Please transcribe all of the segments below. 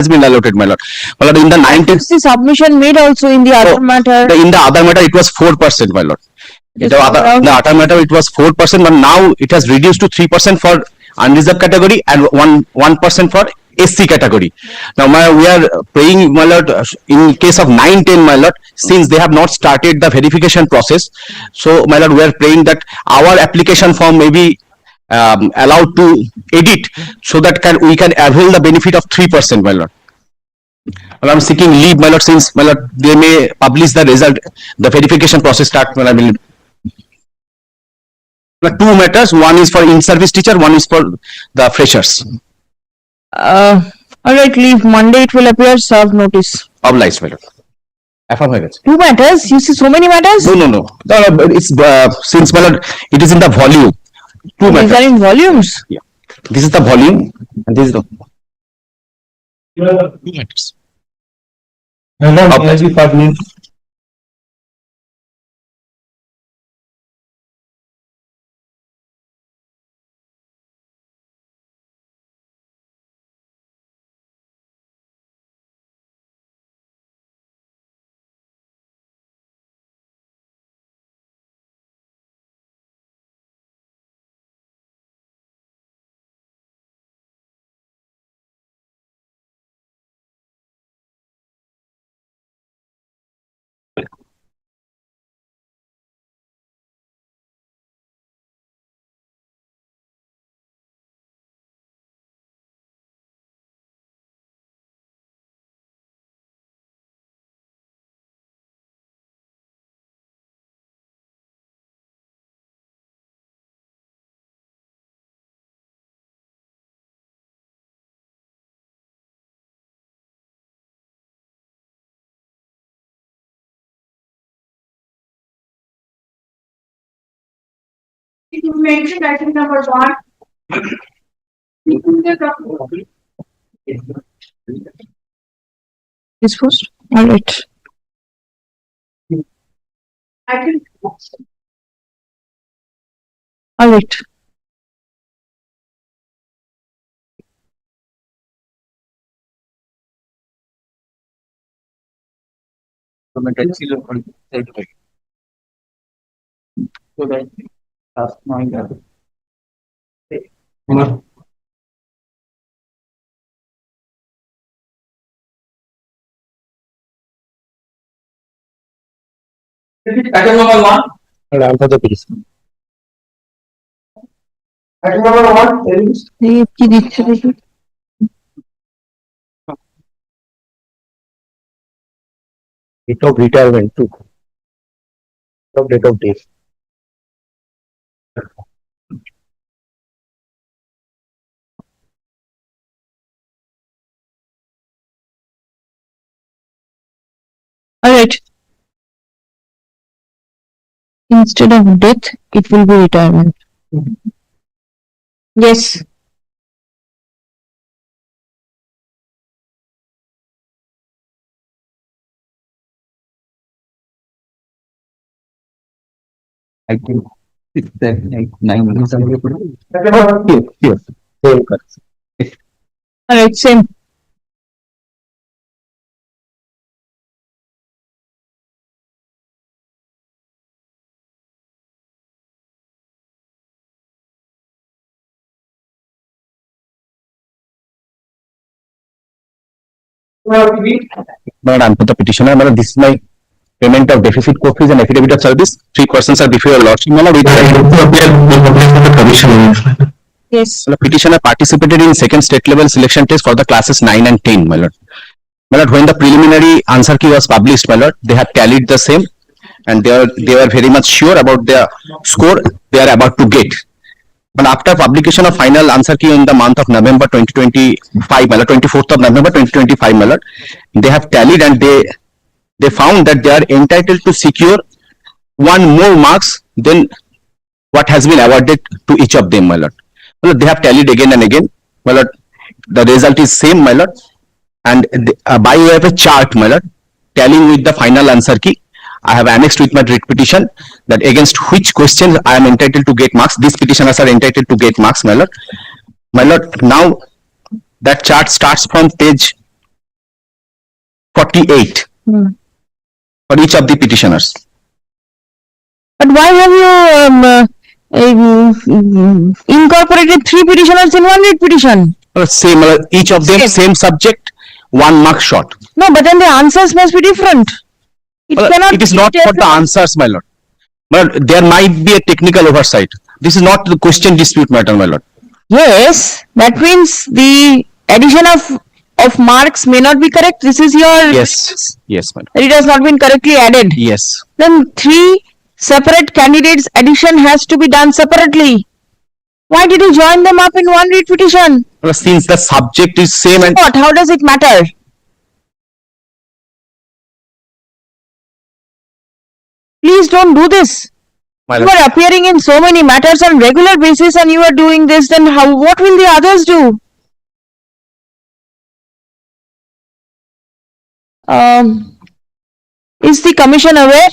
has been allotted, my lord. My lord, in the 19th, the submission made also in the other matter. in the other matter, it was 4%, my lord. Yes, The other matter, it was 4%, but now it has reduced to 3% for unreserved category and 1% for SC category. Now, we are praying, my lord, in case of 9-10, my lord, since they have not started the verification process. So, my lord, we are praying that our application form may be allowed to edit so that we can avail the benefit of 3%, my lord. I am seeking leave, my lord, since, my lord, they may publish the result, the verification process start, my lord. Two matters, one is for in-service teacher, one is for the freshers. All right, leave. Monday it will appear, serve notice. Obliged, my lord. Two matters? You see so many matters? No. It's since, my lord, it is in the volume. Two matters. These are in volumes? Yeah. This is the volume and this is the two matters. You mentioned item number 1. This first? All right. Item. All right. Item number 1. I'm for the petition. Item number 1. ये की दीक्षा देखी? Date of retirement too. Date of death. All right. Instead of death, it will be retirement. Yes. I think it's that like 9 minutes. Here. All right, same. Madam, I'm for the petitioner. Madam, this is my payment of deficit court fees and affidavit of service. 3 questions are before your lordship. Madam, Yes. the petitioner participated in second state level selection test for the classes 9 and 10, my lord. My lord, when the preliminary answer key was published, my lord, they have tallied the same and they were very much sure about their score they are about to get. But after publication of final answer key in the month of November 2025, my lord, 24th of November 2025, my lord, they have tallied and they found that they are entitled to secure 1 more marks than what has been awarded to each of them, my lord. Well, they have tallied again and again, my lord. The result is same, my lord, and by way of a chart, my lord, tallying with the final answer key, I have annexed with my writ petition that against which questions I am entitled to get marks. These petitioners are entitled to get marks, my lord. My lord, now that chart starts from page 48 Hmm. for each of the petitioners. But why have you incorporated 3 petitioners in one writ petition? Same, each of them same subject, 1 mark short. No, but then the answers must be different. It cannot. It is not for the answers, my lord. But there might be a technical oversight. This is not the question dispute matter, my lord. Yes, that means the addition of marks may not be correct. This is your. Yes, yes, my lord. It has not been correctly added. Yes. Then 3 separate candidates addition has to be done separately. Why did you join them up in one writ petition? Well, since the subject is same and What? How does it matter? Please don't do this. my You lord, are appearing in so many matters on regular basis and you are doing this, then how, what will the others do? Is the commission aware?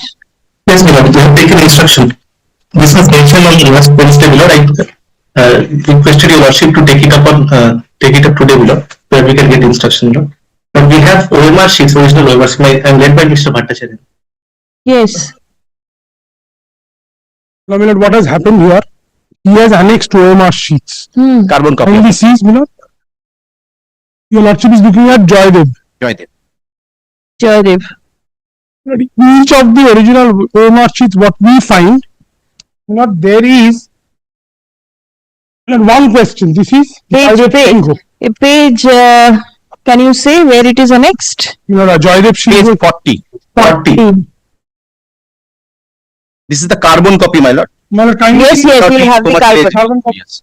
Yes, my lord, they have taken instruction. This was mentioned on last Wednesday, my lord. I requested your lordship to take it up today, my lord, where we can get instruction, my lord. But we have OMR sheets, original OMR sheets. I am led by Mr. Bhattacharya. Yes. Now, my lord, what has happened here? He has annexed OMR sheets. carbon copy. Kindly sees, my lord. Your lordship is looking at Joydev. Joydev. Jaydev. Each of the original OMR sheets, what we find, my lord, there is one question. This is A page, can you say where it is annexed? You know, Joydev sheet. Page 40. 40. This is the carbon copy, my lord. My lord, kindly Yes, see, yes, we'll have the carbon. carbon copy. Yes.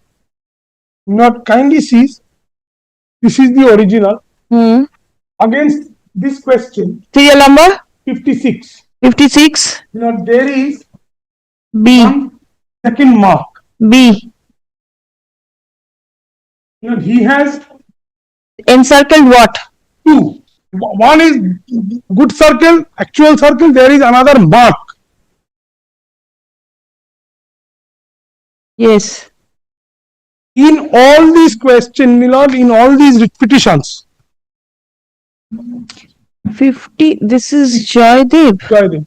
My lord, kindly sees, this is the original. Against this question, Serial number 56. 56 You know, there is B. one second mark. B. You know, he has Encircled what? 2. One is good circle, actual circle, there is another mark. Yes. In all these questions, my lord, in all these petitions, 50. This is Jaydev. Joydev.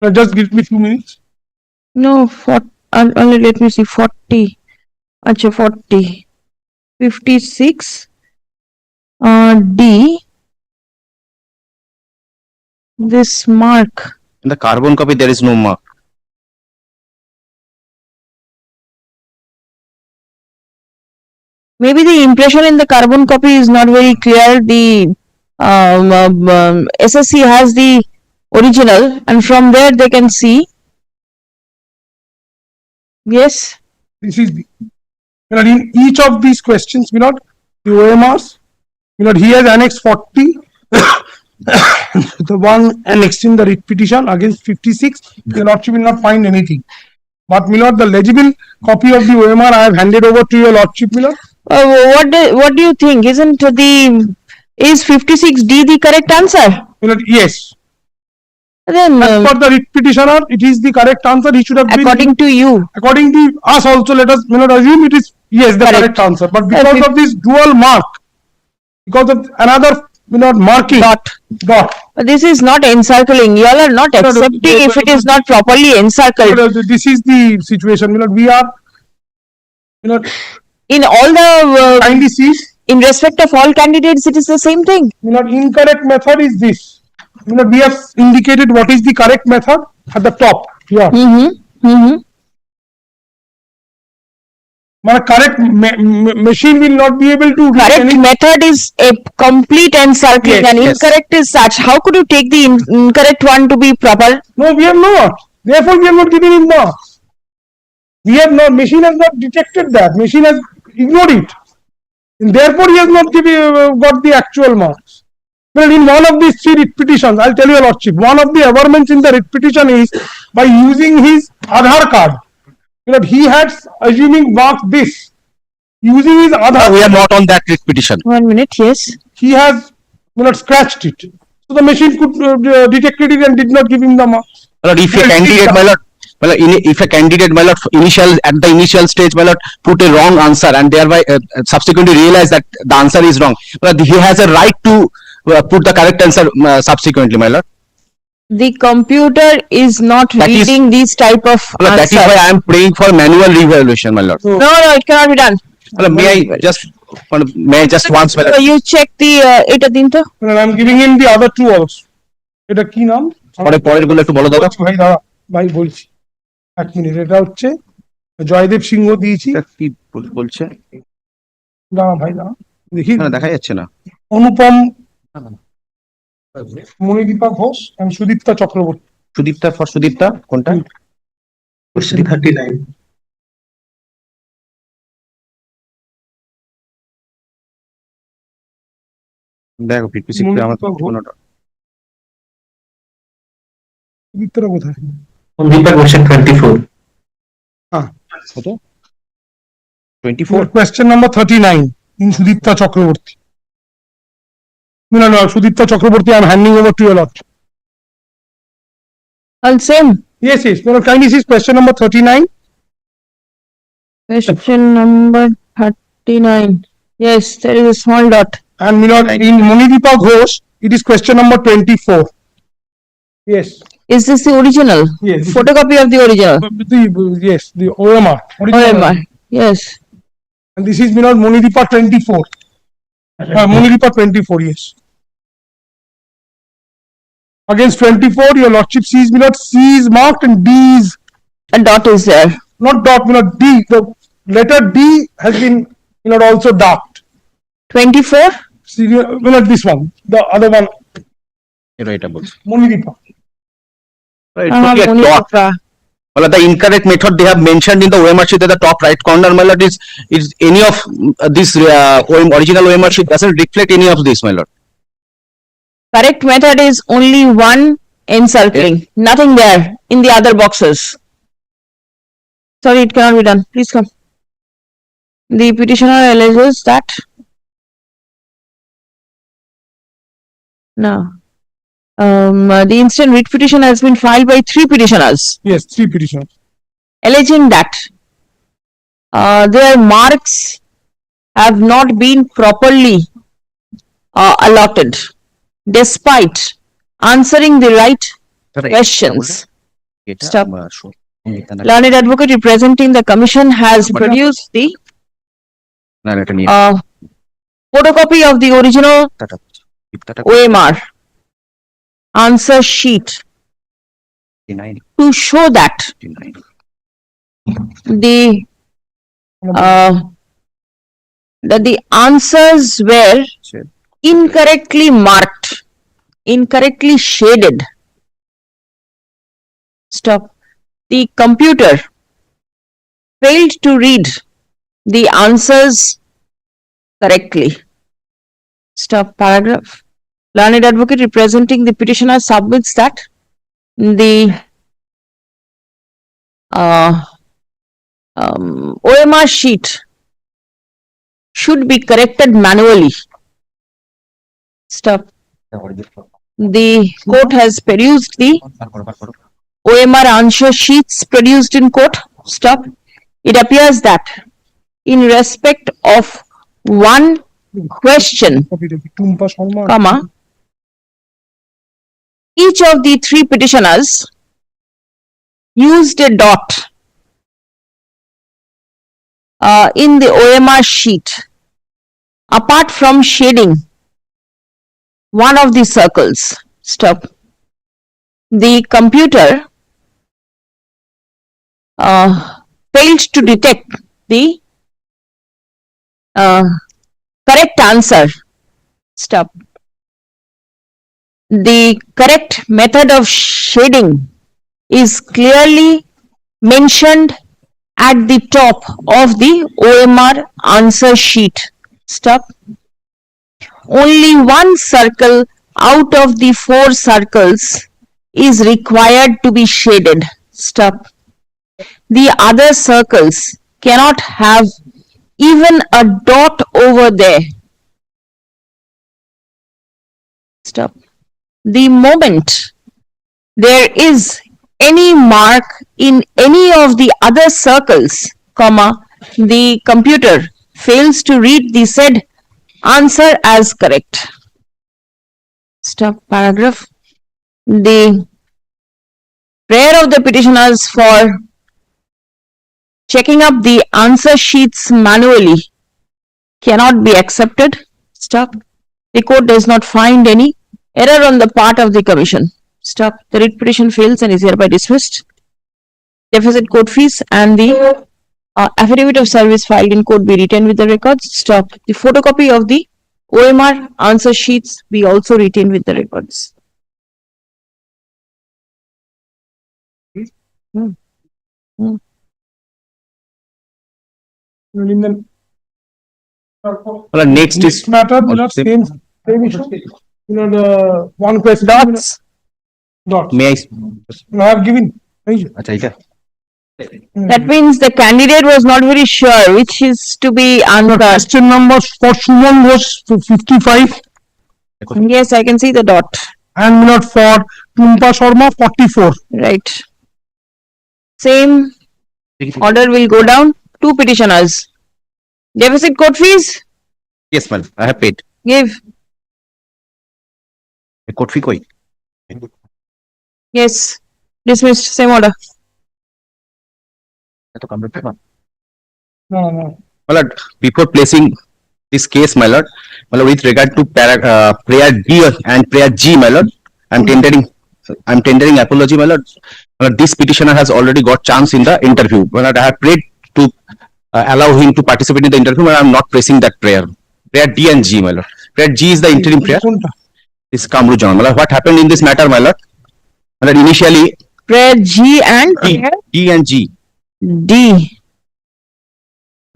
Now just give me 2 minutes. No, only let me see. 40. Acha, 40. 56. D. This mark. In the carbon copy, there is no mark. Maybe the impression in the carbon copy is not very clear. The SSC has the original and from there they can see. Yes. This is the, you know, in each of these questions, my lord, the OMRs, you know, he has annexed 40. The one annexed in the writ petition against 56, your lordship will not find anything. But, my lord, the legible copy of the OMR I have handed over to your lordship, my lord. What do you think? Is 56D the correct answer? My lord, yes. Then As for the writ petitioner, it is the correct answer. He should have been. according to you, According to us also, let us, my lord, assume it is, yes, the correct answer. But because of this dual mark, because of another, my lord, marking. dot. This is not encircling. You all are not accepting if it is not properly encircled. This is the situation, my lord. We are, my lord, In all the kindly sees, in respect of all candidates, it is the same thing. my lord, incorrect method is this. My lord, we have indicated what is the correct method at the top. Yeah. My correct machine will not be able to. Correct method is a complete encircling Yes, and yes. incorrect is such. How could you take the incorrect one to be proper? No, we have not. Therefore, we have not given him marks. We have not. Machine has not detected that. Machine has ignored it. And therefore, he has not got the actual marks. Well, in one of these 3 writ petitions, I'll tell you, lordship, one of the averments in the writ petition is by using his Aadhaar card. You know, he had assuming marks this. Using his Aadhaar, We are not on that writ petition. 1 minute, yes. he has, you know, scratched it. So the machine could detect it and did not give him the marks. My lord, if a candidate, my lord, Well, if a candidate, my lord, at the initial stage, my lord, put a wrong answer and thereby subsequently realize that the answer is wrong, well, he has a right to put the correct answer subsequently, my lord. The computer is not That is- reading these type of Well, that is why answers. I am praying for manual revaluation, my lord. No, no, it cannot be done. Well, may I just once, my So lord, you check the এটা দিন তো। And I'm giving him the other two also. এটা কি নাম? পরের গুলো একটু বলো দাদা। বলছি ভাই দাঁড়া, ভাই বলছি। এক মিনিট, এটা হচ্ছে জয়দেব সিংহ দিয়েছি। এটা কি বলছে? দাঁড়া ভাই দাঁড়া, দেখি না, দেখা যাচ্ছে না। অনুপম মণিদীপা ঘোষ এবং সুদীপ্তা চক্রবর্তী। সুদীপ্তা কোনটা? Question 39. দেখো পিপিসি আমার কোনটা? সুদীপ্তাটা কোথায়? Deepak question 24. কত? 24? Question number 39 in Sudipta Chakraborty. No, Sudipta Chakraborty, I'm handing over to your lot. All same. Yes. No, kindly see question number 39. Question number 39. Yes, there is a small dot. And in Monidipa Ghosh, it is question number 24. Yes. Is this the original? Yes. Photocopy of the original. The OMR. OMR. Yes. And this is Monidipa 24. Monidipa 24, yes. Against 24, your lordship sees C is marked and D is A dot is there. not dot, D. The letter D has been also darked. 24. See, this one, the other one, এটা বলছে। Monidipa. It could be a dot. Well, the incorrect method they have mentioned in the OMR sheet at the top right corner, my lord, is any of this original OMR sheet doesn't reflect any of this, my lord. Correct method is only one encircling, nothing there in the other boxes. Sorry, it cannot be done. Please come. The petitioner alleges that the instant writ petition has been filed by 3 petitioners, Yes, 3 petitions. alleging that their marks have not been properly allotted, despite answering the right questions. Stop. Learned advocate representing the commission has produced the photocopy of the original OMR answer sheet to show that the answers were incorrectly marked, incorrectly shaded. Stop. The computer failed to read the answers correctly. Stop. Paragraph. Learned advocate representing the petitioner submits that the OMR sheet should be corrected manually. Stop. The court has perused the OMR answer sheets produced in court. Stop. It appears that in respect of one question, comma, each of the 3 petitioners used a dot in the OMR sheet apart from shading one of the circles. Stop. The computer failed to detect the correct answer. Stop. The correct method of shading is clearly mentioned at the top of the OMR answer sheet. Stop. Only one circle out of the 4 circles is required to be shaded. Stop. The other circles cannot have even a dot over there. Stop. The moment there is any mark in any of the other circles, comma, the computer fails to read the said answer as correct. Stop paragraph. The prayer of the petitioners for checking up the answer sheets manually cannot be accepted. Stop. The court does not find any error on the part of the commission. Stop. The writ petition fails and is hereby dismissed. Deficit court fees and the affidavit of service filed in court be retained with the records. Stop. The photocopy of the OMR answer sheets be also retained with the records. In the Well, next is matter, also same issue. The one question. Dots. Dots. may I? I have given. Acha, ika? That means the candidate was not very sure which is to be answered. Question number for Suman was 55 Yes, I can see the dot. and not for Tumpa Sharma 44. Right. Same order will go down. Two petitioners. Deficit court fees, Yes, madam. I have paid. give. Court fee koi? Yes. Dismissed. Same order. No. My lord, before placing this case, my lord, with regard to prayer D and prayer G, my lord, I'm tendering apology, my lord. This petitioner has already got chance in the interview. My lord, I have prayed to allow him to participate in the interview, but I'm not pressing that prayer. Prayer D and G, my lord. Prayer G is the interim prayer. This is Kamru John. My lord, what happened in this matter, my lord? My lord, initially Prayer G and D and G. D.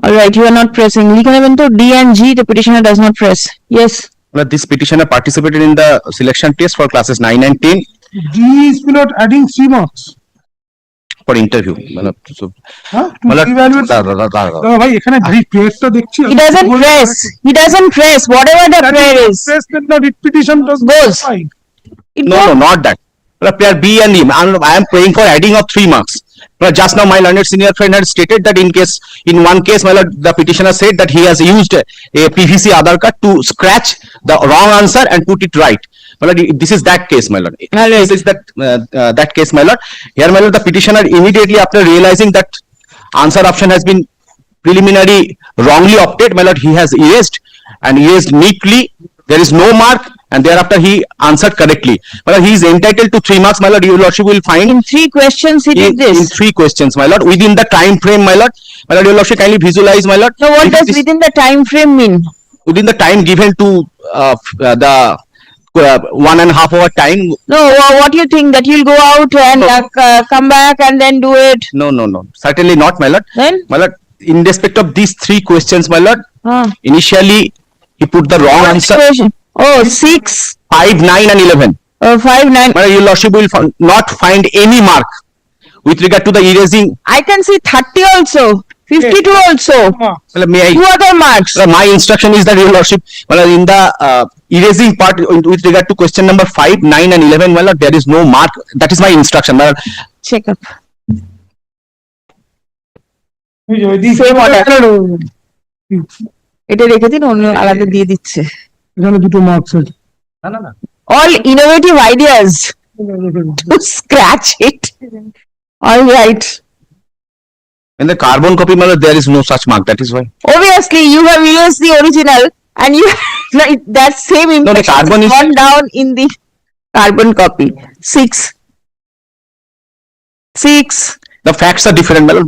Alright, you are not pressing. D and G, the petitioner does not press. Yes. Well, this petitioner participated in the selection test for classes 9 and 10 G is not adding 3 marks. for interview. So, Huh? To Malad- evaluate. da- da- da- da- da. ভাই এখানে ভাই প্রেসটা দেখছি He doesn't press. He doesn't press. Whatever the prayer is. press then the repetition does Goes. fine. It No, goes. not that. Well, prayer B and E. I am praying for adding of 3 marks. Well, just now my learned senior friend had stated that in one case, my lord, the petitioner said that he has used a PVC Aadhaar card to scratch the wrong answer and put it right. My lord, this is that case, my lord. Alright. This is that case, my lord. Here, my lord, the petitioner immediately after realizing that answer option has been preliminary wrongly opted, my lord, he has erased neatly. There is no mark, and thereafter he answered correctly. My lord, he is entitled to 3 marks, my lord. Your lordship will find In 3 questions he did in this. 3 questions, my lord, within the time frame, my lord. My lord, your lordship kindly visualize, my lord. So what If does this- within the time frame mean? within the time given to the 1.5 hour time? No, what do you think that you'll go out and come back and then do it? No, certainly not, my lord. Then? My lord, in respect of these 3 questions, my lord, Ah. initially he put the wrong answer. Question. Oh, 6, 5, 9 and 11. 5, 9. My lord, your lordship will not find any mark with regard to the erasing. I can see 30 also, 52 also. Marks. Well, may I? 2 other marks. My instruction is that your lordship, well, in the erasing part with regard to question number 5, 9 and 11, well, there is no mark. That is my instruction. Well, Check up. Same এটা রেখে দিন অন্য আলাদা দিয়ে দিচ্ছে এখানে দুটো marks আছে all innovative ideas to scratch it. All right. in the carbon copy, well, there is no such mark. That is why. Obviously, you have used the original and you that same impression carbon is is- gone down in the carbon copy. 6. The facts are different. Well,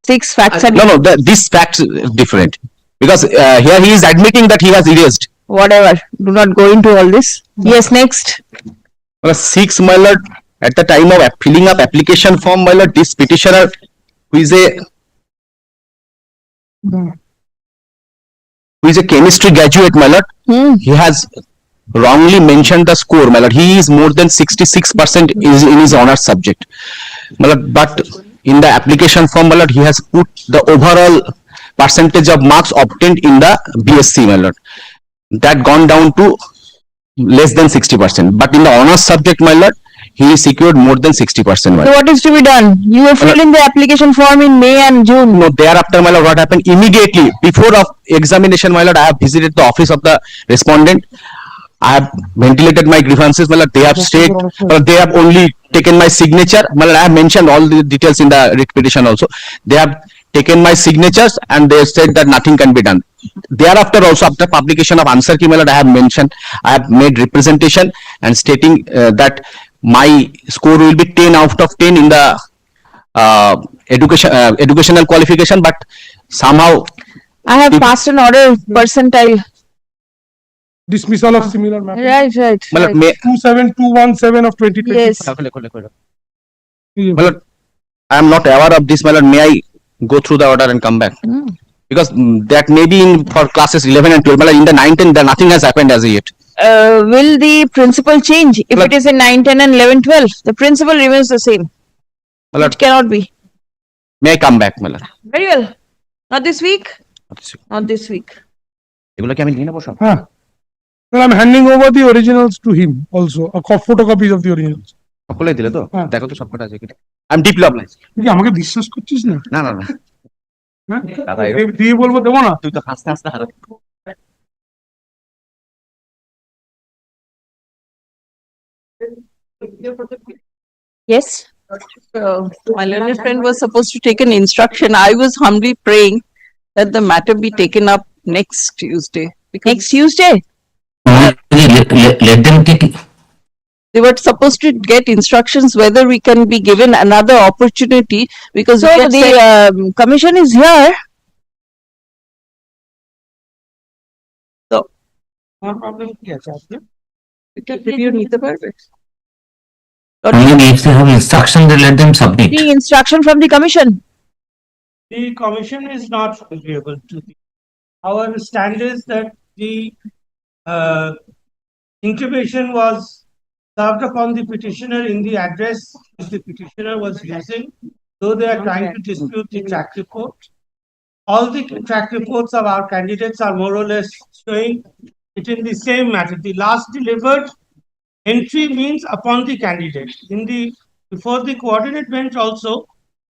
6 facts are no, this fact is different because here he is admitting that he has erased. whatever. Do not go into all this. Yes, next. Well, 6, my lord, at the time of filling up application form, my lord, this petitioner who is a chemistry graduate, my lord, he has wrongly mentioned the score, my lord. He is more than 66% is in his honors subject, my lord, but in the application form, my lord, he has put the overall percentage of marks obtained in the BSc, my lord, that gone down to less than 60%. But in the honors subject, my lord, he secured more than 60%. So what is to be done? You have filled in the application form in May and June. No, thereafter, my lord, what happened immediately before of examination, my lord, I have visited the office of the respondent. I have ventilated my grievances, my lord. They have stayed, they have only taken my signature. My lord, I have mentioned all the details in the writ petition also. They have taken my signatures and they said that nothing can be done. Thereafter also, after publication of answer key, my lord, I have mentioned, I have made representation and stating that my score will be 10 out of 10 in the educational qualification, but somehow I have passed an order percentile. Dismissal of similar matter. Right. 27217 of 2020. Yes. My lord, I am not aware of this, my lord. May I go through the order and come back? Because that may be in for classes 11 and 12. My lord, in the 9, 10, nothing has happened as yet. Will the principal change if Like- it is in 9, 10 and 11, 12? The principal remains the same. My lord, It cannot be. may I come back, my lord? Very well. Not this week? Not this week. এগুলো কি আমি নিয়ে নেবো সব? Huh. Well, I'm handing over the originals to him also, photocopies of the originals. সকলে দিলে তো? হ্যাঁ। দেখো তো সবকটা আছে কিনা। I'm deeply obliged. তুই কি আমাকে বিশ্বাস করছিস না? না। হ্যাঁ? দাদা, এরকম- দিয়ে বলবো দেবো না? তুই তো হাসতে হারো। Yes. My learned friend was supposed to take an instruction. I was humbly praying that the matter be taken up next Tuesday. Because Next Tuesday? Let them take, they were supposed to get instructions whether we can be given another opportunity because So we had the said- commission is here. review নিতে পারবে? only if they have instruction, they let them submit. The instruction from the commission. The commission is not agreeable to the. Our stand is that the intimation was served upon the petitioner in the address which the petitioner was using, though they are trying to dispute the track report. All the track reports of our candidates are more or less showing it in the same matter. The last delivered entry means upon the candidate. Before the coordinate bench also,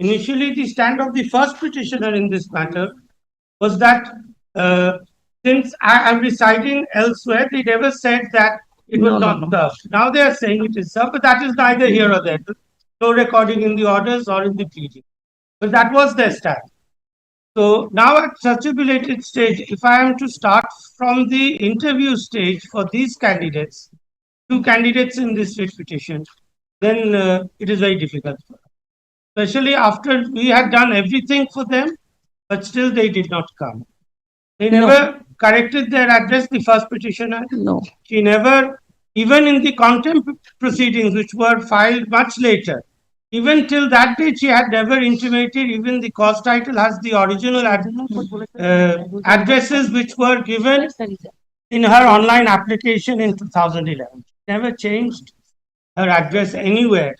initially the stand of the first petitioner in this matter was that since I am residing elsewhere, they never said that it was not served. Now they are saying it is served, but that is neither here or there. No recording in the orders or in the pleading. But that was their stand. So now at such a belated stage, if I am to start from the interview stage for these candidates, 2 candidates in this writ petition, then it is very difficult. Especially after we had done everything for them, but still they did not come. They never corrected their address, the first petitioner. No. She never, even in the contempt proceedings, which were filed much later, even till that date, she had never intimated, even the cause title has the original addresses which were given in her online application in 2011. Never changed her address anywhere.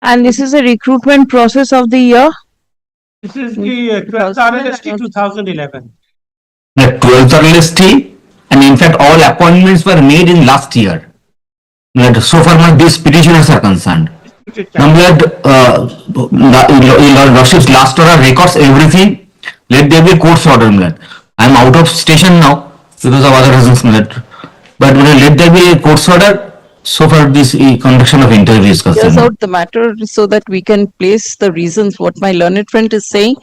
And this is a recruitment process of the year. This is the 12th RLST 2011. The 12th RLST, and in fact, all appointments were made in last year. Like, so far, as these petitioners are concerned. Now, your lordship's last order records everything. Let there be court's order. I am out of station now because of other reasons. But let there be a court's order. So far, this conduction of interview is Here's concerned. out the matter so that we can place the reasons what my learned friend is saying.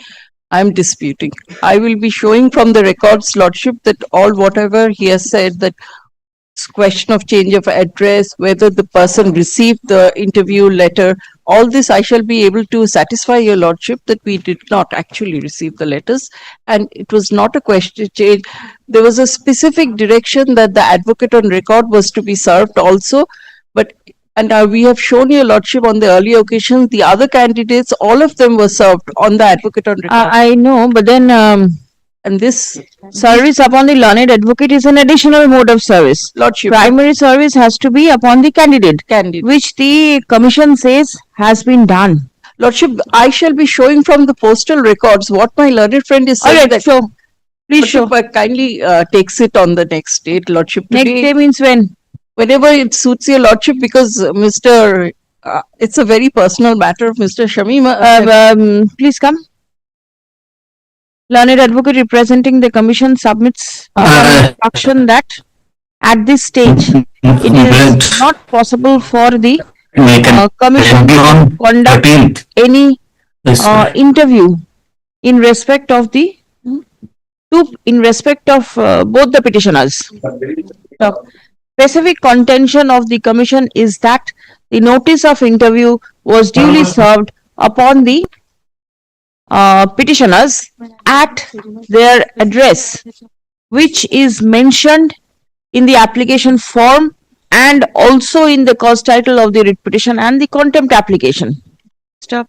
I am disputing. I will be showing from the records, lordship, that all whatever he has said, that question of change of address, whether the person received the interview letter, all this I shall be able to satisfy your lordship that we did not actually receive the letters. And it was not a question change. There was a specific direction that the advocate on record was to be served also. But and we have shown your lordship on the earlier occasions, the other candidates, all of them were served on the advocate on record. I know, but then And this service upon the learned advocate is an additional mode of service. lordship. Primary service has to be upon the candidate, which the commission says has been done. Lordship, I shall be showing from the postal records what my learned friend is saying. Alright, that so please show. Lordship kindly takes it on the next date, Lordship. Next Today- day means when? whenever it suits your lordship, because Mr. It's a very personal matter of Mr. Shamim. Please come. Learned advocate representing the commission submits Uh, instruction that at this stage, it is not possible for the We can commission be to on conduct 13th. any Yes, sir. interview in respect of the both the petitioners. The specific contention of the commission is that the notice of interview was duly served upon the petitioners at their address, which is mentioned in the application form and also in the cause title of the writ petition and the contempt application. Stop.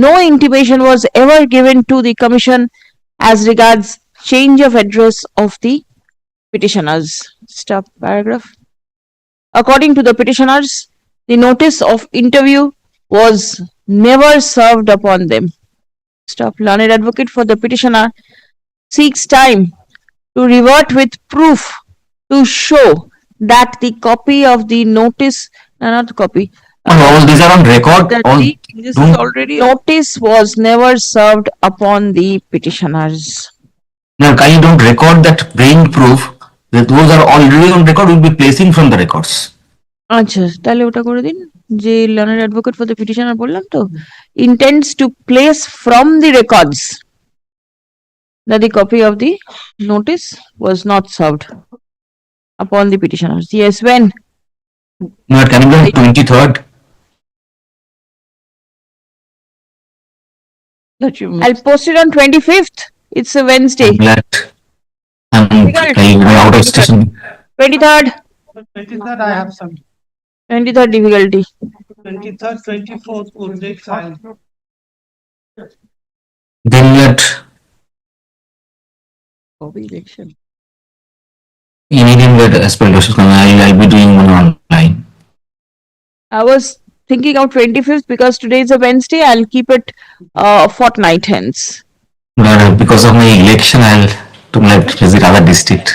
No intimation was ever given to the commission as regards change of address of the petitioners. Stop paragraph. According to the petitioners, the notice of interview was never served upon them. Stop. Learned advocate for the petitioner seeks time to revert with proof to show that the copy of the notice, not the copy, All these are on record. that All the This don't- is already. notice was never served upon the petitioners. Now, can you don't record that bring proof that those are already on record, will be placing from the records. আচ্ছা তাহলে ওটা করে দিন যে learned advocate for the petitioner বললাম তো intends to place from the records that the copy of the notice was not served upon the petitioners. Yes, when? Now, can you be on 23rd? That you I'll post it on 25th. It's a Wednesday. I'm glad. I'm out of station. 23rd. 23rd, I have some. 23rd difficulty. 23rd, 24th, would be fine. Then let election. anything that aspirations come, I'll be doing one online. I was thinking of 25th because today is a Wednesday. I'll keep it fortnight hence. But because of my election, I'll to visit other district.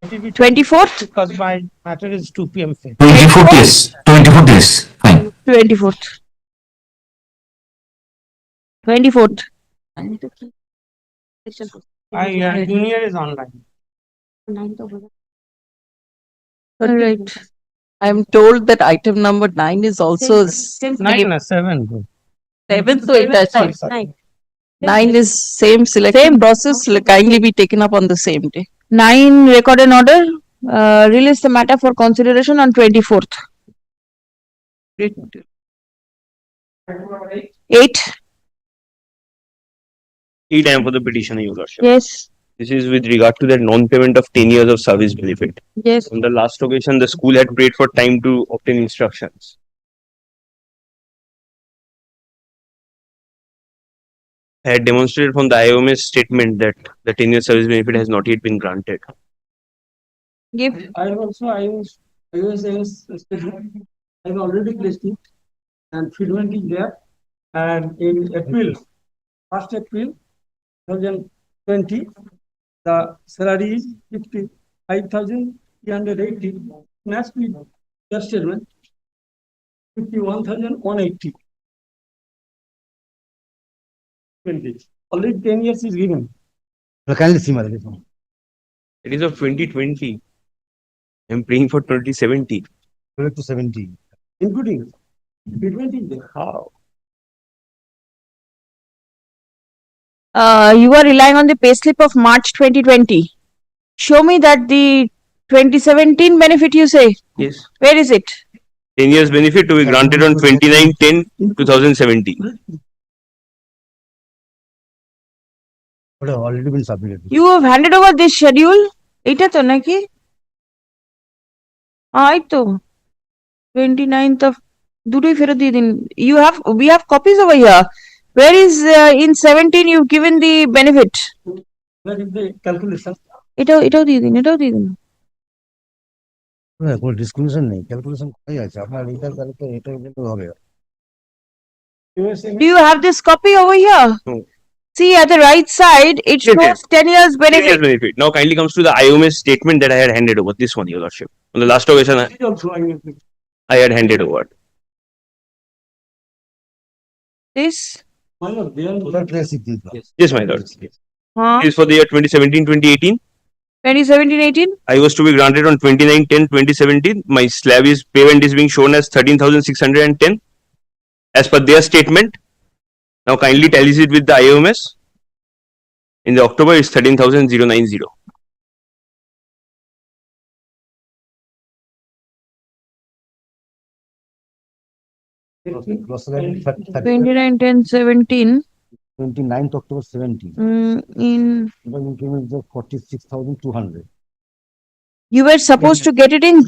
24th? Because my matter is 2 PM. 24th, yes. 24th, yes. Fine. 24th. 24th. My junior is online. All right. I am told that item number 9 is also 9 or 7. 7th, so it has 9 is same selection process, will kindly be taken up on the same day. 9 record and order. Release the matter for consideration on 24th. 8. 8 I am for the petitioner, Your Lordship. Yes. This is with regard to the non-payment of 10 years of service benefit. Yes. On the last occasion, the school had prayed for time to obtain instructions. I had demonstrated from the IOM's statement that the 10 year service benefit has not yet been granted. Give. I was I've already placed it and treatment is there. And in April, 1st April 2020, the salary is 55,380. Next week, just statement 51,180. 20. Already 10 years is given. It is of 2020. I am praying for 2070. To 70, including treatment is there. How? You are relying on the payslip of March 2020. Show me that the 2017 benefit you say. Yes. Where is it? 10 years benefit to be granted on 29/10/2017. Already been submitted. You have handed over this schedule. এটা তো নাকি? এই তো 29th of দুটোই ফেরত দিয়ে দিন. We have copies over here. Where is in 17 you've given the benefit? Where is the calculation? এটাও দিয়ে দিন. কোনো ডিসক্রিপশন নেই, ক্যালকুলেশন কোথায় আছে? আপনার রিটার্ন তাহলে এটা কিন্তু হবে। Do you have this copy over here? No. See, at the right side, it Yes, shows yes. 10 years 10 years benefit. benefit. Now kindly comes to the IOMS statement that I had handed over. This one, Your Lordship. On the last occasion, I had handed over. This, Yes, my lord. huh? This is for the year 2017-2018. 2017-18? I was to be granted on 29/10/2017. My slab is payment is being shown as 13,610 as per their statement. Now kindly tallies it with the IOMS. In the October, it's 13,090. 29/10/17, 29th October 17. in, The increment is 46,200. you were supposed to get it in,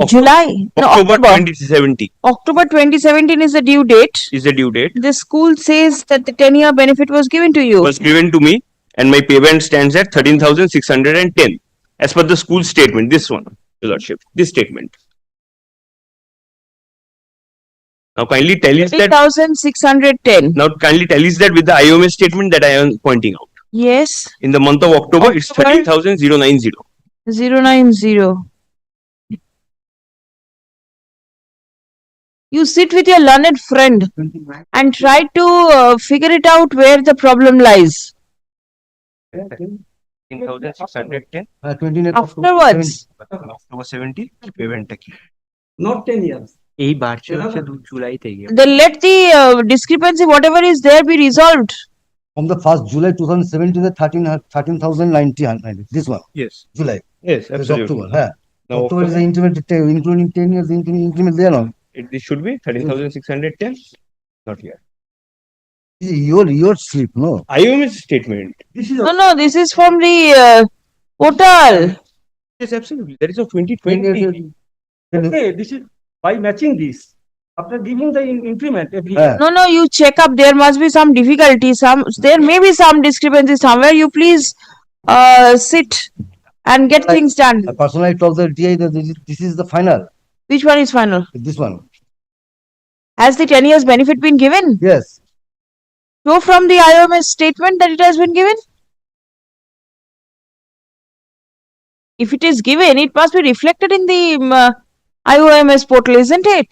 July, no, October October. 2070 October 2017 is the due date. is the due date. The school says that the 10-year benefit was given to you. Was given to me and my payment stands at 13,610 as per the school statement. This one, Your Lordship, this statement. Now kindly tallies that. 3,610. Now kindly tallies that with the IOMS statement that I am pointing out. Yes, In the month of October, it's October. 13,090. 090. You sit with your learned friend and try to figure it out where the problem lies. 13,610. 29th Afterwards, October 70 payment. Not 10 years. এই বাড়ছে হচ্ছে জুলাই থেকে then let the discrepancy, whatever is there, be resolved. From the 1st July 2017, the 13,090. This one, Yes. July. Yes, This absolutely. October. Yeah. Now October is the increment, including 10 years increment there. No? This should be 13,610. Not here. This is your slip, no? IOMS statement. No, this is from the portal. Yes, absolutely. That is of 2020. Okay, this is by matching this. After giving the increment every Yeah. No, you check up. There must be some difficulty. There may be some discrepancy somewhere. You please sit and get things done. I personally told the DI that this is the final. Which one is final? This one. Has the 10 years benefit been given? Yes. Show from the IOMS statement that it has been given. If it is given, it must be reflected in the IOMS portal, isn't it?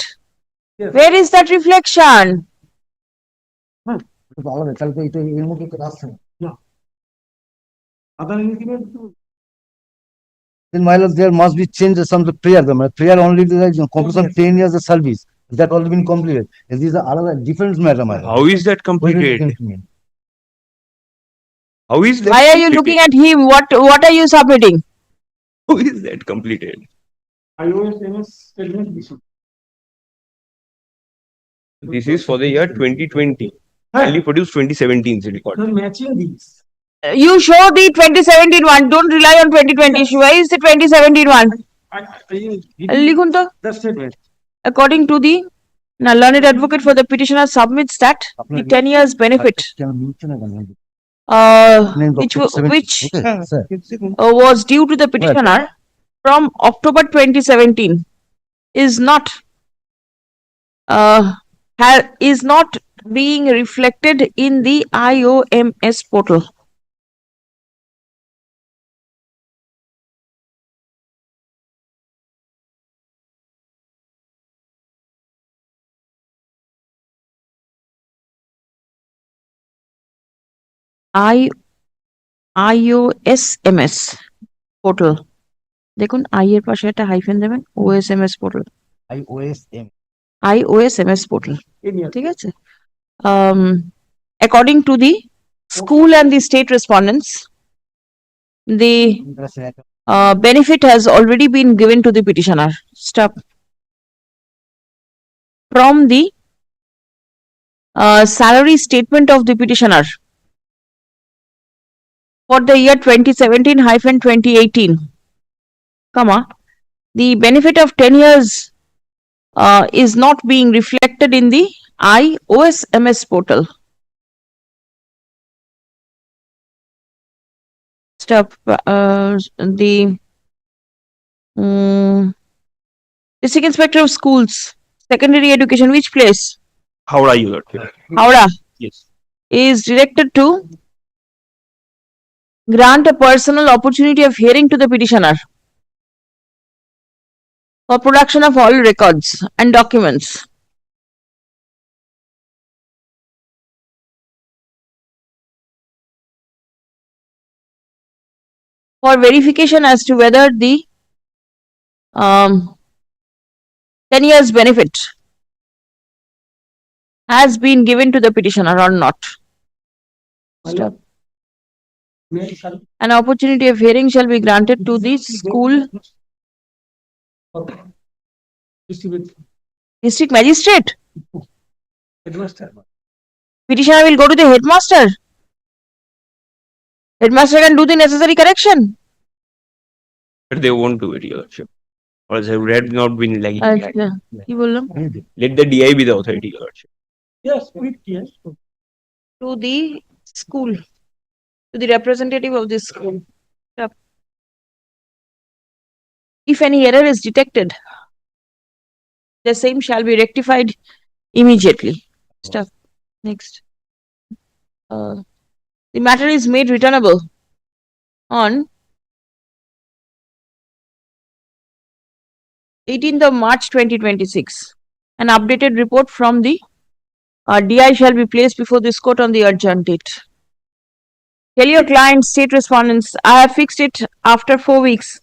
Yes. Where is that reflection? আলাদা তাহলে তো এটা এর মধ্যে তো আসছে না। other increment too. Then my lord, there must be changes some the prayer. The prayer only the completion 10 years of service that already been completed. This is a different matter, my lord. How is that completed? How is that? Why are you looking at him? What are you submitting? How is that completed? IOMS statement this is. This is for the year 2020. Only produced 2017's record. So matching these. You show the 2017 one. Don't rely on 2020. Why is the 2017 one? লিখুন তো। The statement. According to the learned advocate for the petitioner submits that the 10 years benefit which was due to the petitioner from October 2017 is not being reflected in the IOMS portal. IOSMS portal. দেখুন I এর পাশে একটা hyphen দেবেন, OSMS portal. IOSMS portal. ঠিক আছে? According to the school and the state respondents, the benefit has already been given to the petitioner. Stop. From the salary statement of the petitioner for the year 2017-2018, the benefit of 10 years is not being reflected in the IOSMS portal. Stop. The District Inspector of Schools, Secondary Education, which place? How are you, Lord? Howrah. Yes. is directed to grant a personal opportunity of hearing to the petitioner for production of all records and documents for verification as to whether the 10 years benefit has been given to the petitioner or not. Stop. An opportunity of hearing shall be granted to the school district magistrate. Petitioner will go to the headmaster. Headmaster can do the necessary correction. But they won't do it, Your Lordship. Or else I would have not been lagging. अच्छा, की बोल रहा हूँ? Let the DI be the authority, Your Lordship. Yes, yes. To the school, to the representative of the school. Stop. If any error is detected, the same shall be rectified immediately. Stop. Next. The matter is made returnable on 18th of March 2026. An updated report from the DI shall be placed before this court on the adjourned date. Tell your client, state respondents, I have fixed it after 4 weeks.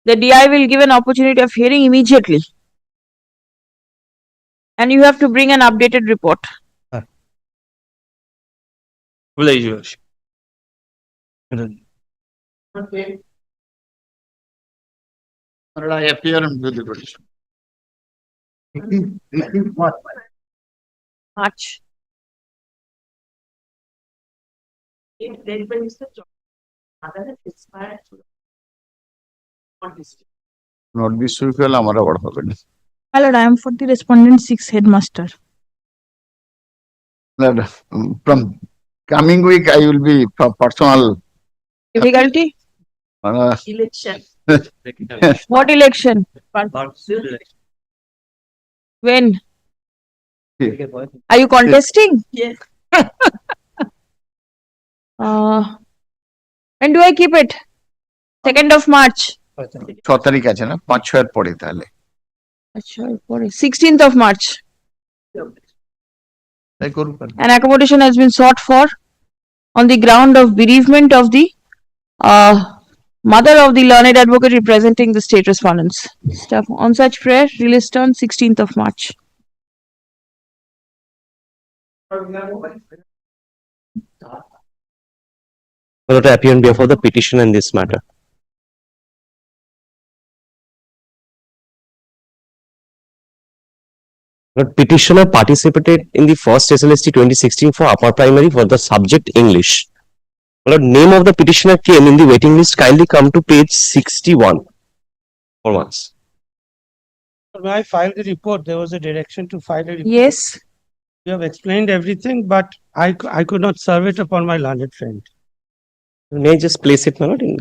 The DI will give an opportunity of hearing immediately. And you have to bring an updated report. Oblige, Your Lordship. Okay. I appear and do the petition. March. Not be suitable, हमारा बड़ा होगा. My lord, I am for the respondent 6 headmaster. From coming week, I will be personal. Difficulty? Election. What election? When? Are you contesting? Yes. When do I keep it? 2nd of March. 6 তারিখ আছে না 5-6 পরে তাহলে 16th of March. তাই করুন An accommodation has been sought for on the ground of bereavement of the mother of the learned advocate representing the state respondents. Stuff. On such prayer, released on 16th of March. To appear on behalf of the petitioner in this matter. The petitioner participated in the first SLST 2016 for upper primary for the subject English. The name of the petitioner came in the waiting list. Kindly come to page 61 for once. When I filed the report, there was a direction to file a report. Yes. You have explained everything, but I could not serve it upon my learned friend. May I just place it, my lord, in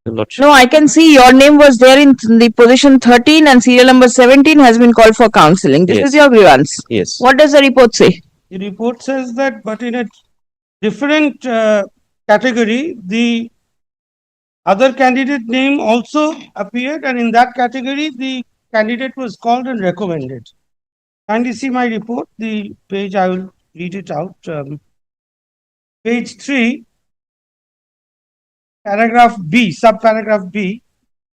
the lordship? No, I can see your name was there in the position 13 and serial number 17 has been called for counseling. This Yes. is your grievance. Yes. What does the report say? The report says that, but in a different category, the other candidate name also appeared, and in that category, the candidate was called and recommended. Kindly see my report, the page, I will read it out. Page 3, paragraph B, subparagraph B.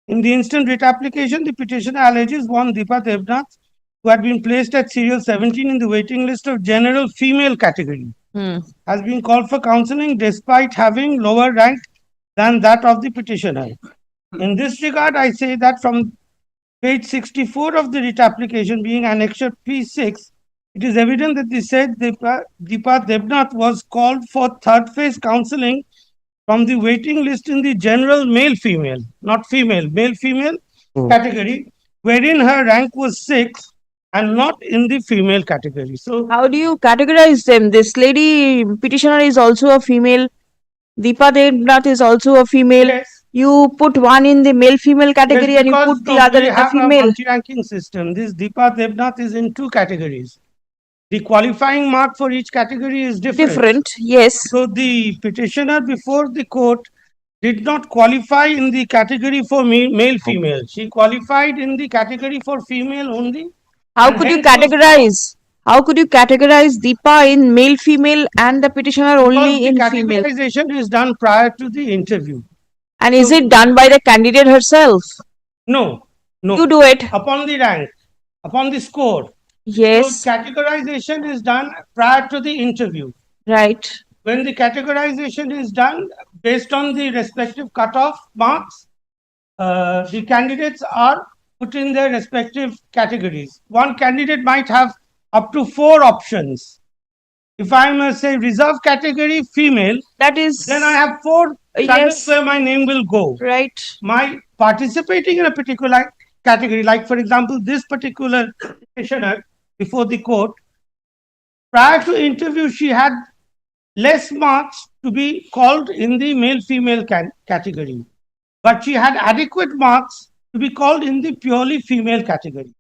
In the instant writ application, the petitioner alleges one Deepa Devnath, who had been placed at serial 17 in the waiting list of general female category, has been called for counseling despite having lower rank than that of the petitioner. In this regard, I say that from page 64 of the writ application being annexure P6, it is evident that the said Deepa Devnath was called for third phase counseling from the waiting list in the general male-female, not female, male-female category, wherein her rank was 6 and not in the female category. So, How do you categorize them? This lady petitioner is also a female. Deepa Devnath is also a female. yes, You put one in the male-female category yes, and you because put the other they in the have a female. multi-ranking system. This Deepa Devnath is in two categories. The qualifying mark for each category is different. Different, yes. So the petitioner before the court did not qualify in the category for male female. She qualified in the category for female only. How And could you hence was- categorize? How could you categorize Deepa in male, female and the petitioner Because only the in female? categorization is done prior to the interview. And is it done by the candidate herself? No, no. You do it. Upon the rank, upon the score. Yes, So categorization is done prior to the interview. right. When the categorization is done based on the respective cutoff marks, the candidates are put in their respective categories. One candidate might have up to 4 options. If I must say reserve category female, That is. then I have 4 channels Yes. where my name will go. Right. My participating in a particular category, like for example, this particular petitioner before the court, prior to interview, she had less marks to be called in the male-female category, but she had adequate marks to be called in the purely female category.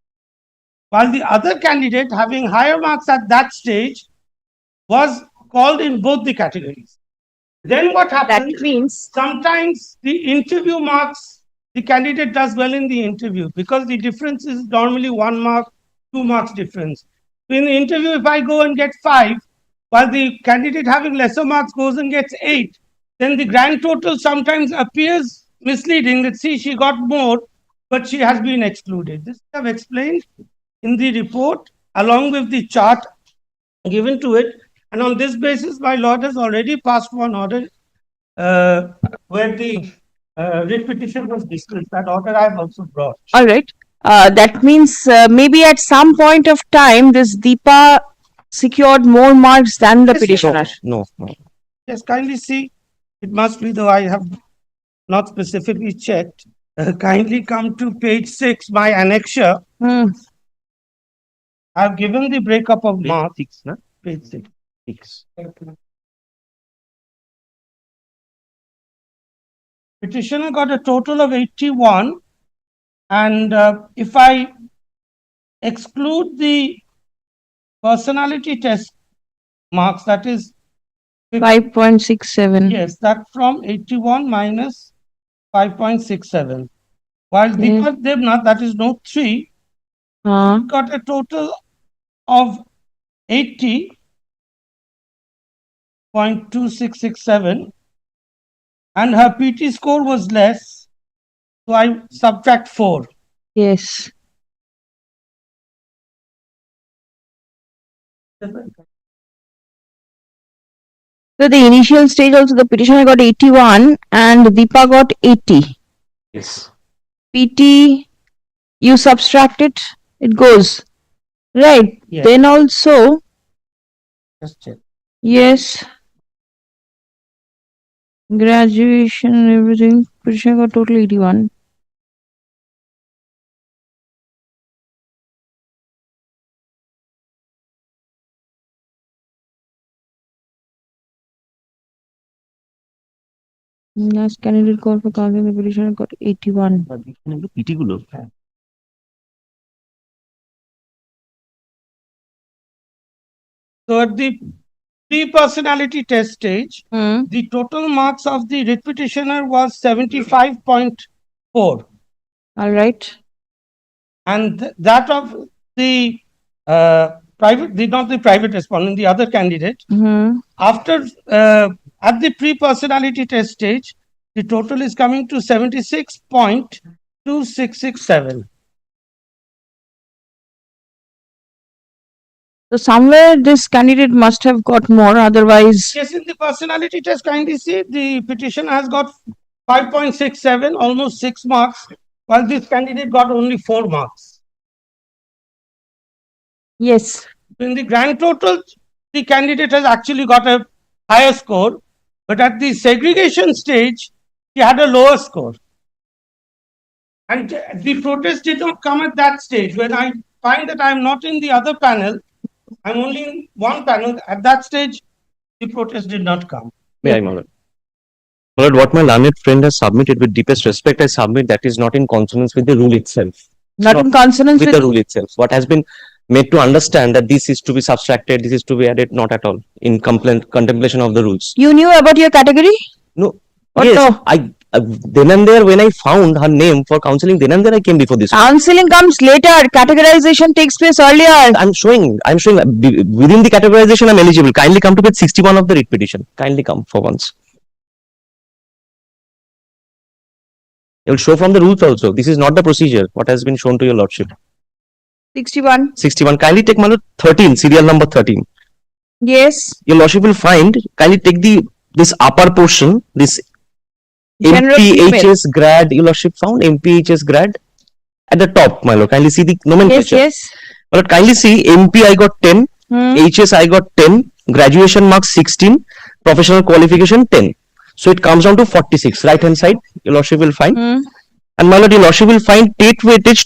While the other candidate having higher marks at that stage was called in both the categories. Then what That happens? means. Sometimes the interview marks, the candidate does well in the interview because the difference is normally 1 mark, 2 marks difference. So in the interview, if I go and get 5, while the candidate having lesser marks goes and gets 8, then the grand total sometimes appears misleading that see, she got more, but she has been excluded. This I have explained in the report along with the chart given to it. And on this basis, my lord has already passed one order where the writ petition was dismissed. That order I have also brought. All right. That means maybe at some point of time, this Deepa secured more marks than the Yes, petitioner. No, no. Yes, kindly see. It must be, though I have not specifically checked. Kindly come to page 6, my annexure. Hmm. I have given the breakup of marks. Page 6. Petitioner got a total of 81, and if I exclude the personality test marks, that is 5.67. yes, that from 81 minus 5.67. While Deepak Devnath, that is note 3, got a total of 80.2667, and her PT score was less, so I subtract 4. Yes. So the initial stage also the petitioner got 81 and Deepa got 80. Yes. PT, you subtract it, it goes. Right. Yes. Then also, Just check. yes. Graduation and everything, petitioner got total 81. Last candidate call for counseling, the petitioner got 81. PT গুলো So at the pre-personality test stage, the total marks of the writ petitioner was 75.4, All right. and that of the not the private respondent, the other candidate. After at the pre-personality test stage, the total is coming to 76.2667. So somewhere this candidate must have got more, otherwise. Yes, in the personality test, kindly see the petition has got 5.67, almost 6 marks, while this candidate got only 4 marks. Yes. In the grand total, the candidate has actually got a higher score, but at the segregation stage, he had a lower score. And the protest did not come at that stage. When I find that I am not in the other panel, I am only in one panel, at that stage, the protest did not come. May I, my lord? My lord, what my learned friend has submitted, with deepest respect, I submit that is not in consonance with the rule itself. Not in consonance With with. the rule itself. What has been made to understand that this is to be subtracted, this is to be added, not at all, in contemplation of the rules. You knew about your category? No, What yes, the? then and there when I found her name for counseling, then and there I came before this. Counseling comes later. Categorization takes place earlier. I'm showing within the categorization I'm eligible. Kindly come to page 61 of the writ petition. Kindly come for once. It will show from the rules also. This is not the procedure, what has been shown to your lordship. 61. 61. Kindly take my lord 13, serial number 13. Yes. Your lordship will find, kindly take this upper portion, this General female. MPHS grad, your lordship found MPHS grad at the top, my lord. Kindly see the Yes, nomenclature. yes. My lord, kindly see MP I got 10, HS I got 10, graduation marks 16, professional qualification 10. So it comes down to 46, right hand side, your lordship will find. And my lord, your lordship will find TET weightage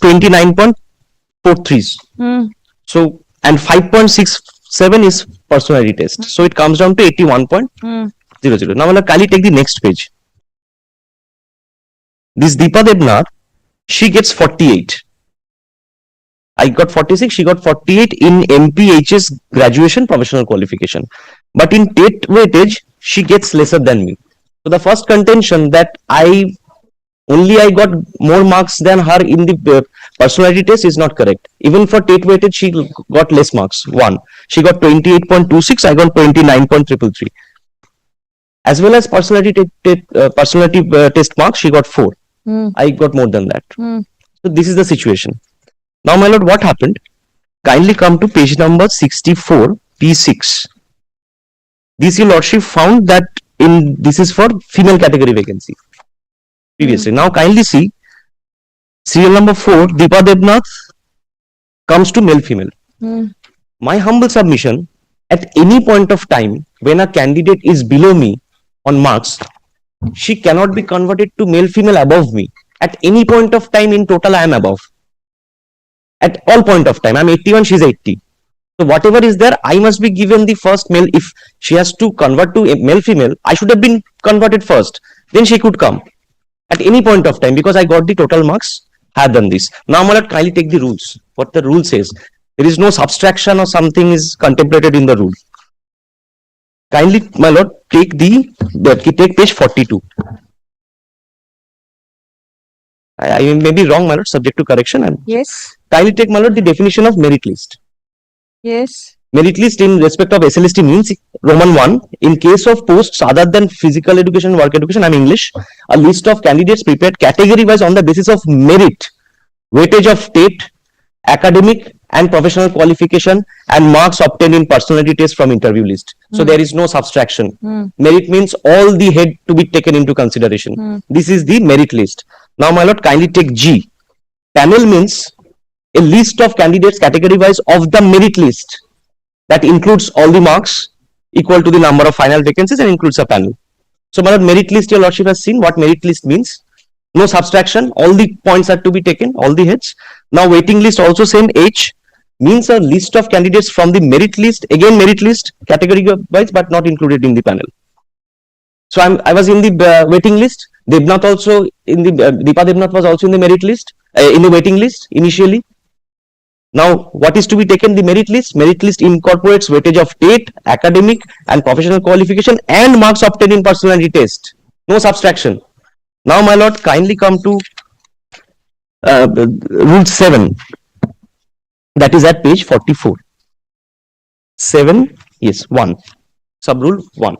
29.43. So, and 5.67 is personality test. So it comes down to 81.00. Now, my lord, kindly take the next page. This Deepa Devnath, she gets 48. I got 46, she got 48 in MPHS graduation professional qualification. But in TET weightage, she gets lesser than me. So the first contention that I got more marks than her in the personality test is not correct. Even for TET weightage, she got less marks. 1. She got 28.26, I got 29.333. As well as personality test marks, she got 4. I got more than that. So this is the situation. Now, my lord, what happened? Kindly come to page number 64, P6. This your lordship found that this is for female category vacancy. Previously. Now, kindly see, serial number 4, Deepa Devnath comes to male female. My humble submission, at any point of time, when a candidate is below me on marks, she cannot be converted to male female above me. At any point of time in total I am above. At all point of time, I am 81, she is 80. So whatever is there, I must be given the first male. If she has to convert to a male female, I should have been converted first. Then she could come at any point of time because I got the total marks, have done this. Now my lord, kindly take the rules. What the rule says. There is no subtraction or something is contemplated in the rule. Kindly, my lord, take page 42. I may be wrong, my lord, subject to correction. Yes. Kindly take, my lord, the definition of merit list. Yes. Merit list in respect of SLST means Roman 1, in case of posts other than physical education and work education, I'm English, a list of candidates prepared category wise on the basis of merit, weightage of TET, academic and professional qualification and marks obtained in personality test from interview list. So there is no subtraction. Merit means all the head to be taken into consideration. This is the merit list. Now my lord, kindly take G. Panel means a list of candidates category wise of the merit list that includes all the marks equal to the number of final vacancies and includes a panel. So my lord, merit list, your lordship has seen what merit list means. No subtraction, all the points are to be taken, all the heads. Now waiting list also same, H means a list of candidates from the merit list, again merit list category wise but not included in the panel. So I was in the waiting list. Devnath also in the Deepa Devnath was also in the merit list, in the waiting list initially. Now what is to be taken? The merit list. Merit list incorporates weightage of TET, academic and professional qualification and marks obtained in personality test. No subtraction. Now my lord, kindly come to rule 7. That is at page 44. 7, yes, 1. Sub rule 1.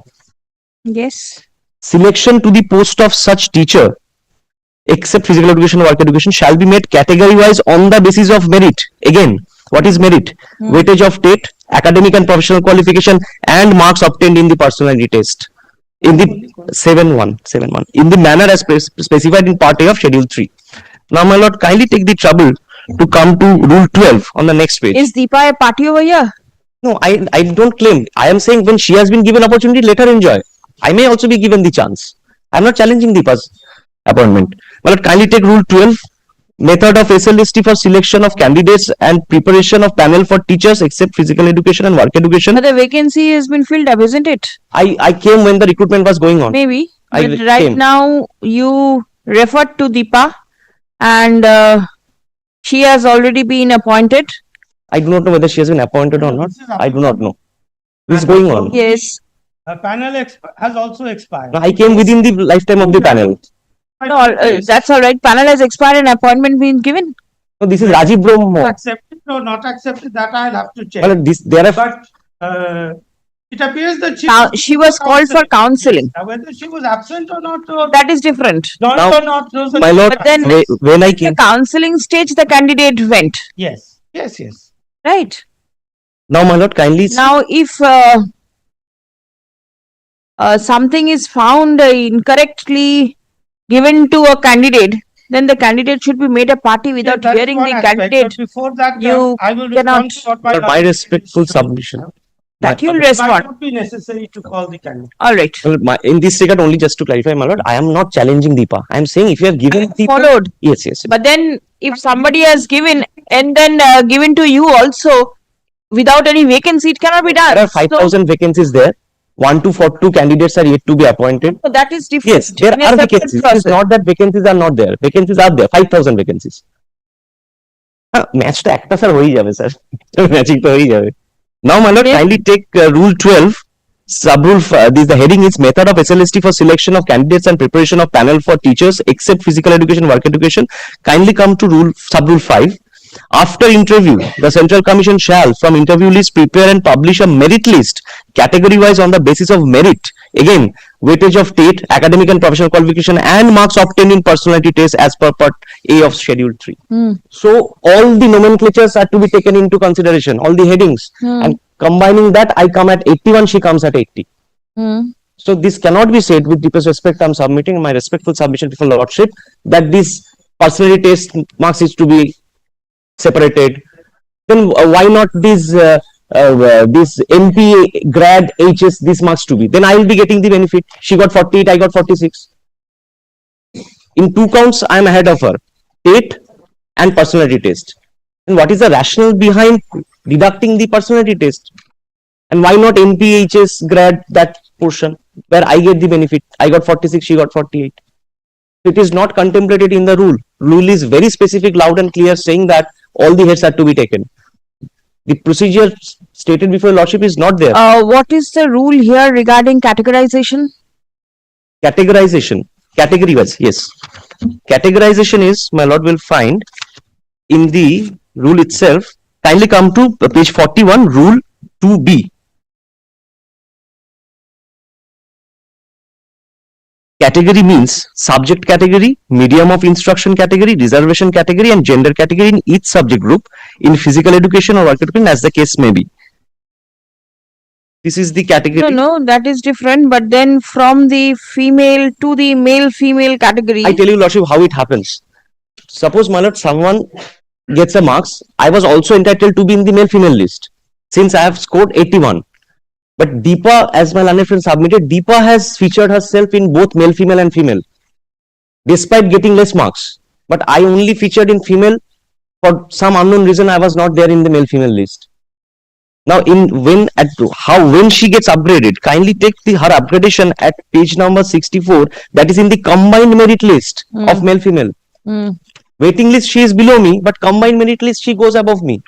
Yes. Selection to the post of such teacher, except physical education or work education, shall be made category wise on the basis of merit. Again, what is merit? Weightage of TET, academic and professional qualification and marks obtained in the personality test. In the 7.1, in the manner as specified in part A of schedule 3. Now my lord, kindly take the trouble to come to rule 12 on the next page. Is Deepa a party over here? No, I don't claim. I am saying when she has been given opportunity, let her enjoy. I may also be given the chance. I am not challenging Deepa's appointment. But kindly take rule 12, method of SLST for selection of candidates and preparation of panel for teachers except physical education and work education. But the vacancy has been filled up, isn't it? I came when the recruitment was going on. Maybe. I But right came. now you referred to Deepa and she has already been appointed I do not know whether she has been appointed or not. This is I do not know. This is applicable. going on. Yes. Her panel has also expired. I came within the lifetime of the panel. No, that's all right. Panel has expired and appointment been given. So this is Rajiv Brahmo. Accepted or not accepted, that I'll have to check. Well, there are But it appears that She was called for counseling. Now, whether she was absent or not, or That is different. joined Now, or not, those are my lord, But then- when I The came, counseling stage, the candidate went, yes, yes, yes. right? now my lord, kindly, Now, if something is found incorrectly given to a candidate, then the candidate should be made a party without That is hearing one the aspect, but candidate. before that, you I will cannot- respond to what my respectful submission. That you'll It might respond. not be necessary to call the candidate. All right. Well, in this regard, only just to clarify, my lord, I am not challenging Deepa. I am saying if you have given Deepa, Followed. yes, yes. But then if somebody has given and then given to you also without any vacancy, it cannot be done. There are 5,000 vacancies there. 1 to 42 candidates are yet to be appointed. So that is different. Yes, there In a are separate vacancies. It is process. not that vacancies are not there. Vacancies are there. 5,000 vacancies. Match to একটা sir হয়ে যাবে sir matching তো হয়ে যাবে now my lord Yes. kindly take rule 12 sub rule this the heading is method of SLST for selection of candidates and preparation of panel for teachers except physical education work education. Kindly come to rule sub rule 5. After interview, the Central Commission shall, from interview list, prepare and publish a merit list, category wise on the basis of merit. Again, weightage of TET, academic and professional qualification, and marks obtained in personality test as per Part A of Schedule 3. So, all the nomenclatures are to be taken into consideration, all the headings. And combining that, I come at 81, she comes at 80. So, this cannot be said with deepest respect. I am submitting my respectful submission before Lordship that this personality test marks is to be separated. Then why not this MP grad HS this marks to be? Then I will be getting the benefit. She got 48, I got 46. In 2 counts, I am ahead of her. TET and personality test. And what is the rationale behind deducting the personality test? And why not MP HS grad that portion where I get the benefit? I got 46, she got 48. It is not contemplated in the rule. Rule is very specific, loud and clear, saying that all the heads are to be taken. The procedure stated before Lordship is not there. What is the rule here regarding categorization? Categorization, category wise, yes. Categorization is, my lord will find in the rule itself. Kindly come to page 41, rule 2B. Category means subject category, medium of instruction category, reservation category, and gender category in each subject group in physical education or work education as the case may be. This is the category. No, that is different. But then from the female to the male-female category. I tell you, Lordship, how it happens. Suppose, my lord, someone gets a marks. I was also entitled to be in the male-female list since I have scored 81. But Deepa, as my learned friend submitted, Deepa has featured herself in both male, female and female, despite getting less marks. But I only featured in female for some unknown reason. I was not there in the male, female list. Now, when she gets upgraded, kindly take her upgradation at page number 64. That is in the combined merit list of male, female. Waiting list, she is below me, but combined merit list, she goes above me.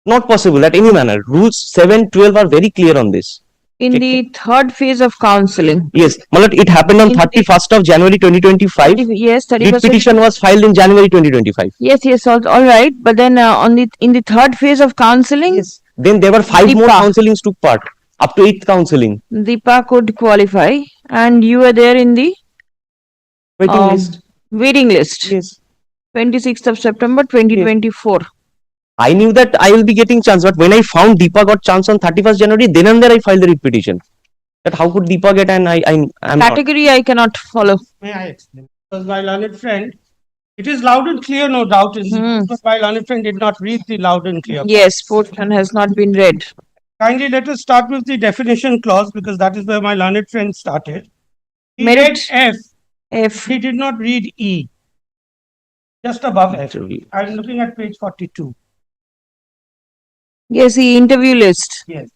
Not possible at any manner. Rules 7, 12 are very clear on this. In the third phase of counseling. Yes, my lord, it happened on 31st of January 2025. Yes, The 31st. petition was filed in January 2025. Yes, all right. But then in the third phase of counseling, Then there were 5 more Deepa. counselings took part up to 8th counseling. Deepa could qualify, and you were there in the Waiting list. waiting list. Yes. 26th of September 2024. I knew that I will be getting chance, but when I found Deepa got chance on 31st January, then and there I filed the writ petition. That how could Deepa get and I'm not. Category I cannot follow. May I explain? Because my learned friend, it is loud and clear, no doubt, but my learned friend did not read the loud and clear. Yes, portion has not been read. Kindly let us start with the definition clause because that is where my learned friend started. He Merit. read F. F. He did not read E. Just above F. Interview. I'm looking at page 42. Yes, the interview list. Yes.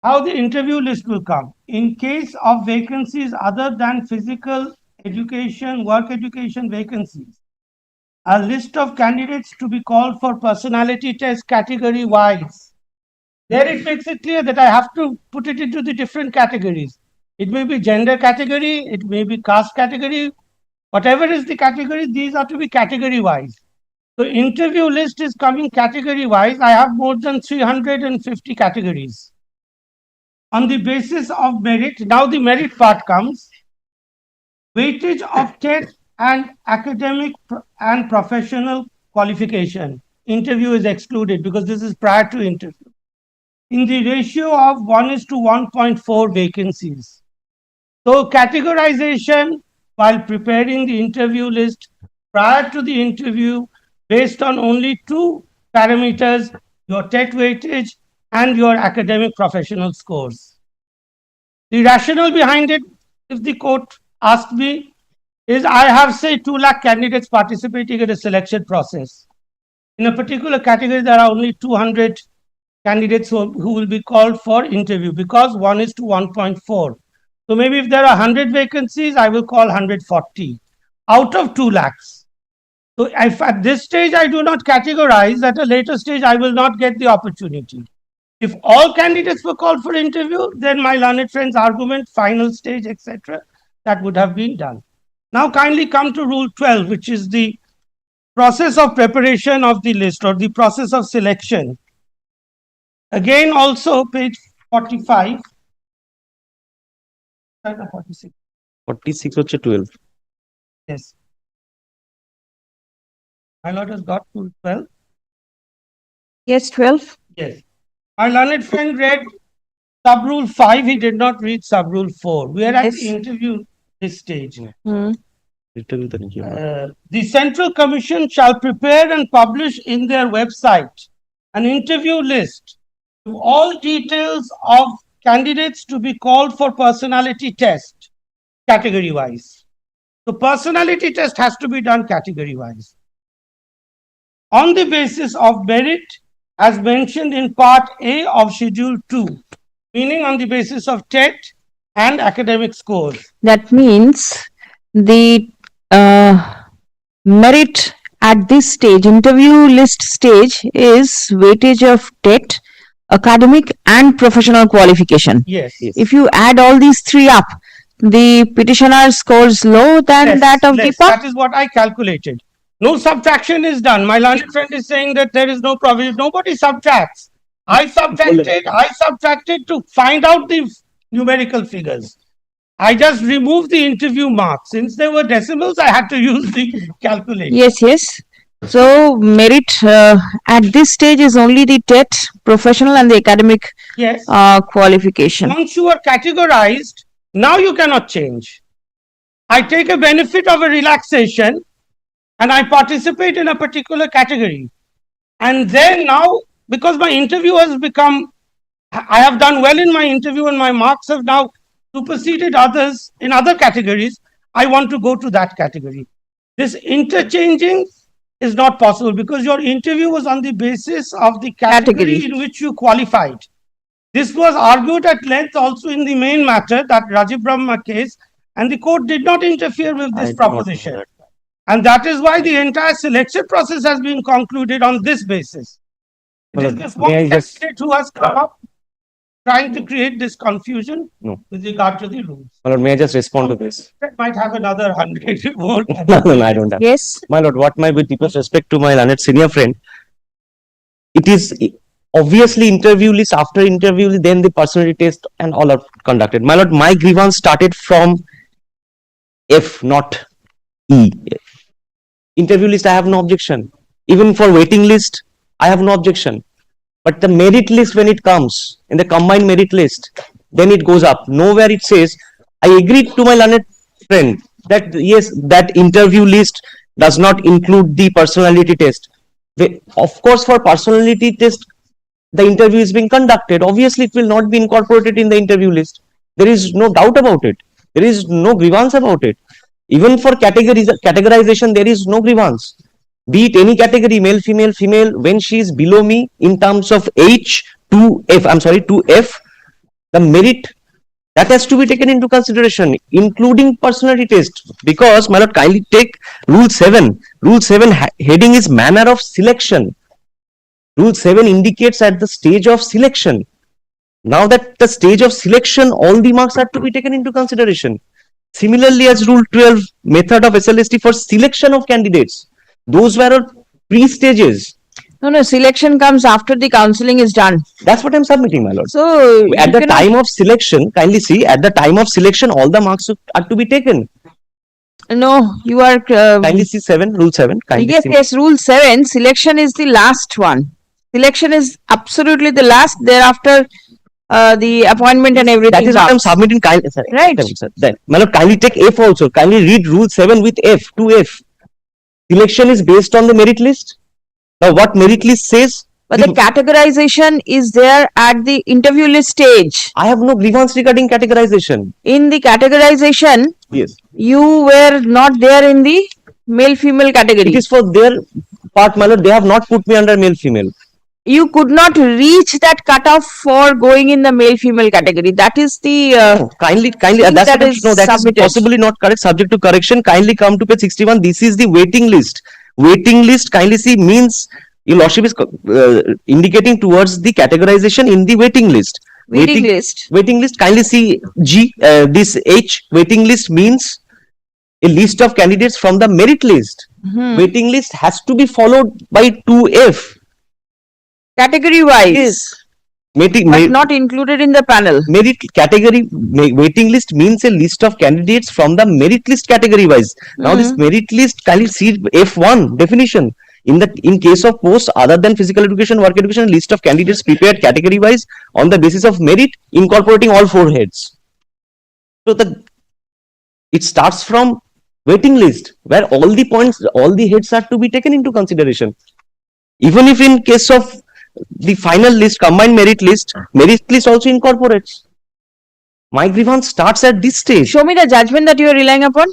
How the interview list will come. In case of vacancies other than physical education, work education vacancies, a list of candidates to be called for personality test category wise. There it makes it clear that I have to put it into the different categories. It may be gender category, it may be caste category, whatever is the category, these are to be category wise. So interview list is coming category wise. I have more than 350 categories. On the basis of merit, now the merit part comes. Weightage of test and academic and professional qualification. Interview is excluded because this is prior to interview. In the ratio of 1:1.4 vacancies. So categorization while preparing the interview list prior to the interview based on only two parameters, your TET weightage and your academic professional scores. The rationale behind it, if the court asked me, is I have say 2 lakh candidates participating in a selection process. In a particular category, there are only 200 candidates who will be called for interview because 1:1.4. So maybe if there are 100 vacancies, I will call 140 out of 2 lakhs. So if at this stage I do not categorize, at a later stage I will not get the opportunity. If all candidates were called for interview, then my learned friend's argument, final stage, etc., that would have been done. Now kindly come to Rule 12, which is the process of preparation of the list or the process of selection. Again, also page 45. 46. 46 হচ্ছে 12. Yes. My lord has got Rule 12. Yes, 12. Yes. My learned friend read sub-rule 5, he did not read sub-rule 4. We are at Yes. the interview this stage. Hmm. The Central Commission shall prepare and publish in their website an interview list of all details of candidates to be called for personality test, category wise. So personality test has to be done category wise. On the basis of merit, as mentioned in Part A of Schedule 2, meaning on the basis of TET and academic scores. That means the merit at this stage, interview list stage, is weightage of TET, academic and professional qualification. Yes. If you add all these three up, the petitioner scores low than that of Less. Deepak. That is what I calculated. No subtraction is done. My learned friend is saying that there is no provision. Nobody subtracts. I subtracted to find out the numerical figures. I just removed the interview marks. Since there were decimals, I had to use the calculator. Yes, yes. So merit at this stage is only the TET, professional and the academic Yes. qualification. Once you are categorized, now you cannot change. I take a benefit of a relaxation and I participate in a particular category. And then now, because my interview has become, I have done well in my interview and my marks have now superseded others in other categories, I want to go to that category. This interchanging is not possible because your interview was on the basis of the category in which you qualified. This was argued at length also in the main matter, that Rajiv Brahma case, and the court did not interfere with this proposition. And that is why the entire selection process has been concluded on this basis. It is this one candidate who has come up trying to create this confusion with regard to the rules. My lord, may I just respond to this? That might have another 100 more. No, I don't have. Yes. My lord, what my with deepest respect to my learned senior friend, it is obviously interview list, after interview list, then the personality test and all are conducted. My lord, my grievance started from F, not E. Interview list, I have no objection. Even for waiting list, I have no objection. But the merit list, when it comes in the combined merit list, then it goes up. Nowhere it says, I agreed to my learned friend that yes, that interview list does not include the personality test. Of course, for personality test, the interview is being conducted. Obviously, it will not be incorporated in the interview list. There is no doubt about it. There is no grievance about it. Even for categorization, there is no grievance. Be it any category, male, female, when she is below me in terms of H to F, I'm sorry, to F, the merit That has to be taken into consideration, including personality test. Because, my lord, kindly take rule 7. Rule 7 heading is manner of selection. Rule 7 indicates at the stage of selection. Now that the stage of selection, all the marks are to be taken into consideration. Similarly, as Rule 12, method of SLST for selection of candidates. Those were pre-stages. No, selection comes after the counseling is done. That's what I'm submitting, my lord. So At you the cannot- time of selection, kindly see, at the time of selection, all the marks are to be taken. No, you are, Kindly see 7, Rule 7. Kindly yes, see. yes, rule 7, selection is the last one. Selection is absolutely the last, thereafter, the appointment and everything. That is what I'm comes. submitting. Kindly, sir, Right. Sir, then, my lord, kindly take F also. Kindly read Rule 7 with F, 2F. Selection is based on the merit list. Now, what merit list says? But the categorization is there at the interview list stage. I have no grievance regarding categorization. In the categorization, Yes. you were not there in the male-female category. It is for their part, my lord. They have not put me under male-female. You could not reach that cutoff for going in the male-female category. That is the, Kindly, thing that's that what is no, that is submitted. possibly not correct. Subject to correction. Kindly come to page 61. This is the waiting list. Waiting list, kindly see, means your lordship is indicating towards the categorization in the waiting list. waiting list. Waiting list, kindly see G, this H, waiting list means a list of candidates from the merit list. Hmm. Waiting list has to be followed by 2F. Category wise. Yes. Merit, But not included in the panel. merit category, waiting list means a list of candidates from the merit list category wise. Now this merit list, kindly see F1 definition. In case of posts other than physical education, work education, list of candidates prepared category wise on the basis of merit, incorporating all 4 heads. So it starts from waiting list where all the points, all the heads are to be taken into consideration. Even if in case of the final list, combined merit list also incorporates. My grievance starts at this stage. Show me the judgment that you are relying upon.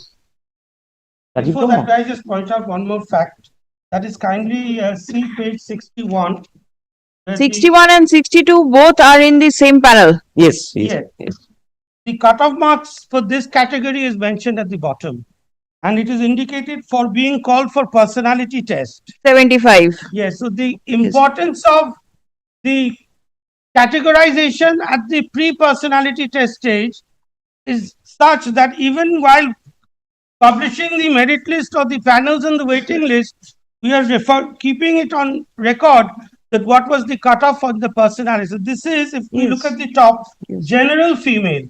Before that, I just point out one more fact. That is kindly see page 61. 61 and 62 both are in the same panel. Yes, Yes. yes. The cutoff marks for this category is mentioned at the bottom. And it is indicated for being called for personality test. 75. Yes, so the importance of the categorization at the pre-personality test stage is such that even while publishing the merit list or the panels and the waiting list, we are keeping it on record that what was the cutoff for the personality. So this is, if we look at the top, general female.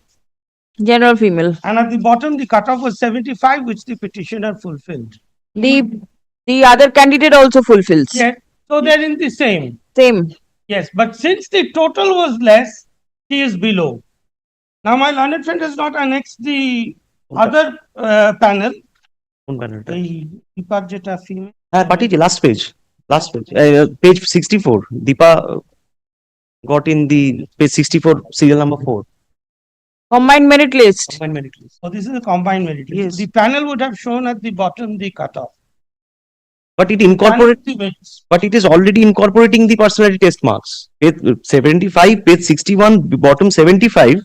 General female. And at the bottom, the cutoff was 75, which the petitioner fulfilled. The other candidate also fulfills. Yes, so they're in the same. Same. Yes, but since the total was less, she is below. Now, my learned friend has not annexed the other panel. The Deepa female. Patiji, last page. Page 64. Deepa got in the page 64, serial number 4. Combined merit list. Combined merit list. So this is a combined merit list. Yes. The panel would have shown at the bottom the cutoff. But it incorporates. But it is already incorporating the personality test marks. Page 75, page 61, bottom 75,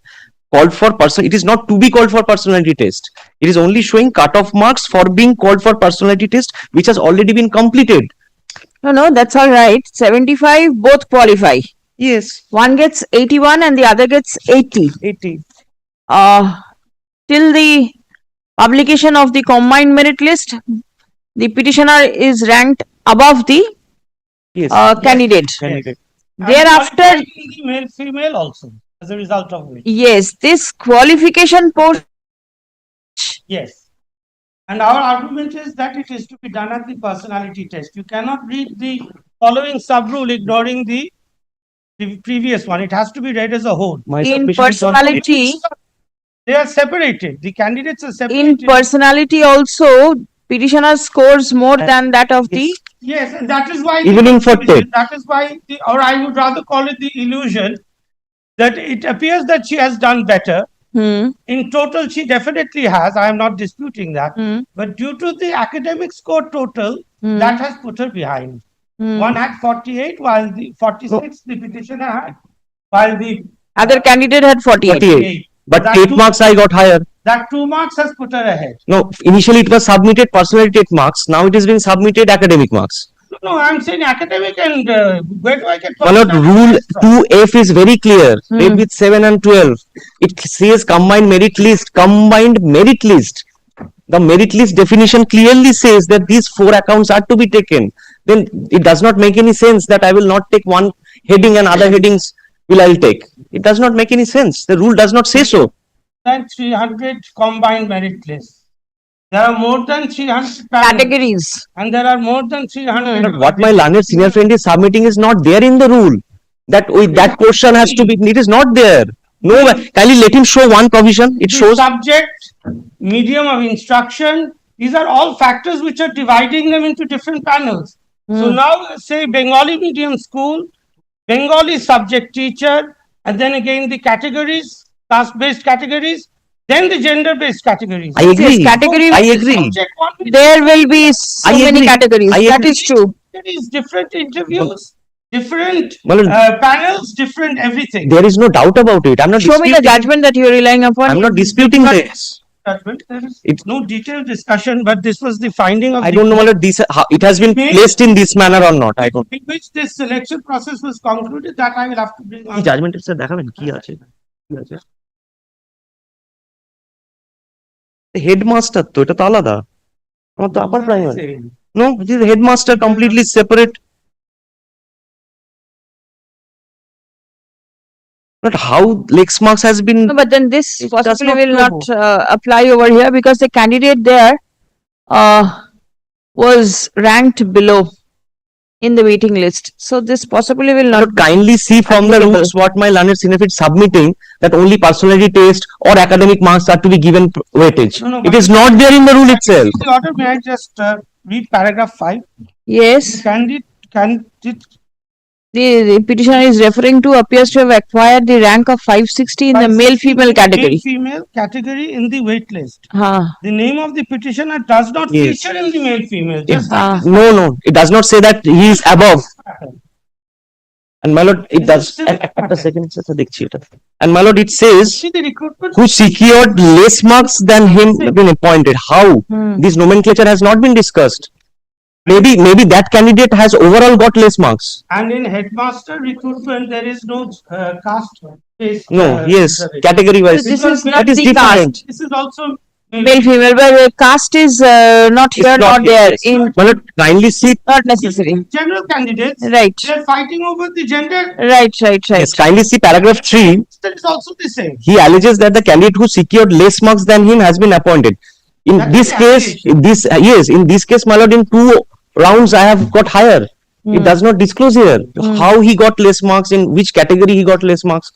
called for person. It is not to be called for personality test. It is only showing cutoff marks for being called for personality test, which has already been completed. No, that's all right. 75 both qualify. Yes. One gets 81 and the other gets 80. 80. Till the publication of the combined merit list, the petitioner is ranked above the candidate. Candidate. Thereafter, the male female also as a result of which. yes, this qualification post. Yes. And our argument is that it is to be done at the personality test. You cannot read the following sub rule ignoring the previous one. It has to be read as a whole. In personality, They are separated. The candidates are in separated. personality also, petitioner scores more than that of the. Yes, and that is why Even in fourth test. that is why or I would rather call it the illusion that it appears that she has done better. In total, she definitely has. I am not disputing that. But due to the academic score total, that has put her behind. One had 48, while the 46 the petitioner had, while the Other candidate had 48. But That 8 two- marks I got higher. That 2 marks has put her ahead. No, initially it was submitted personality 8 marks. Now it is being submitted academic marks. No, I'm saying academic and where do I get? My lord, rule 2F is very clear. Read with 7 and 12. It says combined merit list. Combined merit list. The merit list definition clearly says that these 4 accounts are to be taken. Then it does not make any sense that I will not take one heading and other headings I'll take. It does not make any sense. The rule does not say so. Than 300 combined merit lists. There are more than 300 panels, Categories. and there are more than 300. But what my learned senior friend is submitting is not there in the rule. That that question has to be. It is not there. No, kindly let him show one provision. It The shows. subject, medium of instruction, these are all factors which are dividing them into different panels. So now say Bengali medium school, Bengali subject teacher, and then again the categories, caste-based categories, then the gender-based categories. I agree. Yes, category. I agree. Subject one will There will be so I many agree. categories. I That agree. is true. There is different interviews, different Well, panels, different everything. there is no doubt about it. I'm not Show me the disputing. judgment that you are relying upon. I'm not disputing this. Judgment. There is It's- no detailed discussion, but this was the finding of I the don't know whether this how it has been placed in this manner or not. I don't. in which this selection process was concluded. That I will have to bring কি on. Judgement sir দেখাবেন কি আছে কি আছে headmaster তো এটা তো আলাদা আমার তো upper primary no it is headmaster completely separate but how Lex marks has been No, but then this It does possibly not will know. not apply over here because the candidate there was ranked below in the waiting list. So this possibly will not. But kindly see from the applicable. rules what my learned senior is submitting that only personality test or academic marks are to be given weightage. No, It is not there in the rule itself. The order, may I just read paragraph 5? Yes, Candidate the petitioner is referring to appears to have acquired the rank of 560 in the male-female category. Male-female category in the wait list. Huh. The name of the petitioner does not Yes. feature in the male-female. Just No, it does not say that he is above. And my lord, it does. At a second, sir, দেখছি এটা. And my lord, it says see the recruitment. who secured less marks than him have been appointed. How? This nomenclature has not been discussed. Maybe that candidate has overall got less marks. And in headmaster recruitment, there is no caste based. No, yes, category wise. So this is not that is the different. This is also Male-female, but caste is not It's here not nor here. there in, My lord, kindly see. not necessary. general candidates. Right, They're fighting over the gender. right. Yes, kindly see paragraph 3. That is also the same. He alleges that the candidate who secured less marks than him has been appointed. In That this is the case, allegation. in this case, my lord, in 2 rounds I have got higher. It does not disclose here how he got less marks, in which category he got less marks.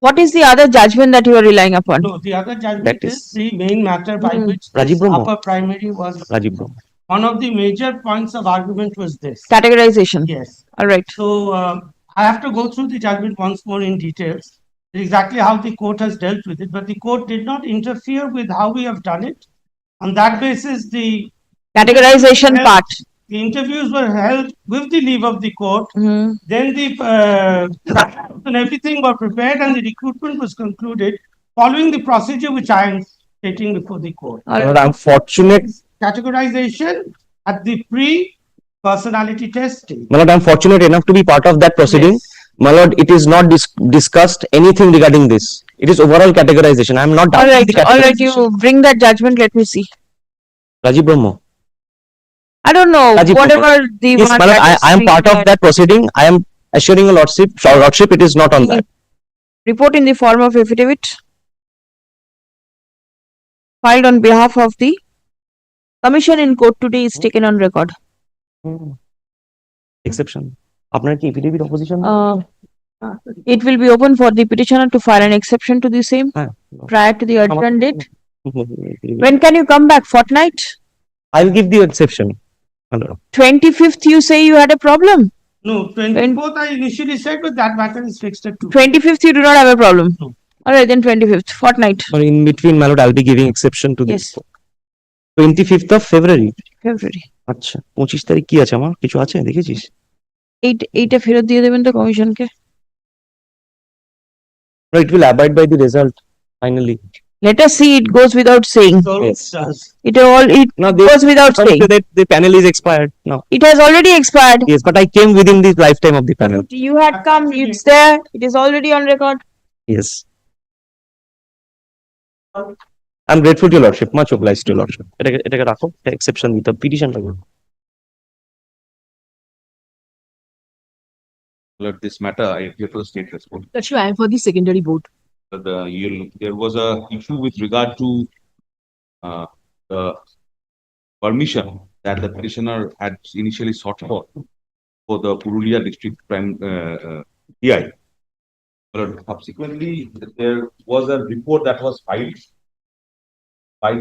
What is the other judgment that you are relying upon? No, the other judgment That is is- the main matter by which Rajiv this Brahma. upper primary was. Rajiv Brahma. One of the major points of argument was this. Categorization. Yes. All right. So I have to go through the judgment once more in details, exactly how the court has dealt with it, but the court did not interfere with how we have done it. On that basis, the Categorization part. the interviews were held with the leave of the court. Hmm. Then the and everything were prepared and the recruitment was concluded following the procedure which I am stating before the court. All My right. lord, I'm fortunate. Categorization at the pre-personality testing. My lord, I'm fortunate enough to be part of that proceeding. Yes. My lord, it is not discussed anything regarding this. It is overall categorization. I am not All doubting right, the all right. categorization. You bring that judgment. Let me see. Rajiv Brahma. I don't know. Rajiv Whatever the Yes, one my lord, that is I am being part of read. that proceeding. I am assuring a lordship, it is not on that. Report in the form of affidavit filed on behalf of the commission in court today is taken on record. Exception. আপনার কি affidavit opposition It will be open for the petitioner to file an exception to the same হ্যাঁ prior to the adjourned date. I When can you come back? Fortnight? will give the exception. Hello. 25th you say you had a problem. No, 24th I initially said, but that matter is fixed at 2. 25th you do not have a problem. No. All right, then 25th, fortnight. Or in between, my lord, I'll be giving exception to this. Yes. 25th of February. February. আচ্ছা 25 তারিখ কি আছে আমার কিছু আছে দেখেছিস এইটা ফেরত দিয়ে দেবেন তো কমিশনকে। No, it will abide by the result. finally. Let us see, it goes without saying. Yes. It Now they goes without come saying. to that the panel is expired now. It has already expired. Yes, but I came within the lifetime of the panel. You had come, it's there, it is already on record. Yes. I'm grateful to your lordship, much obliged to your lordship. এটাকে রাখো, exception with the petition লাগবে। Let this matter, I appear to the state response. Lordship, I am for the secondary board. There was a issue with regard to the permission that the petitioner had initially sought for the Purulia district prime DI. But subsequently, there was a report that was filed by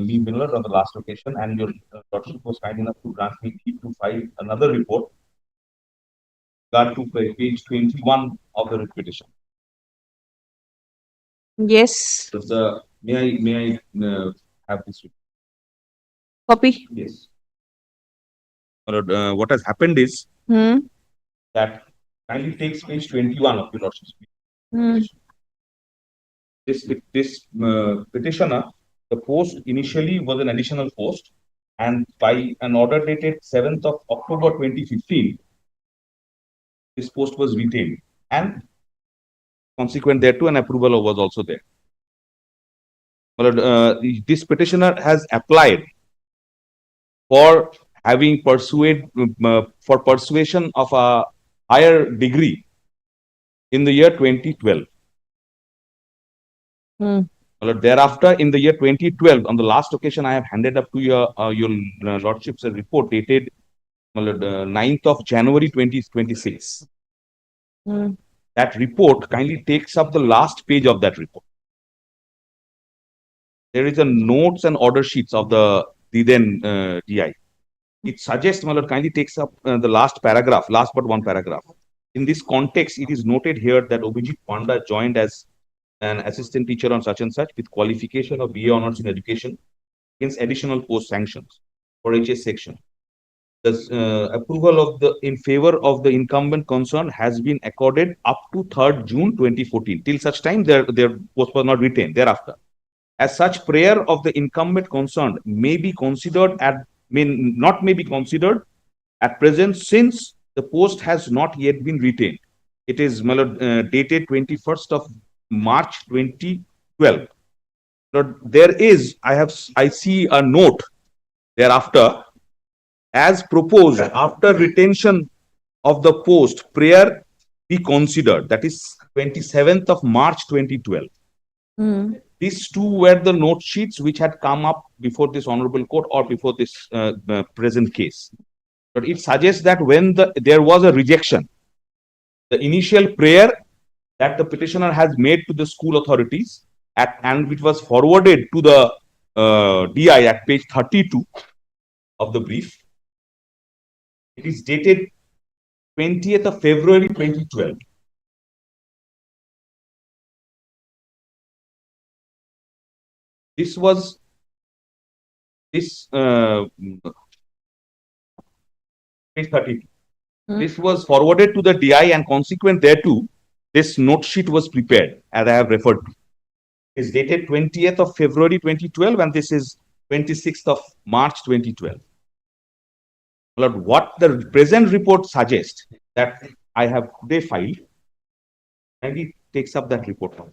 me, Miller, on the last occasion, and your lordship was kind enough to grant me leave to file another report regard to page 21 of the petition. Yes, So may I have this? copy. Yes. What has happened is that kindly takes page 21 of your lordship's this petitioner, the post initially was an additional post, and by an order dated 7th of October 2015, this post was retained, and consequent thereto an approval was also there. But this petitioner has applied for having for persuasion of a higher degree in the year 2012. Thereafter, in the year 2012, on the last occasion, I have handed up to your lordship's report dated 9th of January 2026. That report kindly takes up the last page of that report. There is a notes and order sheets of the then DI. It suggests, kindly takes up the last paragraph, last but one paragraph. In this context, it is noted here that Obijit Panda joined as an assistant teacher on such and such with qualification of BA Honours in Education against additional post sanctions for HS section. The approval of in favor of the incumbent concerned has been accorded up to 3rd June 2014. Till such time, their post was not retained thereafter. As such, prayer of the incumbent concerned may be considered may be considered at present, since the post has not yet been retained. It is dated 21st of March 2012. But there is, I see a note thereafter, as proposed after retention of the post, prayer be considered. That is 27th of March 2012. These two were the note sheets which had come up before this honorable court or before this present case. But it suggests that when there was a rejection, the initial prayer that the petitioner has made to the school authorities and which was forwarded to the DI at page 32 of the brief. It is dated 20th of February 2012. This was page 32. This was forwarded to the DI, and consequent thereto, this note sheet was prepared, as I have referred to. It's dated 20th of February 2012, and this is 26th of March 2012. What the present report suggests that I have today filed, and it takes up that report now.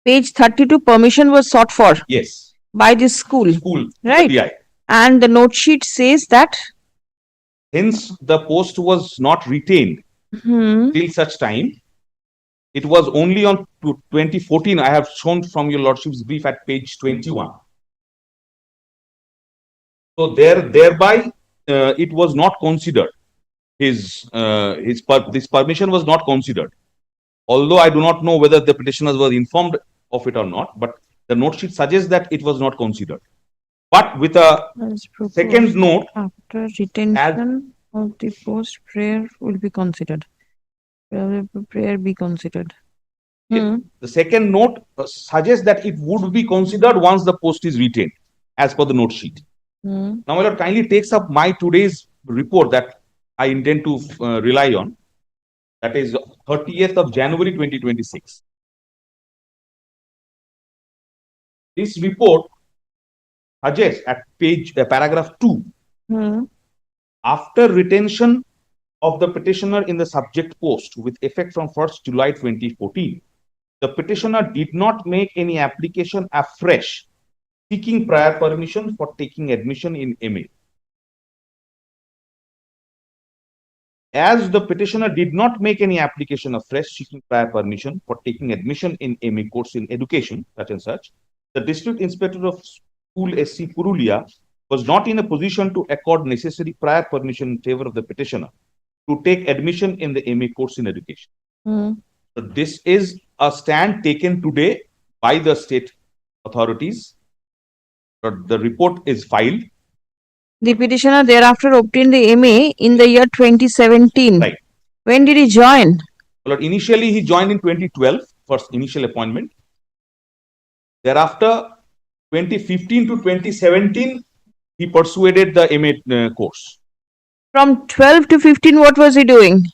Page 32, permission was sought for. Yes. By this school. Right. DI. And the note sheet says that. Hence, the post was not retained till such time. It was only on 2014. I have shown from your lordship's brief at page 21. So thereby, it was not considered. This permission was not considered. Although I do not know whether the petitioners were informed of it or not, but the note sheet suggests that it was not considered. But with a second note, after retention of the post, prayer will be considered. Prayer be considered. The second note suggests that it would be considered once the post is retained, as per the note sheet. Now, my lord, kindly takes up my today's report that I intend to rely on. That is 30th of January 2026. This report suggests at paragraph 2, after retention of the petitioner in the subject post with effect from 1st July 2014, the petitioner did not make any application afresh seeking prior permission for taking admission in MA. As the petitioner did not make any application afresh seeking prior permission for taking admission in MA course in education, such and such, the District Inspector of School SC Purulia was not in a position to accord necessary prior permission in favor of the petitioner to take admission in the MA course in education. So this is a stand taken today by the state authorities. The report is filed. The petitioner thereafter obtained the MA in the year 2017. Right. When did he join? Well, initially he joined in 2012, first initial appointment. Thereafter, 2015 to 2017, he persuaded the MA course. From 12 to 15, what was he doing?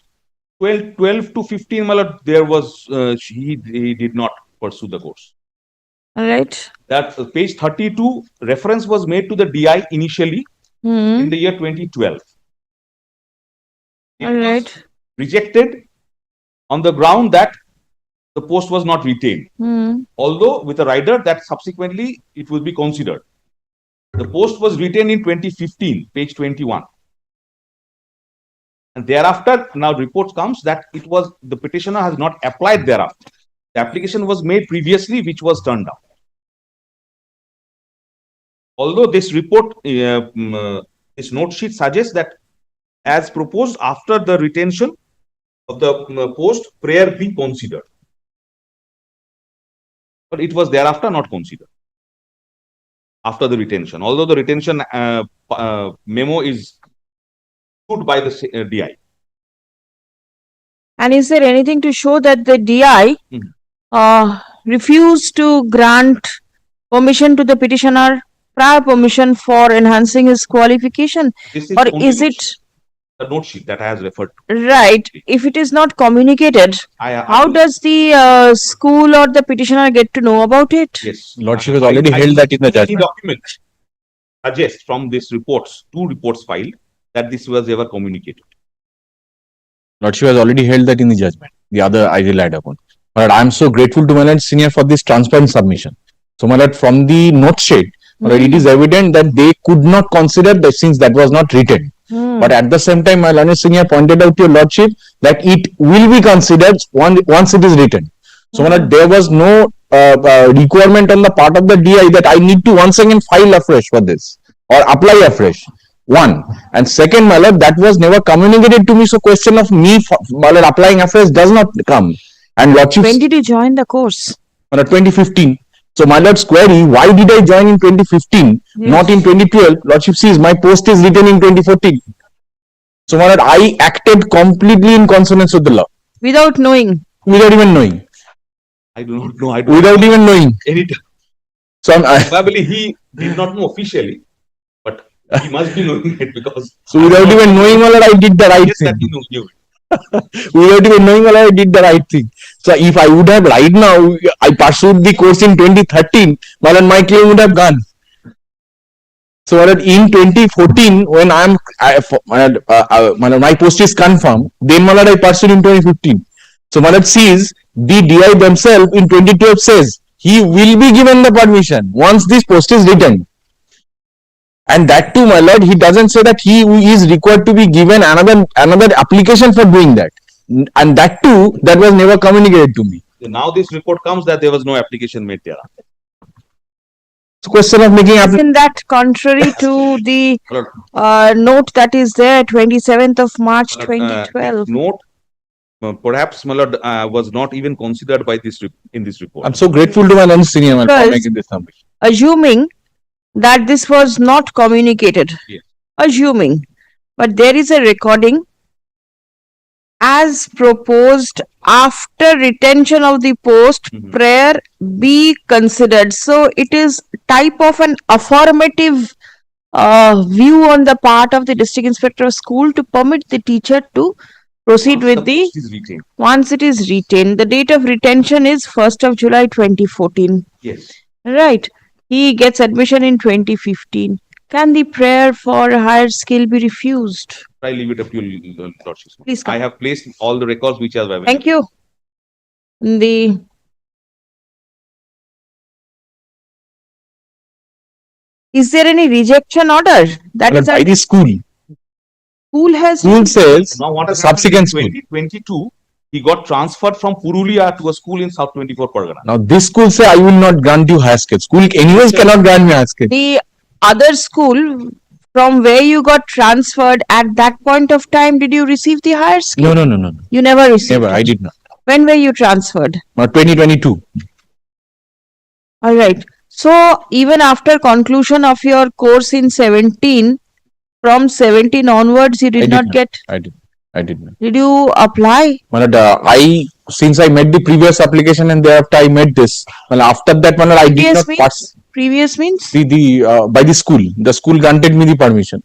12 to 15, there was, he did not pursue the course. All right. That page 32, reference was made to the DI initially in the year 2012. It All right. was rejected on the ground that the post was not retained. Although with a rider that subsequently it will be considered. The post was retained in 2015, page 21. And thereafter, now report comes that it was the petitioner has not applied thereafter. The application was made previously, which was turned down. Although this report, this note sheet suggests that as proposed after the retention of the post, prayer be considered. But it was thereafter not considered after the retention. Although the retention memo is issued by the DI. And is there anything to show that the DI refused to grant permission to the petitioner, prior permission for enhancing his qualification? Or is it the note sheet that I has referred to? right? If it is not communicated, how does the school or the petitioner get to know about it? Yes. Lordship has already held that in the judgment. Document suggests from these reports, 2 reports filed, that this was ever communicated. Lordship has already held that in the judgment. The other I relied upon. But I am so grateful to my lord senior for this transparent submission. So my lord, from the note sheet, it is evident that they could not consider that since that was not written. But at the same time, my learned senior pointed out to your lordship that it will be considered once it is written. So my lord, there was no requirement on the part of the DI that I need to once again file afresh for this or apply afresh. One. And second, my lord, that was never communicated to me. So question of me, my lord, applying afresh does not come. And lordship. When did you join the course? 2015. So my lord's query, why did I join in 2015, not in 2012? Lordship sees my post is written in 2014. So my lord, I acted completely in consonance with the law. Without knowing? Without even knowing. I do not know. Without even knowing. So probably he did not know officially, but he must be knowing it because. So without even knowing, my lord, I did the right thing. That he knew it. Without even knowing, I did the right thing. So if I would have right now, I pursued the course in 2013, well, my claim would have gone. So in 2014, when my post is confirmed, then I pursued in 2015. So sees the DI themselves in 2012 says he will be given the permission once this post is written. And that too, my lord, he doesn't say that he is required to be given another application for doing that. And that too, that was never communicated to me. Now this report comes that there was no application made there. It's a question of making Isn't that contrary to the note that is there, 27th of March 2012? Note, perhaps, my lord, was not even considered by this in this report. I'm so grateful to my learned senior man for making this submission. Assuming that this was not communicated, yes. Assuming, but there is a recording as proposed after retention of the post, prayer be considered. So it is type of an affirmative view on the part of the district inspector of school to permit the teacher to proceed Once with the, post is retained. once it is retained. The date of retention is 1st of July 2014. Yes. Right. He gets admission in 2015. Can the prayer for higher skill be refused? I leave it up to your lordship. Please come. I have placed all the records which are available. Thank you. Is there any rejection order? That is by the school. school has. School says Now what has subsequent happened in 2022, he got transferred from Purulia to a school in South 24 Pargana. Now this school say I will not grant you higher skill. School anyways cannot grant me higher skill. The other school from where you got transferred at that point of time, did you receive the higher skill? No. You never received. Never. it. I did not. When were you transferred? Not 2022. All right. So even after conclusion of your course in 17, from 17 onwards, you did not get. I did not. Did you apply? Since I made the previous application and thereafter I made this. Well, after that, I did Previous not means? pass Previous means? by the school. The school granted me the permission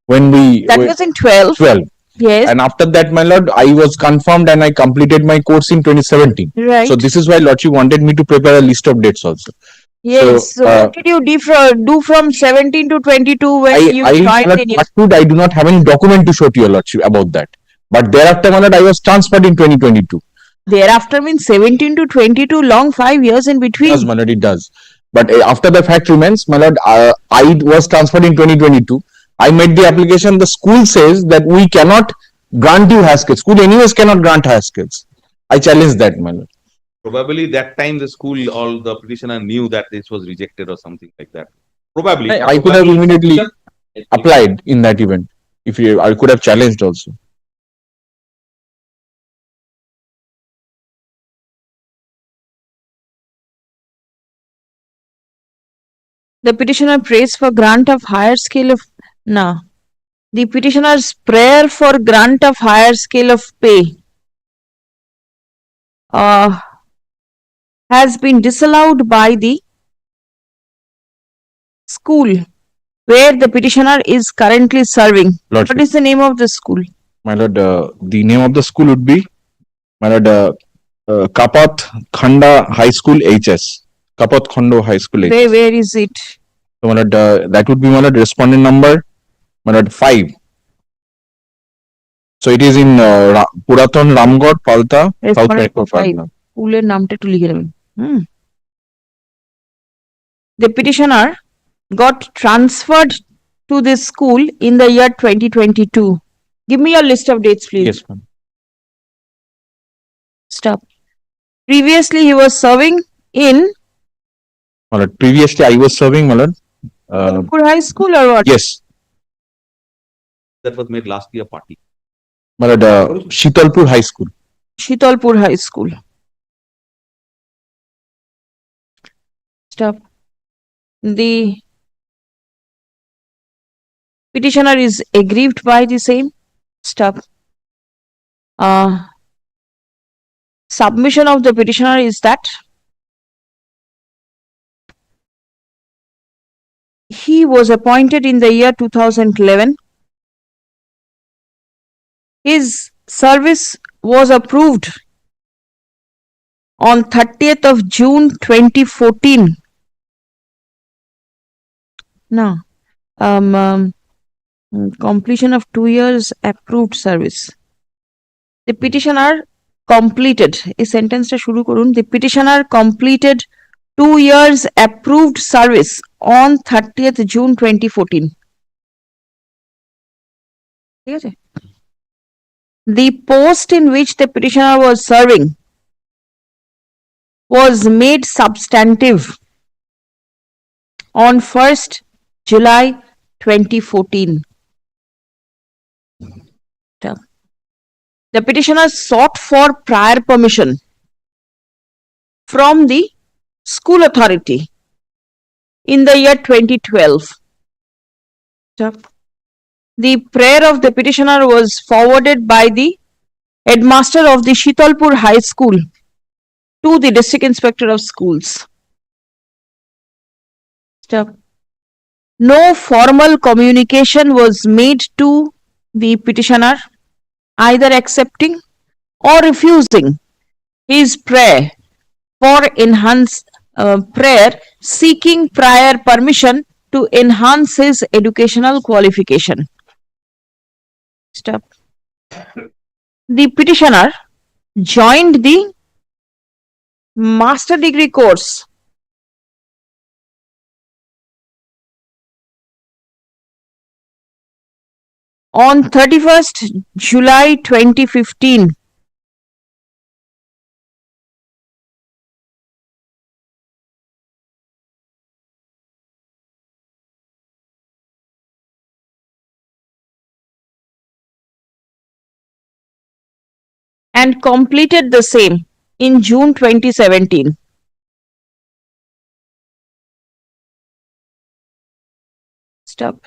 when That was in 12. 12. Yes. And after that, my lord, I was confirmed and I completed my course in 2017. Right. So this is why lordship wanted me to prepare a list of dates also. Yes. So what did you do from 17 to 22 when you joined the new? I do not have any document to show to your lordship about that. But thereafter, my lord, I was transferred in 2022. Thereafter means 17 to 22, long 5 years in between. Yes, my lord, it does. But after the fact remains, my lord, I was transferred in 2022. I made the application. The school says that we cannot grant you higher skills. School anyways cannot grant higher skills. I challenge that, my lord. Probably that time the school or the petitioner knew that this was rejected or something like that. Probably. I could have immediately applied in that event. I could have challenged also. The petitioner prays for grant of higher scale of the petitioner's prayer for grant of higher scale of pay has been disallowed by the school where the petitioner is currently serving. Lordship. What is the name of the school? My lord, the name of the school would be, my lord, Kapat Khanda High School HS. Kapat Khando High School HS. Where is it? So, my lord, that would be, my lord, respondent number, my lord, 5. So it is in Puraton Ramgod, Palta, South Bengal. Schooler নামটা একটু লিখে নেবেন। The petitioner got transferred to this school in the year 2022. Give me your list of dates, please. Yes, ma'am. Stop. Previously, he was serving in My lord, previously I was serving, my lord. High School or what? Yes, That was made last year party. my lord, Shitalpur High School. Shitalpur High School. Stop. The petitioner is aggrieved by the same. Stop. Submission of the petitioner is that he was appointed in the year 2011. His service was approved on 30th of June 2014. Now, completion of 2 years approved service. The petitioner completed, a sentence ta shuru korun. The petitioner completed 2 years approved service on 30th June 2014. ঠিক আছে? The post in which the petitioner was serving was made substantive on 1st July 2014. The petitioner sought for prior permission from the school authority in the year 2012. The prayer of the petitioner was forwarded by the headmaster of the Shitalpur High School to the district inspector of schools. no formal communication was made to the petitioner, either accepting or refusing his prayer for prayer seeking prior permission to enhance his educational qualification. Stop. The petitioner joined the master degree course on 31st July 2015. And completed the same in June 2017. Stop.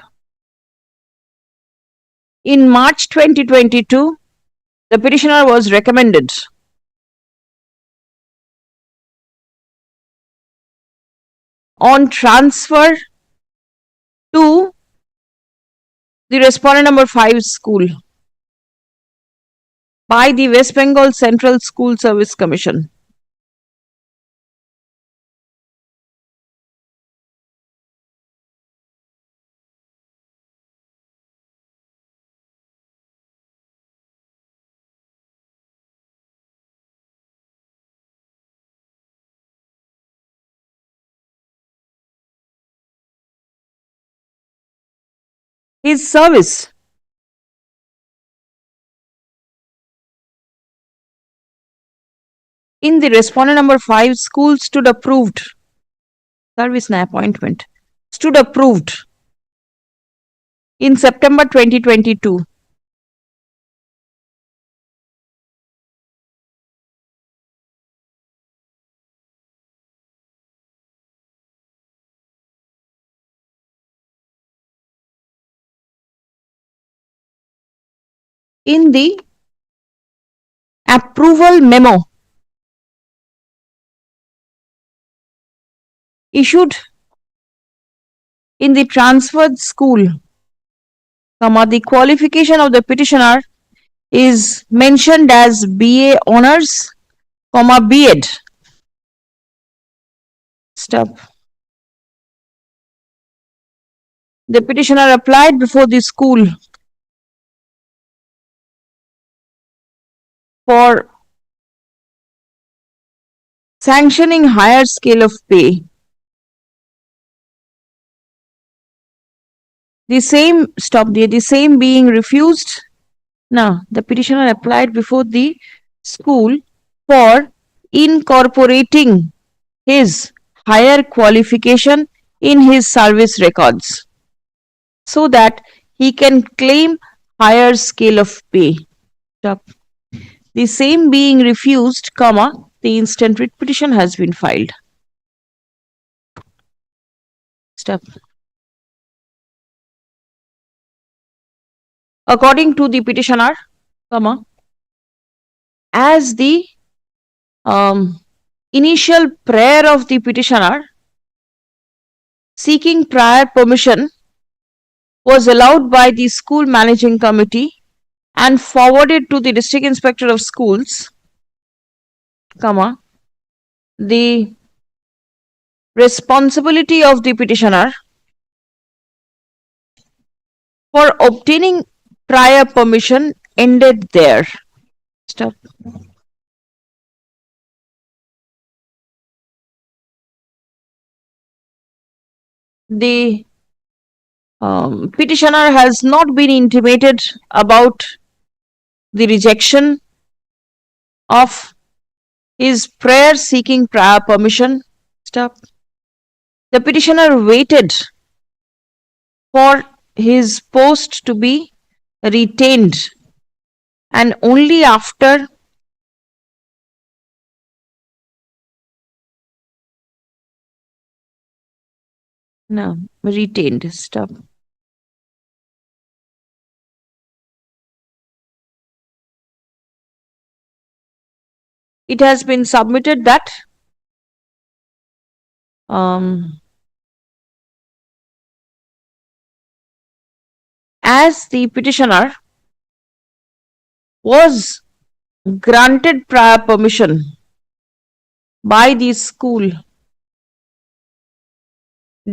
In March 2022, the petitioner was recommended on transfer to the respondent number 5 school by the West Bengal Central School Service Commission. His service in the respondent number 5 school stood approved. Service na appointment stood approved in September 2022. In the approval memo issued in the transferred school, the qualification of the petitioner is mentioned as BA Honors, B.Ed. Stop. The petitioner applied before the school for sanctioning higher scale of pay. The same being refused. Now, the petitioner applied before the school for incorporating his higher qualification in his service records so that he can claim higher scale of pay. Stop. The same being refused, the instant writ petition has been filed. Stop. According to the petitioner, as the initial prayer of the petitioner seeking prior permission was allowed by the school managing committee and forwarded to the district inspector of schools, the responsibility of the petitioner for obtaining prior permission ended there. Stop. The petitioner has not been intimated about the rejection of his prayer seeking prior permission. Stop. The petitioner waited for his post to be retained and only after retained. Stop. It has been submitted that as the petitioner was granted prior permission by the school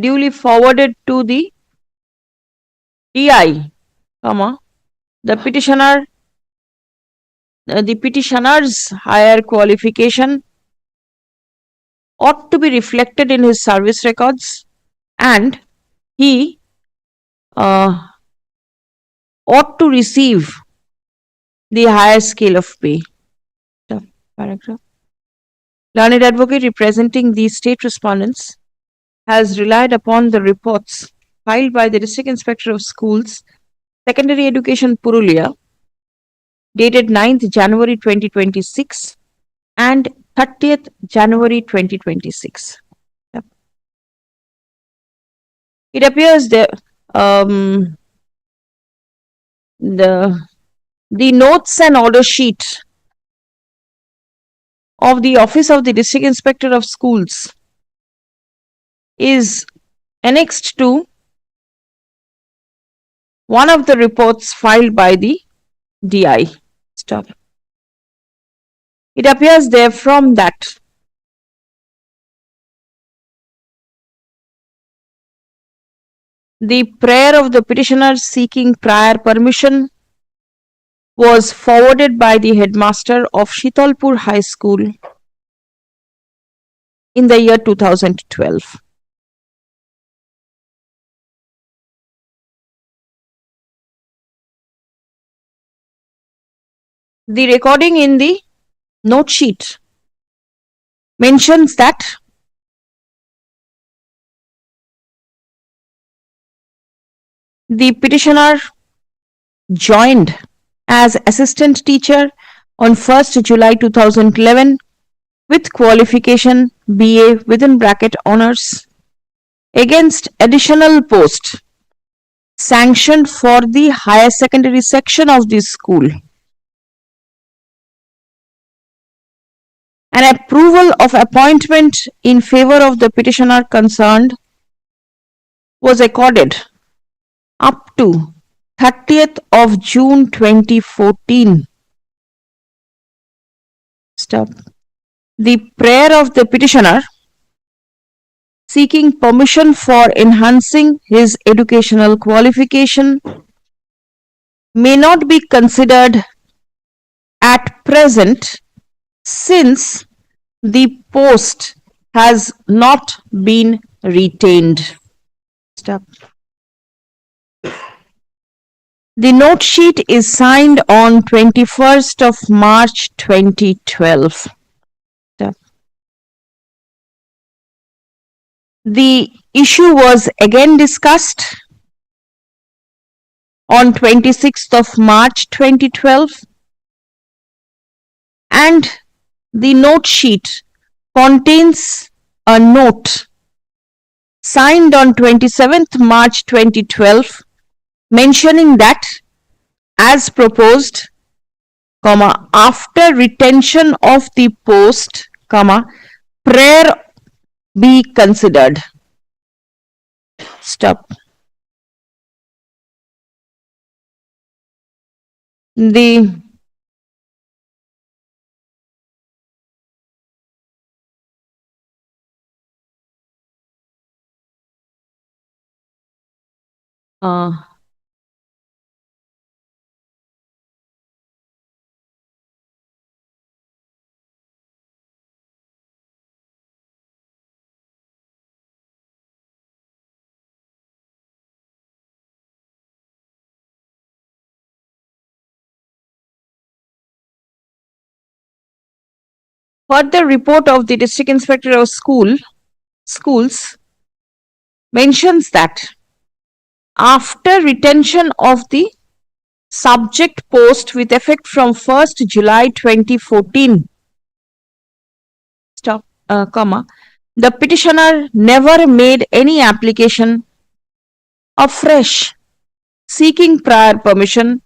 duly forwarded to the DI, the petitioner's higher qualification ought to be reflected in his service records, and he ought to receive the higher scale of pay. Paragraph. Learned advocate representing the state respondents has relied upon the reports filed by the District Inspector of Schools, Secondary Education Purulia, dated 9th January 2026 and 30th January 2026. Yep. It appears that the notes and order sheet of the Office of the District Inspector of Schools is annexed to one of the reports filed by the DI. Stop. It appears therefrom that the prayer of the petitioner seeking prior permission was forwarded by the headmaster of Shitalpur High School in the year 2012. The recording in the note sheet mentions that the petitioner joined as assistant teacher on 1st July 2011 with qualification BA within bracket honors against additional post sanctioned for the higher secondary section of the school. An approval of appointment in favor of the petitioner concerned was accorded up to 30th of June 2014. Stop. The prayer of the petitioner seeking permission for enhancing his educational qualification may not be considered at present since the post has not been retained. Stop. The note sheet is signed on 21st of March 2012. Stop. The issue was again discussed on 26th of March 2012, and the note sheet contains a note signed on 27th March 2012 mentioning that as proposed, after retention of the post, prayer be considered. Stop. The further report of the District Inspector of Schools mentions that after retention of the subject post with effect from 1st July 2014, the petitioner never made any application afresh seeking prior permission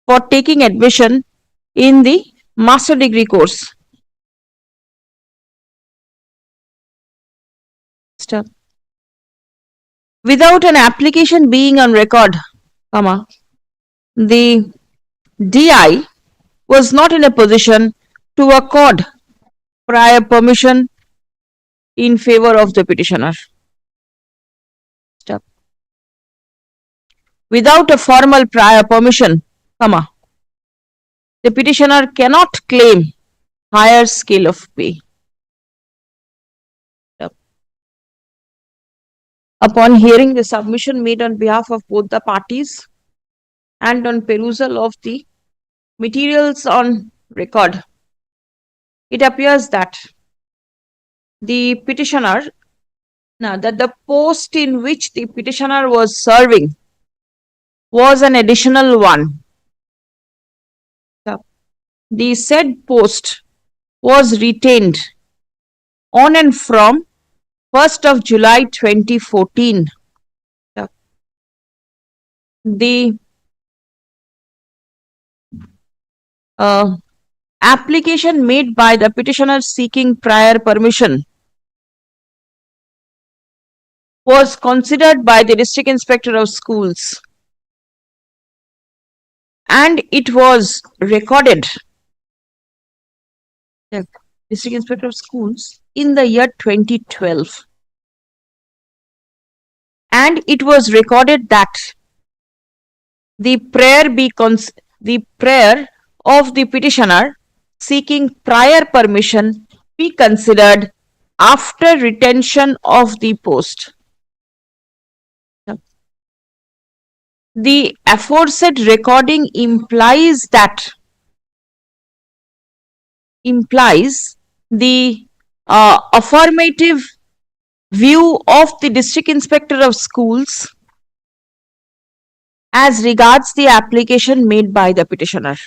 for taking admission in the master degree course. Without an application being on record, the DI was not in a position to accord prior permission in favor of the petitioner. Stop. Without a formal prior permission, comma, the petitioner cannot claim higher scale of pay. Stop. Upon hearing the submission made on behalf of both the parties and on perusal of the materials on record, it appears that the petitioner, that the post in which the petitioner was serving was an additional one. The said post was retained on and from 1st of July 2014. The application made by the petitioner seeking prior permission was considered by the District Inspector of Schools, and it was recorded, District Inspector of Schools, in the year 2012. And it was recorded that the prayer of the petitioner seeking prior permission be considered after retention of the post. The aforesaid recording implies the affirmative view of the District Inspector of Schools as regards the application made by the petitioner.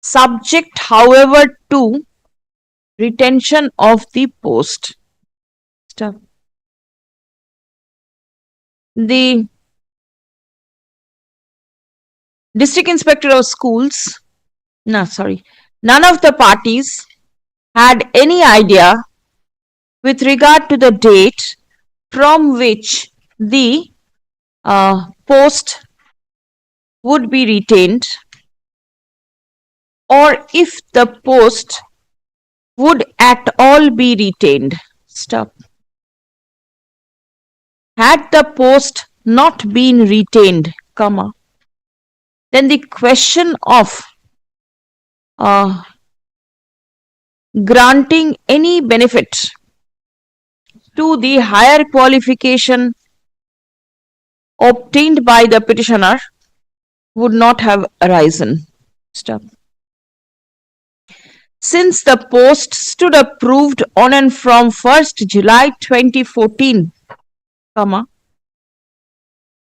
Subject, however, to retention of the post. Stop. The District Inspector of Schools, none of the parties had any idea with regard to the date from which the post would be retained, or if the post would at all be retained. Stop. Had the post not been retained, comma, then the question of granting any benefit to the higher qualification obtained by the petitioner would not have arisen. Stop. Since the post stood approved on and from 1st July 2014, comma,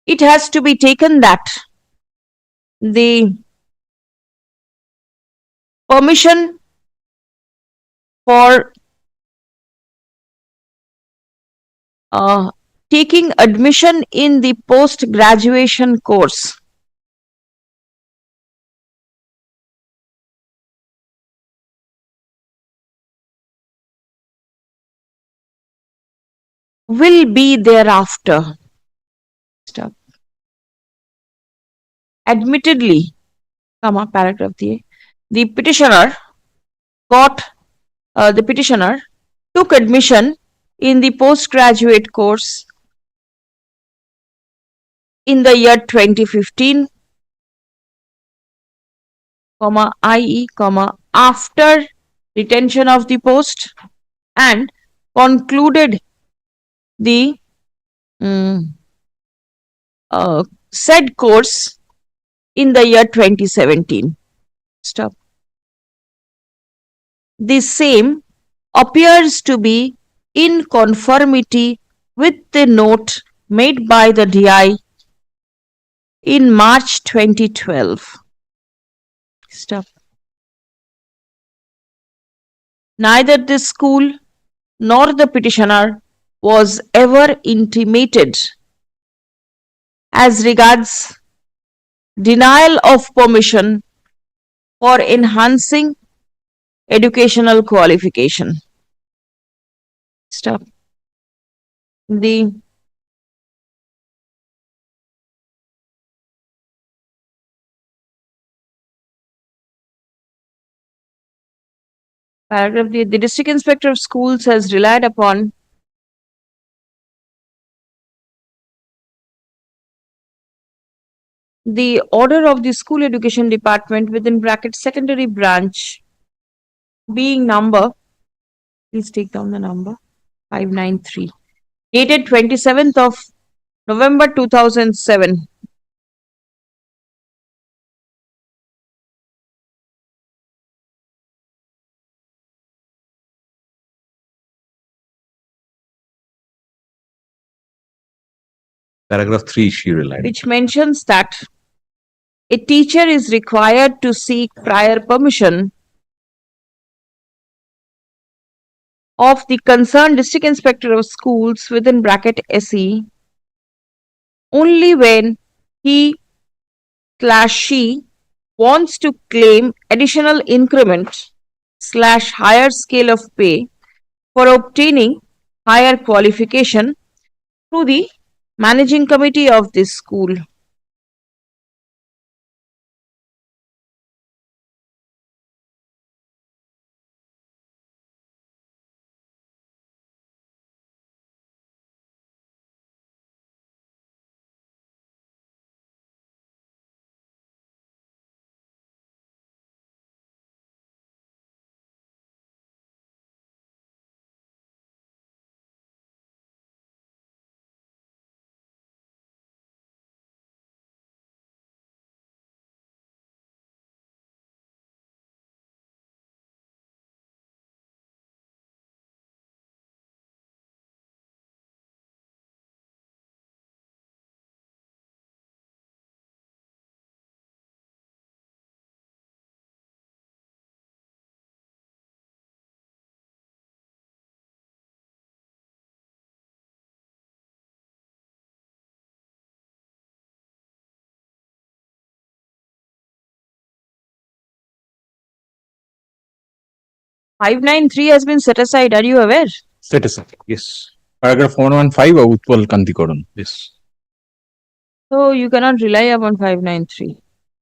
it has to be taken that the permission for taking admission in the post-graduation course will be thereafter. Stop. Admittedly, comma, paragraph the petitioner took admission in the postgraduate course in the year 2015, comma, i.e., comma, after retention of the post, and concluded the said course in the year 2017. Stop. The same appears to be in conformity with the note made by the DI in March 2012. Stop. Neither the school nor the petitioner was ever intimated as regards denial of permission for enhancing educational qualification. Stop. The Paragraph the district inspector of schools has relied upon the order of the school education department within bracket secondary branch being number, please take down the number 593, dated 27th of November 2007. Paragraph 3, she relied. Which mentions that a teacher is required to seek prior permission of the concerned district inspector of schools within bracket SE only when he/she wants to claim additional increment/higher scale of pay for obtaining higher qualification through the managing committee of this school. (593) has been set aside. Are you aware? Set aside. Yes. Paragraph 115 of Utpal Kantikoran. Yes. So you cannot rely upon 593.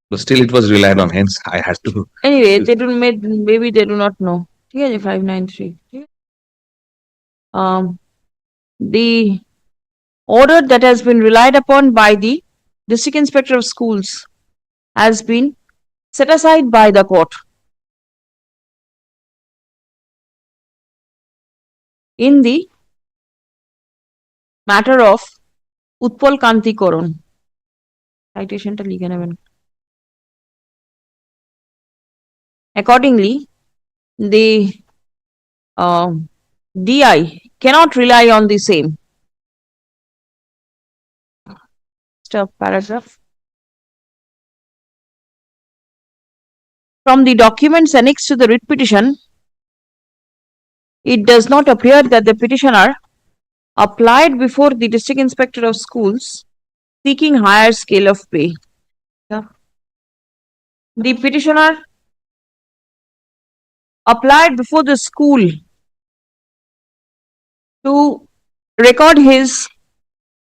But still it was relied on, hence I had to. Anyway, they don't maybe they do not know. Okay, 593. The order that has been relied upon by the district inspector of schools has been set aside by the court. In the matter of Utpal Kantikoran. Citation ta likhe neben. Accordingly, the DI cannot rely on the same. Stop paragraph. From the documents annexed to the writ petition, it does not appear that the petitioner applied before the district inspector of schools seeking higher scale of pay. The petitioner applied before the school to record his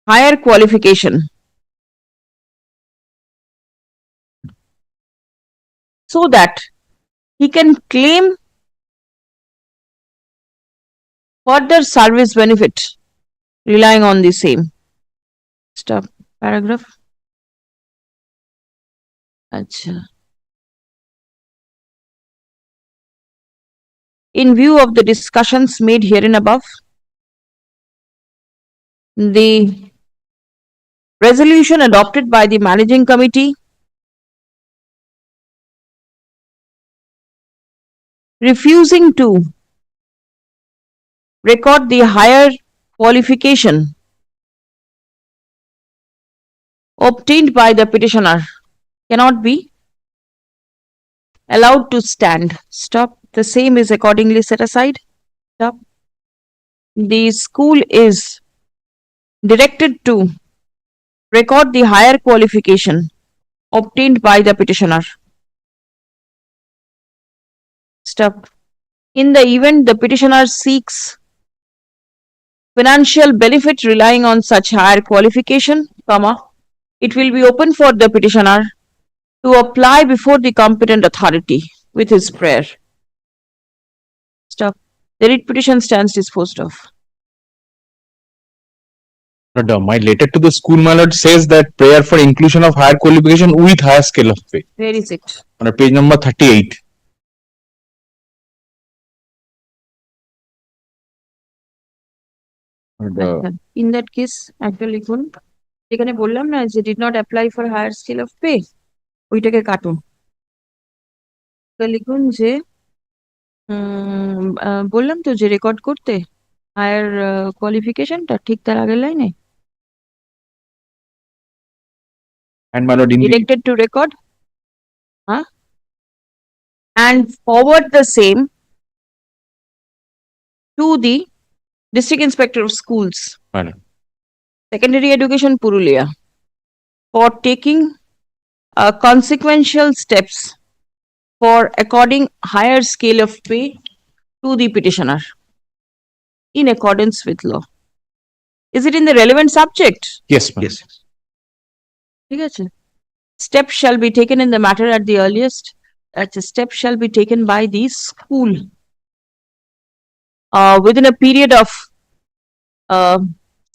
higher qualification so that he can claim further service benefit relying on the same. Stop paragraph. Achha. In view of the discussions made herein above, the resolution adopted by the managing committee refusing to record the higher qualification obtained by the petitioner cannot be allowed to stand. Stop. The same is accordingly set aside. Stop. The school is directed to record the higher qualification obtained by the petitioner. Stop. In the event the petitioner seeks financial benefit relying on such higher qualification, it will be open for the petitioner to apply before the competent authority with his prayer. Stop. The writ petition stands disposed of. But my letter to the school, my lord, says that prayer for inclusion of higher qualification with higher scale of pay. Where is it? On page number 38. And, In that case, actually লিখুন যেখানে বললাম না যে did not apply for higher scale of pay ওইটাকে কাটুন লিখুন যে বললাম তো যে রেকর্ড করতে হায়ার কোয়ালিফিকেশনটা ঠিক তার আগের লাইনে and my lord, in the, directed to record and forward the same to the District Inspector of Schools, my lord, Secondary Education Purulia, for taking consequential steps for according higher scale of pay to the petitioner in accordance with law. Is it in the relevant subject? yes, ma'am. Yes. ঠিক আছে? Steps shall be taken in the matter at the earliest. That's a step shall be taken by the school within a period of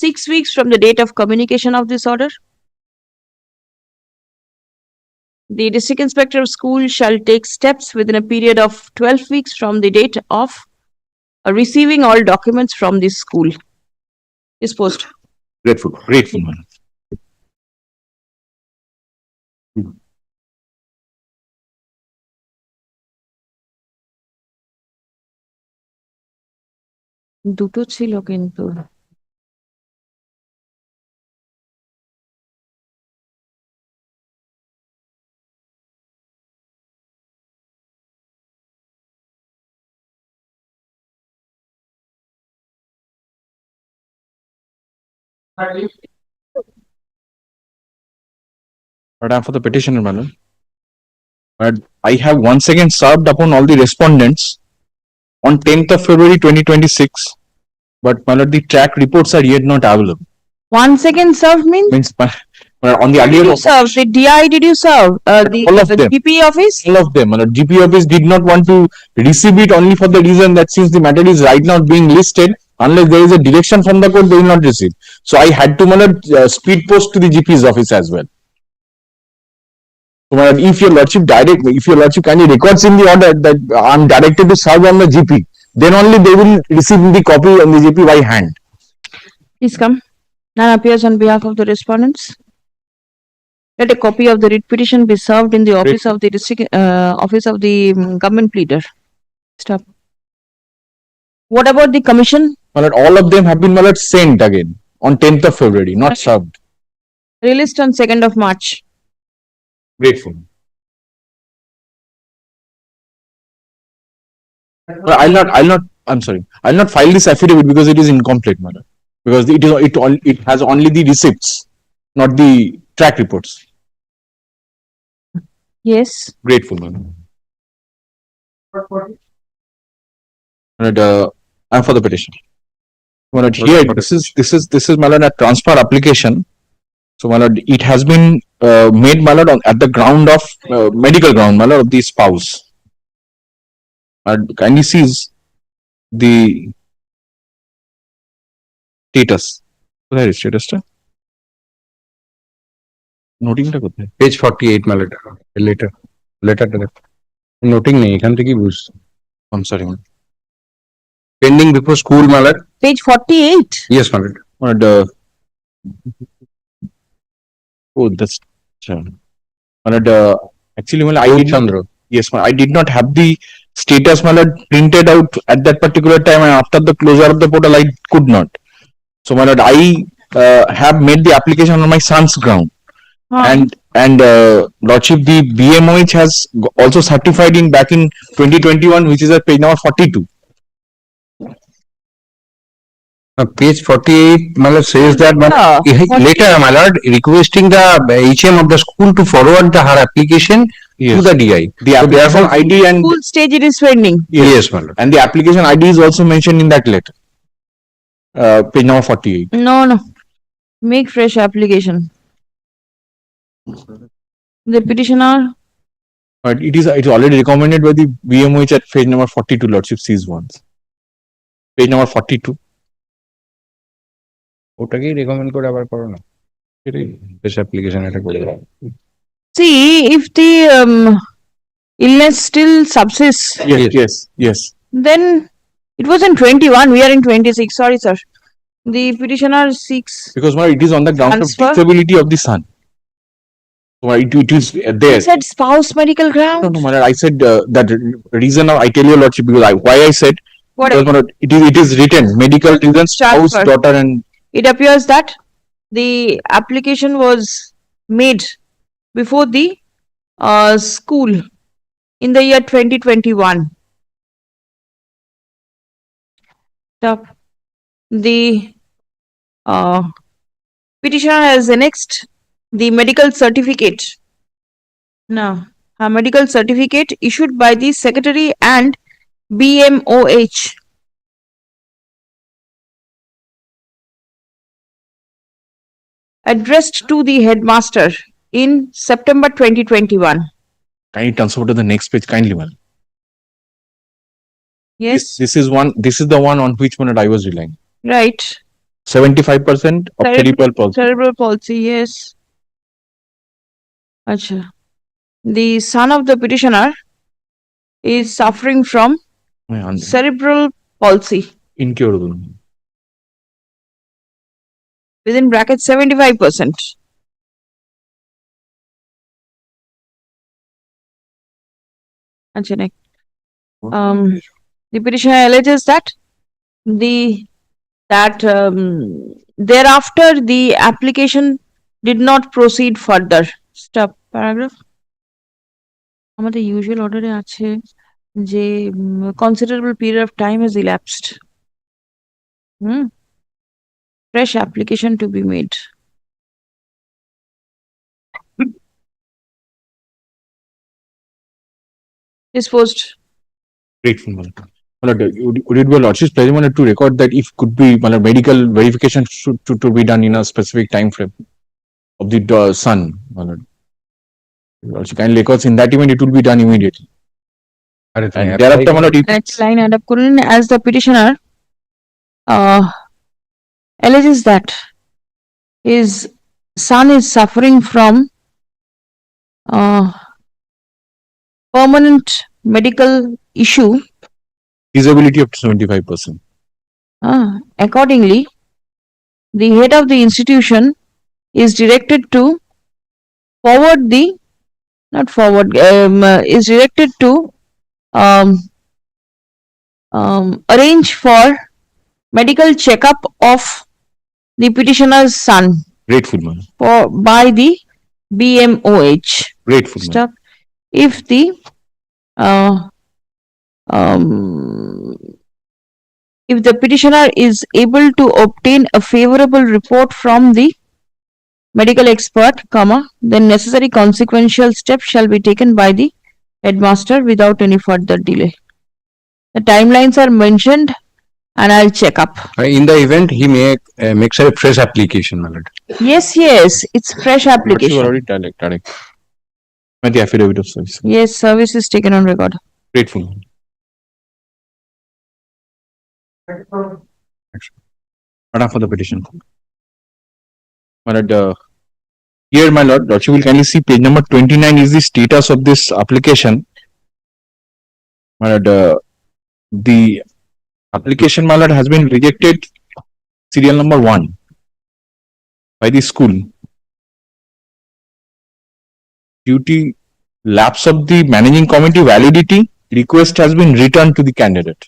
6 weeks from the date of communication of this order. The District Inspector of School shall take steps within a period of 12 weeks from the date of receiving all documents from this school. Disposed. Grateful, grateful, my lord. দুটো ছিল কিন্তু But I'm for the petitioner, my lord. But I have once again served upon all the respondents on 10th of February 2026. But my lord, the track reports are yet not available. once again served means Means on the did earlier you serve? The DI did you serve? All of The them. GP office? all of them, my lord, GP office did not want to receive it only for the reason that since the matter is right now being listed, unless there is a direction from the court, they will not receive. So I had to, my lord, speed post to the GP's office as well. So, my lord, if your lordship kindly records in the order that I am directed to serve on the GP, then only they will receive the copy on the GP by hand. Please come. None appears on behalf of the respondents. Let a copy of the writ petition be served in the office of the district, office of the government pleader. Stop. What about the commission? My lord, all of them have been, my lord, sent again on 10th of February, not served. Released on 2nd of March. Grateful. I'll not file this affidavit because it is incomplete, madam. Because it has only the receipts, not the track reports. Yes. Grateful, madam. And, I'm for the petition. My lord, here, this is, my lord, a transfer application. So, my lord, it has been made, my lord, at the ground of medical ground, my lord, of the spouse. And kindly sees the status. Where is status? Noting টা কোথায়? Page 48, my letter. Letter to that. Noting নেই এখান থেকে বুঝছি। I'm sorry, madam. Pending before school, my lord. Page 48. Yes, my lord. But, oh, that's but, actually, well, I did not have the status, my lord, printed out at that particular time, and after the closure of the portal, I could not. So, my lord, I have made the application on my son's ground, and lordship, the BMOH has also certified in back in 2021, which is at page number 42. Page 48, my lord, says that later, my lord, requesting the HM of the school to forward her application to the DI. The application ID and School stage it is pending. Yes, my lord. and the application ID is also mentioned in that letter. Page number 48. No. Make fresh application. The petitioner, But it's already recommended by the BMOH at page number 42, lordship sees once. page number 42. ওটাকেই recommend করে আবার করো না বেশ application এটা করে দাও। See, if the illness still subsists, Yes. then it was in 21, we are in 26, sorry sir. The petitioner seeks, Because it is on the ground of Transfer? disability of the son. So it is there. he said spouse medical ground. No, I said that reason I tell you lordship because why I said What because it is written medical reasons, spouse, Transfer. daughter, and It appears that the application was made before the school in the year 2021. Stop. The petitioner has annexed the medical certificate. Now, a medical certificate issued by the secretary and BMOH. Addressed to the headmaster in September 2021. kindly transfer to the next page kindly, man. Yes, This is the one on which I was relying. right. 75% of cerebral palsy. Cerebral palsy, yes. Acha. The son of the petitioner is suffering from cerebral palsy. Incurable. Within bracket 75%. Acha, next. The petitioner alleges that thereafter the application did not proceed further. Stop. Paragraph. আমাদের usual order এ আছে যে considerable period of time has elapsed. Fresh application to be made. Disposed. Grateful, man. Would it be lordship's pleasure to record that if could be medical verification to be done in a specific time frame of the son? Also kindly records in that event it will be done immediately. And thereafter, Next line add up করলেন as the petitioner alleges that his son is suffering from permanent medical issue. disability of 75%. Accordingly, the head of the institution is directed to is directed to arrange for medical checkup of the petitioner's son Grateful, man. by the BMOH. Grateful, man. Stop. If the if the petitioner is able to obtain a favorable report from the medical expert, then necessary consequential steps shall be taken by the headmaster without any further delay. The timelines are mentioned and I'll check up. In the event he makes a fresh application, my lord. Yes, it's fresh application. Already direct. The affidavit of service. Yes, service is taken on record. Grateful. Madam for the petition. Here, my lord, you will kindly see page number 29 is the status of this application. My lord, the application, my lord, has been rejected serial number 1 by the school. Due to lapse of the managing committee validity, request has been returned to the candidate.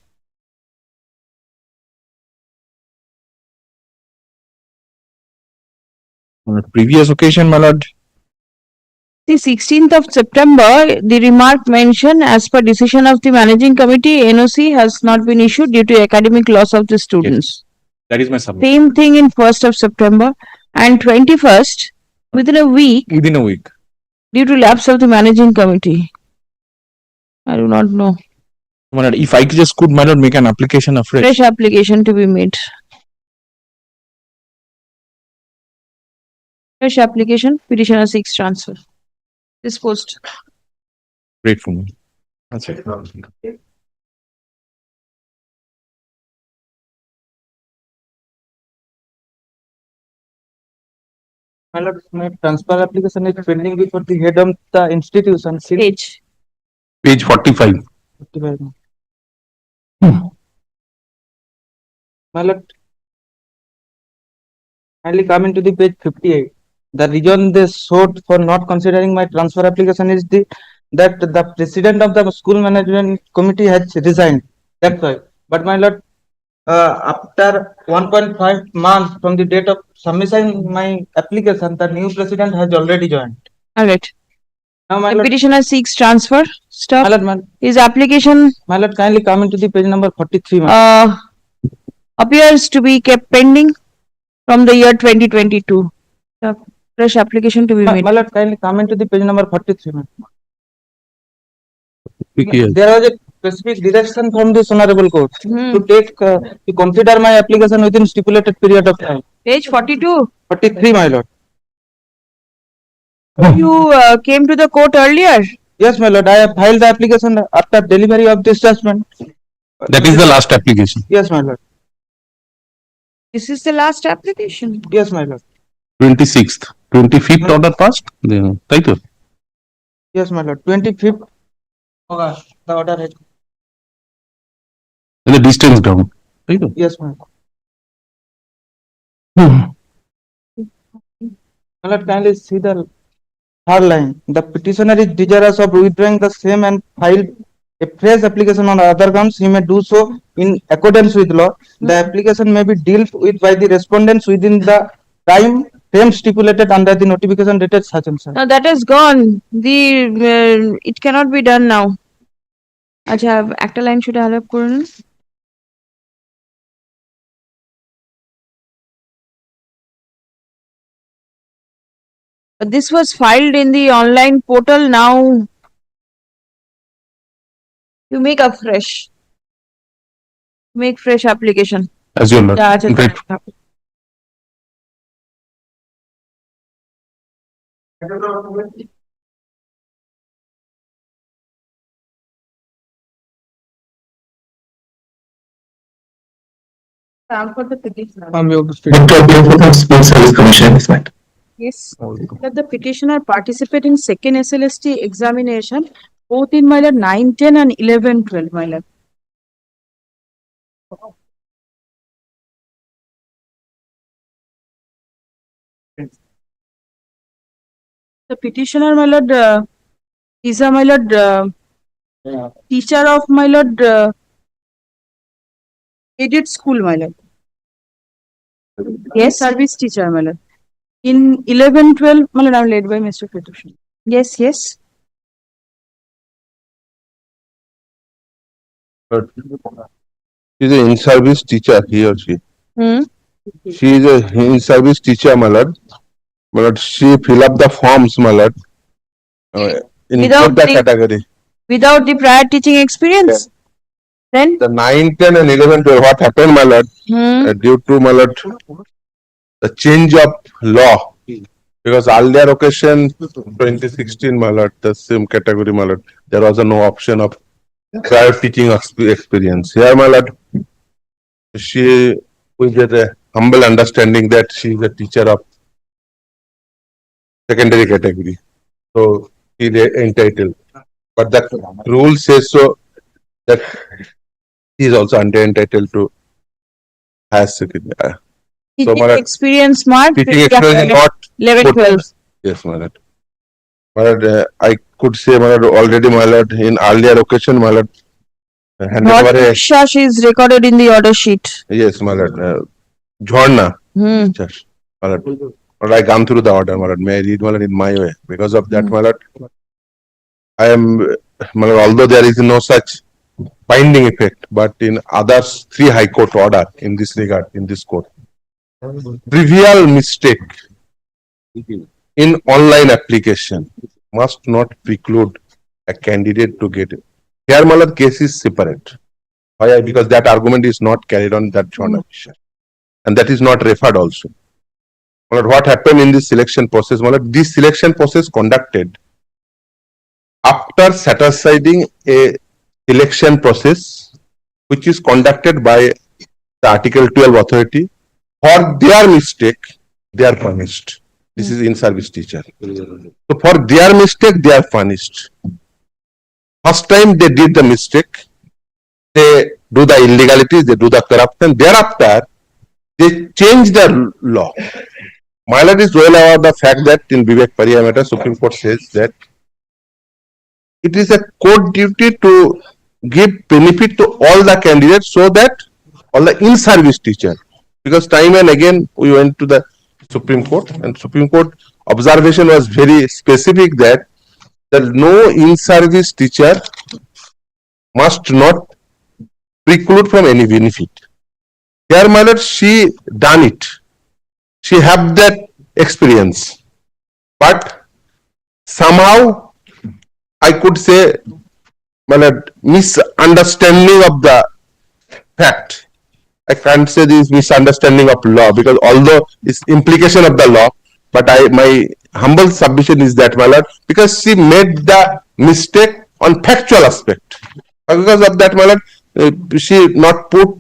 On a previous occasion, my lord, The 16th of September, the remark mentioned as per decision of the managing committee, NOC has not been issued due to academic loss of the students. that is my submission. Same thing in 1st of September and 21st, within a week, Within a week. due to lapse of the managing committee. I do not know. My lord, if I just could, my lord, make an application afresh. Fresh application to be made. Fresh application, petitioner seeks transfer. Disposed. Grateful. That's it. My lord, my transfer application is pending before the head of the institution. Page. Page 45. My lord, kindly come into the page 58. The reason they showed for not considering my transfer application is that the president of the school management committee has resigned. That's why. But my lord, after 1.5 months from the date of submission my application, the new president has already joined. All right. Now, my The lord, petitioner seeks transfer. Stop. my lord, His application my lord, kindly come into the page number 43. My lord. appears to be kept pending from the year 2022. Stop. Fresh application to be made. My lord, kindly come into the page number 43. My lord. Yes. There was a specific direction from the honorable court Hmm. to consider my application within stipulated period of time. Page 42. 43, my lord. You came to the court earlier. Yes, my lord. I have filed the application after delivery of this judgment. That is the last application. Yes, my lord. This is the last application. Yes, my lord. 26th. 25th order passed. Right. Yes, my lord. 25th August. The order has. The distance down. Right. Yes, my lord. My lord, kindly see the third line. The petitioner is desirous of withdrawing the same and file a fresh application on other grounds. He may do so in accordance with law. The application may be dealt with by the respondents within the time frame stipulated under the notification dated such and such. Now that is gone. It cannot be done now. আচ্ছা একটা line শুধু আলাপ করুন। But this was filed in the online portal. Now you make fresh application. As your lord. আচ্ছা, Great. For the petitioner. School Service Commission is that. Yes, that the petitioner participate in second SLST examination both in my lord 9, 10 and 11, 12, my lord. The petitioner, my lord, is a my lord teacher of my lord aided school, my lord. Yes, service teacher, my lord. In 11, 12, my lord, I am led by Mr. Petitioner. Yes, yes. She's an in-service teacher, he or she. She is a in-service teacher, my lord. My lord, she fill up the forms, my lord. In Without the the- category. Without the prior teaching experience. Then The 9, 10 and 11, 12, what happened, my lord? Due to, my lord, the change of law. Because earlier occasion, 2016, my lord, the same category, my lord, there was no option of prior teaching experience. Here, my lord, she, with a humble understanding that she is a teacher of secondary category. So, she is entitled. But that rule says so that he is also entitled to has secondary. teaching my lord, experience mark. teaching experience is not 11, 12. Yes, my lord. My lord, I could say, my lord, already, my lord, in earlier occasion, my lord, handed over a, Shash is recorded in the order sheet. yes, my lord, Jhorna. Yes, my lord. But I come through the order, my lord. May I read, my lord, in my way? Because of that, my lord, I am, my lord, although there is no such binding effect, but in others, 3 High Court order in this regard, in this court. Trivial mistake in online application must not preclude a candidate to get it. Here, my lord, case is separate. Why? Because that argument is not carried on that journal. And that is not referred also. My lord, what happened in this selection process? My lord, this selection process conducted after satisfying a selection process which is conducted by the Article 12 authority. For their mistake, they are punished. This is in-service teacher. So for their mistake, they are punished. First time they did the mistake, they do the illegalities, they do the corruption. Thereafter, they change the law. My lord is well aware of the fact that in Vivek Pariya matter, Supreme Court says that it is a court duty to give benefit to all the candidates so that all the in-service teacher, because time and again we went to the Supreme Court and Supreme Court observation was very specific that no in-service teacher must not preclude from any benefit. Here, my lord, she done it. She have that experience, but somehow I could say, my lord, misunderstanding of the fact. I can't say this misunderstanding of law because although it's implication of the law, but my humble submission is that, my lord, because she made the mistake on factual aspect. Because of that, my lord, she not put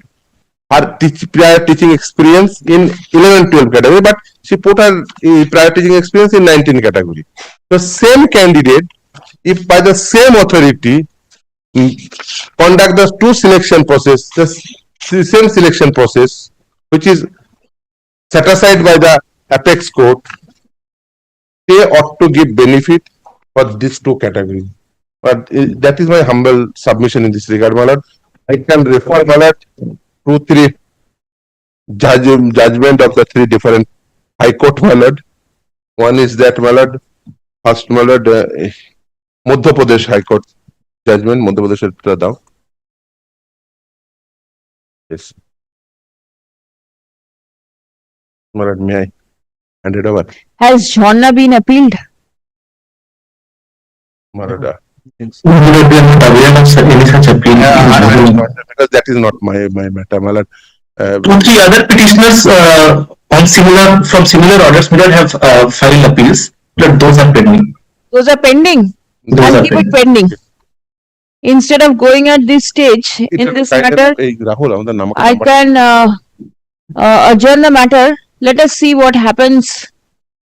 her prior teaching experience in 11-12 category, but she put her prior teaching experience in 19 category. The same candidate, if by the same authority conduct the two selection process, the same selection process, which is set aside by the apex court, they ought to give benefit for these two categories. But that is my humble submission in this regard, my lord. I can refer, my lord, 2-3 judgment of the 3 different high court, my lord. One is that, my lord, first, my lord, Madhya Pradesh High Court judgment, Madhya Pradesh down. Yes. My lord, may I hand it over? Has Jharna been appealed? My lord, We are not aware of any such appeal. because that is not my matter, my lord. 2-3 other petitioners on similar orders may not have filed appeals, but those are pending. Those are pending. Those I'll are keep it pending. Instead of going at this stage in this matter, I can adjourn the matter. Let us see what happens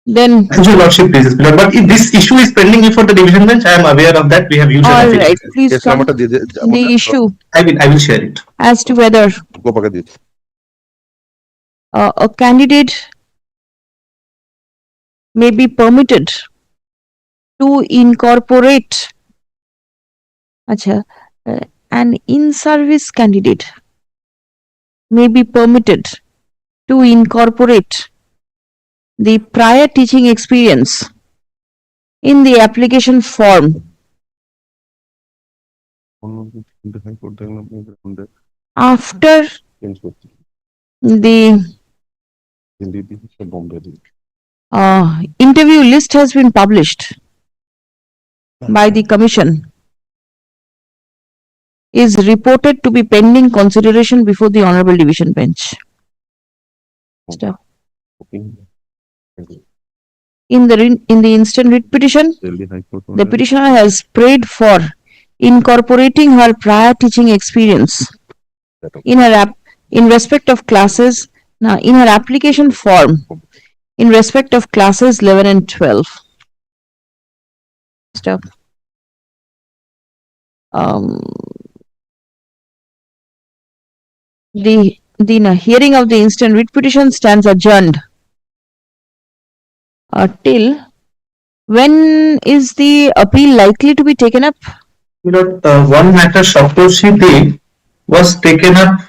then. As your lordship pleases, but if this issue is pending before the division bench, I am aware of that. We have used All an right, affidavit. please come. The issue I will share it. as to whether a candidate may be permitted to incorporate an in-service candidate may be permitted to incorporate the prior teaching experience in the application form after the interview list has been published by the commission, is reported to be pending consideration before the Honorable Division Bench. Stop. In the instant writ petition, the petitioner has prayed for incorporating her prior teaching experience in her in respect of classes. Now, in her application form, in respect of classes 11 and 12. Stop. The hearing of the instant writ petition stands adjourned till when is the appeal likely to be taken up? One matter Saptoshi Day was taken up.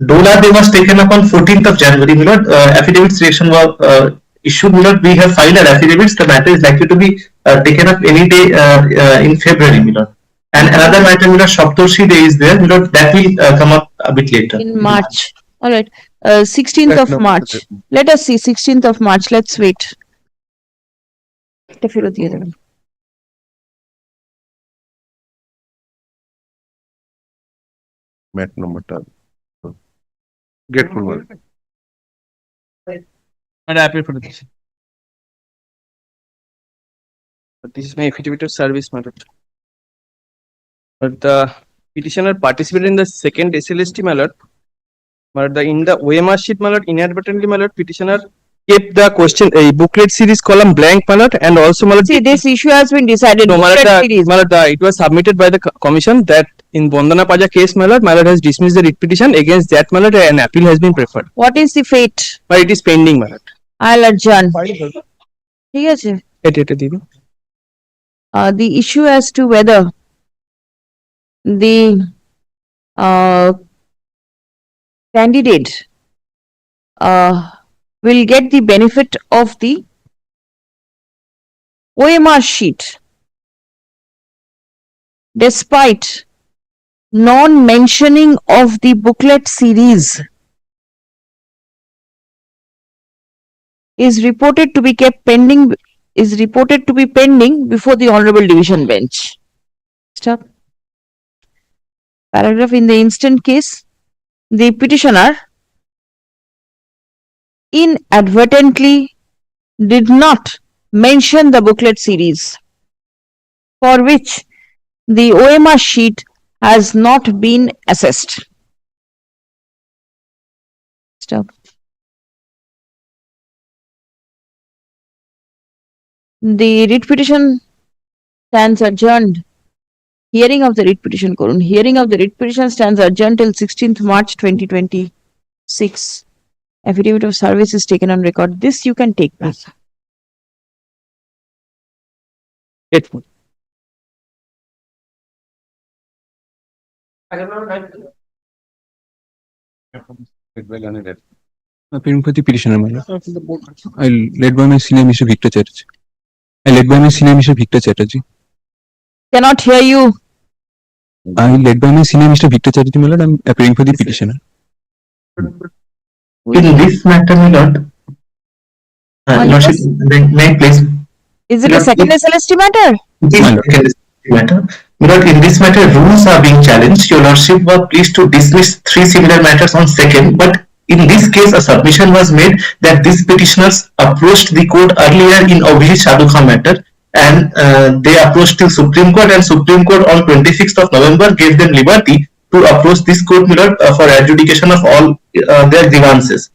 Dola Day was taken up on 14th of January. Affidavit selection was issued. We have filed our affidavits. The matter is likely to be taken up any day in February. And another matter, Saptoshi Day is there. That will come up a bit later. In March. All right. 16th of March. Let us see. 16th of March. Let's wait. Mat number 12. Grateful. Not happy for this. But this is my affidavit of service, my lord. But the petitioner participated in the second SLST, my lord. But in the OMR sheet, my lord, inadvertently, my lord, petitioner kept the question, a booklet series column blank, my lord, and also, my lord, See, this issue has been decided. no, my lord, Booklet series. my lord, it was submitted by the commission that in Bandana Paja case, my lord has dismissed the writ petition. Against that, my lord, an appeal has been preferred. What is the fate? But it is pending, my lord. I'll adjourn. ঠিক আছে? এটা দিদি। The issue as to whether the candidate will get the benefit of the OMR sheet despite non-mentioning of the booklet series is reported to be pending before the Honorable Division Bench. Stop. Paragraph: in the instant case, the petitioner inadvertently did not mention the booklet series, for which the OMR sheet has not been assessed. Stop. The writ petition stands adjourned. Hearing of the writ petition, Korun. Hearing of the writ petition stands adjourned till 16th March 2026. Affidavit of service is taken on record. This you can take back. Appearing for the petitioner, my lord. I led by my senior Mr. Victor Chatterjee. Cannot hear you. I led by my senior Mr. Victor Chatterjee, my lord. I'm appearing for the petitioner. In this matter, my lord, lordship, may I please? Is it a second SLST matter? This matter. My lord, in this matter, rules are being challenged. Your lordship were pleased to dismiss 3 similar matters on second, but in this case, a submission was made that these petitioners approached the court earlier in Abhijit Sadhukha matter, and they approached the Supreme Court, and Supreme Court on 26th of November gave them liberty to approach this court, my lord, for adjudication of all their grievances.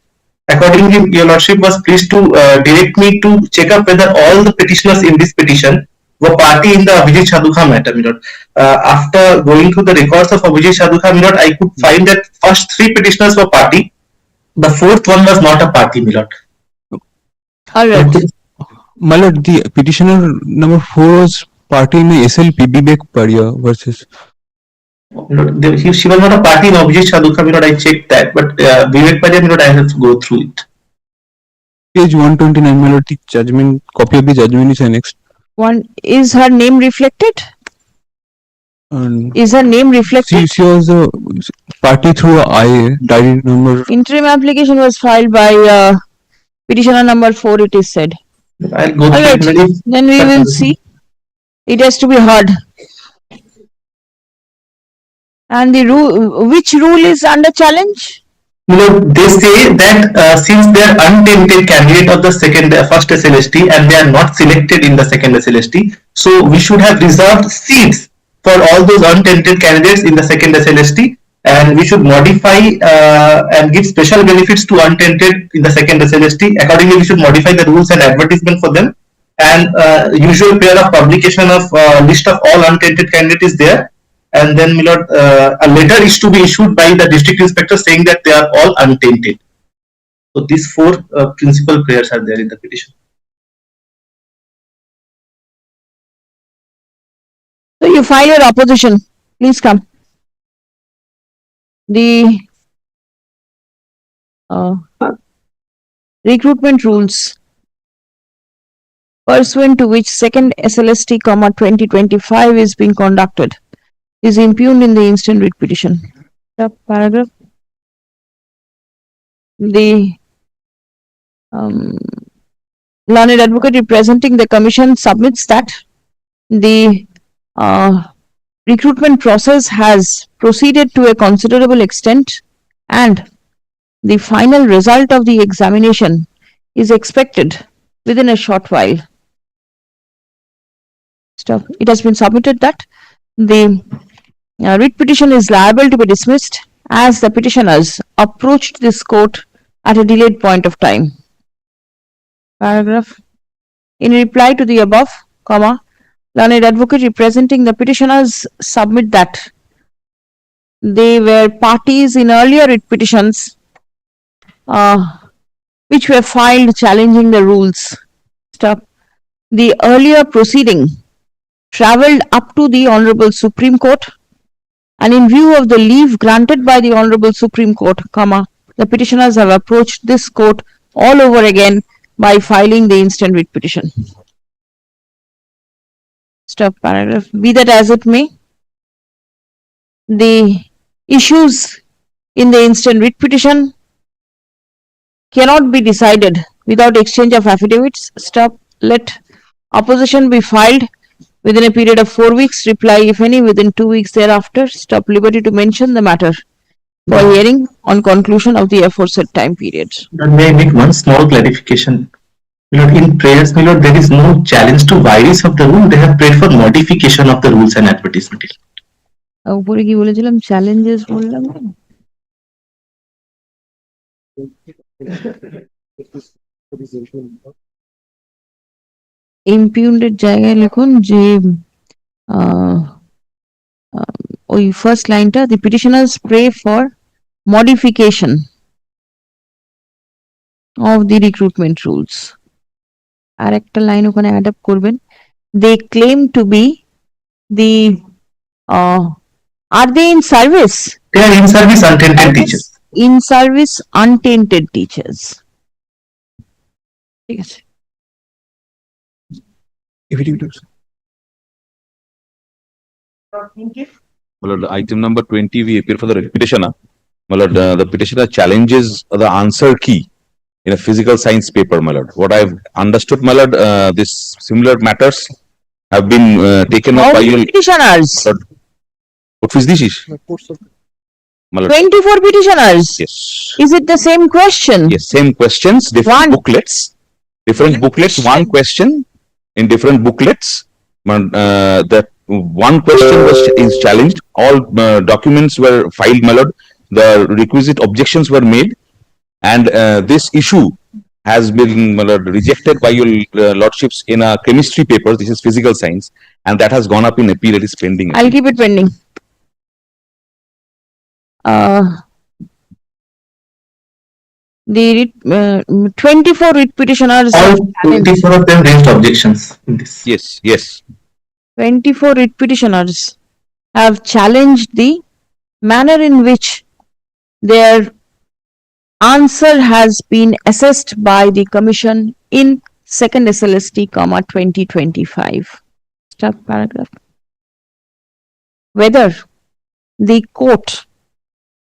Accordingly, your lordship was pleased to direct me to check up whether all the petitioners in this petition were party in the Abhijit Sadhukha matter, my lord. After going through the records of Abhijit Sadhukha, my lord, I could find that first 3 petitioners were party. The 4th one was not a party, my lord. All right. My lord, the petitioner number 4 was party in the SLP Vivek Paria versus. She was not a party in Abhijit Sadhukha, my lord. I checked that, but Vivek Paria, my lord, I have to go through it. Page 129, my lord, the judgment, copy of the judgment is annexed. Is her name reflected? And Is her name reflected? she was a party through IA, diary number. Interim application was filed by petitioner number 4, it is said. I'll go All right, through it. then we will see. It has to be heard. And the rule, which rule is under challenge? You know, they say that since they are untainted candidate of the first SLST and they are not selected in the second SLST, so we should have reserved seats for all those untainted candidates in the second SLST, and we should modify and give special benefits to untainted in the second SLST. Accordingly, we should modify the rules and advertisement for them, and usual pair of publication of list of all untainted candidates is there. And then, my lord, a letter is to be issued by the district inspector saying that they are all untainted. So these 4 principal prayers are there in the petition. So you file your opposition. Please come. The recruitment rules pursuant to which second SLST, 2025 is being conducted is impugned in the instant writ petition. Paragraph. The learned advocate representing the commission submits that the recruitment process has proceeded to a considerable extent and the final result of the examination is expected within a short while. Stop. It has been submitted that the writ petition is liable to be dismissed as the petitioners approached this court at a delayed point of time. Paragraph. In reply to the above, comma, learned advocate representing the petitioners submit that they were parties in earlier writ petitions which were filed challenging the rules. Stop. The earlier proceeding travelled up to the Honourable Supreme Court, and in view of the leave granted by the Honourable Supreme Court, comma, the petitioners have approached this court all over again by filing the instant writ petition. Stop paragraph. Be that as it may, the issues in the instant writ petition cannot be decided without exchange of affidavits. Stop. Let opposition be filed within a period of 4 weeks, reply if any within 2 weeks thereafter. Stop. Liberty to mention the matter for hearing on conclusion of the aforesaid time period. That may make one small clarification. In prayers, my lord, there is no challenge to violence of the rule. They have prayed for modification of the rules and advertisement. উপরে কি বলেছিলাম challenges বললাম ইমপিউন্ডের জায়গায় লিখুন যে ওই first লাইনটা the petitioners pray for modification of the recruitment rules আর একটা লাইন ওখানে অ্যাড আপ করবেন they claim to be the are they in service? They are in service untainted teachers. In service untainted teachers. ঠিক আছে My lord, item number 20, we appear for the petitioner. My lord, the petitioner challenges the answer key in a physical science paper, my lord. What I've understood, my lord, this similar matters have been taken up by your petitioners. What is this? My lord, 24 petitioners. yes. Is it the same question? Yes, same questions, different booklets. Different booklets, one question in different booklets. That one question is challenged. All documents were filed, my lord. The requisite objections were made, and this issue has been, my lord, rejected by your lordships in a chemistry paper. This is physical science, and that has gone up in appeal. It is pending. I'll keep it pending. The 24 writ petitioners. All 24 of them raised objections in this. Yes, yes. 24 writ petitioners have challenged the manner in which their answer has been assessed by the commission in second SLST, 2025. Stop paragraph. Whether the court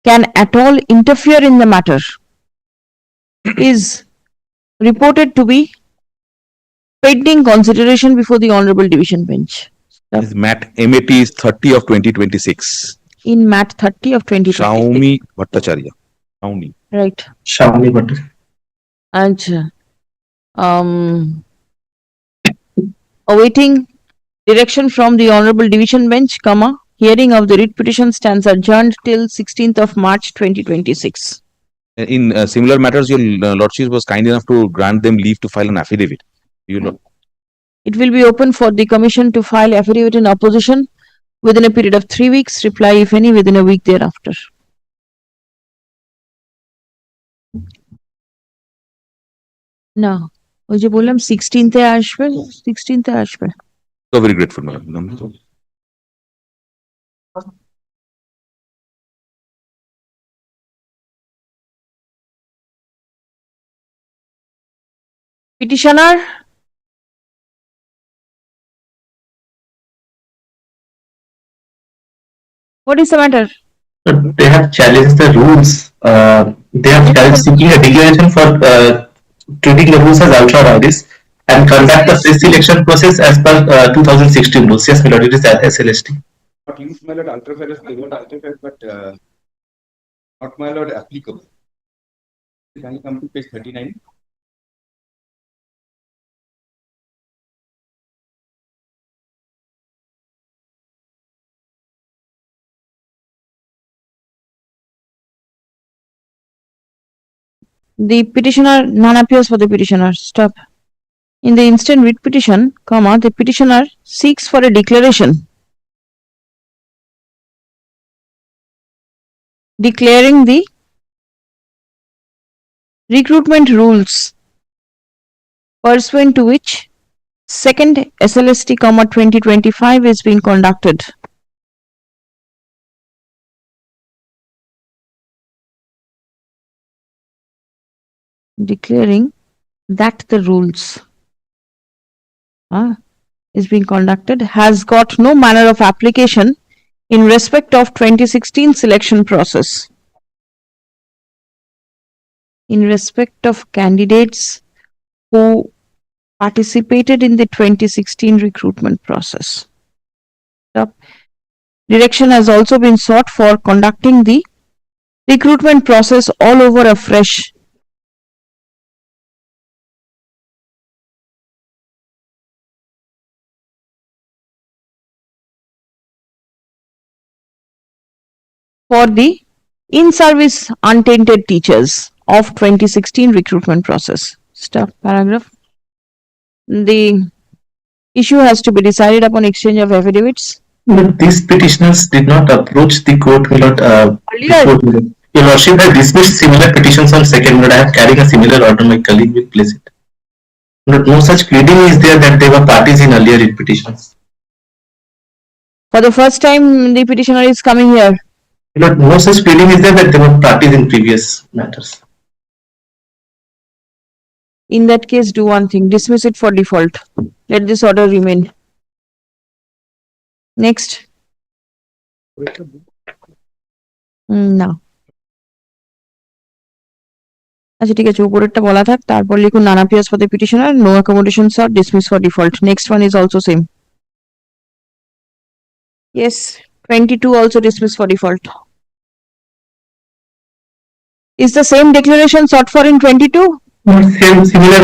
can at all interfere in the matter is reported to be pending consideration before the Honorable Division Bench. This MAT is 30 of 2026. In MAT 30 of 2026. Shaumi Bhattacharya. Shaumi. Right. Shaumi Bhattacharya. And awaiting direction from the Honorable Division Bench, hearing of the writ petition stands adjourned till 16th of March 2026. In similar matters, your lordship was kind enough to grant them leave to file an affidavit. You know. It will be open for the commission to file affidavit in opposition within a period of 3 weeks, reply if any within a week thereafter. না ওই যে বললাম 16th আসবে 16th আসবে So very grateful, madam. Petitioner. What is the matter? They have challenged the rules. They have challenged seeking a declaration for treating the rules as ultra vires and conduct the free selection process as per 2016 rules. Yes, my lord, it is SLST. Not used, my lord, ultra vires, but not, my lord, applicable. Can you come to page 39? The petitioner, none appears for the petitioner. Stop. In the instant writ petition, comma, the petitioner seeks for a declaration declaring the recruitment rules pursuant to which second SLST, comma, 2025 is being conducted. Declaring that the rules is being conducted has got no manner of application in respect of 2016 selection process. In respect of candidates who participated in the 2016 recruitment process. Direction has also been sought for conducting the recruitment process all over afresh. For the in-service untainted teachers of 2016 recruitment process. Stop paragraph. The issue has to be decided upon exchange of affidavits. But these petitioners did not approach the court, my lord, before. Your lordship has dismissed similar petitions on second, but I am carrying a similar order, my colleague will place it. But no such pleading is there that they were parties in earlier writ petitions. For the first time, the petitioner is coming here. But no such pleading is there that they were parties in previous matters. In that case, do one thing, dismiss it for default. Let this order remain. Next. No. আচ্ছা ঠিক আছে উপরেরটা বলা থাক তারপর লিখুন নানা পিয়াস for the petitioner, no accommodations are dismissed for default. Next one is also same. Yes, 22 also dismissed for default. Is the same declaration sought for in 22? Same, similar,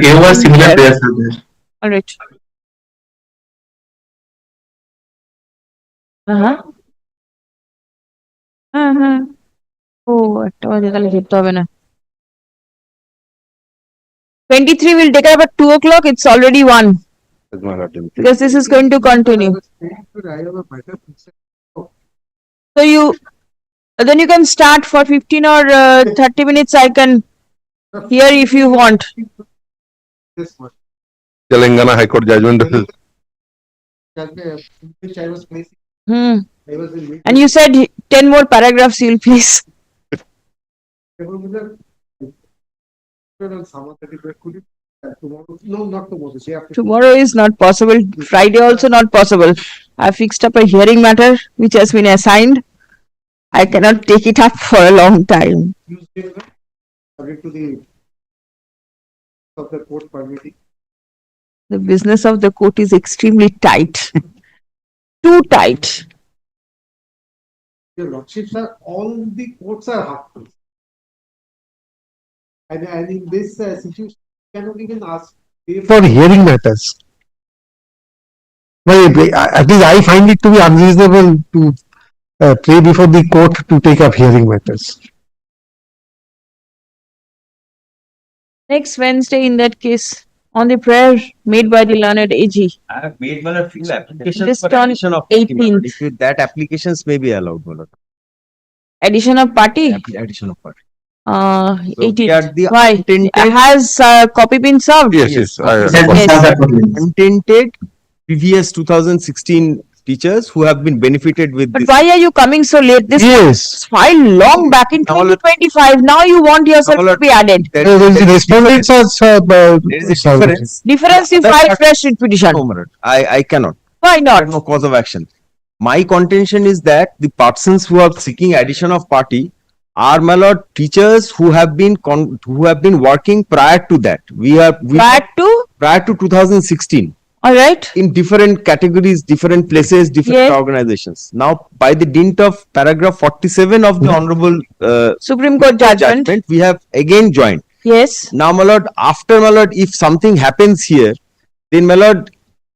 AOR similar prayers are there. All right. Oh, একটা বাজে তাহলে যেতে হবে না। 23 will take up at 2 o'clock. It's already 1. Because this is going to continue. So then you can start for 15 or 30 minutes. I can hear if you want. Telangana High Court judgment. And you said 10 more paragraphs you'll place. Tomorrow is not possible. Friday also not possible. I fixed up a hearing matter which has been assigned. I cannot take it up for a long time. The business of the court is extremely tight. Too tight. Your Lordship, sir, all the courts are half full. And in this situation, you cannot even ask for hearing matters. Well, at least I find it to be unreasonable to pray before the court to take up hearing matters. Next Wednesday, in that case, on the prayer made by the learned AG. I have made one of few applications Just for on addition of 18th. If that applications may be allowed, my lord. Addition of party? Addition of party. So 18th. Why? Has copy been served? Yes, yes. Untainted previous 2016 teachers who have been benefited with But this. why are you coming so late? This was filed long back in 2025. Now you want yourself to be added. Respondents are Difference in file fresh petition. No, my lord. I cannot. Why not? No cause of action. My contention is that the persons who are seeking addition of party are, my lord, teachers who have been working prior to that. Prior to 2016. All right. In different categories, different places, different organizations. Now, by the dint of paragraph 47 of the Honorable Supreme Court judgment, we have again joined. Yes. Now, my lord, after, my lord, if something happens here, then, my lord,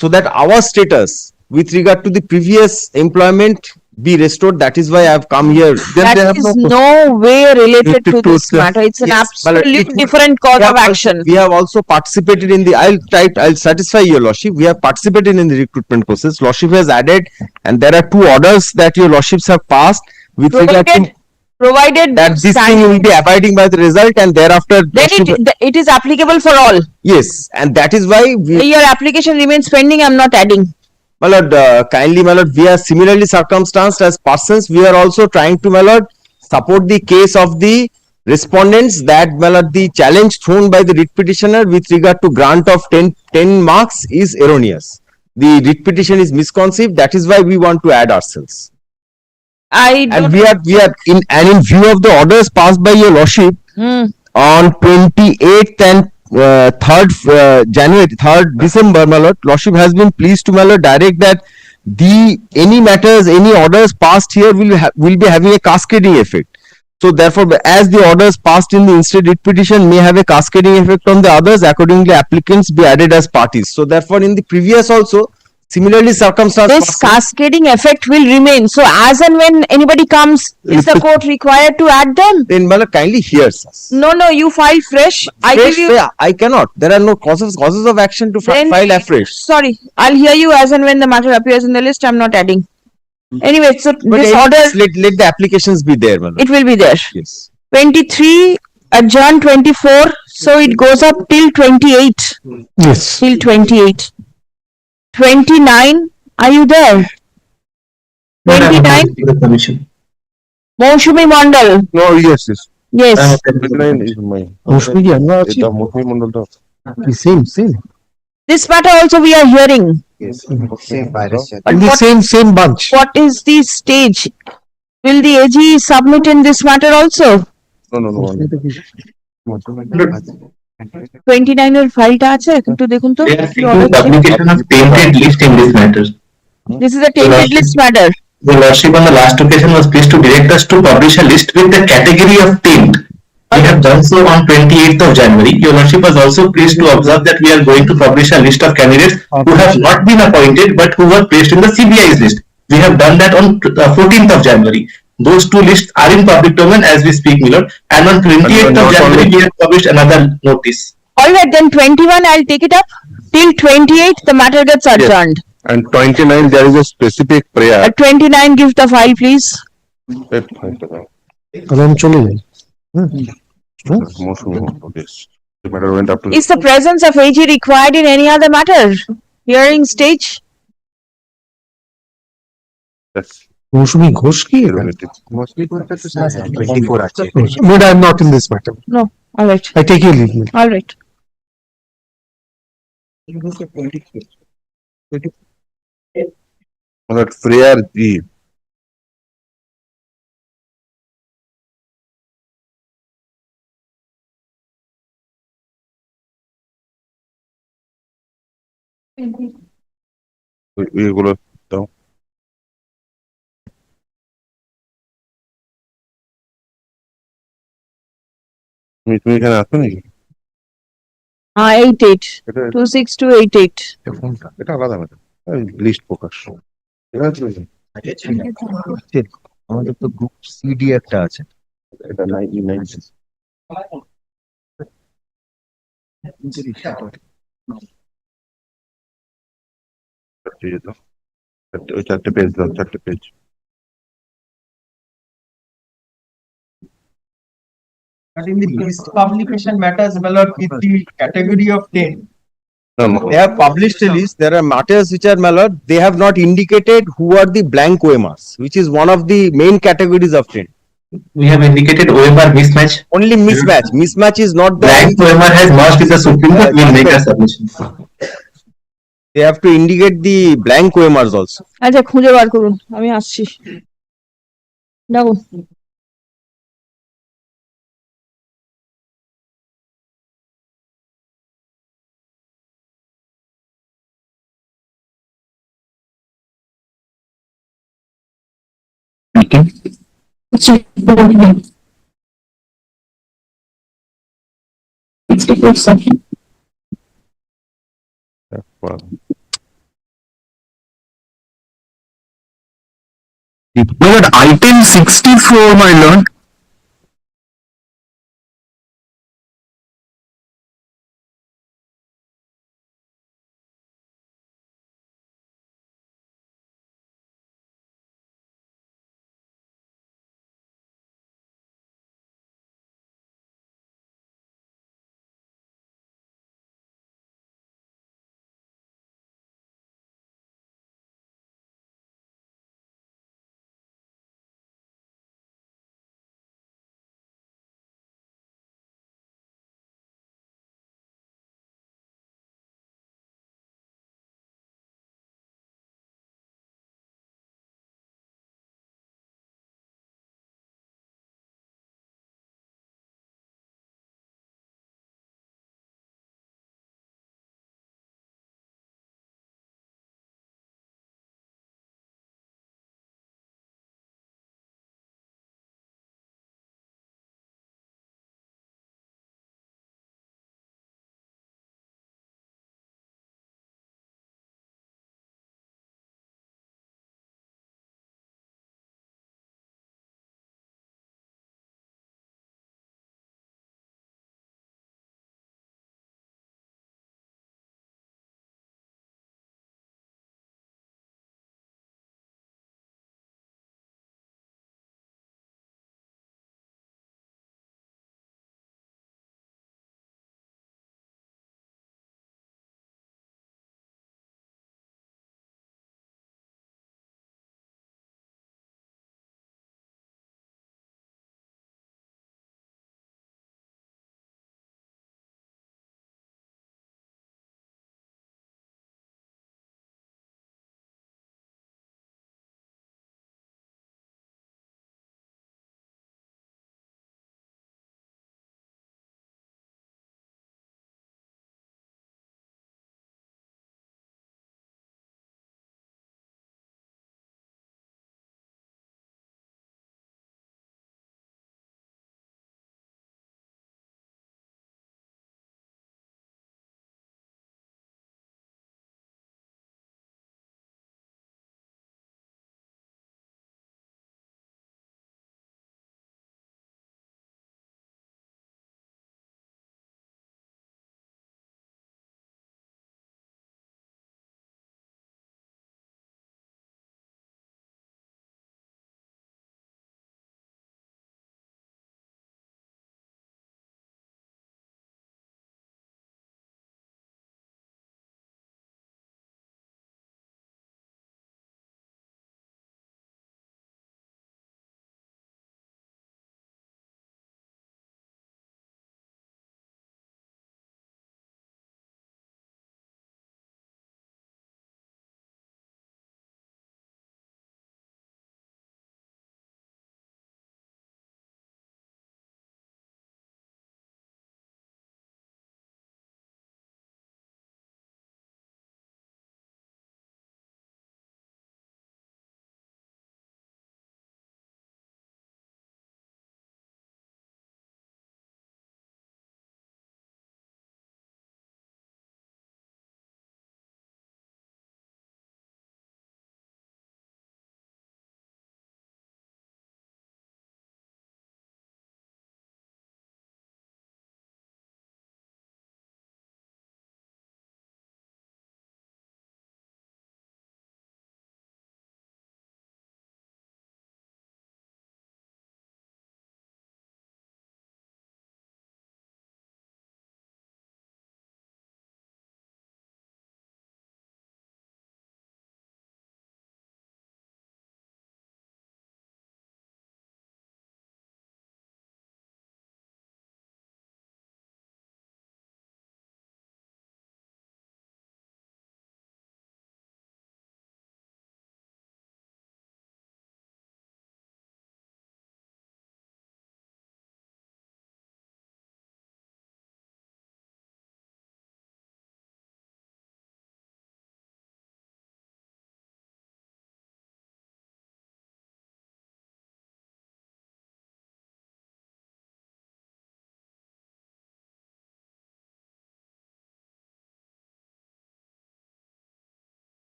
so that our status with regard to the previous employment be restored. That is why I have come here. That is no way related to this matter. It's an Yes, well, absolute different cause of action. We have also participated in the, I'll satisfy your lordship. We have participated in the recruitment process. Lordship has added, and there are 2 orders that your lordships have passed with regard to Provided that this thing will be abiding by the result, and thereafter then it is applicable for all. yes, and that is why Your application remains pending. I'm not adding. my lord, kindly, my lord, we are similarly circumstanced as persons. We are also trying to, my lord, support the case of the respondents that, my lord, the challenge thrown by the writ petitioner with regard to grant of 10 marks is erroneous. The writ petition is misconceived. That is why we want to add ourselves. And we are in view of the orders passed by your lordship on 28th and 3rd January, 3rd December, my lord, lordship has been pleased to, my lord, direct that any matters, any orders passed here will be having a cascading effect. So therefore, as the orders passed in the instant writ petition may have a cascading effect on the others, accordingly applicants be added as parties. So therefore, in the previous also, similarly circumstances. This cascading effect will remain. So as and when anybody comes, is the court required to add them? Then Mala kindly hears us. No, you file fresh. I give you. Yeah, I cannot. There are no causes of action to file afresh. Sorry, I'll hear you as and when the matter appears in the list. I'm not adding. Anyway, so this order. Let the applications be there, Mala. It will be there. Yes. 23 adjourn 24. So it goes up till 28. Yes. Till 28. 29, are you there? 29, Moushumi Mandal. No, yes. Yes. 29 is my. Same. This matter also we are hearing. Yes. Same the same bunch. What is the stage? Will the AG submit in this matter also? No. 29 এর ফাইলটা আছে একটু দেখুন তো Application of tainted list in this matter. This is a tainted list matter. The lordship on the last occasion was pleased to direct us to publish a list with the category of taint. We have done so on 28th of January. Your lordship was also pleased to observe that we are going to publish a list of candidates who have not been appointed but who were placed in the CBI's list. We have done that on 14th of January. Those 2 lists are in public domain as we speak, my lord. And on 28th of January, we have published another notice. All right, then 21, I'll take it up. Till 28, the matter gets adjourned. Yes. And 29, there is a specific prayer. At 29, give the file, please. Is the presence of AG required in any other matter? Hearing stage? Yes. Moushumi Ghosh ki? But I am not in this matter. No. All right. I take your leave. All right. Prayer G. এগুলো দাও তুমি এখানে আসো নাকি 88 26288 এটা আলাদা madam list প্রকাশ আমাদের তো গ্রুপ সিডি একটা আছে এটা 99 ওই 4টে পেজ দাও 4টে page But in the list publication matters, my lord, with the category of 10. They have published a list. There are matters which are, my lord, they have not indicated who are the blank OMRs, which is one of the main categories of 10. We have indicated OMR mismatch. Only mismatch. Mismatch is not the Blank OMR has merged with the Supreme Court. We will make a submission. They have to indicate the blank OMRs also. আচ্ছা খুঁজে বার করুন আমি আসছি দেখুন My lord, item 64, my lord,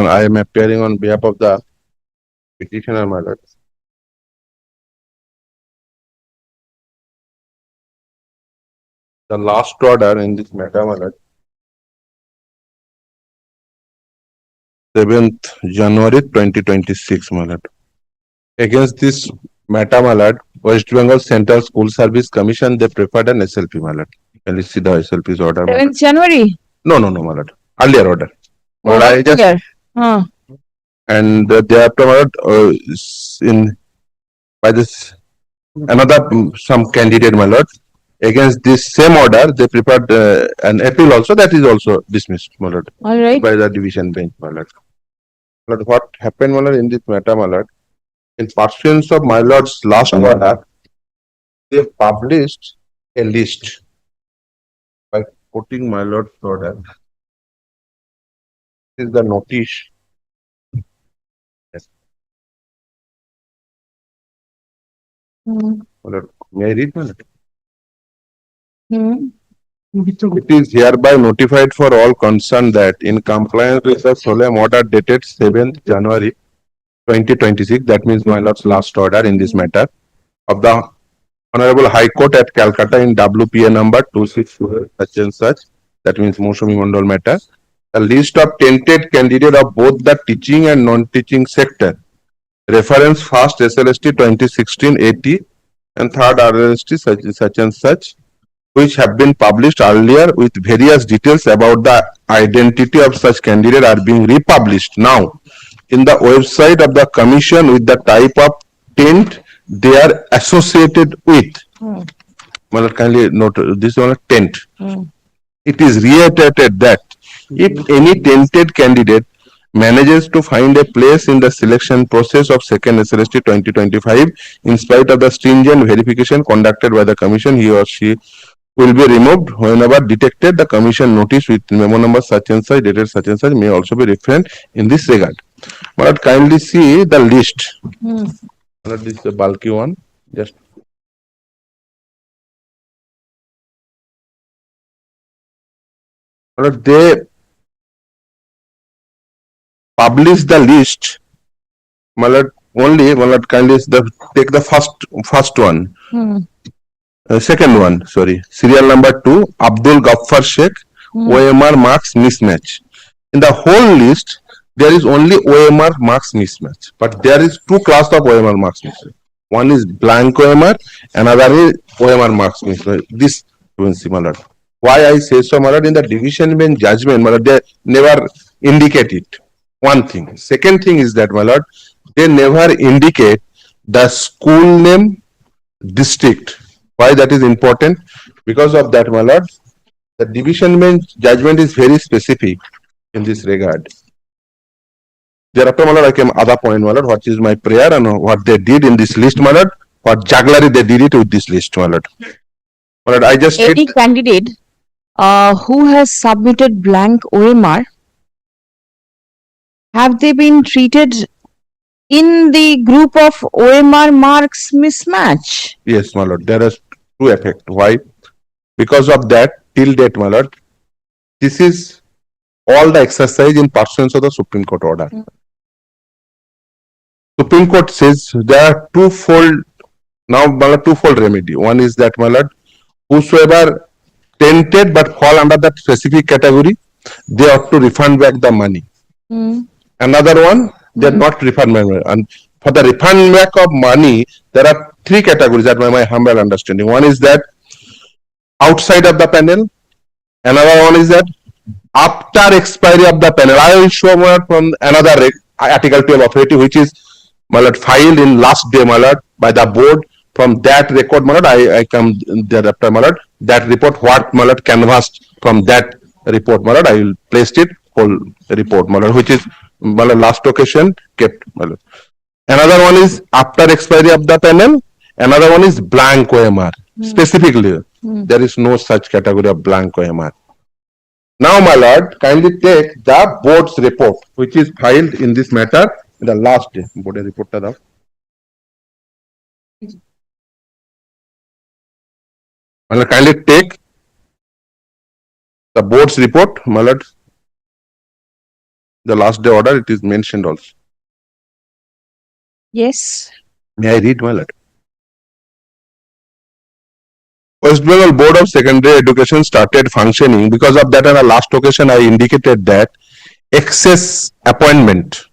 I am appearing on behalf of the petitioner, my lord. The last order in this matter, my lord, 7th January 2026, my lord. Against this matter, my lord, West Bengal Central School Service Commission, they preferred an SLP, my lord. Can you see the SLP's order? my lord? 7th January. No, my lord. Earlier order. Oh, But I just, here. Huh. and thereafter, my lord, in by this another some candidate, my lord, against this same order, they prepared an appeal also, that is also dismissed, my lord, All right. by the division bench, my lord. My lord, what happened, my lord, in this matter, my lord, in pursuance of my lord's last order, they published a list by quoting my lord's order. This is the notice. Yes. Hmm. My lord, may I read, my lord? Hmm. It is hereby notified for all concerned that in compliance with the solemn order dated 7th January 2026, that means my lord's last order in this matter, of the Honorable High Court at Calcutta in WPA number 262 such and such, that means Moshami Mandal matter, a list of tainted candidate of both the teaching and non-teaching sector, reference first SLST 2016-80 and third RLST such and such, which have been published earlier with various details about the identity of such candidate are being republished now in the website of the commission with the type of taint they are associated with. Well, kindly note this one, taint. It is reiterated that if any tainted candidate manages to find a place in the selection process of second SLST 2025 in spite of the stringent verification conducted by the commission, he or she will be removed whenever detected. The commission notice with memo number such and such dated such and such may also be referred in this regard. But kindly see the list. This is the bulky one. Just they publish the list. Only kindly take the first one. Second one, sorry, serial number 2, Abdul Ghaffar Sheikh, OMR marks mismatch. In the whole list, there is only OMR marks mismatch, but there is two class of OMR marks mismatch. One is blank OMR, another is OMR marks mismatch. This similar. Why I say so, my lord, in the division bench judgment, my lord, they never indicate it. One thing. Second thing is that, my lord, they never indicate the school name, district. Why that is important? Because of that, my lord, the division bench judgment is very specific in this regard. Thereafter, my lord, I came other point, my lord, what is my prayer and what they did in this list, my lord, what jugglery they did it with this list, my lord. My lord, I just Any candidate who has submitted blank OMR, have they been treated in the group of OMR marks mismatch? Yes, my lord, there is two effect. Why? Because of that, till date, my lord, this is all the exercise in pursuance of the Supreme Court order. Supreme Court says there are twofold, now my lord, twofold remedy. One is that, my lord, whosoever tainted but fall under that specific category, they ought to refund back the money. Another one, they are not refund money. And for the refund back of money, there are three categories that my humble understanding. One is that outside of the panel. Another one is that after expiry of the panel. I will show more from another article 12 authority, which is, my lord, filed in last day, my lord, by the board. From that record, my lord, I come thereafter, my lord, that report, what, my lord, canvassed from that report, my lord, I will place it, whole report, my lord, which is, my lord, last occasion kept, my lord. Another one is after expiry of the panel. Another one is blank OMR. Specifically, there is no such category of blank OMR. Now, my lord, kindly take the board's report, which is filed in this matter in the last day. Board report ta dao. Kindly take The board's report, my lord, the last day order, it is mentioned also. Yes. May I read, my lord? West Bengal Board of Secondary Education started functioning. Because of that, on the last occasion, I indicated that excess appointment.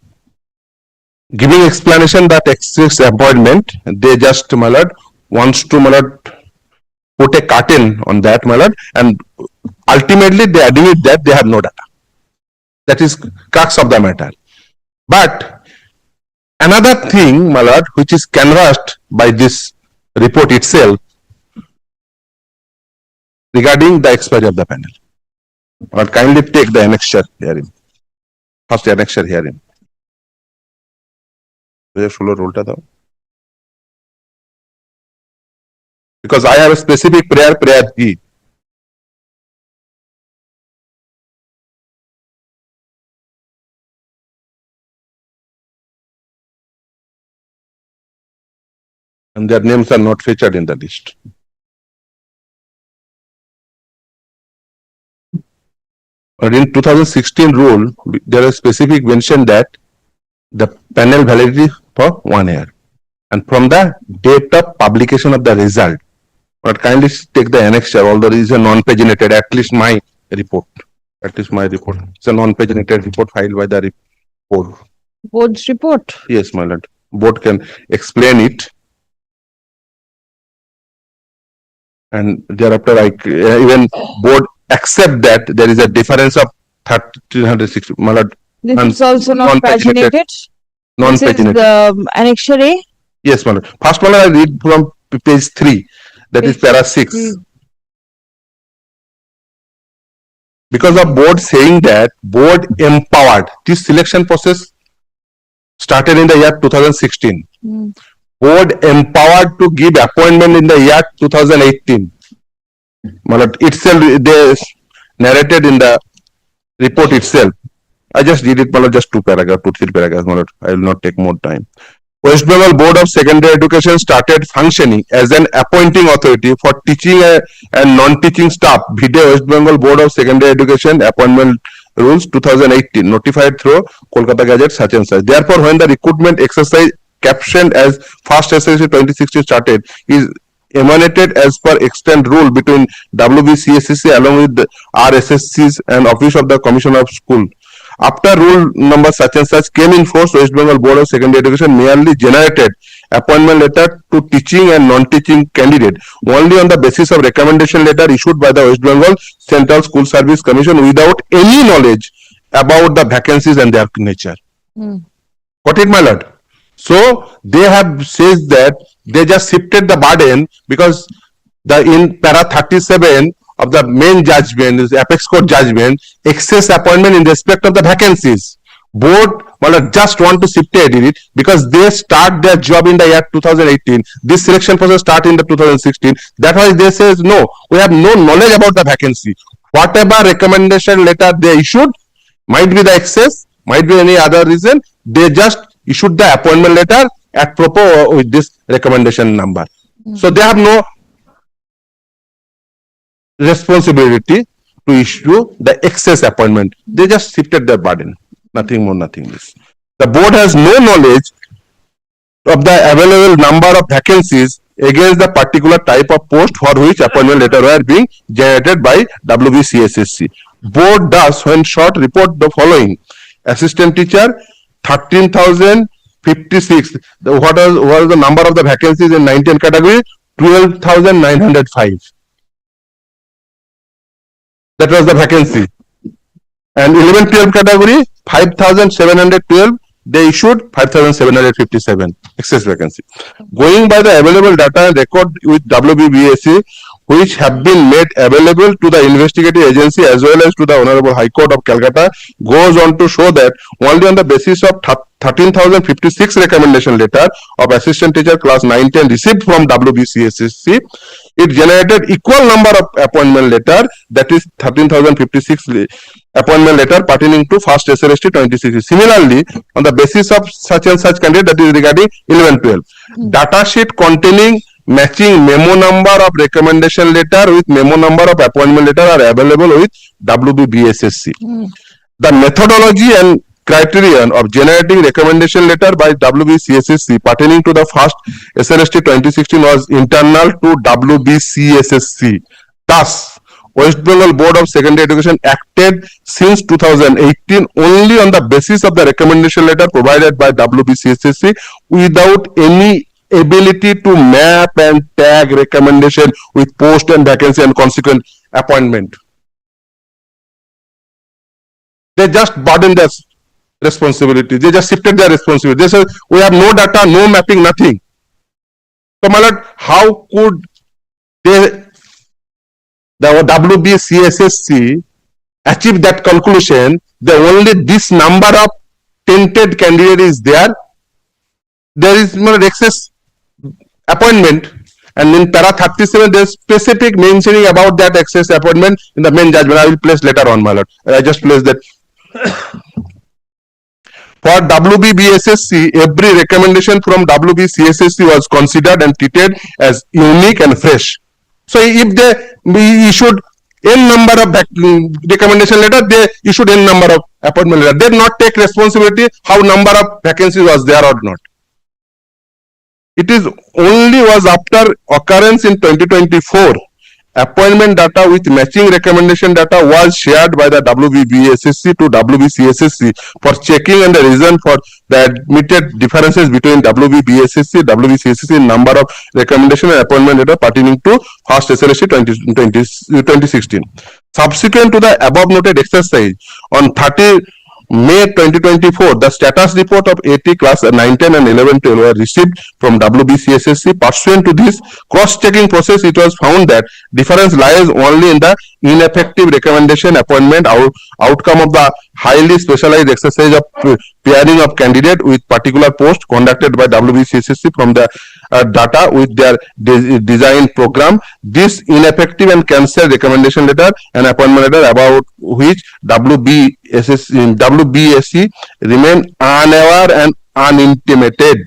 Giving explanation that excess appointment, they just, my lord, wants to, my lord, put a curtain on that, my lord, and ultimately they admit that they have no data. That is crux of the matter. But another thing, my lord, which is canvassed by this report itself regarding the expiry of the panel. But kindly take the annexure herein. First annexure herein. Because I have a specific prayer key. And their names are not featured in the list. But in 2016 rule, there is specific mention that the panel validity for 1 year. And from the date of publication of the result. But kindly take the annexure, although it is a non-paginated, at least my report. At least my report. It's a non-paginated report filed by the board. Board's report. Yes, my lord. Board can explain it. And thereafter, even board accept that there is a difference of 1360. My lord. This is also not paginated. This is the annexure A. Yes, my lord. First one I read from page 3. That is para 6. Because of board saying that board empowered, this selection process started in the year 2016. Board empowered to give appointment in the year 2018. Itself, they narrated in the report itself. I just read it, just 2 paragraphs, 2-3 paragraphs. I will not take more time. West Bengal Board of Secondary Education started functioning as an appointing authority for teaching and non-teaching staff. Video West Bengal Board of Secondary Education Appointment Rules 2018 notified through Kolkata Gazette such and such. Therefore, when the recruitment exercise captioned as First SSC 2016 started is emanated as per extant rule between WBSSC along with the RSSCs and Office of the Commissioner of School. After rule number such and such came in force, West Bengal Board of Secondary Education merely generated appointment letter to teaching and non-teaching candidate only on the basis of recommendation letter issued by the West Bengal Central School Service Commission without any knowledge about the vacancies and their nature. Got it, my lord? So they have says that they just shifted the burden because the in para 37 of the main judgment, is apex court judgment, excess appointment in respect of the vacancies. Board just want to shift it because they start their job in the year 2018. This selection process start in the 2016. That's why they says no, we have no knowledge about the vacancy. Whatever recommendation letter they issued, might be the excess, might be any other reason, they just issued the appointment letter at proper with this recommendation number. So they have no responsibility to issue the excess appointment. They just shifted their burden. Nothing more, nothing less. The board has no knowledge of the available number of vacancies against the particular type of post for which appointment letter were being generated by WBSSC. Board does, when short, report the following. Assistant teacher, 13,056. What was the number of the vacancies in 19 category? 12,905. That was the vacancy. And 11-12 category, 5,712. They issued 5,757 excess vacancy. Going by the available data and record with WBSSC, which have been made available to the investigative agency as well as to the Hon'ble High Court of Calcutta, goes on to show that only on the basis of 13,056 recommendation letter of assistant teacher class 9-10 received from WBSSC, it generated equal number of appointment letter, that is 13,056 appointment letter pertaining to first SLST 2016. Similarly, on the basis of such and such candidate, that is regarding 11-12, data sheet containing matching memo number of recommendation letter with memo number of appointment letter are available with WBSSC. The methodology and criterion of generating recommendation letter by WBSSC pertaining to the first SLST 2016 was internal to WBSSC. Thus, West Bengal Board of Secondary Education acted since 2018 only on the basis of the recommendation letter provided by WBSSC without any ability to map and tag recommendation with post and vacancy and consequent appointment. They just burdened their responsibility. They just shifted their responsibility. They said, we have no data, no mapping, nothing. So, my lord, how could they, the WBSSC, achieve that conclusion? The only this number of tainted candidate is there. There is excess appointment, and in para 37 there is specific mentioning about that excess appointment in the main judgment. I will place later on, my lord. I just place that. For WBSSC, every recommendation from WBSSC was considered and treated as unique and fresh. So if they issued n number of recommendation letter, they issued n number of appointment letter. They did not take responsibility how number of vacancies was there or not. It is only was after occurrence in 2024, appointment data with matching recommendation data was shared by the WBSSC to WBSSC for checking and the reason for the admitted differences between WBSSC in number of recommendation and appointment data pertaining to first SLST 2016. Subsequent to the above noted exercise, on 30 May 2024, the status report of 80 class 9, 10 and 11, 12 were received from WBSSC. Pursuant to this cross-checking process, it was found that difference lies only in the ineffective recommendation appointment outcome of the highly specialized exercise of pairing of candidate with particular post conducted by WBSSC from the data with their design program. This ineffective and cancelled recommendation letter and appointment letter about which WBSC remain unaware and unintimated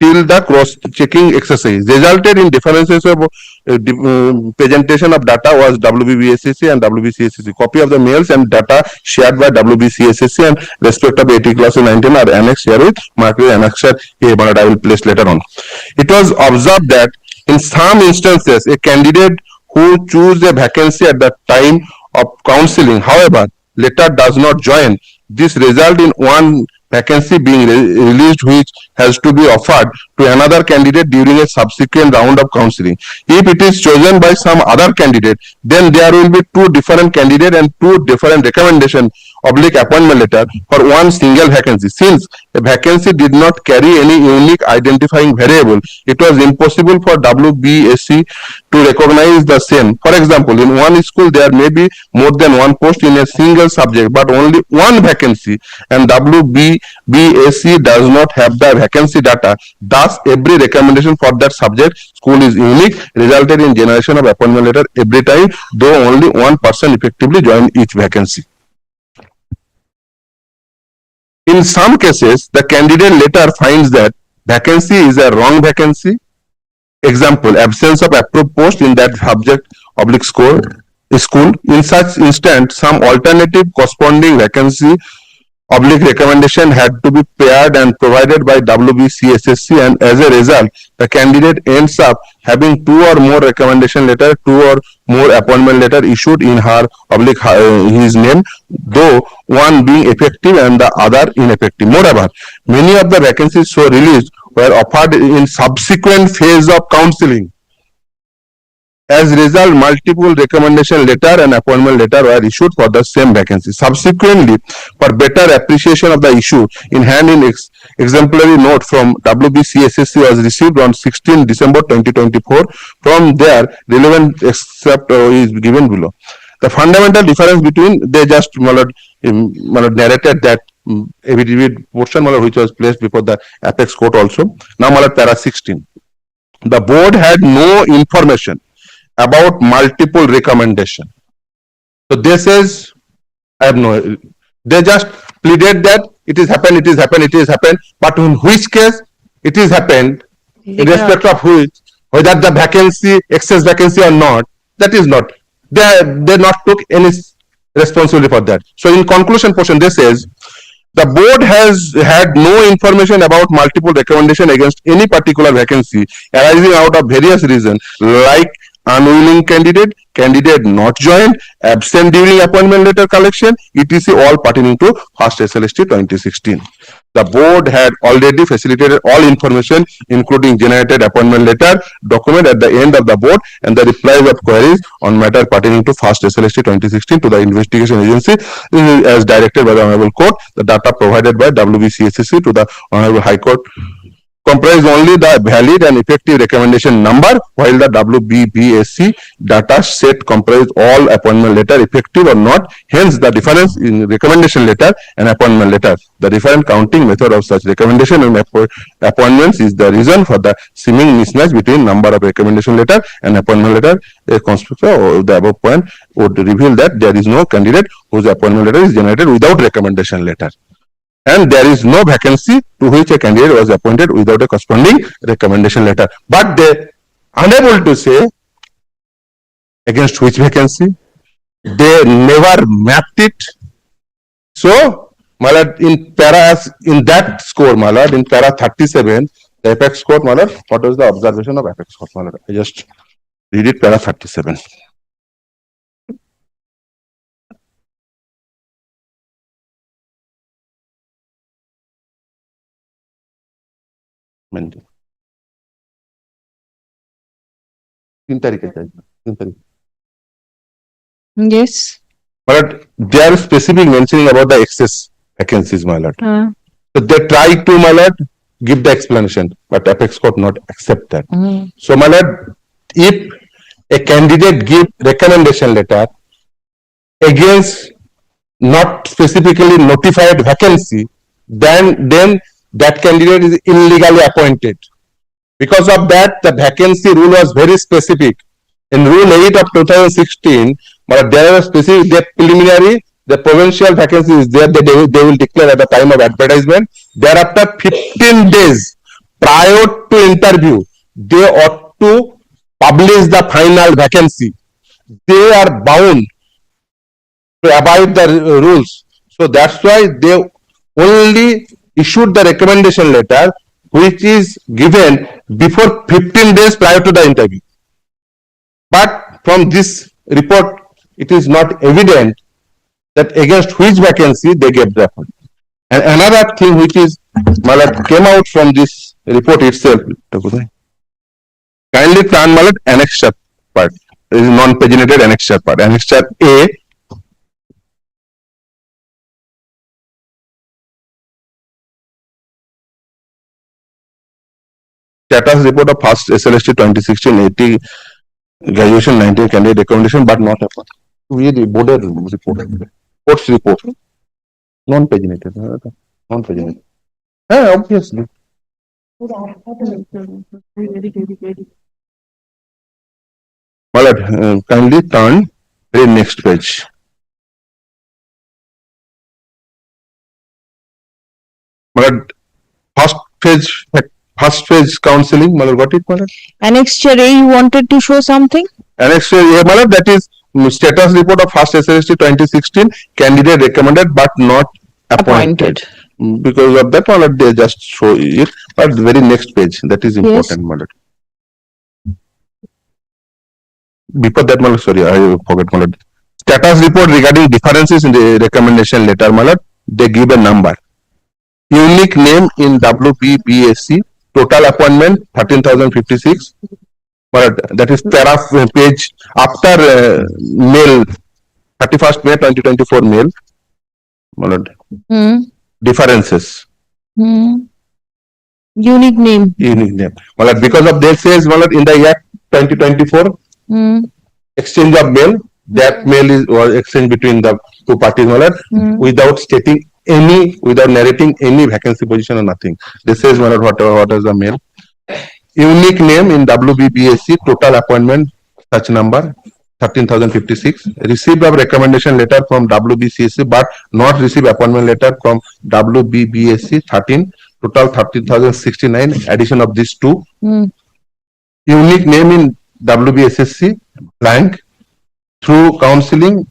till the cross-checking exercise resulted in differences of presentation of data was WBSSC and WBSSC. Copy of the mails and data shared by WBSSC and respect of 80 class 19 are annexed here with marked annexure A, but I will place later on. It was observed that in some instances a candidate who choose a vacancy at the time of counseling, however, later does not join. This result in one vacancy being released which has to be offered to another candidate during a subsequent round of counseling. If it is chosen by some other candidate, then there will be two different candidates and two different recommendation appointment letter for one single vacancy. Since a vacancy did not carry any unique identifying variable, it was impossible for WBSC to recognize the same. For example, in one school there may be more than one post in a single subject but only one vacancy, and WBSC does not have the vacancy data. Thus, every recommendation for that subject school is unique, resulted in generation of appointment letter every time, though only one person effectively joined each vacancy. In some cases, the candidate later finds that vacancy is a wrong vacancy. Example, absence of approved post in that subject school. In such instance, some alternative corresponding vacancy recommendation had to be paired and provided by WBSSC, and as a result, the candidate ends up having two or more recommendation letter, two or more appointment letter issued in her his name, though one being effective and the other ineffective. Moreover, many of the vacancies so released were offered in subsequent phase of counseling. As a result, multiple recommendation letter and appointment letter were issued for the same vacancy. Subsequently, for better appreciation of the issue, in hand in exemplary note from WBSSC was received on 16 December 2024. From there, relevant except is given below. The fundamental difference between, they just narrated that affidavit portion which was placed before the apex court also. Now, para 16. The board had no information about multiple recommendation. So this is, I have no, they just pleaded that it is happened, but in which case it is happened, in respect of which whether the vacancy, excess vacancy or not, that is not. They not took any responsibility for that. So in conclusion portion, they says, the board has had no information about multiple recommendation against any particular vacancy arising out of various reasons like unwilling candidate, candidate not joined, absent during appointment letter collection, etc. all pertaining to first SLST 2016. The board had already facilitated all information including generated appointment letter, document at the end of the board and the replies of queries on matter pertaining to first SLST 2016 to the investigation agency as directed by the Hon'ble Court. The data provided by WBSSC to the Hon'ble High Court comprise only the valid and effective recommendation number, while the WBSSC data set comprise all appointment letter effective or not. Hence, the difference in recommendation letter and appointment letter. The different counting method of such recommendation and appointments is the reason for the seeming mismatch between number of recommendation letter and appointment letter. A constructor of the above point would reveal that there is no candidate whose appointment letter is generated without recommendation letter, and there is no vacancy to which a candidate was appointed without a corresponding recommendation letter. But they unable to say against which vacancy. They never mapped it. So, my lord, in that score, my lord, in para 37, the apex court, my lord, what was the observation of apex court, my lord? I just read it, para 37. Yes. But they are specific mentioning about the excess vacancies, my lord. So they try to, my lord, give the explanation, but apex court not accept that. So, my lord, if a candidate give recommendation letter against not specifically notified vacancy, then that candidate is illegally appointed. Because of that, the vacancy rule was very specific. In Rule 8 of 2016, but there are specific, the preliminary, the provincial vacancy is there, they will declare at the time of advertisement. Thereafter, 15 days prior to interview, they ought to publish the final vacancy. They are bound to abide the rules. So that's why they only issued the recommendation letter which is given before 15 days prior to the interview. But from this report, it is not evident that against which vacancy they gave the appointment. And another thing which is came out from this report itself, kindly turn annexure part, is non-paginated annexure part, annexure A. Status report of first SLST 2016-80 graduation 19 candidate recommendation, but not appointed. We the border report, court's report, non-paginated, non-paginated. Obviously. Well, kindly turn the next page. Well, first phase counseling, what it? Annexure A, you wanted to show something? Annexure A, that is status report of first SLST 2016, candidate recommended but not appointed. Because of that, they just show it. But the very next page, that is important. Yes. Before that, sorry, I forgot. Status report regarding differences in the recommendation letter, they give a number. Unique name in WBSSC, total appointment 13,056. But that is page after mail, 31st May 2024 mail. Differences. Unique name. Unique name. Because of that says in the year 2024, exchange of mail, that mail was exchanged between the two parties without stating any, without narrating any vacancy position or nothing. This says what is the mail. Unique name in WBSSC, total appointment, such number 13,056. Received a recommendation letter from WBSSC but not received appointment letter from WBSSC 13, total 13,069, addition of these two. Unique name in WBSSC blank. Through counseling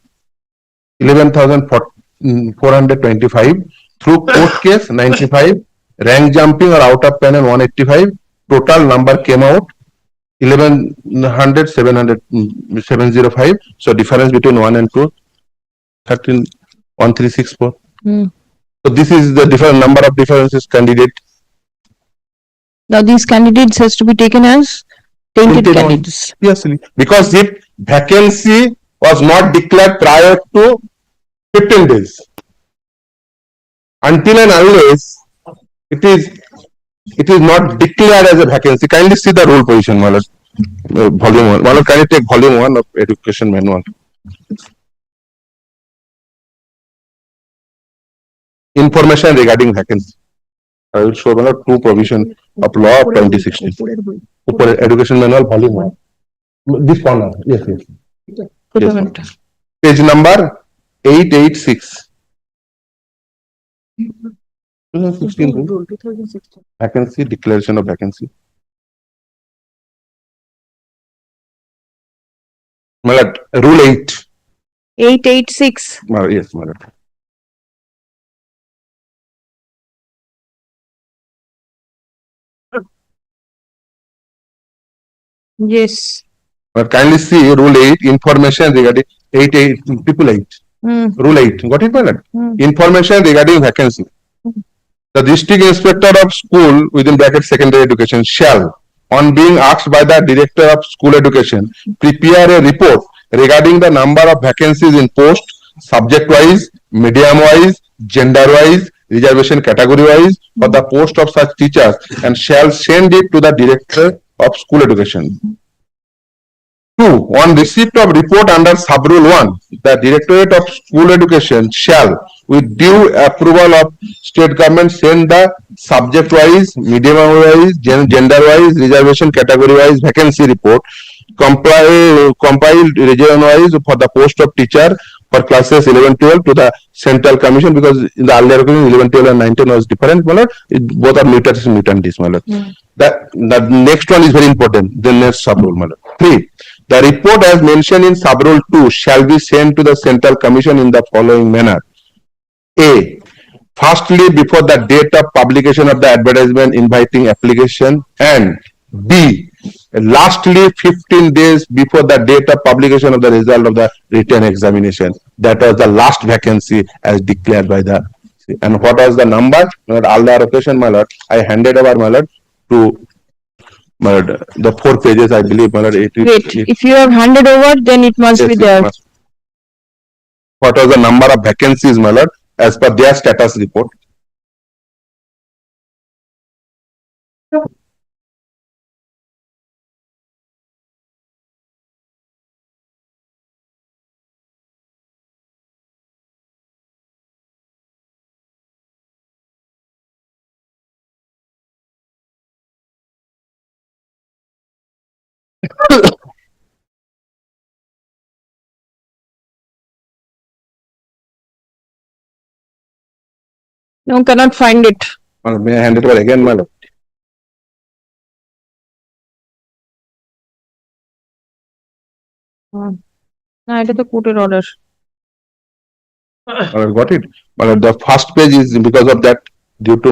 11,425. Through court case 95. Rank jumping or out of panel 185. Total number came out 705. So difference between 1 and 2 13,1364. So this is the different number of differences candidate. Now these candidates has to be taken as tainted candidates. Yes, because if vacancy was not declared prior to 15 days, until and unless it is not declared as a vacancy. Kindly see the rule position, Malad. Volume 1. Malad, can you take volume 1 of education manual? Information regarding vacancy. I will show Malad 2 provision of law of 2016. Education manual volume 1. This corner. Yes. Yes. Page number 886. 2016. Vacancy, declaration of vacancy. Malad, rule 8. 886. Yes, Malad. Yes. But kindly see rule 8, information regarding 8. Rule 8. Got it, Malad? Information regarding vacancy. The district inspector of school within bracket secondary education shall, on being asked by the director of school education, prepare a report regarding the number of vacancies in post, subject wise, medium wise, gender wise, reservation category wise for the post of such teachers, and shall send it to the director of school education. 2. On receipt of report under sub-rule 1, the Directorate of School Education shall, with due approval of state government, send the subject-wise, medium-wise, gender-wise, reservation category-wise vacancy report, compiled region-wise for the post of teacher for classes 11-12 to the Central Commission, because in the earlier 11-12 and 19 was different. Both are mutant. The next one is very important. The next sub-rule. 3. The report as mentioned in sub-rule 2 shall be sent to the Central Commission in the following manner. A. Firstly, before the date of publication of the advertisement inviting application, and B. Lastly, 15 days before the date of publication of the result of the written examination. That was the last vacancy as declared by the. And what was the number? All the allocation, my lord, I handed over, my lord, to the 4 pages, I believe. Wait, if you have handed over, then it must be there. What was the number of vacancies, my lord, as per their status report? No, cannot find it. May I hand it over again, my lord? No, it is the courted order. Got it. The first page is because of that, due to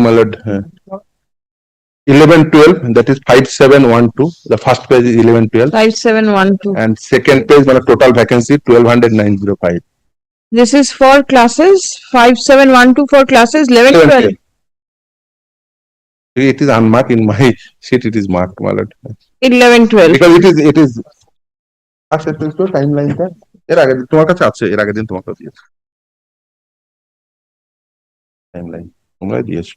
11-12, that is 5712. The first page is 11-12. 5712. And second page, total vacancy 1200,905. This is for classes 5712 for classes 11-12. It is unmarked in my sheet. It is marked, my lord. 11-12. Because it is. Timeline there. তোমার কাছে আছে এর আগের দিন তোমার কাছে দিয়েছি timeline তোমরা দিয়েছো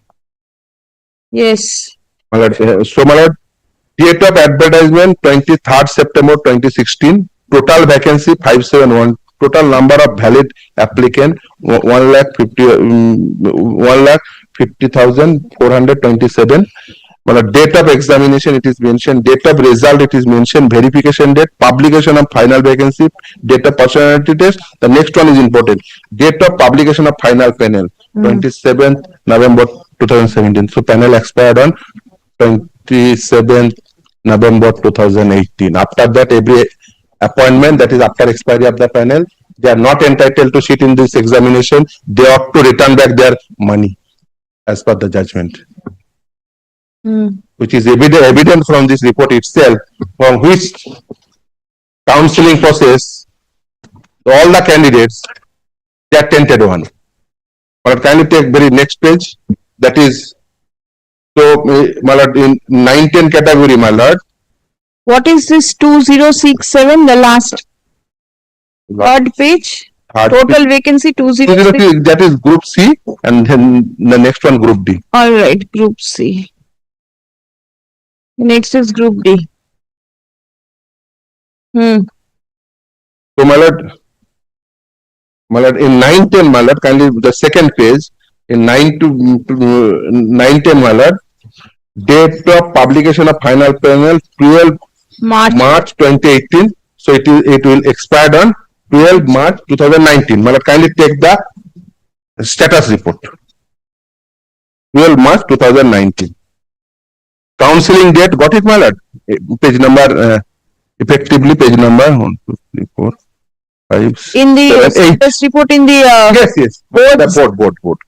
Yes. So my lord, date of advertisement 23rd September 2016. Total vacancy 571. Total number of valid applicant 1,50,427. Date of examination, it is mentioned. Date of result, it is mentioned. Verification date, publication of final vacancy, date of personality test. The next one is important. Date of publication of final panel 27th November 2017. So panel expired on 27th November 2018. After that, every appointment, that is after expiry of the panel, they are not entitled to sit in this examination. They ought to return back their money as per the judgment, which is evident from this report itself, from which counseling process, all the candidates, they are tainted one. But kindly take very next page. That is, so, my lord, in 910 category, my lord. What is this 2067, the last third page? Total vacancy 206. That is group C, and then the next one group D. All right, group C. Next is group D. So, my lord, in 910, my lord, kindly the second page, in 910, my lord, date of publication of final panel 12 March 2018. So it will expire on 12 March 2019. My lord, kindly take the status report. 12 March 2019. Counseling date, got it, my lord? Page number, effectively page number 1, 2, 3, 4, 5, 6, In the 7, 8. status report in the Yes. The board.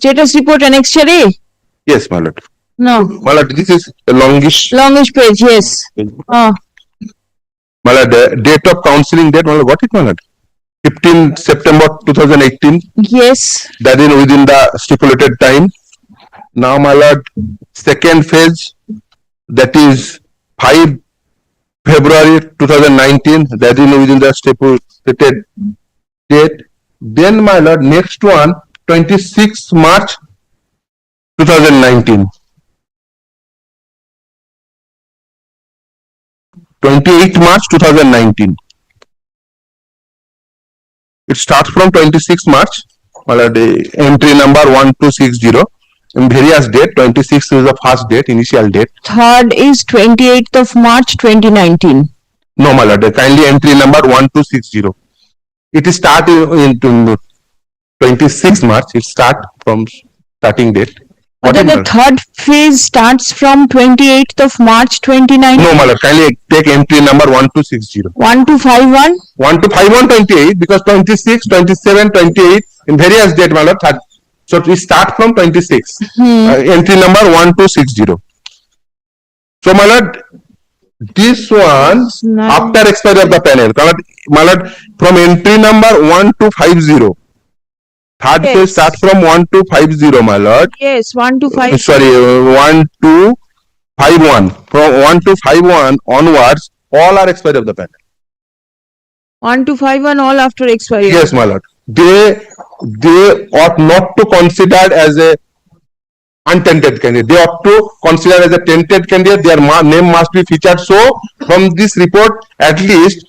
status report annexure A? Yes, my lord. No. My lord, this is a longish Page, yes. My lord, the date of counseling date, my lord, got it, my lord? 15 September 2018. Yes. That is within the stipulated time. Now, my lord, second phase, that is 5 February 2019, that is within the stipulated date. Then, my lord, next one, 26 March 2019. 28 March 2019. It starts from 26 March. Entry number 1260. In various date, 26 is the first date, initial date. Third is 28th of March 2019. No, my lord, kindly entry number 1260. It is start in 26 March. It start from starting date. But then the third phase starts from 28th of March 2019. No, my lord, kindly take entry number 1260. 1251? 1251 28, because 26, 27, 28 in various date, my lord. So we start from 26. Entry number 1260. So, my lord, this one after expiry of the panel, my lord, from entry number 1250. Third phase start from 1250, my lord. Yes, 1251. Sorry, 1251. From 1251 onwards, all are expiry of the panel. 1251 all after expiry. Yes, my lord. They ought not to consider as a untainted candidate. They ought to consider as a tainted candidate. Their name must be featured. So, from this report, at least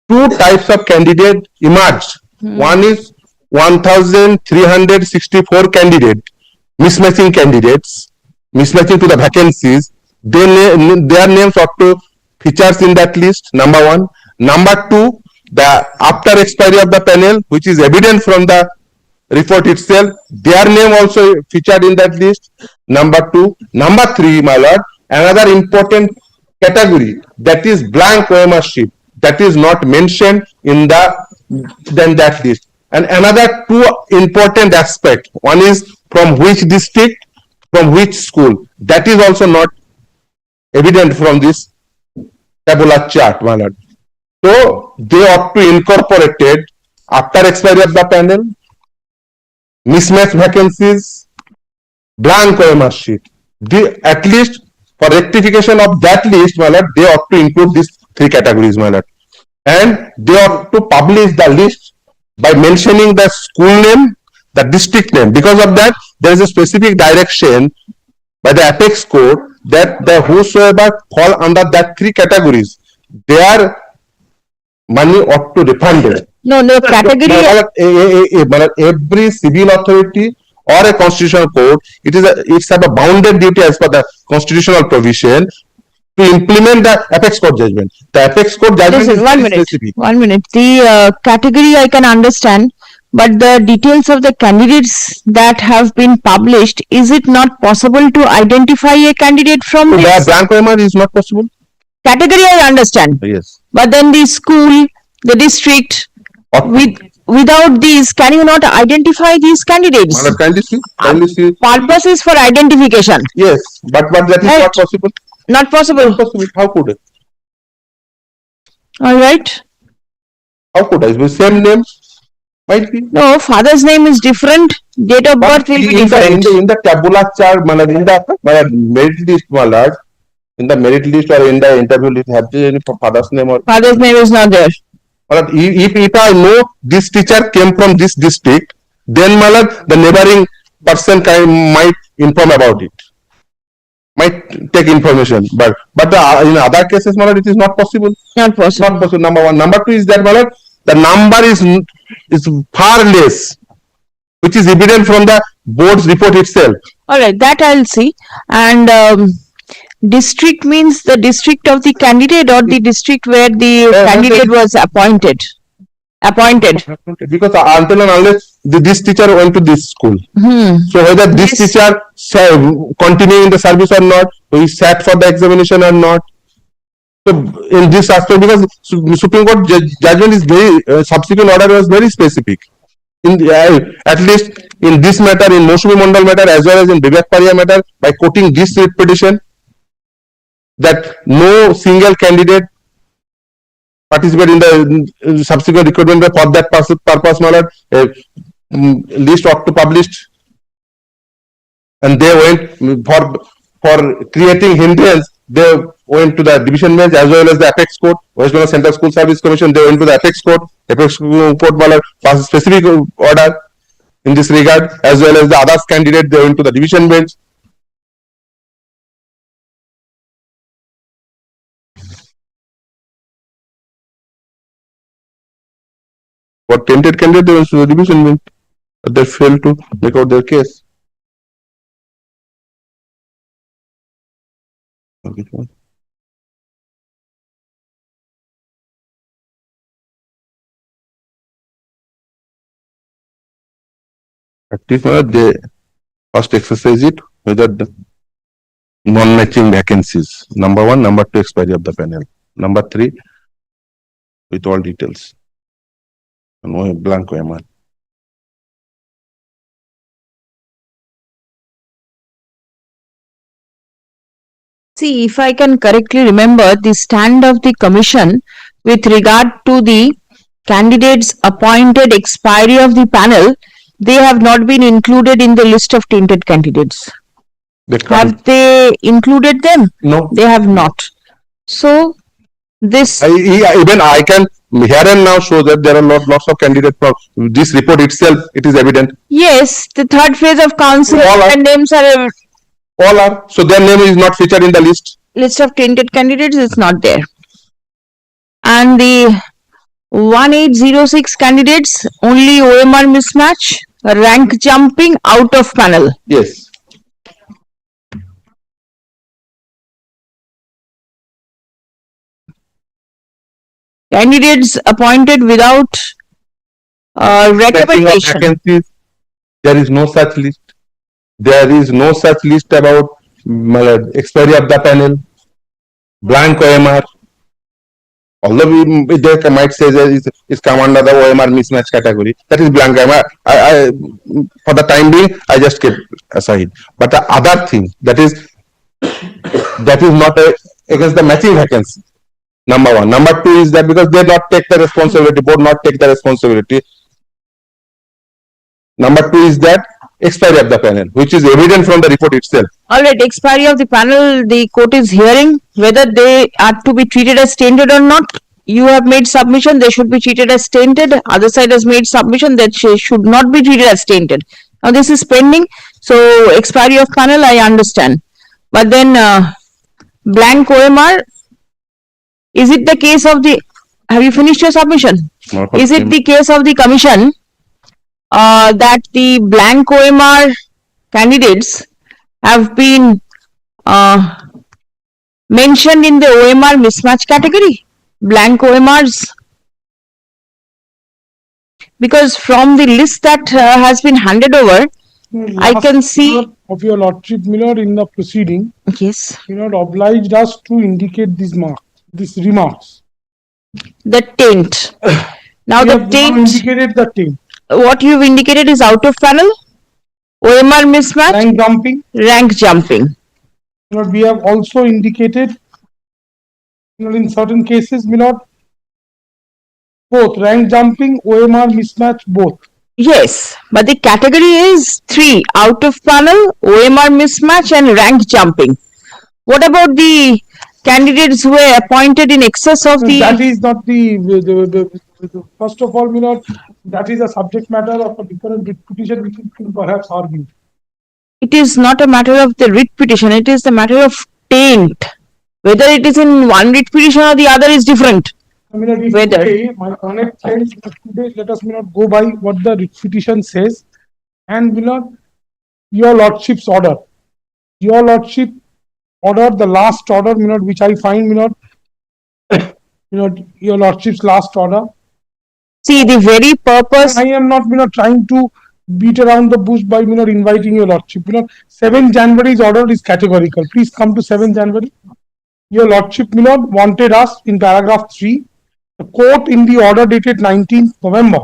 2 types of candidate emerged. One is 1,364 candidate, mismatching candidates, mismatching to the vacancies. Their names ought to features in that list. Number 1. Number 2. The after expiry of the panel, which is evident from the report itself, their name also featured in that list. Number 2. Number 3, my lord, another important category, that is blank OMR sheet, that is not mentioned in that list. And another 2 important aspect, one is from which district, from which school, that is also not evident from this tabular chart, my lord. So, they ought to incorporate it after expiry of the panel, mismatch vacancies, blank OMR sheet. At least for rectification of that list, my lord, they ought to include these 3 categories, my lord. And they ought to publish the list by mentioning the school name, the district name. Because of that, there is a specific direction by the apex court that the whosoever fall under that 3 categories, their money ought to refund it. No, category. Every civil authority or a constitutional court, it's have a bounded duty as per the constitutional provision to implement the apex court judgment. The apex court judgment is One minute. The category I can understand, but the details of the candidates that have been published, is it not possible to identify a candidate from So this? blank OMR is not possible? Category I understand, Yes. but then the school, the district, without these, can you not identify these candidates? Madam, kindly see. Purpose is for identification. Yes, but that is Right. not possible. Not possible. Not possible. How could it? All right. How could I? With same name? Might be. No, father's name is different. Date of birth will be different. In the tabula chart, in the merit list, in the merit list or in the interview list, have they any father's name or? Father's name is not there. If I know this teacher came from this district, then the neighboring person might inform about it, might take information. But in other cases, it is not possible. Not possible. Not possible. Number one. Number two is that the number is far less, which is evident from the board's report itself. All right, that I'll see. And district means the district of the candidate or the district where the candidate was appointed. Because until and unless this teacher went to this school, so whether this teacher continuing in the service or not, he sat for the examination or not. So in this aspect, because Supreme Court judgment is very subsequent order was very specific. In at least in this matter, in Mosumi Mondal matter as well as in Vivek Paria matter, by quoting this petition, that no single candidate participate in the subsequent recruitment for that purpose, list ought to published, and they went for creating hindrance. They went to the division bench as well as the apex court, West Bengal Central School Service Commission. They went to the apex court. Apex court passed specific order in this regard, as well as the others candidate. They went to the division bench. For tainted candidate, they went to the division bench, but they failed to make out their case. Okay. Practice, they first exercise it whether the non-matching vacancies. Number one, number two, expiry of the panel. Number three, with all details. No blank OMR. See, if I can correctly remember, the stand of the commission with regard to the candidates appointed expiry of the panel, they have not been included in the list of tainted candidates. Have they included them? No. They have not. So, this... Even I can here and now show that there are lots of candidates from this report itself, it is evident. Yes, the third phase of council and names are... All are. So their name is not featured in the list. List of tainted candidates is not there. And the 1806 candidates, only OMR mismatch, rank jumping out of panel. Yes. Candidates appointed without recommendation. There is no such list. There is no such list about expiry of the panel, blank OMR. Although they might say that it's come under the OMR mismatch category, that is blank OMR. For the time being, I just kept aside. But the other thing that is not against the matching vacancy. Number one. Number two is that because they not take the responsibility, board not take the responsibility. Number two is that expiry of the panel, which is evident from the report itself. All right, expiry of the panel, the court is hearing whether they are to be treated as tainted or not. You have made submission, they should be treated as tainted. Other side has made submission that she should not be treated as tainted. Now this is pending. So expiry of panel, I understand. But then blank OMR, is it the case of the, have you finished your submission? Is it the case of the commission that the blank OMR candidates have been mentioned in the OMR mismatch category? Blank OMRs. Because from the list that has been handed over, I can see. Of your lordship, Milord, in the proceeding, Yes, Milord obliged us to indicate these remarks. the taint. Now We the have now taint, indicated the taint. what you've indicated is out of panel, OMR mismatch, Rank jumping. rank jumping. Milord, we have also indicated, Milord, in certain cases, Milord, both rank jumping, OMR mismatch, both. Yes, but the category is 3, out of panel, OMR mismatch and rank jumping. What about the candidates who were appointed in excess of the... That is not the first of all, Milord, that is a subject matter of a different petition which we can perhaps argue. It is not a matter of the writ petition, it is the matter of taint. Whether it is in one writ petition or the other is different. I mean, if Whether. today, my connect says today, let us not go by what the writ petition says, and Milord, your lordship's order. Your lordship order, the last order, Milord, which I find, Milord, your lordship's last order. See, the very purpose... I am not, Milord, trying to beat around the bush by, Milord, inviting your lordship. Milord, 7 January's order is categorical. Please come to 7 January. Your lordship, Milord, wanted us in paragraph 3. The court in the order dated 19th November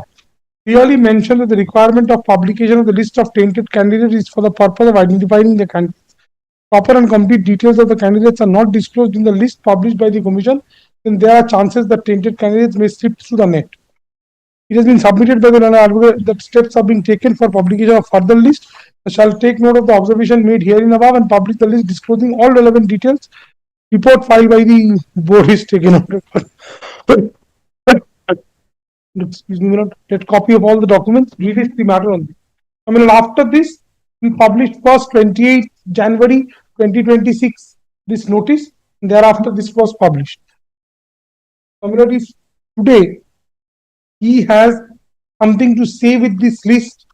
clearly mentioned that the requirement of publication of the list of tainted candidates is for the purpose of identifying the candidates. Proper and complete details of the candidates are not disclosed in the list published by the commission, then there are chances that tainted candidates may slip through the net. It has been submitted by the learned advocate that steps are being taken for publication of further list. I shall take note of the observation made herein above and publish the list disclosing all relevant details. Report filed by the board is taken out. Excuse me, get copy of all the documents, release the matter on this. I mean, after this, we published first 28 January 2026 this notice, and thereafter this was published. I mean, if today he has something to say with this list,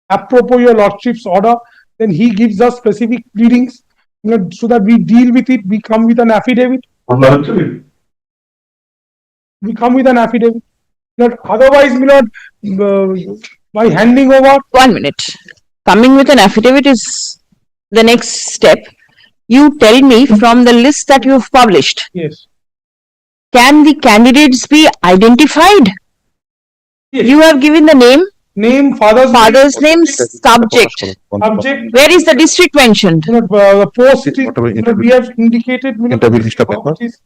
apropos your lordship's order, then he gives us specific pleadings, so that we deal with it. We come with an affidavit. We come with an affidavit. Otherwise, Milord, by handing over. 1 minute. Coming with an affidavit is the next step. You tell me from the list that you have published. Yes. Can the candidates be identified? Yes. You have given the name, father's name, subject. Subject. Where is the district mentioned? The post we have indicated, which is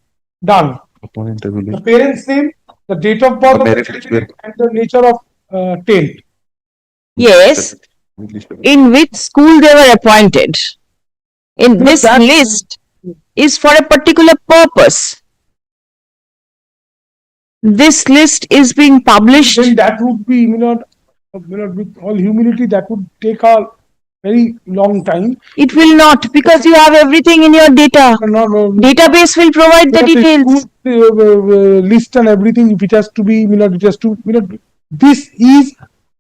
done. The parent's name, the date of birth, and the nature of taint. Yes. In which school they were appointed. In this list is for a particular purpose. This list is being published. Then that would be, with all humility, that would take a very long time. It will not, because you have everything in your data. Database will provide the details. List and everything, if it has to be, it has to, this is,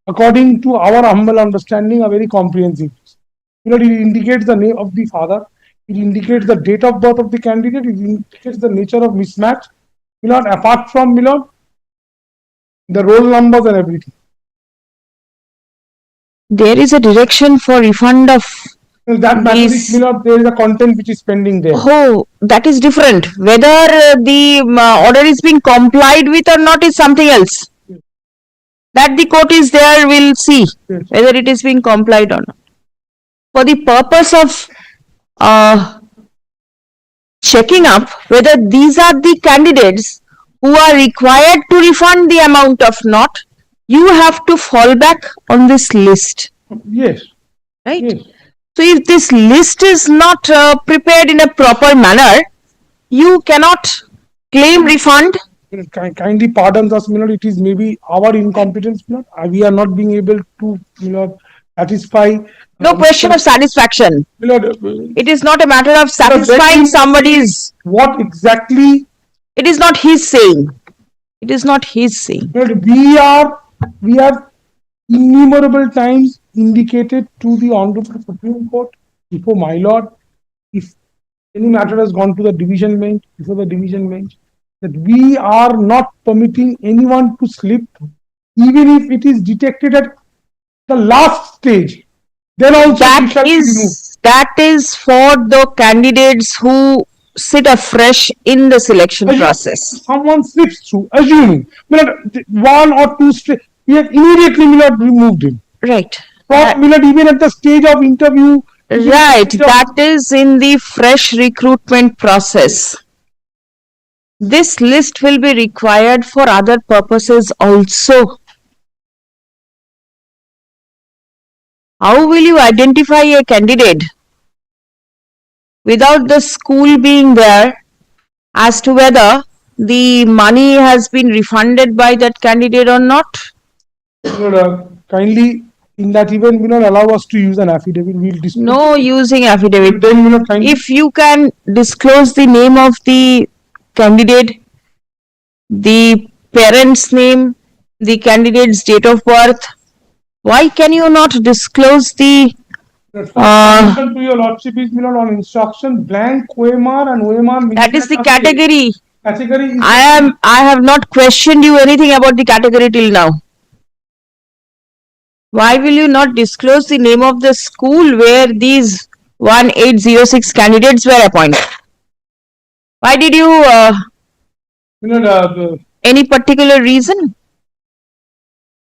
according to our humble understanding, a very comprehensive list. It indicates the name of the father, it indicates the date of birth of the candidate, it indicates the nature of mismatch, apart from, the roll numbers and everything. There is a direction for refund of that matters, there is a content which is pending there. Oh, that is different. Whether the order is being complied with or not is something else. That the court is there will see whether it is being complied or not. For the purpose of checking up whether these are the candidates who are required to refund the amount of not, you have to fall back on this list. Yes. Right? Yes. So if this list is not prepared in a proper manner, you cannot claim refund. Kindly pardon us, it is maybe our incompetence. We are not being able to, satisfy. No question of satisfaction. It is not a matter of satisfying somebody's. What exactly? It is not his saying. It is not his saying. We have innumerable times indicated to the Honorable Supreme Court before my lord, if any matter has gone to the division bench, before the division bench, that we are not permitting anyone to slip even if it is detected at the last stage, then also it shall be removed. That is for the candidates who sit afresh in the selection process. Someone slips through, assuming, one or two, we have immediately removed him. Right. Even at the stage of interview. Right, that is in the fresh recruitment process. This list will be required for other purposes also. How will you identify a candidate without the school being there as to whether the money has been refunded by that candidate or not? Kindly, in that event, allow us to use an affidavit. No using affidavit. If you can disclose the name of the candidate, the parent's name, the candidate's date of birth, why can you not disclose the to your lordship is on instruction blank OMR and OMR. That is the category. Category. I have not questioned you anything about the category till now. Why will you not disclose the name of the school where these 1806 candidates were appointed? Why did you? Any particular reason?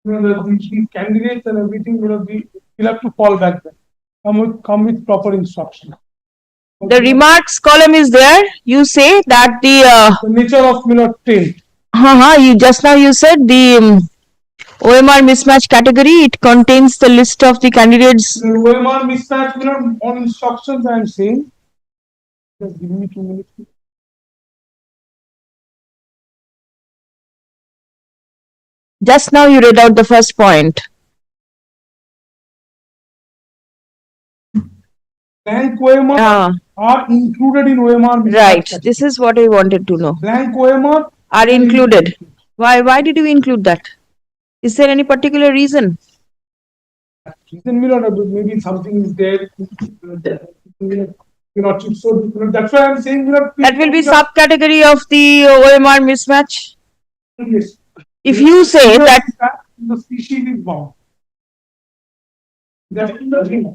The candidates and everything we'll have to fall back then. Come with proper instruction. The remarks column is there. You say that the nature of 10. You just now you said the OMR mismatch category. It contains the list of the candidates. The OMR mismatch on instructions. I am saying. Just give me 2 minutes. Just now you read out the first point. Blank OMR are included in OMR. Right. This is what I wanted to know. Blank OMR are included. Why did you include that? Is there any particular reason? Reason maybe something is there. So that's why I'm saying that will be subcategory of the OMR mismatch. Yes. If you say that the species is bound. That's the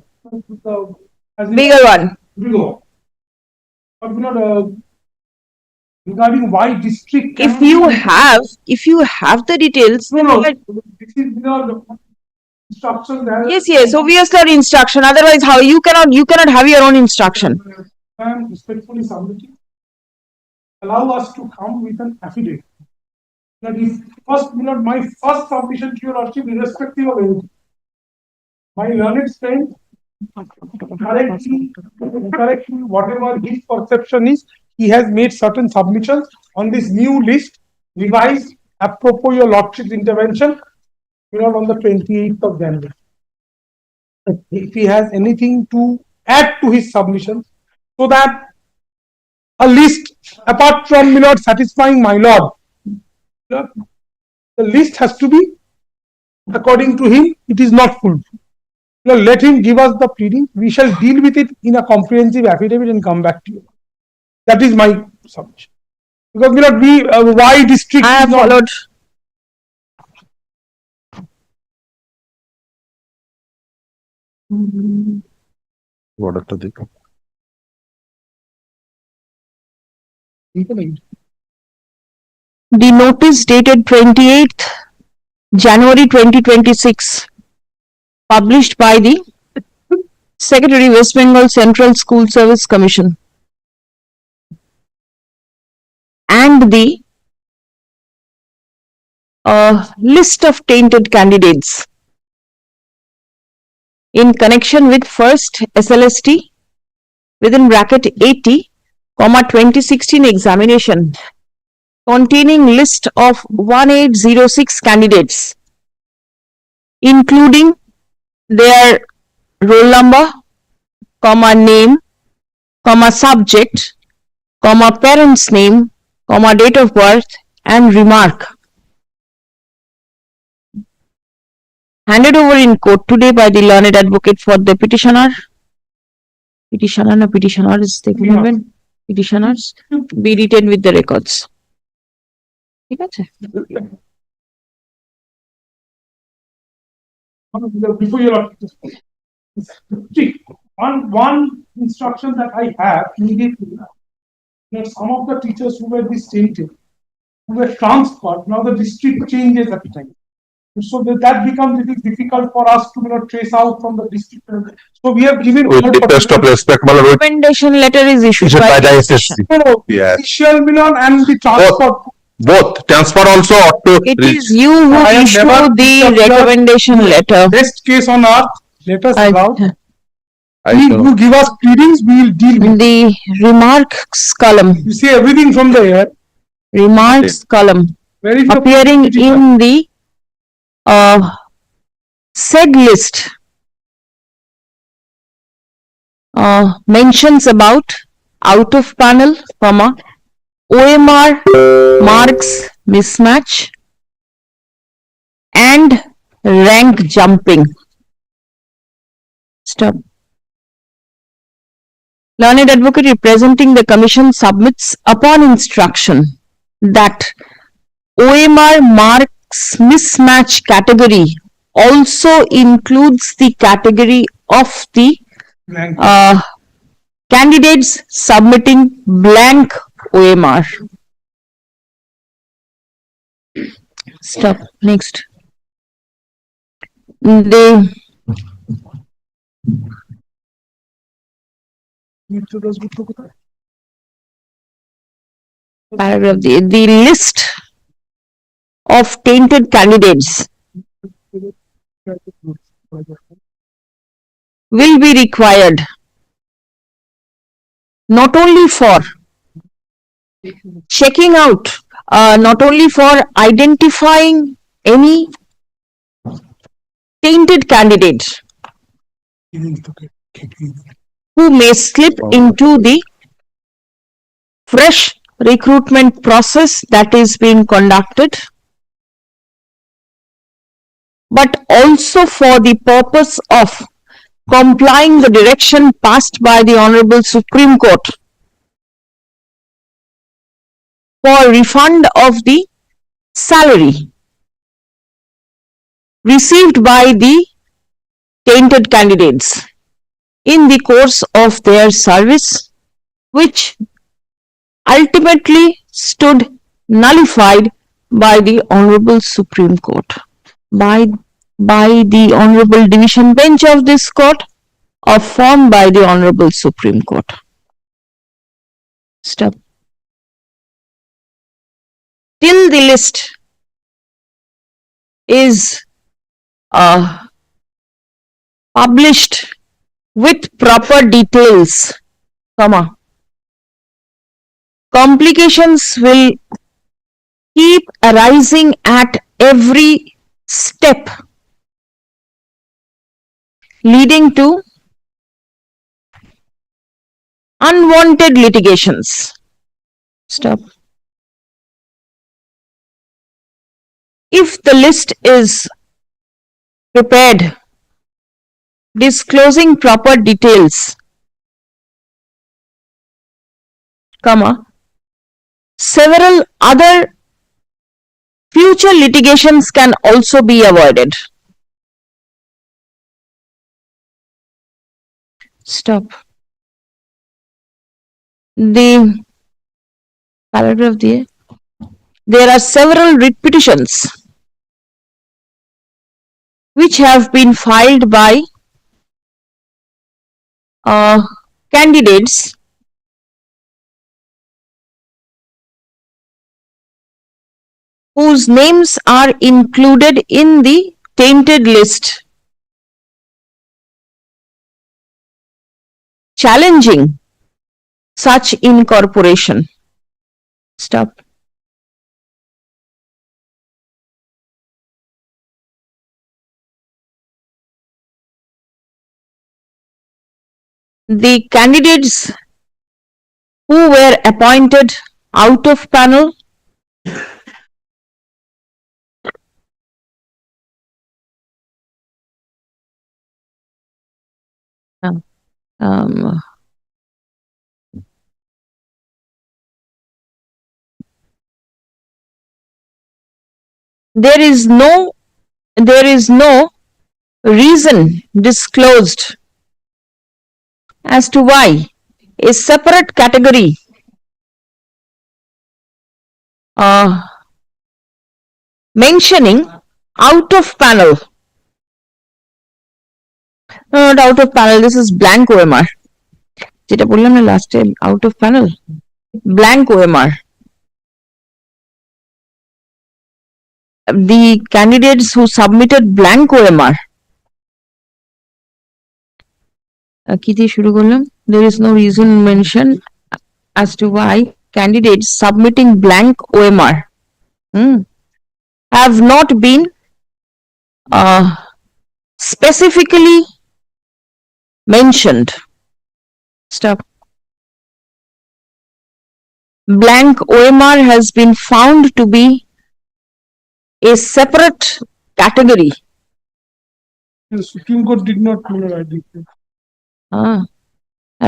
bigger one. Bigger. But regarding why district. If you have the details. This is the instruction. Yes. Obviously, instruction. Otherwise, how you cannot have your own instruction. I am respectfully submitting. Allow us to come with an affidavit. That is first, my first submission to your lordship, irrespective of anything. My learned friend correctly, whatever his perception is, he has made certain submissions on this new list, revised apropos your lordship's intervention, on the 28th of January. If he has anything to add to his submissions, so that a list apart from satisfying my lord, the list has to be, according to him, it is not full. Let him give us the pleading. We shall deal with it in a comprehensive affidavit and come back to you. That is my submission. Because why district? I have followed. What after the notice dated 28th January 2026, published by the Secretary, West Bengal Central School Service Commission, and the list of tainted candidates in connection with first SLST within bracket 80, 2016 examination, containing list of 1806 candidates, including their roll number, name, subject, parent's name, date of birth, and remark. Handed over in court today by the learned advocate for the petitioner. Petitioners be retained with the records. ঠিক আছে Before you are one instruction that I have immediately, that some of the teachers who were distinguished, who were transferred, now the district changes at the time. So that becomes little difficult for us to trace out from the district. So we have given. With the best of respect, my lord, Recommendation letter is issued by the SSC. No, Yes. initial Milan and the transfer. Both transfer also ought to. It is you who I have issue never the recommendation letter. Best case on earth, let us allow. I You give us pleadings, we will deal with. The remarks column, You see everything from the air. remarks column Where is the appearing in the said list mentions about out of panel, comma, OMR marks mismatch and rank jumping. Stop. Learned advocate representing the commission submits upon instruction that OMR marks mismatch category also includes the category of the candidates submitting blank OMR. Stop. Next. The paragraph, the list of tainted candidates will be required not only for checking out, not only for identifying any tainted candidate who may slip into the fresh recruitment process that is being conducted, but also for the purpose of complying the direction passed by the Honorable Supreme Court for refund of the salary received by the tainted candidates in the course of their service, which ultimately stood nullified by the Honorable Supreme Court, by the Honorable Division Bench of this court, affirmed by the Honorable Supreme Court. Stop. Till the list is published with proper details, comma, complications will keep arising at every step, leading to unwanted litigations. Stop. If the list is prepared disclosing proper details, comma, several other future litigations can also be avoided. Stop. The paragraph there are several writ petitions which have been filed by candidates whose names are included in the tainted list, challenging such incorporation. Stop. The candidates who were appointed out of panel there is no reason disclosed as to why a separate category mentioning out of panel, not out of panel, this is blank OMR. যেটা বললাম না last time, out of panel, blank OMR. The candidates who submitted blank OMR, কি দিয়ে শুরু করলাম? There is no reason mentioned as to why candidates submitting blank OMR have not been specifically mentioned. Stop. Blank OMR has been found to be a separate category. The Supreme Court did not tolerate it.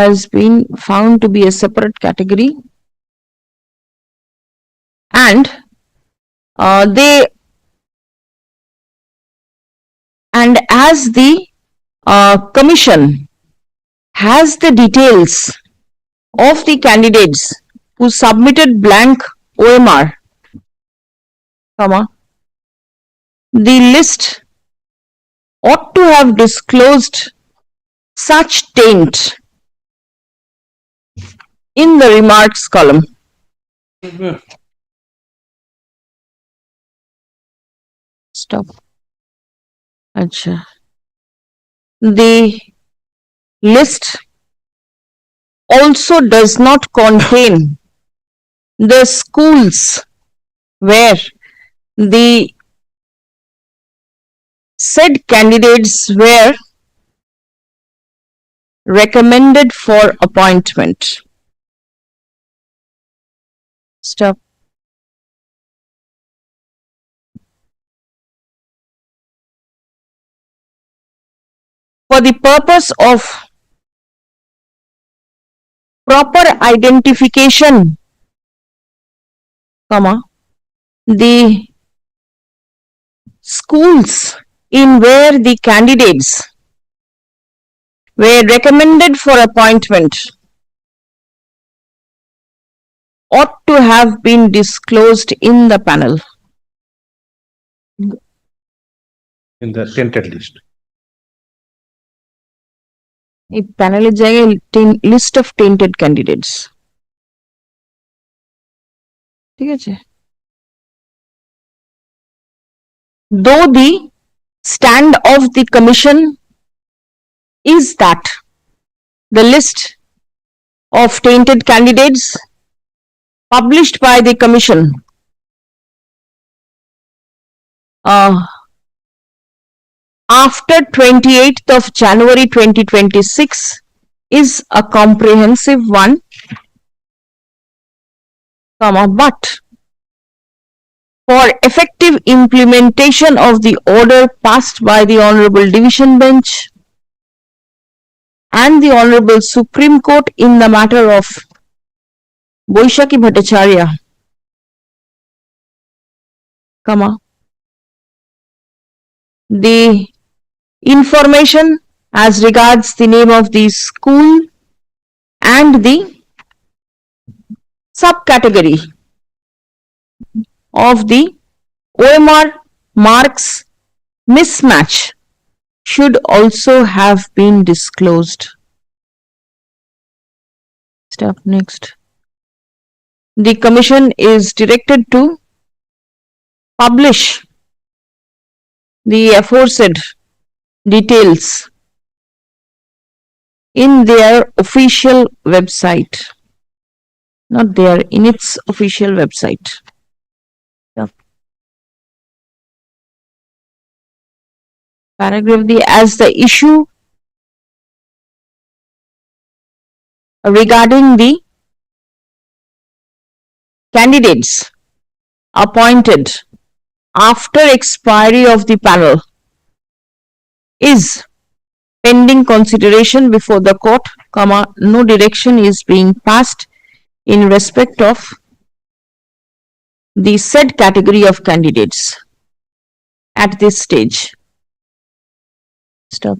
Has been found to be a separate category, and as the commission has the details of the candidates who submitted blank OMR, the list ought to have disclosed such taint in the remarks column. Stop. Acha. The list also does not contain the schools where the said candidates were recommended for appointment. Stop. For the purpose of proper identification, the schools in where the candidates were recommended for appointment ought to have been disclosed in the panel. In the tainted list. A panel list of tainted candidates. ঠিক আছে? Though the stand of the commission is that the list of tainted candidates published by the commission after 28th of January 2026 is a comprehensive one, but for effective implementation of the order passed by the Honorable Division Bench and the Honorable Supreme Court in the matter of Boishaki Bhattacharya, the information as regards the name of the school and the subcategory of the OMR marks mismatch should also have been disclosed. Step next. The commission is directed to publish the aforesaid details in their official website, not there, in its official website. Paragraph D, as the issue regarding the candidates appointed after expiry of the panel is pending consideration before the court, no direction is being passed in respect of the said category of candidates at this stage. Stop.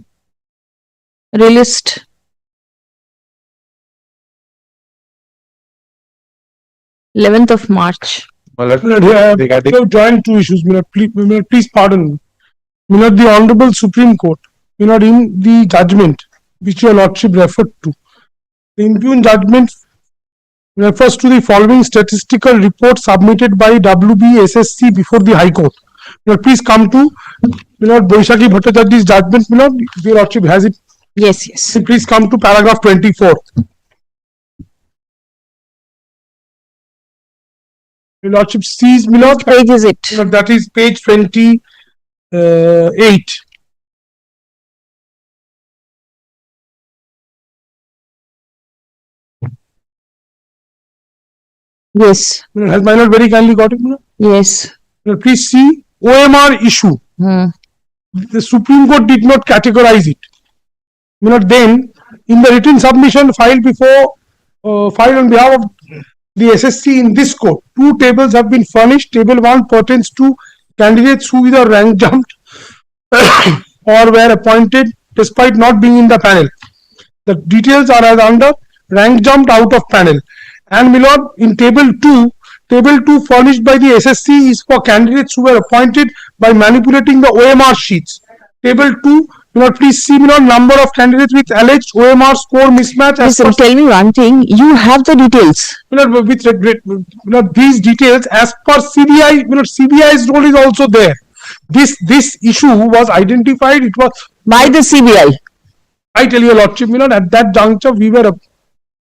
Relist. Eleventh of March. They have joined two issues. Please pardon me. The Honorable Supreme Court, in the judgment which your lordship referred to, the impugned judgment refers to the following statistical report submitted by WBSSC before the High Court. Please come to Boishaki Bhattacharya's judgment. Your lordship has it. Yes, yes. Please come to paragraph 24. Your lordship sees, What page is it? that is page 28. Yes. Has my lord very kindly got it? Yes. Please see OMR issue. The Supreme Court did not categorize it. Then in the written submission filed on behalf of the SSC in this court, two tables have been furnished. Table 1 pertains to candidates who either rank jumped or were appointed despite not being in the panel. The details are as under: rank jumped out of panel. And my lord, in table 2 furnished by the SSC is for candidates who were appointed by manipulating the OMR sheets. Table 2, please see number of candidates with alleged OMR score mismatch. Listen, tell me one thing. You have the details. With these details as per CBI, CBI's role is also there. This issue was identified. It was by the CBI. I tell you, lordship, at that juncture we were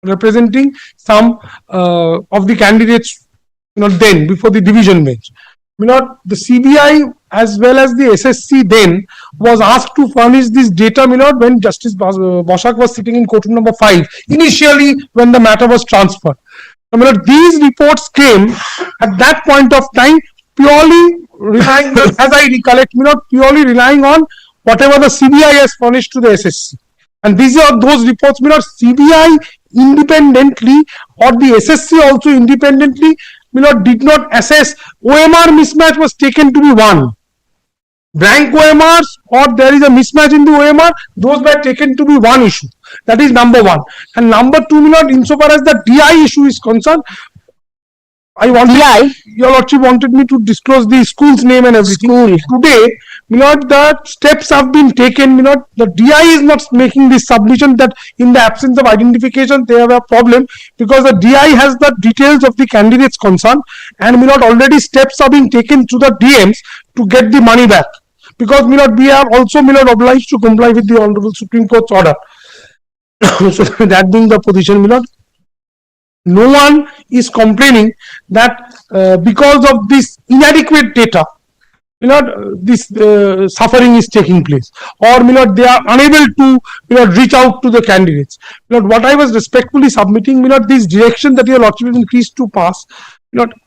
representing some of the candidates, then before the division bench. The CBI as well as the SSC then was asked to furnish this data, when Justice Boshak was sitting in courtroom number 5, initially when the matter was transferred. These reports came at that point of time purely relying, as I recollect, purely relying on whatever the CBI has furnished to the SSC. And these are those reports, CBI independently or the SSC also independently, did not assess OMR mismatch was taken to be one. Blank OMRs or there is a mismatch in the OMR, those were taken to be one issue. That is number 1. And number 2, insofar as the DI issue is concerned, your lordship wanted me to disclose the school's name and everything. Today, the steps have been taken. The DI is not making this submission that in the absence of identification they have a problem, because the DI has the details of the candidates concerned, and already steps are being taken to the DMs to get the money back, because we are also obliged to comply with the Honorable Supreme Court's order. So that being the position, no one is complaining that because of this inadequate data, this suffering is taking place, or they are unable to reach out to the candidates. What I was respectfully submitting, this direction that your lordship is pleased to pass,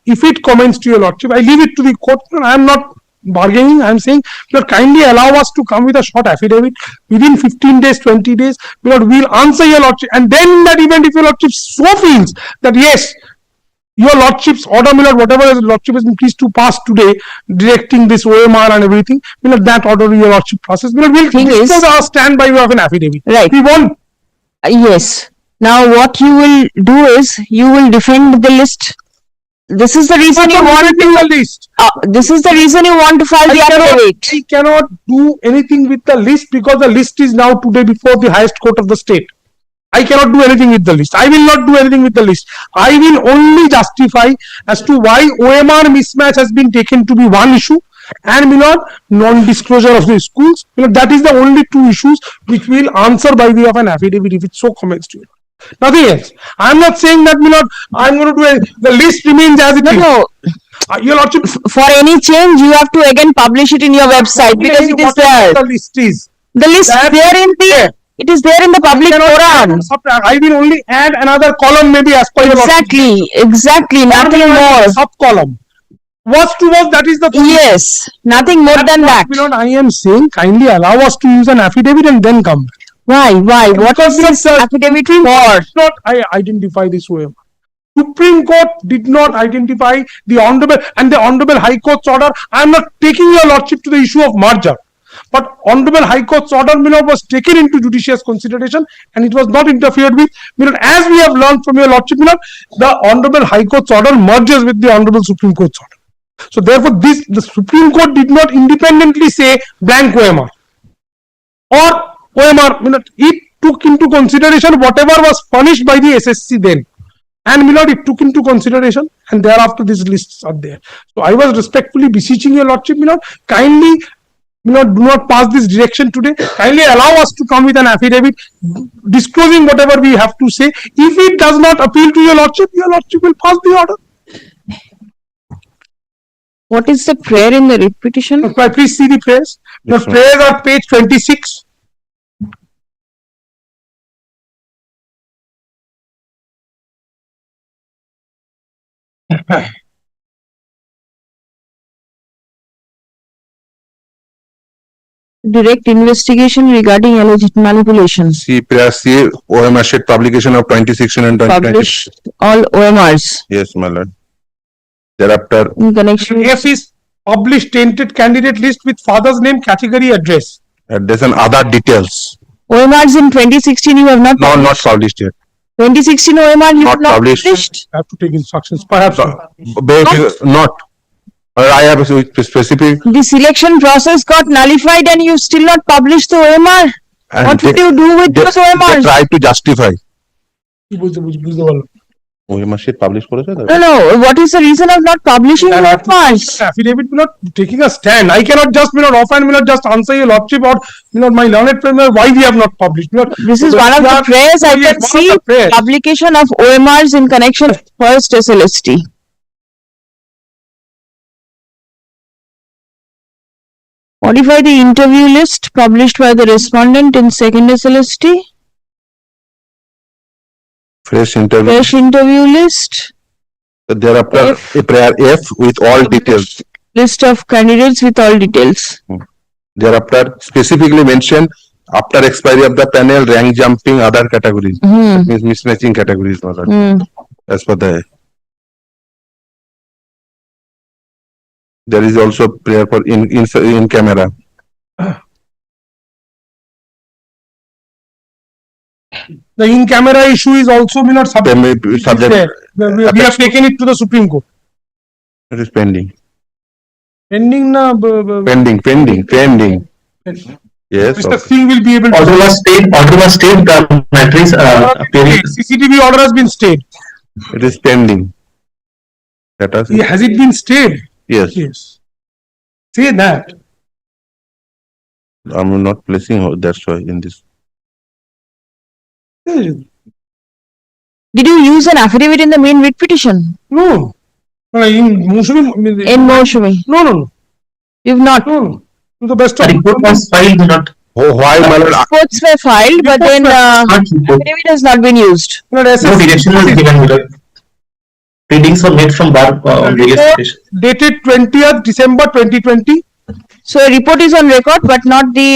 if it comments to your lordship, I leave it to the court. I am not bargaining. I am saying, kindly allow us to come with a short affidavit within 15 days, 20 days. We'll answer your lordship, and then in that event, if your lordship so feels that yes, your lordship's order, whatever the lordship has been pleased to pass today, directing this OMR and everything, that order your lordship process, we'll discuss our stand by way of an affidavit. Right. We won't. Yes. Now what you will do is, you will defend the list. This is the reason you want to list. This is the reason you want to file the affidavit. I cannot do anything with the list, because the list is now today before the highest court of the state. I cannot do anything with the list. I will not do anything with the list. I will only justify as to why OMR mismatch has been taken to be one issue, and non-disclosure of the schools. That is the only two issues which we will answer by way of an affidavit if it so comments to you. Nothing else. I am not saying that I am going to do it. The list remains as it is. No. Your lordship, for any change, you have to again publish it in your website, because it is there. The list is. The list there in the. It is there in the public forum. I will only add another column, maybe as per your lordship. Exactly. Nothing more. Sub-column. Was to was, that is the thing. Yes. Nothing more than that. I am saying, kindly allow us to use an affidavit and then come back. Why? What is this affidavit for? Not identify this way. Supreme Court did not identify the Honorable High Court's order. I am not taking your lordship to the issue of merger. But Honorable High Court's order, my lord, was taken into judicious consideration and it was not interfered with. My lord, as we have learned from your lordship, my lord, the Honorable High Court's order merges with the Honorable Supreme Court's order. So therefore, the Supreme Court did not independently say blank OMR or OMR. My lord, it took into consideration whatever was furnished by the SSC then. And my lord, it took into consideration, and thereafter these lists are there. So I was respectfully beseeching your lordship, my lord, kindly, my lord, do not pass this direction today. Kindly allow us to come with an affidavit disclosing whatever we have to say. If it does not appeal to your lordship will pass the order. What is the prayer in the writ petition? Please see the prayers. The prayers are page 26. Direct investigation regarding alleged manipulations. See, prayer C, OMR sheet publication of 2016 and 2020. Published all OMRs Yes, my lord. Thereafter, in connection with F is published tainted candidate list with father's name, category, address. there's an other details. OMRs in 2016 you have not No, not published. published yet. 2016 OMR you have Not not published. published. I have to take instructions, perhaps. Not. I have a specific. The selection process got nullified and you still not published the OMR. And What would you do with those They OMRs? try to justify. বুঝতে পারলাম। OMR sheet publish করেছে তো? No, what is the reason of not publishing OMRs? Affidavit, not taking a stand. I cannot just, offhand, just answer your lordship or, my learned friend, why we have not published. This is one of the prayers I can see, publication of OMRs in connection with first SLST. Modify the interview list published by the respondent in second SLST. Fresh interview. Fresh interview list. Thereafter, a prayer F with all details. List of candidates with all details. Thereafter, specifically mention after expiry of the panel, rank jumping, other categories. Means mismatching categories. my lord. As per the. There is also prayer for in camera. The in-camera issue is also, subject. We have taken it to the Supreme Court. It is pending. Pending, na. Pending. Yes. Mr. Singh will be able to. Order was stayed, the matters, appearing. CCTV order has been stayed. It is pending. Has it been stayed? Yes. Yes. Say that. I'm not placing that's why in this. Did you use an affidavit in the main writ petition? No. In Mosumi. In Mosumi? No. You've not? No. To the best of. Report was filed, not. Oh, why, my lord? Reports were filed, but then affidavit has not been used. No direction was given, my lord. Readings were made from bar on various occasions. Dated 20th December 2020. So a report is on record, but not the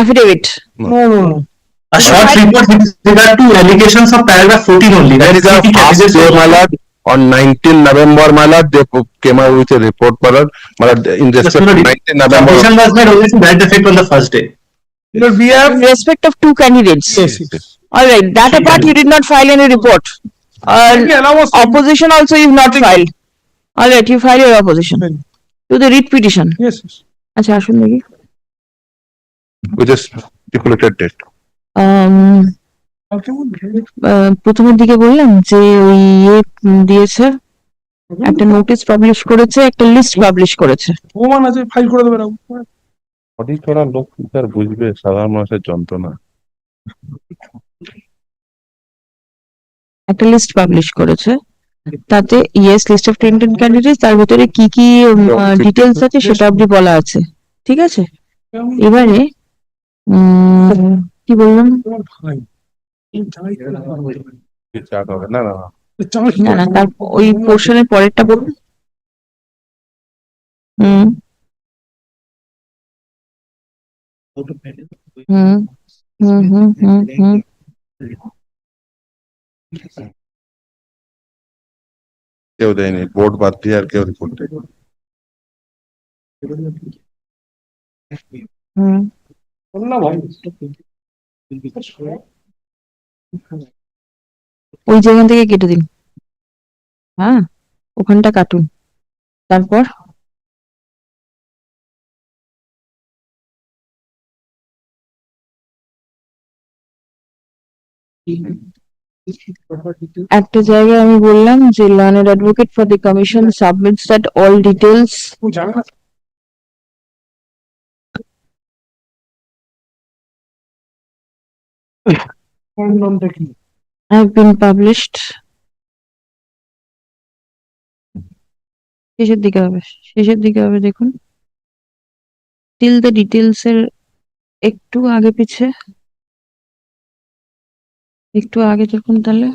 affidavit. No. A short report with regard to allegations of paragraph 14 only. That is a first day, my lord. On 19 November, my lord, they came out with a report, my lord. In respect to 19 November. Submission was made only to that effect on the first day. We have. In respect of two candidates. Yes. Alright, that apart you did not file any report. Opposition also you've not filed. Alright, you file your opposition. To the writ petition. Yes. আচ্ছা আসুন দেখি। With a stipulated date. প্রথমের দিকে বললাম যে ওই দিয়েছে একটা নোটিশ পাবলিশ করেছে, একটা লিস্ট পাবলিশ করেছে। প্রমাণ আছে, ফাইল করে দেবে না। অডিট করার লোক স্যার বুঝবে সাধারণ মানুষের যন্ত্রণা। একটা লিস্ট পাবলিশ করেছে, তাতে ইয়েস লিস্ট অফ 10 ক্যান্ডিডেটস, তার ভিতরে কি কি ডিটেলস আছে সেটা অবধি বলা আছে, ঠিক আছে। এবারে কি বললাম, না না তার ওই পোর্শনের পরেরটা বলুন। কেউ দেয়নি, বোর্ড বাদ দিয়ে আর কেউ রিপোর্ট দেয়। হুম ওই জায়গা থেকে কেটে দিন, হ্যাঁ ওখানটা কাটুন, তারপর একটা জায়গায় আমি বললাম যে learned advocate for the commission submits that all details have been published. শেষের দিকে হবে, শেষের দিকে হবে দেখুন, till the details এর একটু আগে পিছে, একটু আগে দেখুন তাহলে।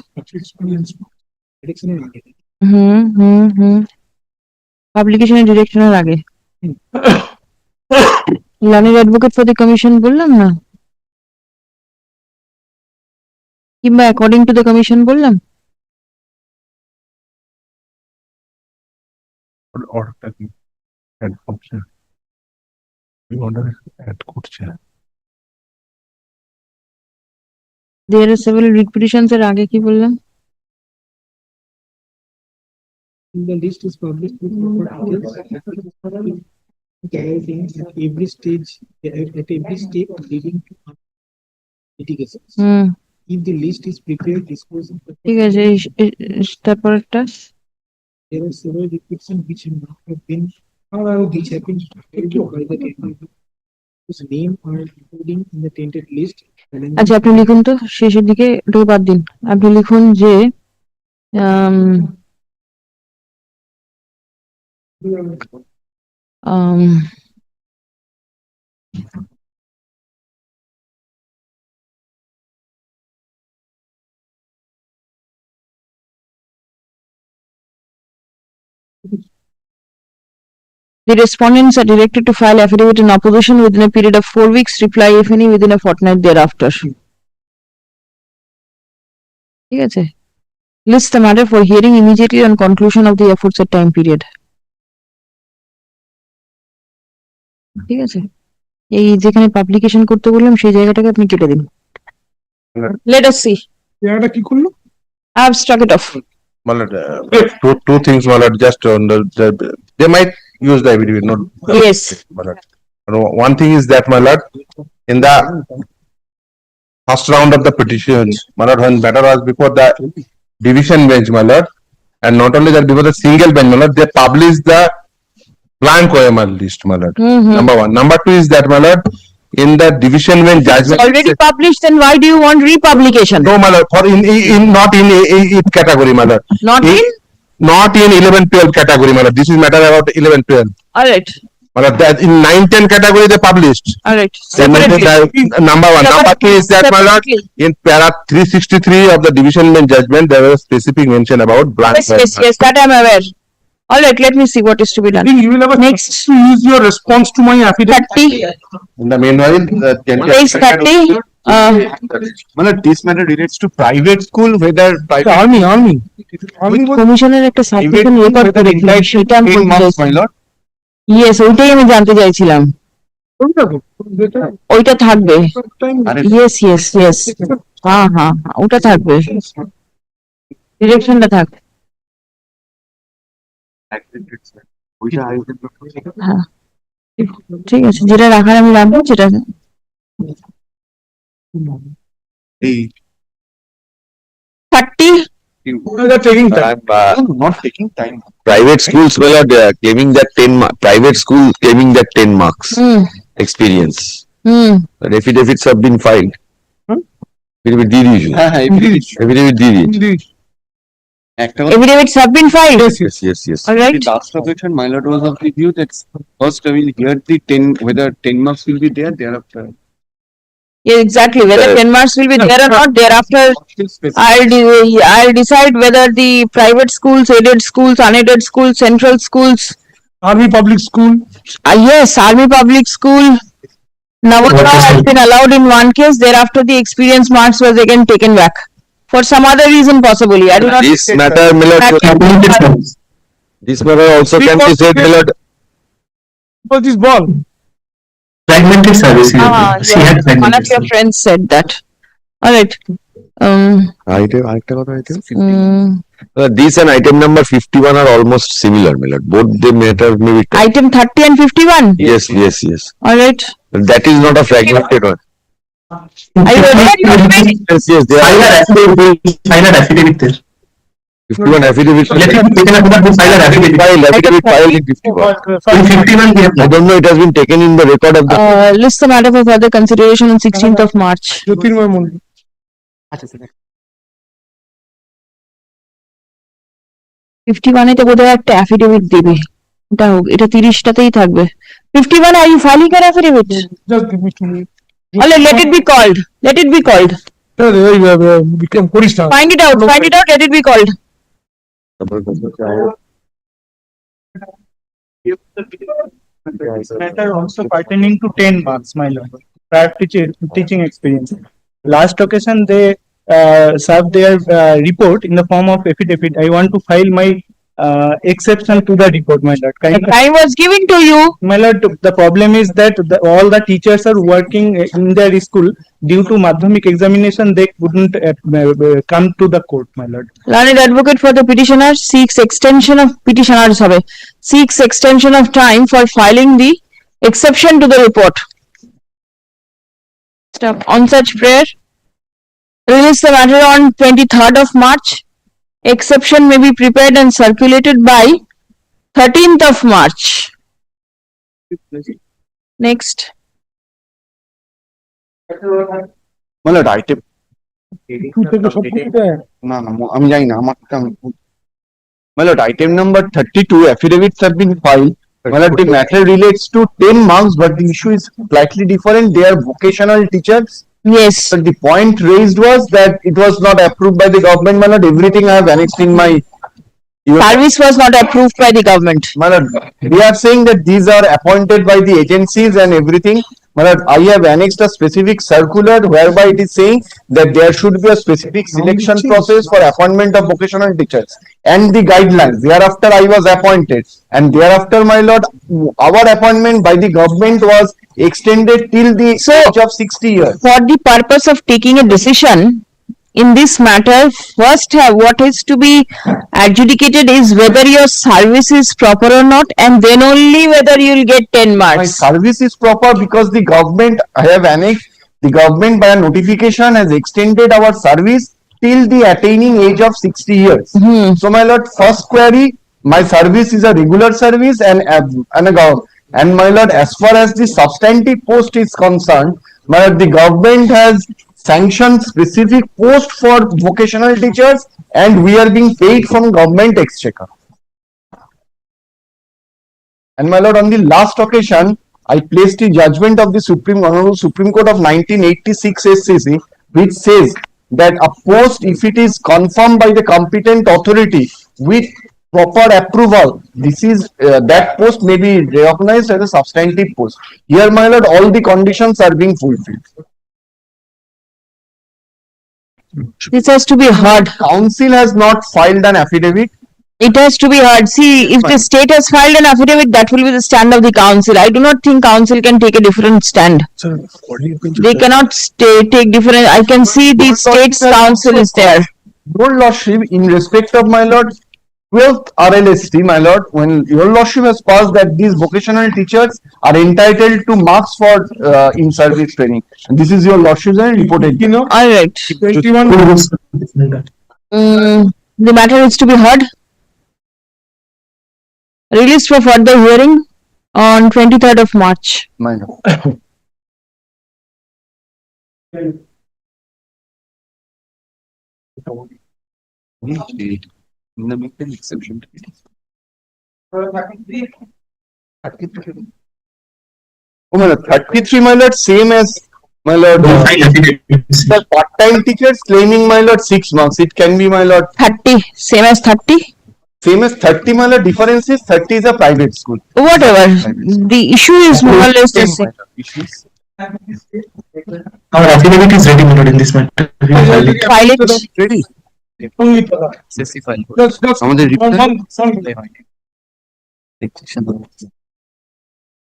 পাবলিকেশনের ডিরেকশনের আগে learned advocate for the commission বললাম না, কিংবা অ্যাকর্ডিং টু দ্য কমিশন বললাম। অর্ডারটা কি অ্যাড করছে, অর্ডার অ্যাড করছে। There are several writ petitions এর আগে কি বললাম? The list is published with every stage, at every step leading to litigation. If the list is prepared, disclosing. ঠিক আছে, তারপর একটা There are several restrictions which have not have been, which have been by the candidate whose name are including in the tainted list. আচ্ছা আপনি লিখুন তো শেষের দিকে, ওটাকে বাদ দিন, আপনি লিখুন যে the respondents are directed to file affidavit in opposition within a period of 4 weeks, reply if any within a fortnight thereafter. ঠিক আছে, list the matter for hearing immediately on conclusion of the aforesaid time period. ঠিক আছে, এই যেখানে publication করতে বললাম সেই জায়গাটাকে আপনি কেটে দিন। Let us see. জায়গাটা কি করলো? I have struck it off. Two things, just on they might use the affidavit, not. Yes. One thing is that, my lord, in the first round of the petitions, my lord, when matter was before the division bench, my lord, and not only that, before the single bench, my lord, they published the blank OMR list, my lord. Number one. Number two is that, my lord, in the division bench judgment. It's already published, then why do you want republication? No, my lord, for in not in it category, my lord. Not in 11-12 category, my lord. This is matter about 11-12. All right. But that in 9-10 category they published. All right. Number one. Number two is that, my lord, in para 363 of the division bench judgment, there was specific mention about blank. Yes, that I am aware. All right, let me see what is to be done. You will have a next to use your response to my affidavit. 30. In the meanwhile, Page 30. This matter relates to private school, whether private. Army. কমিশনের একটা certificate record করে সেটা আমি yes ওইটাই আমি জানতে চাইছিলাম, ওইটা থাকবে। ইয়েস হ্যাঁ ওটা থাকবে, ডিরেকশনটা থাকবে। হ্যাঁ ঠিক আছে, যেটা রাখার আমি রাখবো, যেটা 30. Taking time. Not taking time. Private schools were claiming that 10 private school claiming that 10 marks experience. But affidavits have been filed. Affidavit দিয়ে দিয়েছো? Affidavit দিয়ে দিয়েছো? Affidavits have been filed. Yes. All right. The last objection, my lord, was of the view that first I will hear the 10, whether 10 marks will be there, thereafter. Yeah, exactly. Whether 10 marks will be there or not, thereafter I'll decide whether the private schools, aided schools, unaided schools, central schools. Army public school. Yes, Army public school. Navodaya has been allowed in one case, thereafter the experience marks was again taken back. For some other reason possibly. I do not. This matter, this matter also can be said, my lord. For this ball. fragmented service. She had One of fragmented your service. friends said that. All right. This and item number 51 are almost similar, my lord. Both they matter maybe. Item 30 and 51. Yes, yes, yes. All right. That is not a fragmented one. Are you ready? Yes, yes, they File are. an affidavit. File an affidavit there. 51 affidavit. Let him take an affidavit. Affidavit filed in 51. In 51 we have I don't know, it has been taken in the record of the. List the matter for further consideration on 16th of March. Jyotirmoy Mandi. ফিফটি-ওয়ানে তো বোধহয় একটা affidavit দেবে, ওটা হোক, এটা 30টাতেই থাকবে। 51, are you filing an affidavit? Just give me 2 minutes. All right, let it be called. Let it be called. Bikram করিস না। Find it out. Find it out. Let it be called. Matter also pertaining to 10 marks, my lord. Prior teaching experience. Last occasion they served their report in the form of affidavit. I want to file my exception to the report, my lord. The time was given to you. My lord, the problem is that all the teachers are working in their school. Due to Madhyamik examination, they couldn't come to the court, my lord. Learned advocate for the petitioner seeks extension of petitioners হবে, seeks extension of time for filing the exception to the report. Stop. On such prayer, release the matter on 23rd of March. Exception may be prepared and circulated by 13th of March. Next. My lord, item. No, আমি জানি না আমারটা My lord, item number 32 affidavits have been filed. My lord, the matter relates to 10 marks, but the issue is slightly different. They are vocational teachers. Yes. But the point raised was that it was not approved by the government. My lord, everything I have annexed in my. Service was not approved by the government. My lord, we are saying that these are appointed by the agencies and everything. My lord, I have annexed a specific circular whereby it is saying that there should be a specific selection process for appointment of vocational teachers and the guidelines. Thereafter, I was appointed, and thereafter, my lord, our appointment by the government was extended till the age of 60 years. For the purpose of taking a decision in this matter, first what is to be adjudicated is whether your service is proper or not, and then only whether you will get 10 My marks. service is proper because the government, I have annexed, the government by a notification has extended our service till the attaining age of 60 years. So my lord, first query, my service is a regular service and my lord, as far as the substantive post is concerned, my lord, the government has sanctioned specific post for vocational teachers and we are being paid from government exchequer. And my lord, on the last occasion, I placed the judgment of the Honorable Supreme Court of 1986 SCC, which says that a post, if it is confirmed by the competent authority with proper approval, this is that post may be recognized as a substantive post. Here, my lord, all the conditions are being fulfilled. This has to be heard. Council has not filed an affidavit. It has to be heard. See, if the state has filed an affidavit, that will be the stand of the council. I do not think council can take a different stand. They cannot take different. I can see the state's council is there. Your lordship, in respect of my lord, 12th RLST, my lord, when your lordship has passed that these vocational teachers are entitled to marks for in-service training. And this is your lordship's reported. You know, All right. 21. The matter is to be heard. Released for further hearing on 23rd of March. My lord. Exception. Oh, my lord, 33, my lord, same as my lord. The part-time teachers claiming, my lord, 6 months. It can be, my lord. 30. Same as 30. Same as 30, my lord. Difference is 30 is a private school. Whatever. The issue is more or less the same. Our affidavit is ready, my lord, in this matter. File it. Ready. আমাদের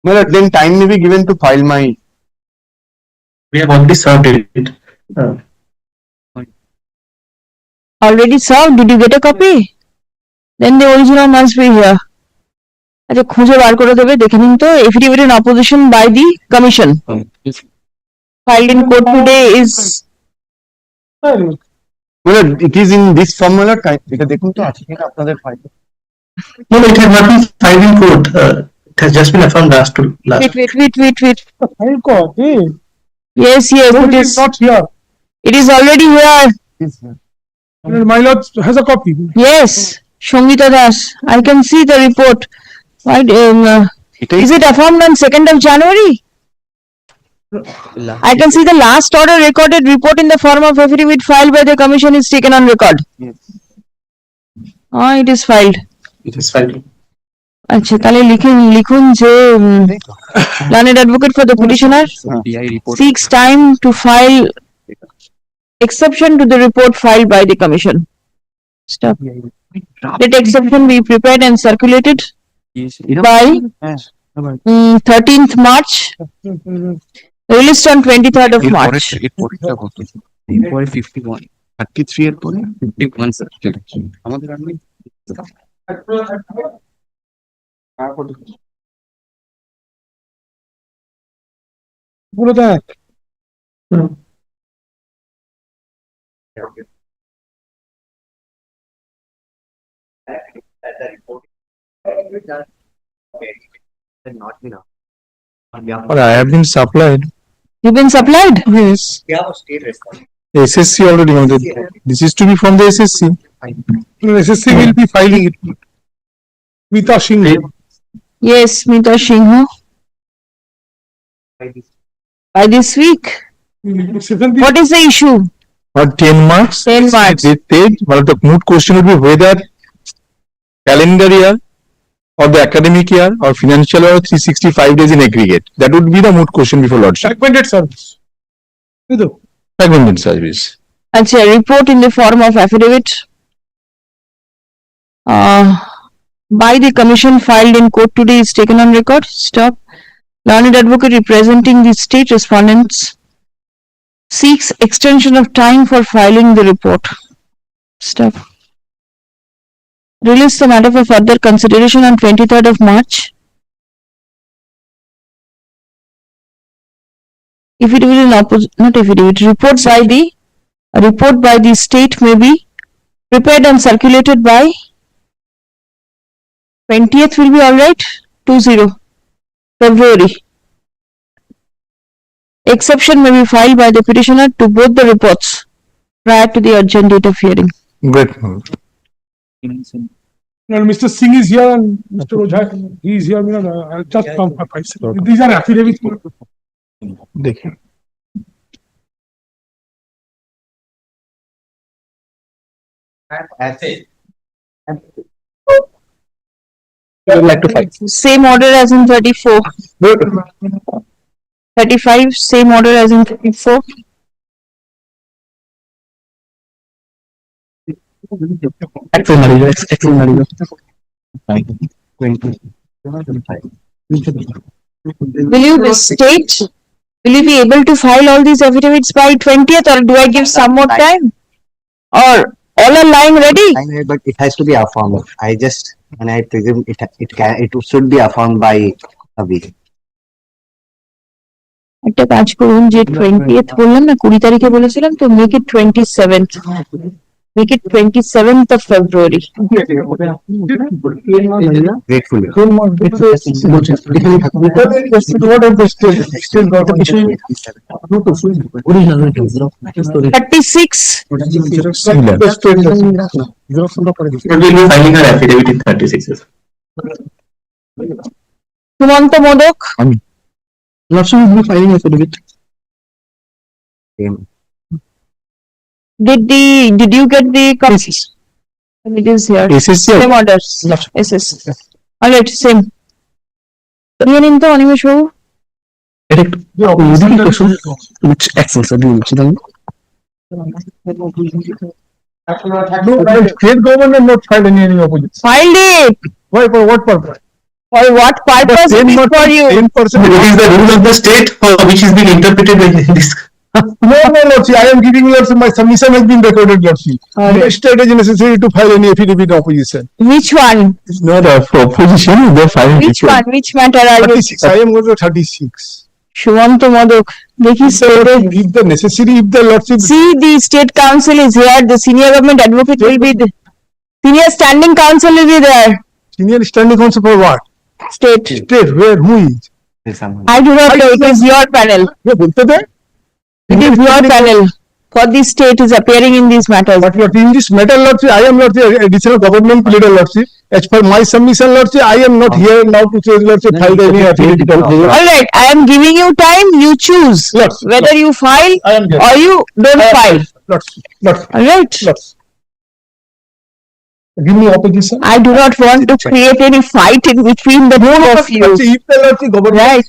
My lord, then time may be given to file my We have already served it. Already served, did you get a copy? Then the original must be here. আচ্ছা খুঁজে বার করে দেবে দেখে নিন তো affidavit in opposition by the commission filed in court today is Well, it is in this form, my lord. এটা দেখুন তো আছে কিনা আপনাদের ফাইলে। No, it has not been filed in court. It has just been affirmed last. wait. High Court, eh? Yes, No, it it is. is not here. It is already here. My lord has a copy. Yes, Shongita Das. I can see the report. Why, is it affirmed on 2nd of January? I can see the last order recorded report in the form of affidavit filed by the commission is taken on record. Yes. Oh, it is filed. It is filed. আচ্ছা তাহলে লিখুন যে learned advocate for the petitioner seeks time to file exception to the report filed by the commission. Stop. Let exception be prepared and circulated by 13th March, released on 23rd of March. 51 33 এর পরে 51 sir আমাদের আমি পুরো দেখ But I have been supplied. You've been supplied? Yes. SSC already wanted. This is to be from the SSC. SSC will be filing it. Mita Singh. Yes, Mita Sinha. By this week. What is the issue? Or 10 marks. 10 marks. They said, well, the moot question would be whether calendar year or the academic year or financial year 365 days in aggregate. That would be the moot question before Lordship. Recommended service. Recommended service. Acha, report in the form of affidavit by the commission filed in court today is taken on record. Stop. Learned advocate representing the state respondents seeks extension of time for filing the report. Stop. Release the matter for further consideration on 23rd of March. If it will not affidavit, report by the state may be prepared and circulated by 20th will be all right. 20 February. Exception may be filed by the petitioner to both the reports prior to the urgent date of hearing. Great. And Mr. Singh is here and Mr. Ojha, he is here. I'll just come for 5 seconds. These are affidavits. देखिए Like to fight. Same order as in 34. 35, same order as in 34. Will you be able to file all these affidavits by 20th or do I give some more time? Or all are lying ready? But it has to be affirmed. And I presume it should be affirmed by a week. একটা কাজ করুন যে 20th বললাম না 20 তারিখে বলেছিলাম তো make it 27th. Make it 27th of February. Gratefully. 36. We'll be filing our affidavit in 36. Sumanta Modak. Lordship will be filing affidavit. Did you get the copies? It is here. SSC. Same orders. SSC. All right, same. Here in the Animesh Babu. Which access are you using? State government not filed any opposition. Filed it. Why, for what purpose? For what purpose it is for you? 10%. What is the rule of the state which is being interpreted by this? No, Lordship, I am giving Lordship, my submission has been recorded, Lordship. No state is necessary to file any affidavit opposition. Which one? It's not a proposition, they file. Which one? Which matter are you? 36, I am going to 36. Shumanta Madok, देखिए state. If the necessary, if the Lordship. See, the state council is here, the senior government advocate will be the senior standing council will be there. Senior standing counsel for what? State. State, where, who is? I do not know, it is your panel. ये बोलते थे? It is your panel. For the state is appearing in these matters. But in this matter, Lordship, I am not the additional government pleader, Lordship. As per my submission, Lordship, I am not here now to say, Lordship, file any affidavit. All right, I am giving you time, you choose whether you file or you don't file. All right. Give me opposition. I do not want to create any fight in between the two of you. If the Lordship government, Right.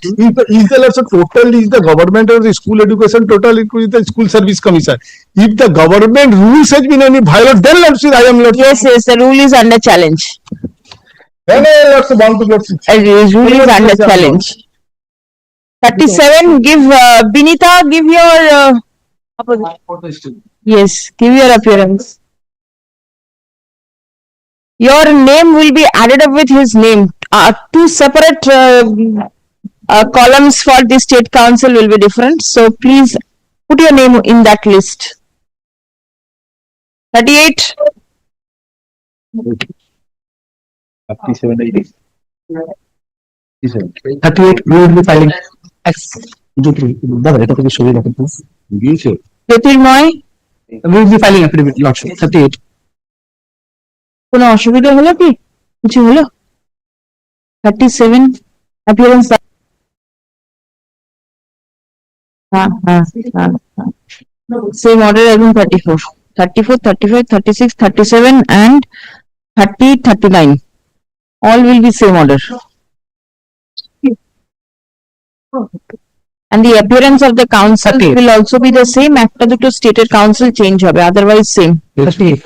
if the Lordship total is the government or the school education total includes the school service commission. If the government rules has been any violated, then Lordship, I am Lordship. Yes, yes, the rule is under challenge. Then Lordship, want to Lordship. The rule is under challenge. 37, give Binita, give your yes, give your appearance. Your name will be added up with his name. Two separate columns for the state council will be different. So please put your name in that list. 38. 38, we will be filing. Jyotirmoy, We will be filing affidavit, Lordship, 38. কোনো অসুবিধা হলো কি? কিছু হলো? 37 appearance. Same order as in 34. 34, 35, 36, 37 and 30, 39. All will be same order. And the appearance of the council will also be the same. After the two stated council change হবে, otherwise same. 38.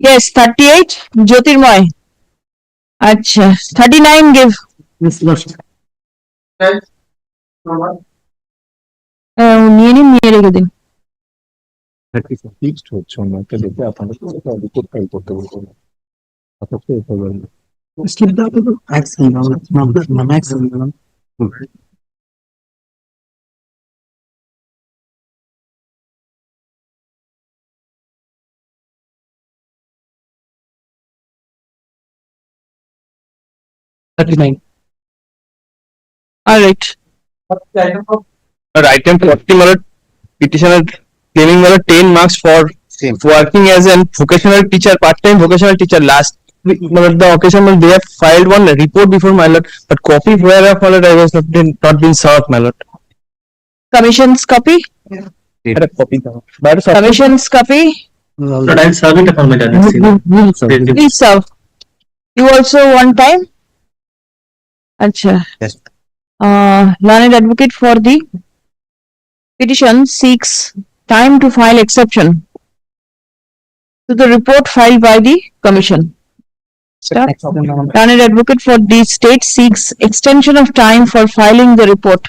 Yes, 38, Jyotirmoy. Acha, 39 give. Yes, Lordship. নিয়ে নিন, নিয়ে রেখে দিন। Fixed হচ্ছে ওনাকে দেখে আপনাদের রিপোর্ট ফাইল করতে বলবো না আপনাকে বলবেন Skip that. Maximum. All right. Item 40 malad petitioner claiming malad 10 marks for working as a vocational teacher, part-time vocational teacher. Last week, malad the occasion malad they have filed one report before my lord, but copy whereof malad I was not been served my lord. Commission's copy. Copy. Commission's copy. But I'll serve it upon my judgment. Please serve. You also one time. Acha. Yes. Learned advocate for the petition seeks time to file exception to the report filed by the commission. Stop. Learned advocate for the state seeks extension of time for filing the report.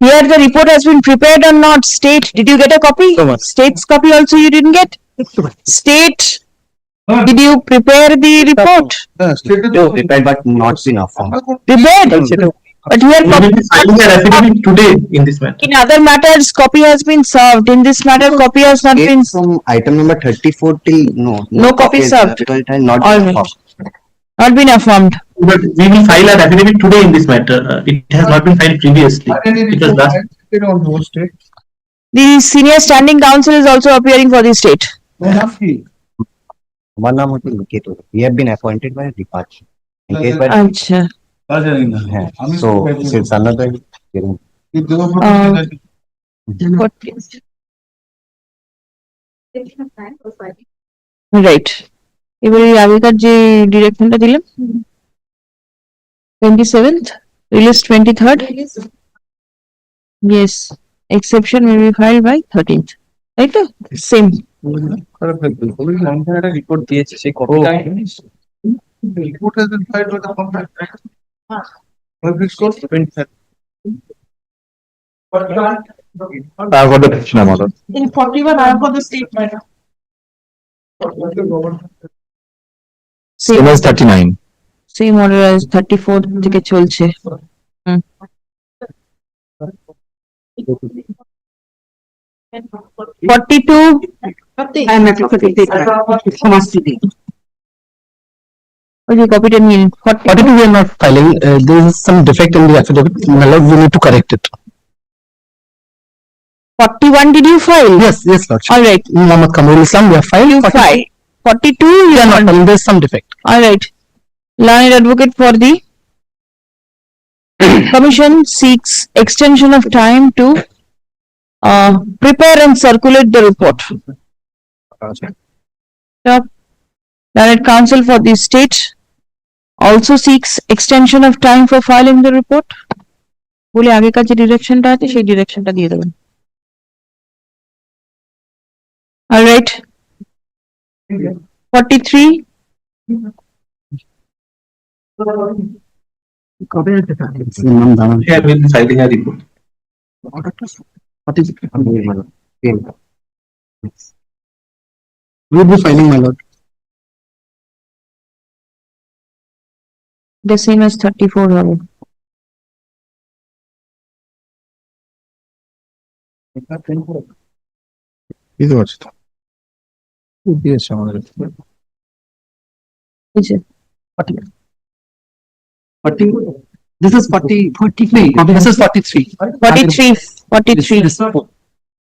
Here the report has been prepared or not? State, did you get a copy? State's copy also you didn't get? State, did you prepare the report? Prepared but not enough. Prepared? But here copy Filing an affidavit today in this matter. in other matters copy has been served. In this matter copy has not been. From item number 34 till No copy served. Because it has not All been right. Not been affirmed. But we will file an affidavit today in this matter. It has not been filed previously. It was last. The senior standing council is also appearing for the state. One naam hote Niketo. We have been appointed by departure. In case by Acha. so it's another hearing. What is? Right. এবারে আগেকার যে ডিরেকশনটা দিলাম 27th, release 23rd. Yes, exception will be filed by 13th. Right? Same. Report দিয়েছে সেই কপিটা Report has been filed by the contract. I've got the petitioner, my lord. In 41, I have got the statement. Same as 39. Same order as 34 থেকে চলছে। হুম। 42 I am applicating ওই যে কপিটা নিয়ে নিন। 42 we are not filing, there is some defect in the affidavit, my lord, we need to correct it. 41 did you file? Yes, lord. All right, Muhammad Kamrul Islam, we have filed. you file. 42 We you are are not not. filing, there is some defect. All right. Learned advocate for the commission seeks extension of time to prepare and circulate the report. Stop. Learned counsel for the state also seeks extension of time for filing the report. বলে আগেকার যে ডিরেকশনটা আছে সেই ডিরেকশনটা দিয়ে দেবেন। All right. 43 Yeah, we'll be filing a report. We will be filing, my lord. the same as 34 হবে। বুঝতে পারছি তো। দিয়েছে আমাদের। এই যে This is 43, this is 43. 43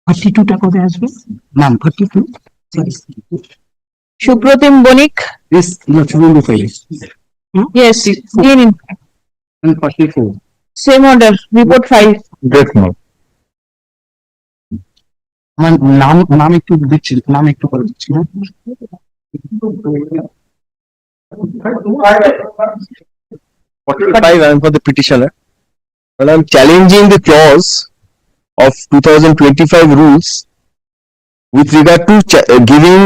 42 টা কবে আসবে? Ma'am, 42. Supratim Banik, This not will be filing. yes, দিয়ে নিন। And 44. Same order, report 5. Great, no. আমার নাম একটু দিচ্ছি, নাম একটু করে দিচ্ছি। 45, I am for the petitioner. Well, I am challenging the clause of 2025 rules with regard to giving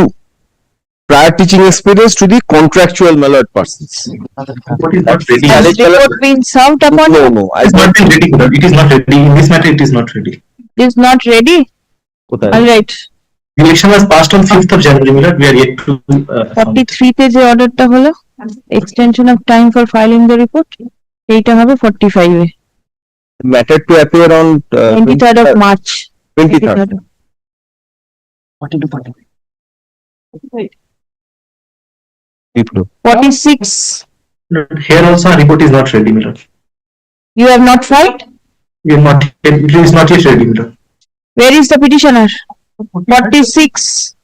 prior teaching experience to the contractual malad persons. Has report been served upon? No, It's not been ready, my lord. It is not ready. In this matter, it is not ready. Is not ready? All right. The election was passed on 5th of January, my lord. We are yet to. 43 তে যে অর্ডারটা হলো extension of time for filing the report, এইটা হবে 45 এ। Matter to appear on 23rd of March. 23rd. 46 Here also, our report is not ready, my lord. you have not filed? We are not. It is not yet ready, my lord. Where is the petitioner? 46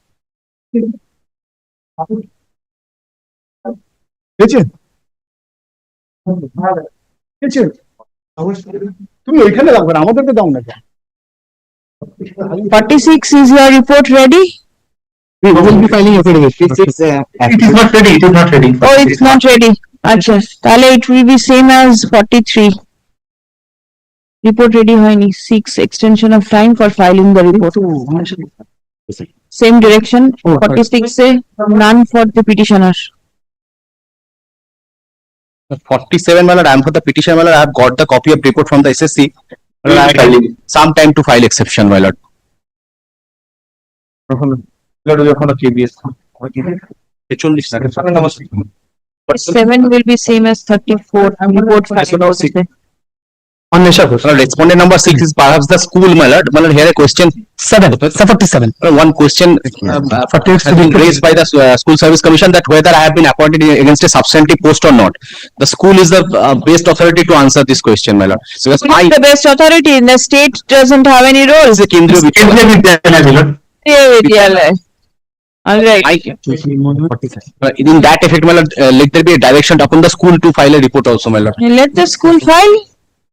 তুমি ওইখানে রাখবে না, আমাদেরকে দাও না। 46 is your report ready? We will be filing affidavit. It is not ready. It is not ready. Oh, it's not ready. আচ্ছা, তাহলে it will be same as 43. Report ready হয়নি, seeks extension of time for filing the report. Same direction, 46 A none for the petitioner. 47, my lord, I am for the petition, my lord. I have got the copy of report from the SSC. I have some time to file exception, my lord. যখন KBS 7 will be same as 34. Report filed. Respondent number 6 is perhaps the school, my lord. My lord, here a question 47. one question has been raised by the school service commission that whether I have been appointed against a substantive post or not. The school is the best authority to answer this question, my lord. Because Who is the best authority? The state doesn't have any role. is a Kendriya Vidyalaya. Vidyalaya. All right. In that effect, my lord, let there be a direction upon the school to file a report also, my lord. Let the school file.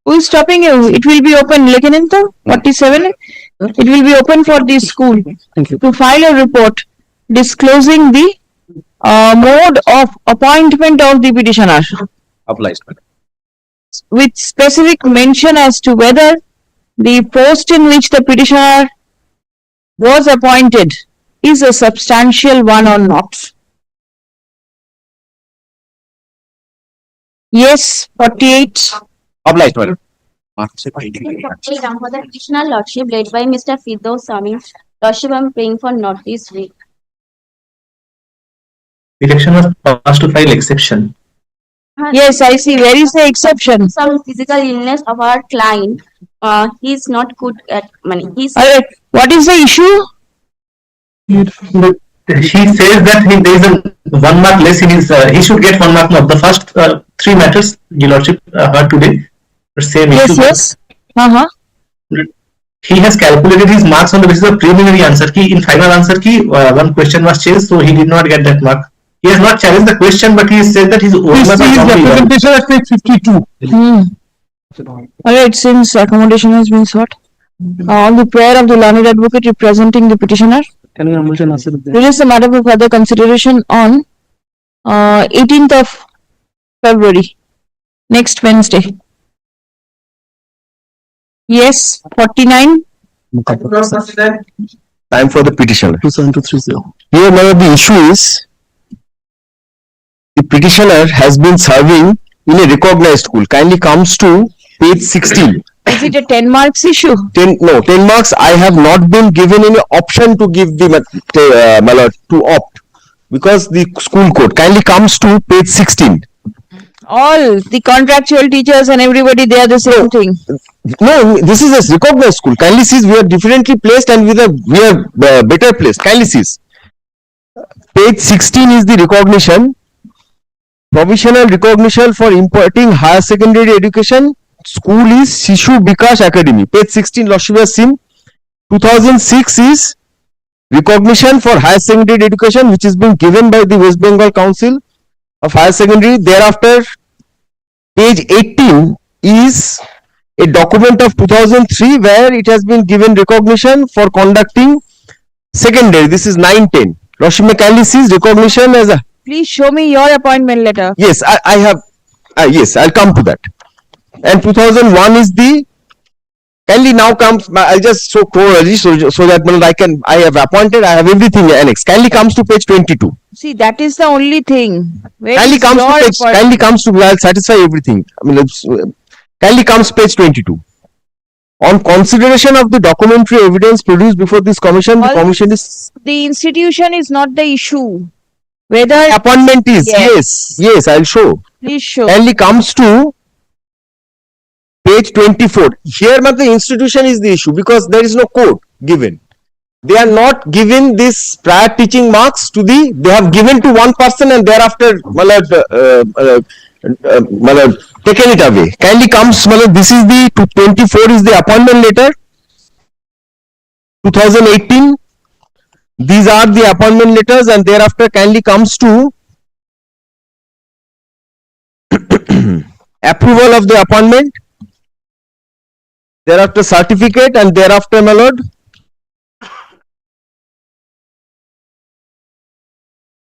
Who is stopping you? It will be open. Lekin in to 47. It will be open for the school to file a report disclosing the mode of appointment of the petitioner Applies, my lord. with specific mention as to whether the post in which the petitioner was appointed is a substantial one or not. Yes, 48. Obliged, my lord. For the petitioner lordship led by Mr. Firdaus Sami, lordship I am praying for notice read. Election was passed to file exception. Yes, I see. Where is the exception? Some physical illness of our client. He is not good at money. Alright, what is the issue? He says that there is a 1 mark less in his, he should get 1 mark more. The first 3 matters, your lordship heard today, the same Yes, issue. yes. He has calculated his marks on the basis of preliminary answer key. In final answer key, one question was changed, so he did not get that mark. He has not challenged the question, but he said that his own His representation at page 52. Alright, since accommodation has been sought, on the prayer of the learned advocate representing the petitioner, release the matter for further consideration on 18th of February, next Wednesday. Yes, 49. Time for the petitioner. 27230. Here, now the issue is the petitioner has been serving in a recognized school. Kindly comes to page 16. Is it a 10 marks issue? 10 marks. I have not been given any option to give the my lord, to opt because the school code kindly comes to page 16. All the contractual teachers and everybody, they are the same thing. No, this is a recognized school. Kindly sees we are differently placed and we are better placed. Kindly sees. Page 16 is the recognition. Provisional recognition for imparting higher secondary education. School is Shishu Bikash Academy. Page 16, Lordship has seen. 2006 is recognition for higher secondary education, which is being given by the West Bengal Council of Higher Secondary. Thereafter, page 18 is a document of 2003 where it has been given recognition for conducting secondary. This is 910. Lordship may kindly sees recognition as a. Please show me your appointment letter. Yes, I have. Yes, I'll come to that. And 2001 is the. Kindly now comes. I'll just show chronology so that I have appointed. I have everything annexed. Kindly comes to page 22. See, that is the only thing. Where Kindly is comes your to page. appointment? Kindly comes to. I'll satisfy everything. Kindly comes page 22. On consideration of the documentary evidence produced before this commission, the commission is. The institution is not the issue. Whether Appointment is. Yes, I'll show. Please show. Kindly comes to page 24. Here, the institution is the issue because there is no code given. They are not given this prior teaching marks to the. They have given to one person and thereafter, taken it away. Kindly comes. This is the 24 is the appointment letter. 2018. These are the appointment letters and thereafter kindly comes to approval of the appointment. Thereafter certificate and thereafter, my lord,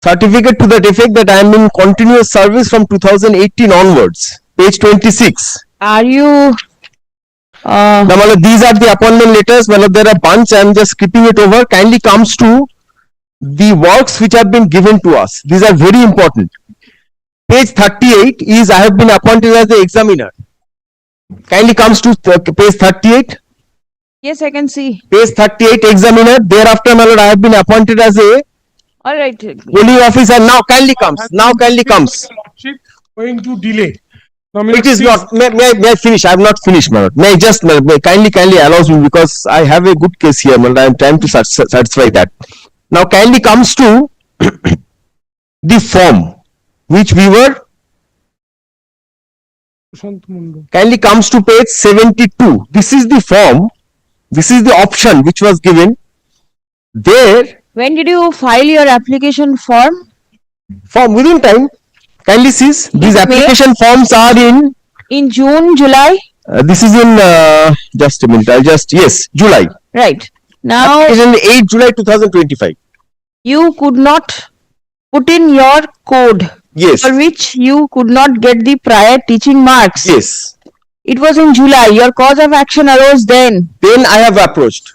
certificate to that effect that I am in continuous service from 2018 onwards. Page 26. Are you? Now, my lord, these are the appointment letters. My lord, there are a bunch. I am just skipping it over. Kindly comes to the works which have been given to us. These are very important. Page 38 is I have been appointed as the examiner. Kindly comes to page 38. Yes, I can see. Page 38 examiner. Thereafter, my lord, I have been appointed as a All right. polling officer. Now kindly comes. Now kindly comes. Going to delay. It is not. May I finish? I have not finished, my lord. May I just kindly allows me because I have a good case here, my lord. I am trying to satisfy that. Now kindly comes to the form which we were. Kindly comes to page 72. This is the form. This is the option which was given. There. When did you file your application form? Form within time. Kindly see. These application forms are in June, July. This is in just a minute. I'll just July. Right. Now it is in 8 July 2025. You could not put in your code. Yes. For which you could not get the prior teaching marks. Yes. It was in July. Your cause of action arose then. Then I have approached.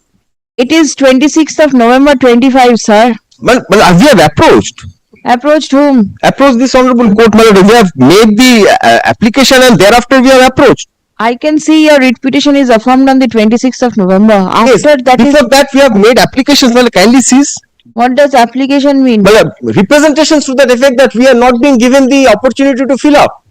It is 26th of November 25, sir. Well, we have approached. Approached whom? Approach this honorable court, my lord. We have made the application and thereafter we have approached. I can see your writ petition is affirmed on the 26th of November. After that is, Before that we have made applications, my lord. Kindly cease. what does application mean? My lord, representations to that effect that we are not being given the opportunity to fill up.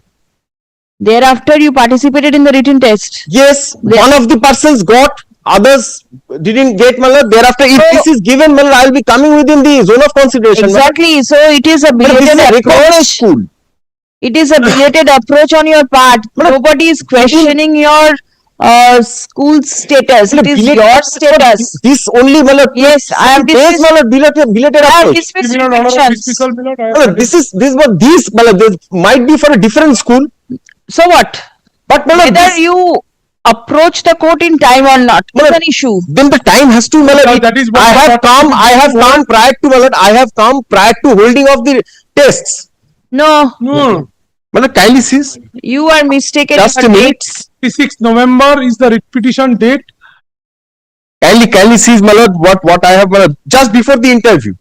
Thereafter you participated in the written test. Yes, one of the persons got, others didn't get, my lord. Thereafter, if this is given, my lord, I will be coming within the zone of consideration. Exactly. So it is a My lord, this belated is a recognized approach. school. It is a belated approach on your part. Nobody is questioning your school status. It is your status. This only, my lord. Yes, I have This, my lord, belated I have approach. dismissed Criminal honor of restrictions. dismissal, my lord, I have- My lord, this was this, my lord, this might be for a different school. So what? But my lord, Whether this, you approach the court in time or not is an issue. then the time has to, my lord. Because that is what I have come prior to, my lord, I have come prior to holding of the tests. No, No, My lord, kindly cease. you are mistaken. Just in a the minute. dates. 26th November is the writ petition date. Kindly cease, my lord, what I have, my lord, just before the interview.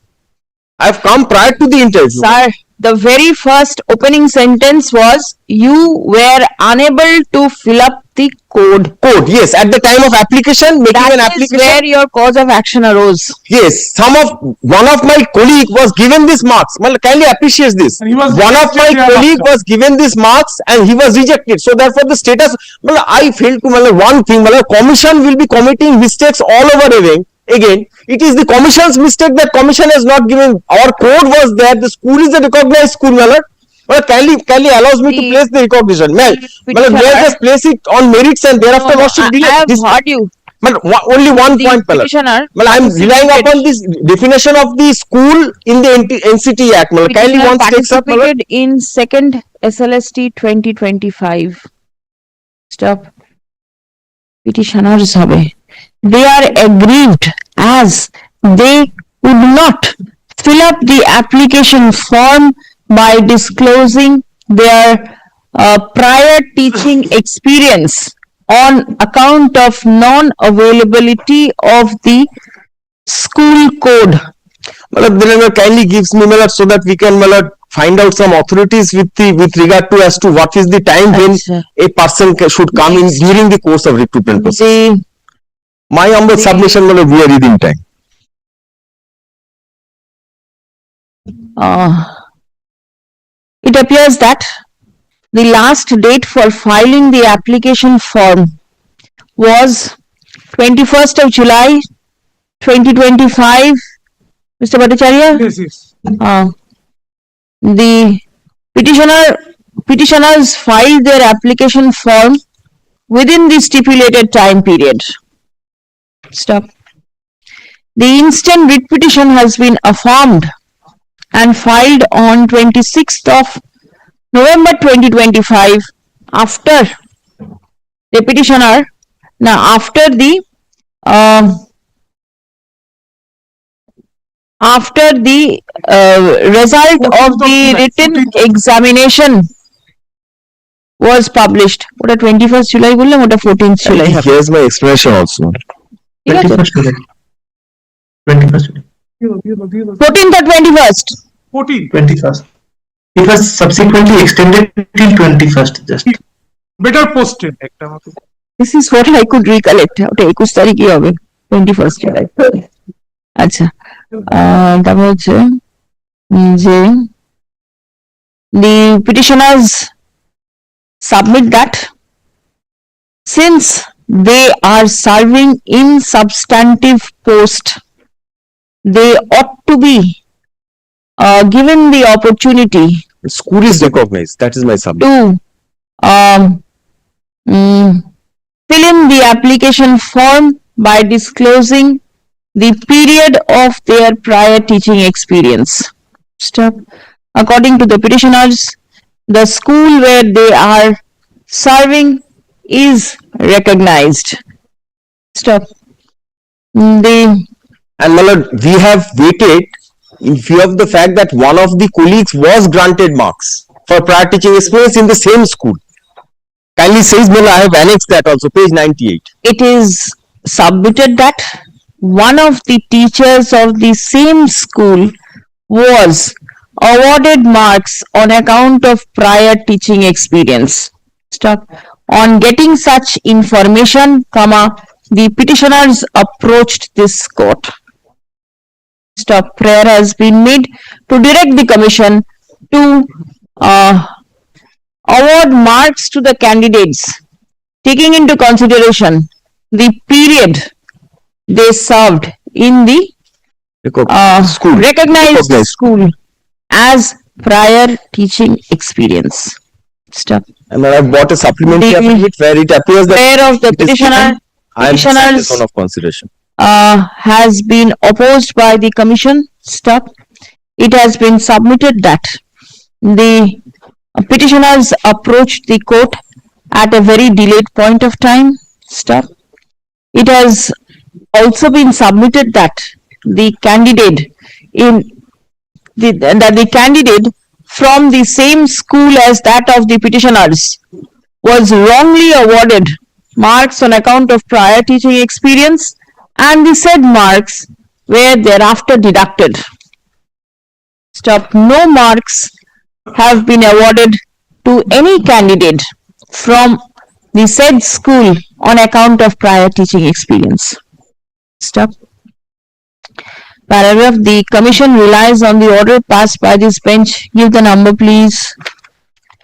I have come prior to the interview. Sir, the very first opening sentence was you were unable to fill up the code. Code, yes, at the time of application, making an That is application. where your cause of action arose. Yes, one of my colleague was given this marks. Well, kindly appreciate this. And he was One of my rejected colleague thereafter. was given this marks and he was rejected. So therefore the status, well, I feel to, well, one thing, well, commission will be committing mistakes all over again. It is the commission's mistake that commission has not given. Our code was there. The school is a recognized school, well, kindly allows me to place the recognition. May I just place it on merits and thereafter what should delay? I have heard you. Only one The point, petitioner well, I am relying upon this definition of the school in the NCT Act. Kindly petitioner once takes up. participated in second SLST 2025. Stop. Petitioners হবে. They are aggrieved as they could not fill up the application form by disclosing their prior teaching experience on account of non-availability of the school code. Then kindly gives me, so that we can find out some authorities with regard to as to what is the time when a person should come in during the course of recruitment process. My humble submission, we are within time. It appears that the last date for filing the application form was 21st of July 2025. Mr. Bhattacharya? Yes. The petitioners filed their application form within the stipulated time period. Stop. The instant writ petition has been affirmed and filed on 26th of November 2025 after the petitioner, after the result of the written examination was published. ওটা 21st July বললাম, ওটা 14th July হবে। Here's my explanation also. ঠিক আছে? 14th or 21st? 21st. It was subsequently extended till 21st just. Better posted. This is what I could recollect. ওটা 21 তারিখই হবে, 21st July। আচ্ছা, তারপর হচ্ছে যে the petitioners submit that since they are serving in substantive post, they ought to be given the opportunity The school is recognized. That is my submission. to fill in the application form by disclosing the period of their prior teaching experience. Stop. According to the petitioners, the school where they are serving is recognized. Stop. And my lord, we have waited in view of the fact that one of the colleagues was granted marks for prior teaching experience in the same school. Kindly says, I have annexed that also, page 98. It is submitted that one of the teachers of the same school was awarded marks on account of prior teaching experience. Stop. On getting such information, the petitioners approached this court. Stop. Prayer has been made to direct the commission to award marks to the candidates, taking into consideration the period they served in the recognized school as prior teaching experience. Stop. And I've bought a supplementary affidavit where it appears that prayer of the petitioners zone of consideration. Has been opposed by the commission. Stop. It has been submitted that the petitioners approached the court at a very delayed point of time. Stop. It has also been submitted that the candidate from the same school as that of the petitioners was wrongly awarded marks on account of prior teaching experience, and the said marks were thereafter deducted. Stop. No marks have been awarded to any candidate from the said school on account of prior teaching experience. Stop. Paragraph. The commission relies on the order passed by this bench. Give the number, please.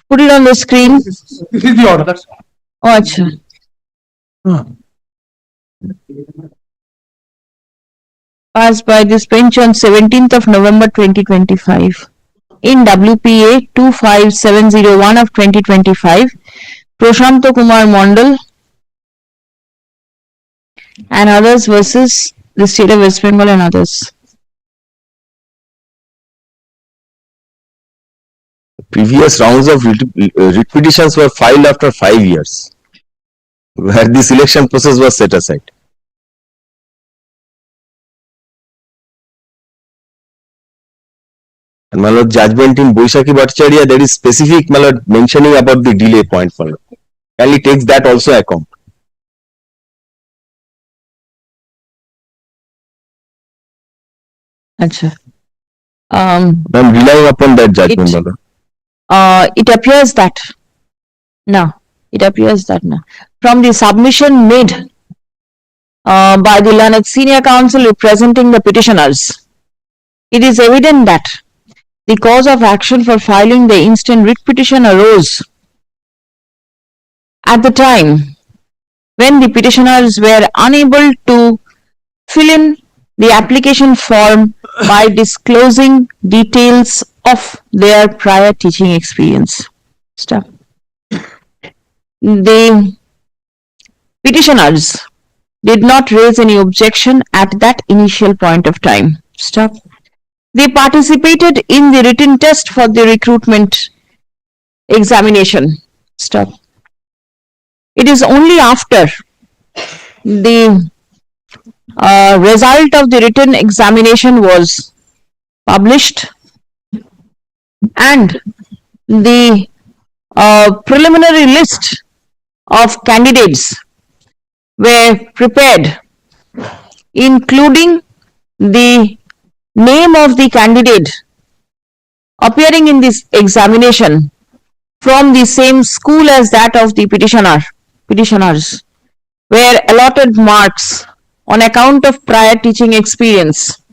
Put it on the screen. This is the order. That's Oh, achha. Passed by this bench on 17th of November 2025. In WPA 25701 of 2025, Prashanto Kumar Mondal and others versus the state of West Bengal and others. Previous rounds of writ petitions were filed after 5 years, where the selection process was set aside. And my lord, judgment in Boishaki Bhattacharya, there is specific my lord, mentioning about the delay point. My lord. Kindly takes that also account. Achha. I'm relying upon that judgment, my lord. It appears that from the submission made by the learned senior counsel representing the petitioners, it is evident that the cause of action for filing the instant writ petition arose at the time when the petitioners were unable to fill in the application form by disclosing details of their prior teaching experience. Stop. The petitioners did not raise any objection at that initial point of time. Stop. They participated in the written test for the recruitment examination. Stop. It is only after the result of the written examination was published and the preliminary list of candidates were prepared, including the name of the candidate appearing in this examination from the same school as that of the petitioners were allotted marks on account of prior teaching experience,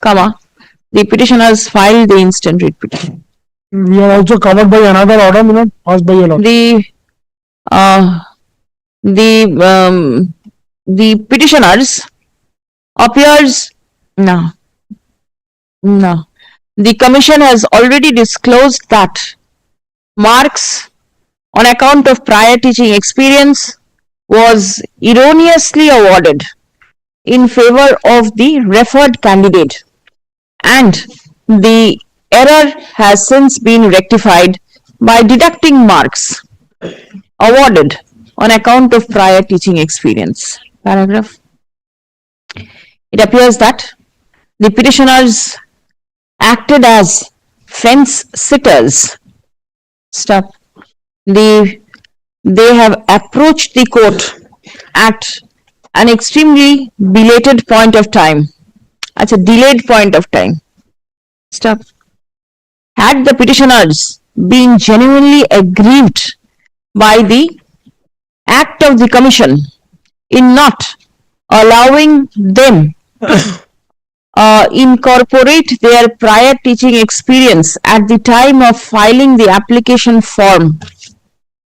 the petitioners filed the instant writ petition. we are also covered by another order, passed by your order. The petitioners appears no. The commission has already disclosed that marks on account of prior teaching experience was erroneously awarded in favor of the referred candidate, and the error has since been rectified by deducting marks awarded on account of prior teaching experience. Paragraph. It appears that the petitioners acted as fence sitters. Stop. They have approached the court at an extremely belated point of time. At a delayed point of time. Stop. had the petitioners been genuinely aggrieved by the act of the commission in not allowing them incorporate their prior teaching experience at the time of filing the application form,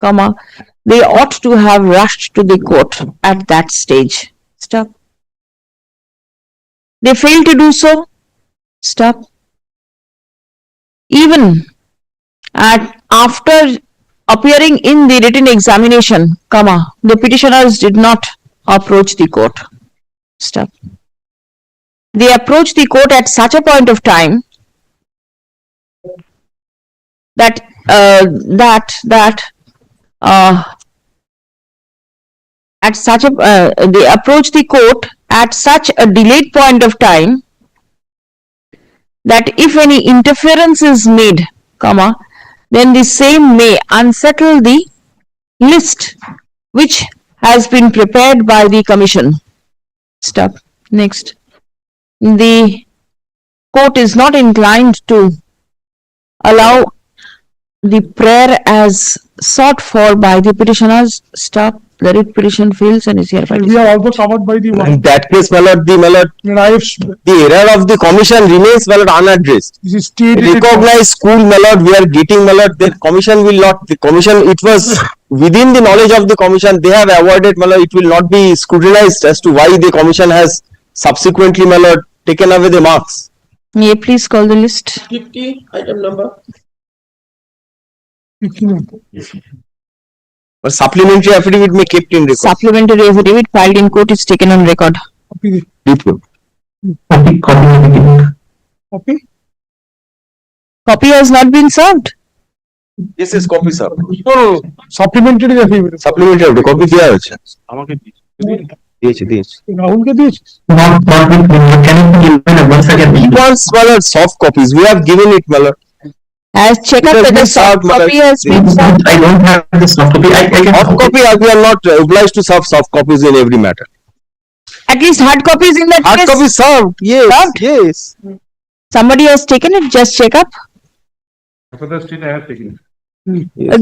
comma, they ought to have rushed to the court at that stage. Stop. They failed to do so. Stop. Even after appearing in the written examination, comma, the petitioners did not approach the court. Stop. They approached the court at such a point of time that they approached the court at such a delayed point of time that if any interference is made, comma, then the same may unsettle the list which has been prepared by the commission. Stop. Next. The court is not inclined to allow the prayer as sought for by the petitioners. Stop. The writ petition fails and is hereby. We are also covered by the one. In that case, my lord, the error of the commission remains, my lord, unaddressed. This is stated. Recognized school, my lord, we are getting, my lord, the commission will not, the commission, it was within the knowledge of the commission, they have awarded, my lord, it will not be scrutinized as to why the commission has subsequently, my lord, taken away the marks. Yeah, please call the list. 50, item number. But supplementary affidavit may kept in record. Supplementary affidavit filed in court is taken on record. Copy. Copy has not been served. Yes, copy, sir. No, supplementary affidavit. Supplementary affidavit, copy দেয়া হয়েছে। দিয়েছি। রাহুলকে দিয়েছিস? Can you give me once again? He wants, my lord, soft copies. We have given it, my lord. As check up that the soft copy has been served. I don't have the soft copy. Soft copy, we are not obliged to serve soft copies in every matter. At least hard copies in that Hard case. copy served, yes, Served? yes. Somebody has taken it, just check up.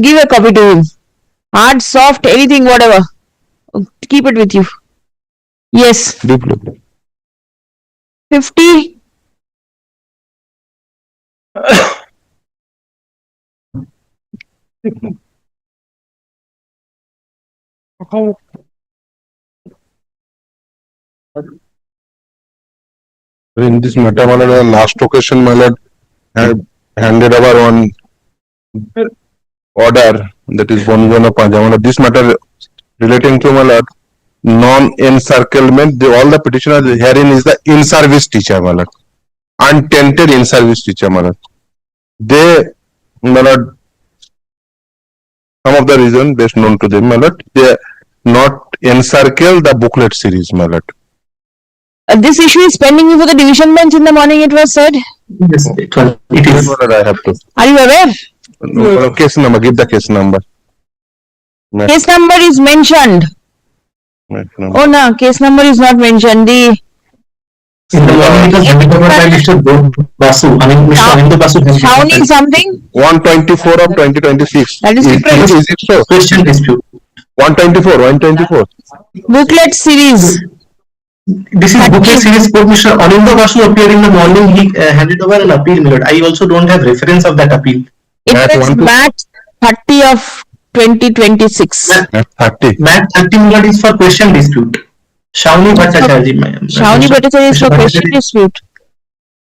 Give a copy to him. Hard, soft, anything, whatever. Keep it with you. Yes. 50. In this matter, my lord, last occasion, my lord, had handed over one order, that is one Panjama. This matter relating to, my lord, non-encirclement, all the petitioners herein is the in-service teacher, my lord. Untented in-service teacher, my lord. They, my lord, some of the reason best known to them, my lord, they not encircle the booklet series, my lord. This issue is pending before the division bench in the morning, it was said. Yes, it is. I have to. Are you aware? No, case number, give the case number. Case number is mentioned. Oh no, case number is not mentioned. The In the morning, it was handed over by Mr. Basu. I mean, Mr. Hon'ble Basu. sounding something. 124 of 2026. That is different. Is it so? Question dispute. 124. Booklet series. This is booklet series for Mr. Hon'ble Basu appeared in the morning. He handed over an appeal, my lord. I also don't have reference of that appeal. It was March 30 of 2026. Mat 30, my lord, is for question dispute. Shawnee Bhattacharya. Shawnee Bhattacharya is for question dispute.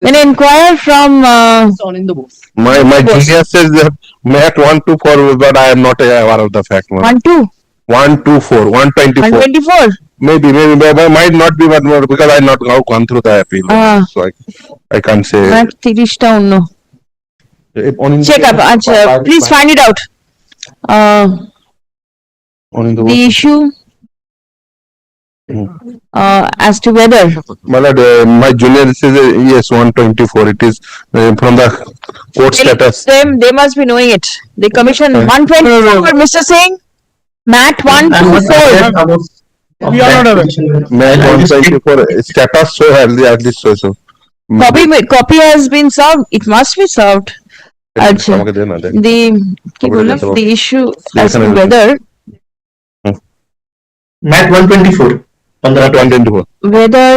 Then inquire from My junior says that Mat 124, but I am not aware of the fact. 124, 124. Maybe, might not be, but because I not gone through the appeal, so I can't say. Mat 30 টা অন্য। Check up. Please find it out. The issue as to whether my junior says yes, 124. It is from the court status. They must be knowing it. The commission 124, Mr. Singh. Mat 124. We are not aware. Mat 124 status, so at least so. Copy has been served. It must be served. আচ্ছা, আমাকে দে না দেখ the কি বললাম, the issue as to whether Mat 124 on the 124 whether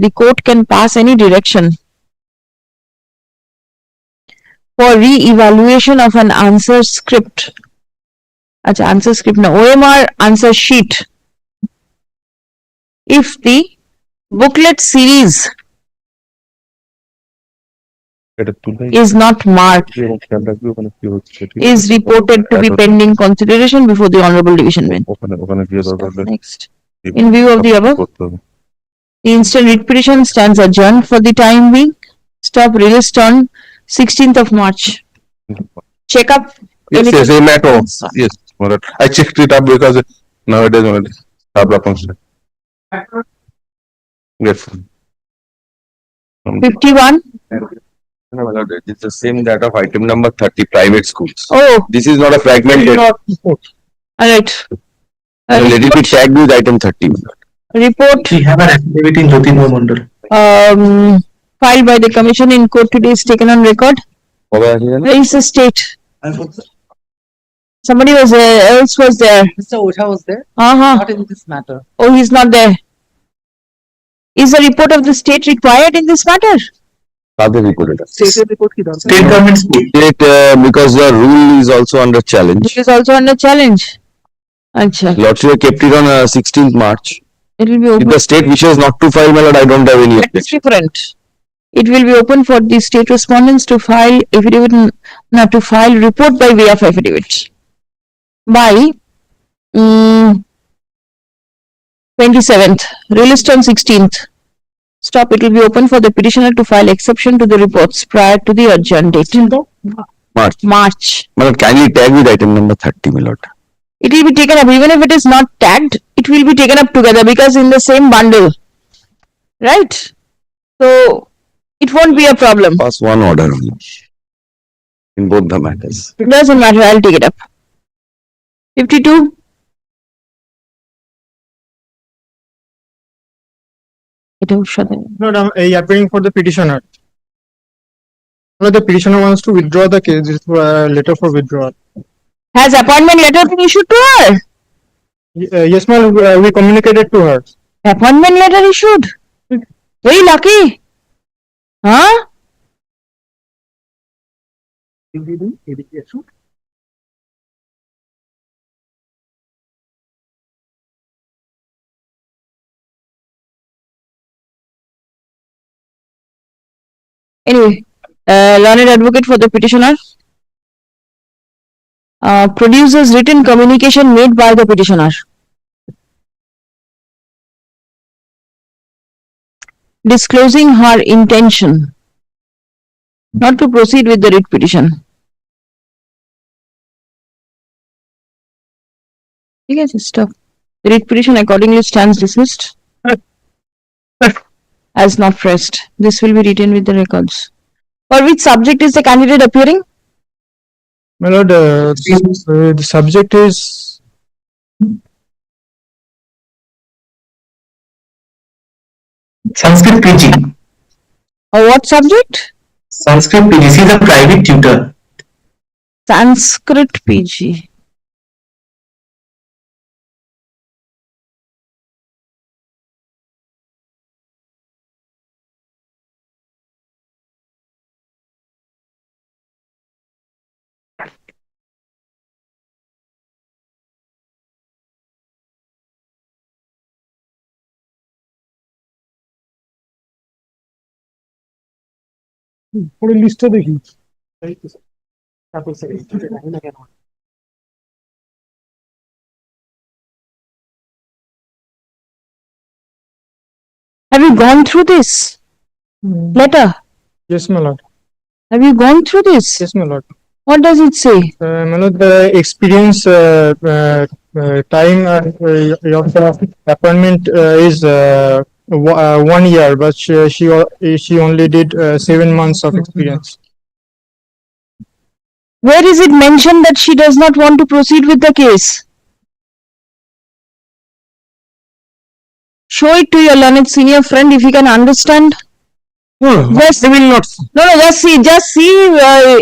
the court can pass any direction for re-evaluation of an answer script. Acha, answer script na OMR answer sheet if the booklet series এটা তুললে is not marked, এবং খেয়াল রাখবি ওখানে কি হচ্ছে ঠিক is reported to be pending consideration before the honorable division bench. ওখানে ওখানে গিয়ে দরকার হলে Next, in view of the above, করতে হবে the instant writ petition stands adjourned for the time being. Stop released on 16th of March. Check up. Yes, anything- yes, matter. Yes, alright. I checked it up because nowadays when it tabla function. Yes. 51. It's the same that of item number 30, private schools. Oh, This is not a fragmented. all right. Let it be tagged with item 30. Report we have an affidavit in Jyotirmoy Mandal. filed by the commission in court today is taken on record. Where is the state? Somebody was else was there. Mr. Osha was there, not in this matter. Oh, he's not there. Is the report of the state required in this matter? Other reported. State report ki done. State government school. Because the rule is also under challenge. It is also under challenge. Acha, Lordship kept it on 16th March. it will be If open. the state wishes not to file, my lord, I don't have any It's objection. different. It will be open for the state respondents to file affidavit, not to file report by way of affidavit. By 27th, released on 16th. Stop, it will be open for the petitioner to file exception to the reports prior to the adjourned date. March. March. My lord, kindly tag with item number 30, my lord. It will be taken up, even if it is not tagged, it will be taken up together because in the same bundle. Right? So, it won't be a problem. Pass one order only. In both the matters. It doesn't matter, I'll take it up. 52. এটা ওর সাথে Lord, I'm appearing for the petitioner. Lord, the petitioner wants to withdraw the case, this is letter for withdrawal. Has appointment letter been issued to her? Yes, ma'am, we communicated to her. Appointment letter issued? Very lucky. Huh? Anyway, learned advocate for the petitioner produces written communication made by the petitioner. Disclosing her intention not to proceed with the writ petition. ঠিক আছে, stop. The writ petition accordingly stands dismissed as not pressed. This will be written with the records. For which subject is the candidate appearing? My lord, the subject is Sanskrit PG. Or what subject? Sanskrit PG. She is a private tutor. Sanskrit PG. পরে লিস্টটা দেখি Have you gone through this letter? Yes, my lord. Have you gone through this? Yes, my lord. What does it say? My lord, the experience time of the appointment is 1 year, but she only did 7 months of experience. Where is it mentioned that she does not want to proceed with the case? Show it to your learned senior friend if he can understand. Just, they will not. no, just see,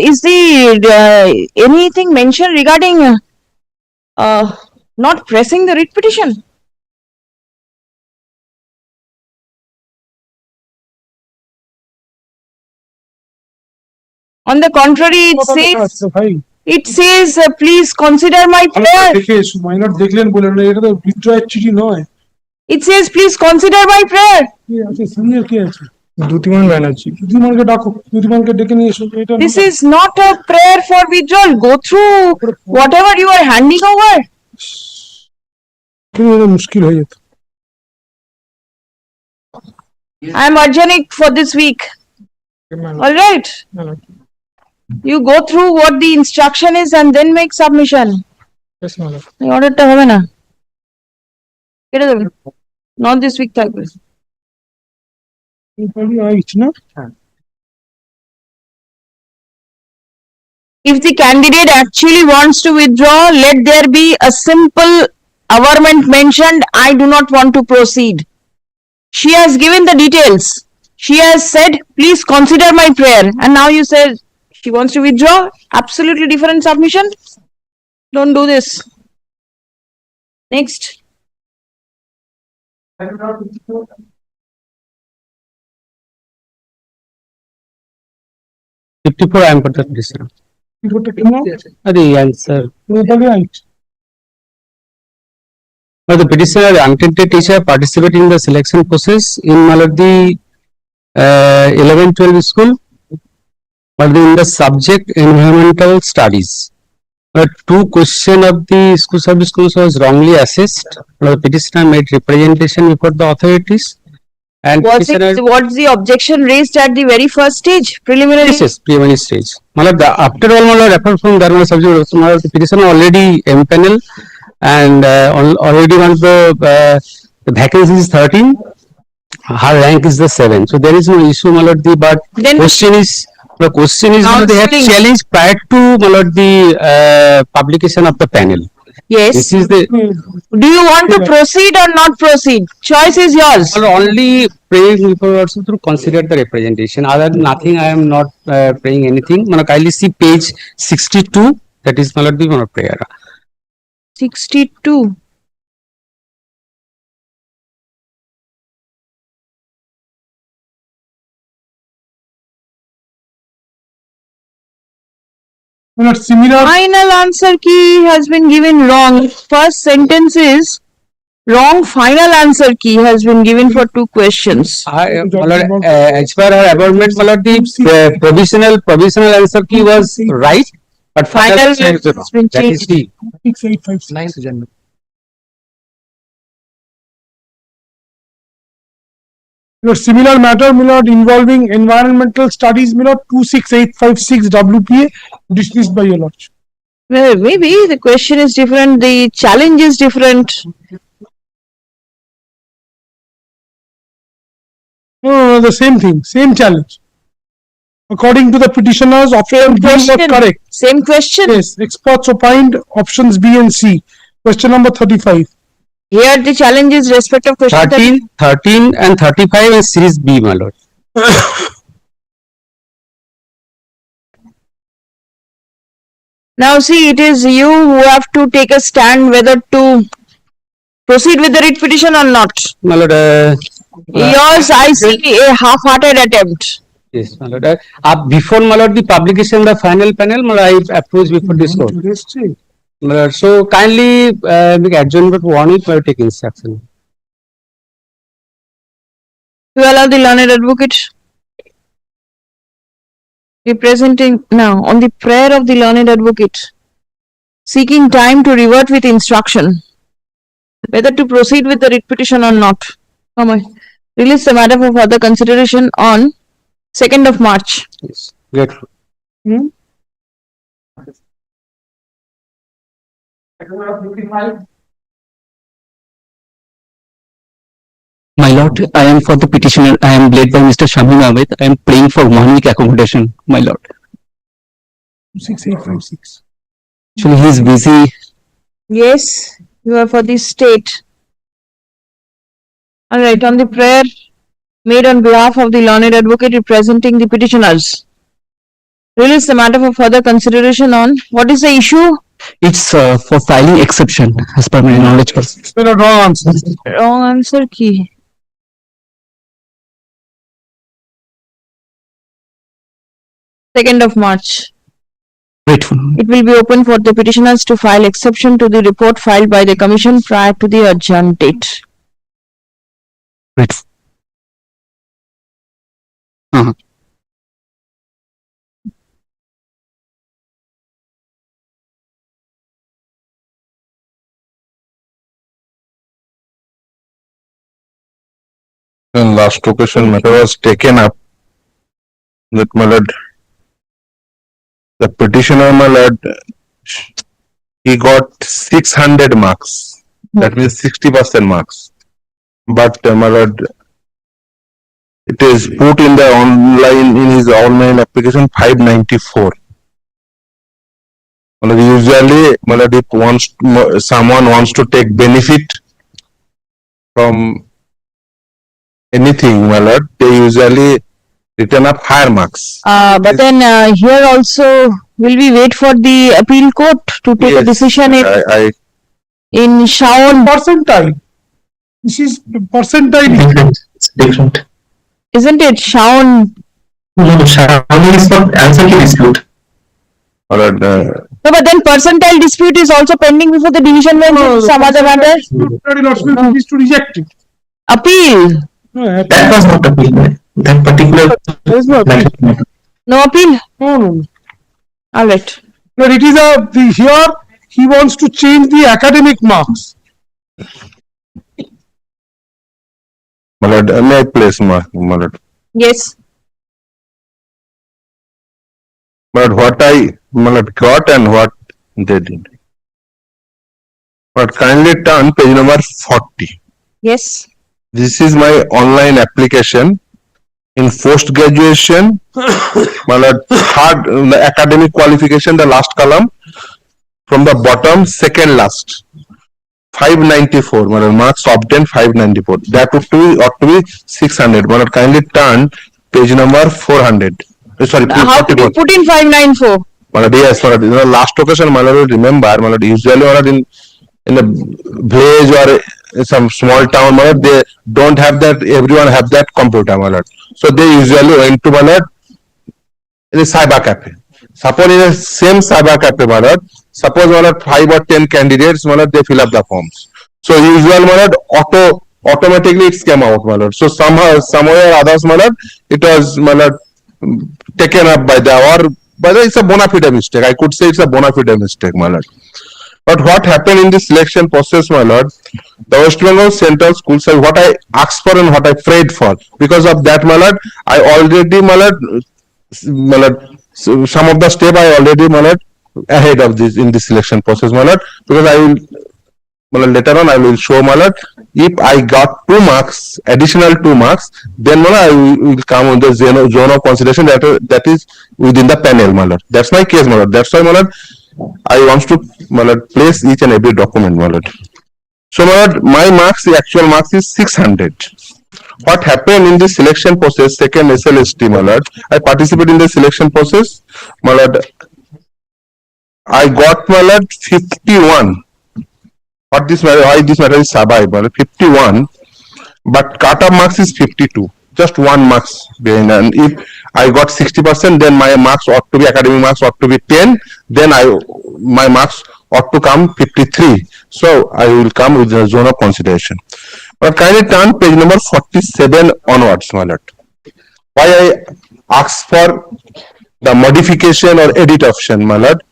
is the, anything mentioned regarding, not pressing the writ petition? On the contrary, it says, please consider my prayer. দেখে এসো minor দেখলেন বলেন না এটা তো বিদ্রোহের চিঠি নয় It says, please consider my prayer. কি আছে সিনিয়র কে আছে দ্যুতিমান ব্যানার্জি দ্যুতিমানকে ডাকো দ্যুতিমানকে ডেকে নিয়ে এসো এটা This is not a prayer for withdrawal. Go through whatever you are handing over. এটা মুশকিল হয়ে যেত I am urging for this week. All right. You go through what the instruction is and then make submission. Yes, madam. এই অর্ডারটা হবে না কেটে দেবেন not this week থাকবে এইভাবে আইছ না If the candidate actually wants to withdraw, let there be a simple averment mentioned, I do not want to proceed. She has given the details. She has said, please consider my prayer. And now you say she wants to withdraw. Absolutely different submission. Don't do this. Next. 54 I am for the petitioner. The answer. এইভাবে আইছ The petitioner, unattended teacher, participated in the selection process in Maladi 11-12 school, but in the subject environmental studies. Two question of the school service schools was wrongly assessed. The petitioner made representation before the authorities. And What's the objection raised at the very first stage, preliminary? Yes, preliminary stage. After all, apart from that, the petitioner already empanel and already one of the vacancy is 13. Her rank is the 7. So there is no issue, but Then the question is they have challenged prior to the publication of the panel. Yes. This is the. Do you want to proceed or not proceed? Choice is yours. Only praying before also to consider the representation. Other than nothing, I am not praying anything. Kindly see page 62. That is the prayer. 62. similar Final answer key has been given wrong. First sentence is wrong. Final answer key has been given for two questions. As per our abandonment, the provisional answer key was right, but Final has been that is changed. the 6856 similar matter involving environmental studies 26856 WPA dismissed by your lordship. Well, maybe the question is different, the challenge is different. No, the same thing, same challenge. According to the petitioners, option B was correct. Same question. Yes, experts opined options B and C. Question number 35. Here the challenge is respect of question 13 and 35 is series B, my lord. Now see, it is you who have to take a stand whether to proceed with the writ petition or not. My lord, Yours, I see a half-hearted attempt. yes, my lord. Before my lord, the publication, the final panel, my lord, I approached before this court. My lord, so kindly make adjournment for 1 week, I will take instruction. To allow the learned advocate representing now on the prayer of the learned advocate seeking time to revert with instruction whether to proceed with the writ petition or not. Come on. Release the matter for further consideration on 2nd of March. Yes, grateful. My lord, I am for the petitioner. I am led by Mr. Shamim Ahmed. I am praying for 1 week accommodation, my lord. 26856. Actually, he is busy. Yes, you are for the state. All right, on the prayer made on behalf of the learned advocate representing the petitioners. Release the matter for further consideration on what is the issue? It's for filing exception as per my knowledge. Wrong answer. Wrong answer key. Second of March. Grateful. It will be open for the petitioners to file exception to the report filed by the commission prior to the adjourned date. Grateful. And last occasion matter was taken up that my lord, the petitioner my lord, he got 600 marks. That means 60% marks. But my lord, it is put in the online in his online application 594. My lord, usually my lord, if someone wants to take benefit from anything, my lord, they usually return up higher marks. But then here also, will we wait for the appeal court to take a decision in Shaun? Percentile. This is percentile. It's different. Isn't it Shaun? No, Shaun is not answer key dispute. My lord, No, but then percentile dispute is also pending before the division bench in some other matter. Is to reject it. Appeal. That was not appeal. That particular matter. No appeal? No. All right. But it is here he wants to change the academic marks. my lord, may I place my lord? Yes. But what I got and what they did. But kindly turn page number 40. Yes. This is my online application in post graduation. My lord, third the academic qualification, the last column from the bottom, second last. 594. My lord, marks obtained 594. That ought to be 600. My lord, kindly turn page number 400. Sorry, How could you put in 594? My lord, yes, my lord. In the last occasion, my lord, remember, my lord, usually my lord, in a village or in some small town, my lord, they don't have that, everyone have that computer, my lord. So they usually went to, my lord, in a cyber cafe. Suppose in the same cyber cafe, my lord, suppose my lord, 5 or 10 candidates, my lord, they fill up the forms. So usually, my lord, automatically it came out, my lord. So somehow, somewhere or others, my lord, it was, my lord, taken up by it's a bona fide mistake. I could say it's a bona fide mistake, my lord. But what happened in the selection process, my lord, the West Bengal Central School Service, what I asked for and what I prayed for, because of that, my lord, I already, my lord, so some of the step I already, my lord, ahead of this in the selection process, my lord, because I will, my lord, later on I will show, my lord, if I got 2 marks, additional 2 marks, then my lord, I will come in the zone of consideration that is within the panel, my lord. That's my case, my lord. That's why, my lord, I want to, my lord, place each and every document, my lord. So, my lord, my marks, the actual marks is 600. What happened in the selection process, second SLST, my lord, I participated in the selection process, my lord, I got, my lord, 51. What this matter, why this matter is survived, my lord, 51, but cut-off marks is 52. Just 1 marks behind, and if I got 60%, then my marks ought to be, academic marks ought to be 10, then my marks ought to come 53. So I will come with the zone of consideration. But kindly turn page number 47 onwards, my lord. Why I ask for the modification or edit option, my lord.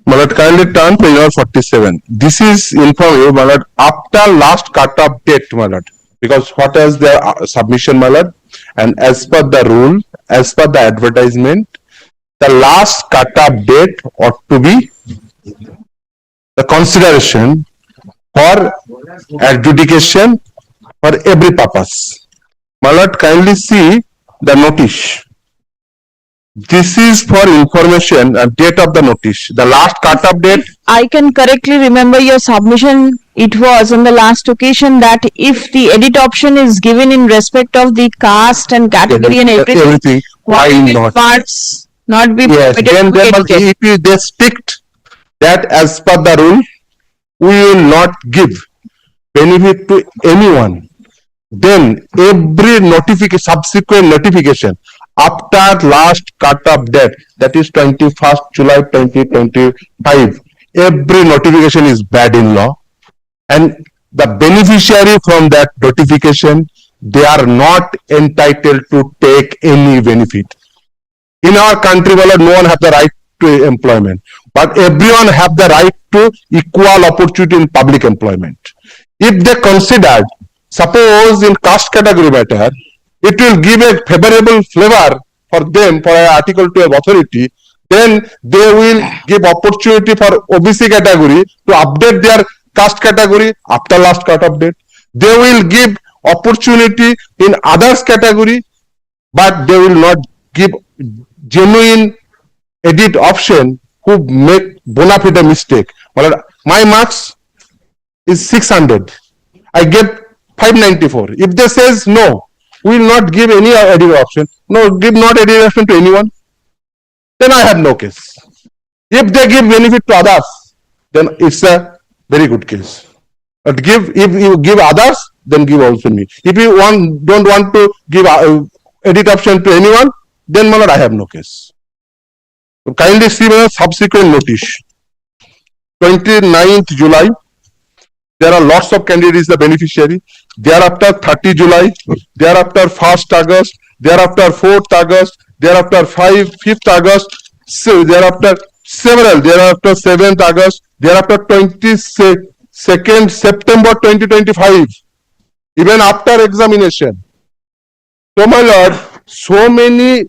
My lord, kindly turn page number 47. This is inform you, my lord, after last cut-off date, my lord. Because what is the submission, my lord, and as per the rule, as per the advertisement, the last cut-off date ought to be the consideration for adjudication for every purpose. My lord, kindly see the notice. This is for information and date of the notice. The last cut-off date. I can correctly remember your submission, it was on the last occasion that if the edit option is given in respect of the caste and category and everything, Why not? parts not be Yes, permitted then to they get must, it. if they strict that as per the rule, we will not give benefit to anyone. Then every notification, subsequent notification after last cut-off date, that is 21st July 2025, every notification is bad in law, and the beneficiary from that notification, they are not entitled to take any benefit. In our country, well, no one has the right to employment, but everyone have the right to equal opportunity in public employment. If they considered, suppose in caste category matter, it will give a favorable flavor for them for an Article 12 authority, then they will give opportunity for OBC category to update their caste category after last cut-off date. They will give opportunity in others category, but they will not give genuine edit option who make bona fide mistake. Well, my marks is 600. I get 594. If they says no, we will not give any edit option. No, give not edit option to anyone. Then I have no case. If they give benefit to others, then it's a very good case. But if you give others, then give also me. If you don't want to give edit option to anyone, then my lord, I have no case. So kindly see my subsequent notice. 29th July, there are lots of candidates the beneficiary. Thereafter 30 July, thereafter 1st August, thereafter 4th August, thereafter 5th August, so thereafter several, thereafter 7th August, thereafter 22nd September 2025, even after examination. So my lord, so many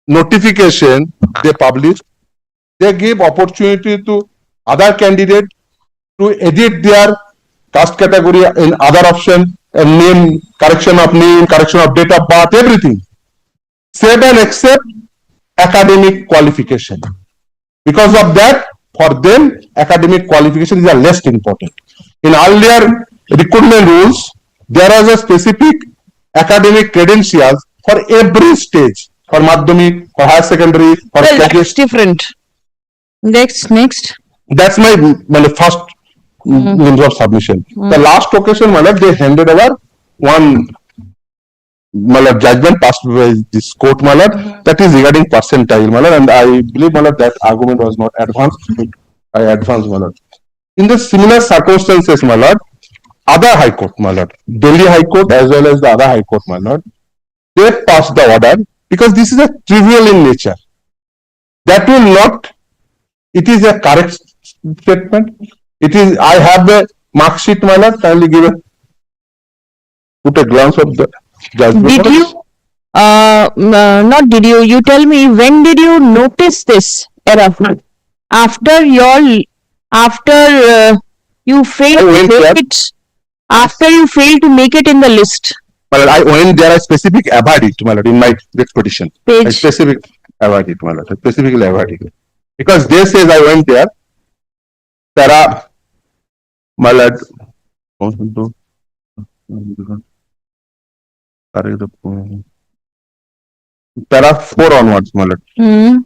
notification they publish, they give opportunity to other candidate to edit their caste category in other option and name, correction of date of birth, everything. Save and accept academic qualification. Because of that, for them, academic qualification is less important. In earlier recruitment rules, there was a specific academic credentials for every stage, for Madhyamik, for higher secondary, for Well, graduate. that's different. Next. That's my first means of submission. The last occasion, they handed over one judgment passed by this court, that is regarding percentile, and I believe that argument was not advanced. I advanced, in the similar circumstances, other high court, Delhi High Court as well as the other high court, they passed the order because this is a trivial in nature. That will not. It is a correct statement. It is. I have the mark sheet, kindly give it. Put a glance of the judgment. Did you, not did you, you tell me, when did you notice this error? After you failed to make it, after you failed to make it in the list. Well, I went there, I specific avoid it, in my petition. Page. I specific avoid it, I specifically avoid it. Because they says I went there, there are, there are 4 onwards, The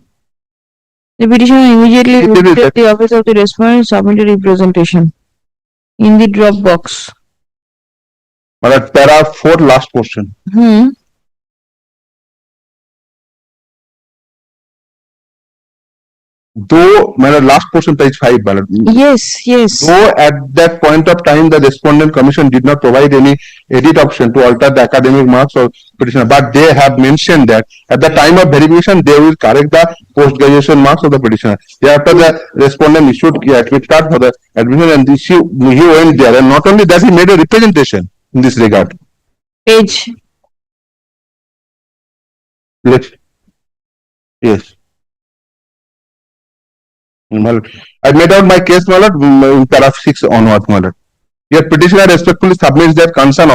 petitioner immediately visited the office of the respondent and submitted representation in the drop box. there are 4 last question. Though, last question page 5, Yes. Though at that point of time the respondent commission did not provide any edit option to alter the academic marks or petitioner, but they have mentioned that at the time of verification they will correct the post-graduation marks of the petitioner. Thereafter the respondent issued admit card for the admission, and he went there, and not only that, he made a representation in this regard. Page. Yes. I made out my case, in paragraph 6 onwards, Your petitioner respectfully submits that concern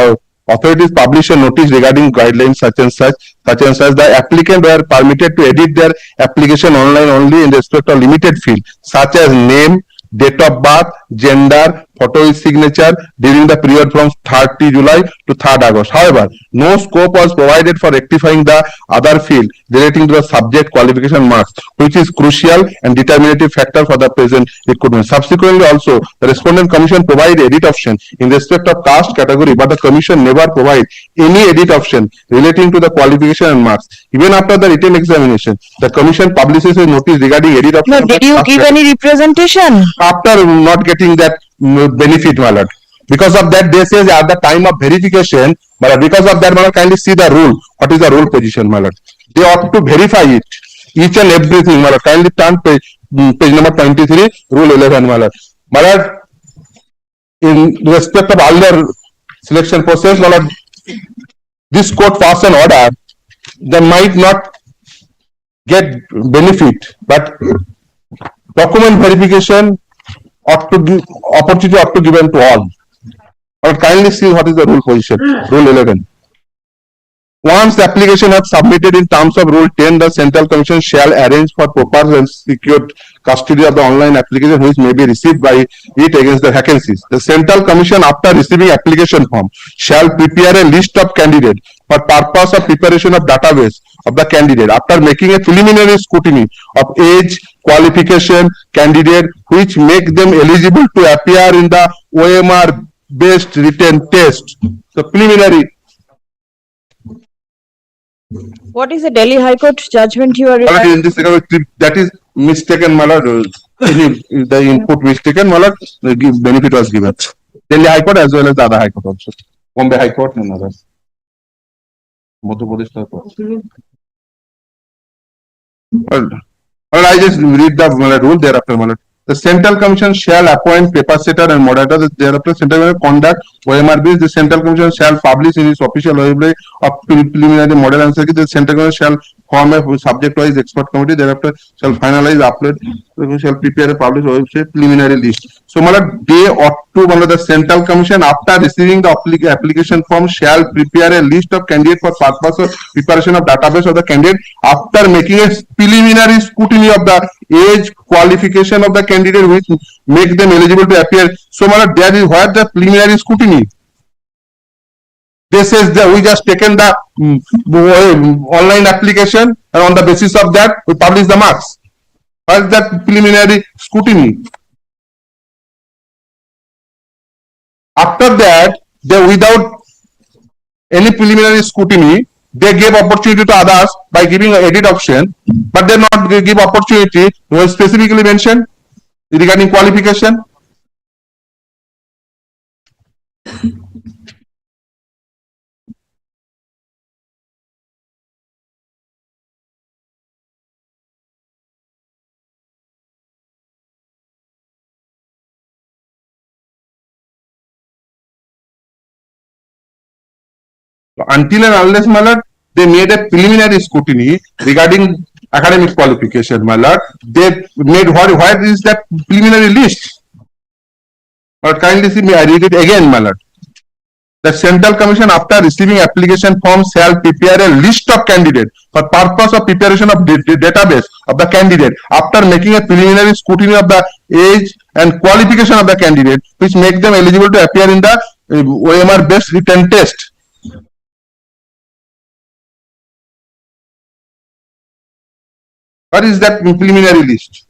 authorities publish a notice regarding guidelines such and such, the applicant were permitted to edit their application online only in respect of limited field, such as name, date of birth, gender, photo with signature during the period from 30 July to 3rd August. However, no scope was provided for rectifying the other field relating to the subject qualification marks, which is crucial and determinative factor for the present recruitment. Subsequently, also, the Respondent Commission provided edit option in respect of caste category, but the Commission never provide any edit option relating to the qualification and marks. Even after the written examination, the Commission publishes a notice regarding edit option. No, did you give any representation? After not getting that benefit, my lord. Because of that, they say at the time of verification, my lord, because of that, my lord, kindly see the rule. What is the rule position, my lord? They ought to verify it, each and everything, my lord. Kindly turn page number 23, rule 11, my lord. My lord, in respect of earlier selection process, my lord, this court passed an order, they might not get benefit, but document verification ought to give opportunity ought to given to all. But kindly see what is the rule position. Rule 11. Once the application is submitted in terms of Rule 10, the Central Commission shall arrange for proper and secured custody of the online application which may be received by it against the vacancies. The Central Commission, after receiving application form, shall prepare a list of candidates for purpose of preparation of database of the candidate. After making a preliminary scrutiny of age, qualification, candidate, which make them eligible to appear in the OMR based written test. The preliminary. What is the Delhi High Court judgment you are referring? In this that is mistaken, my lord. The input mistaken, my lord. The benefit was given. Delhi High Court as well as the other High Court also. Bombay High Court and others. Madhya Pradesh High Court. Well, I just read the rule thereafter, my lord. The Central Commission shall appoint paper setter and moderator. Thereafter, Central Commission conduct OMR based. The Central Commission shall publish in its official website of preliminary model answer. The Central Commission shall form a subject-wise expert committee. Thereafter, shall finalize, upload, shall prepare a publish website preliminary list. So, my lord, they ought to, one of the Central Commission, after receiving the application form, shall prepare a list of candidates for purpose of preparation of database of the candidate. After making a preliminary scrutiny of the age, qualification of the candidate which make them eligible to appear. So, my lord, there is where the preliminary scrutiny. This is that we just taken the online application and on the basis of that we publish the marks. Where is that preliminary scrutiny? After that, they without any preliminary scrutiny, they gave opportunity to others by giving an edit option, but they not give opportunity to specifically mention regarding qualification. Until and unless, my lord, they made a preliminary scrutiny regarding academic qualification, my lord, they made what is that preliminary list? But kindly see me, I read it again, my lord. The Central Commission, after receiving application form, shall prepare a list of candidates for purpose of preparation of database of the candidate. After making a preliminary scrutiny of the age and qualification of the candidate, which make them eligible to appear in the OMR based written test. What is that preliminary list?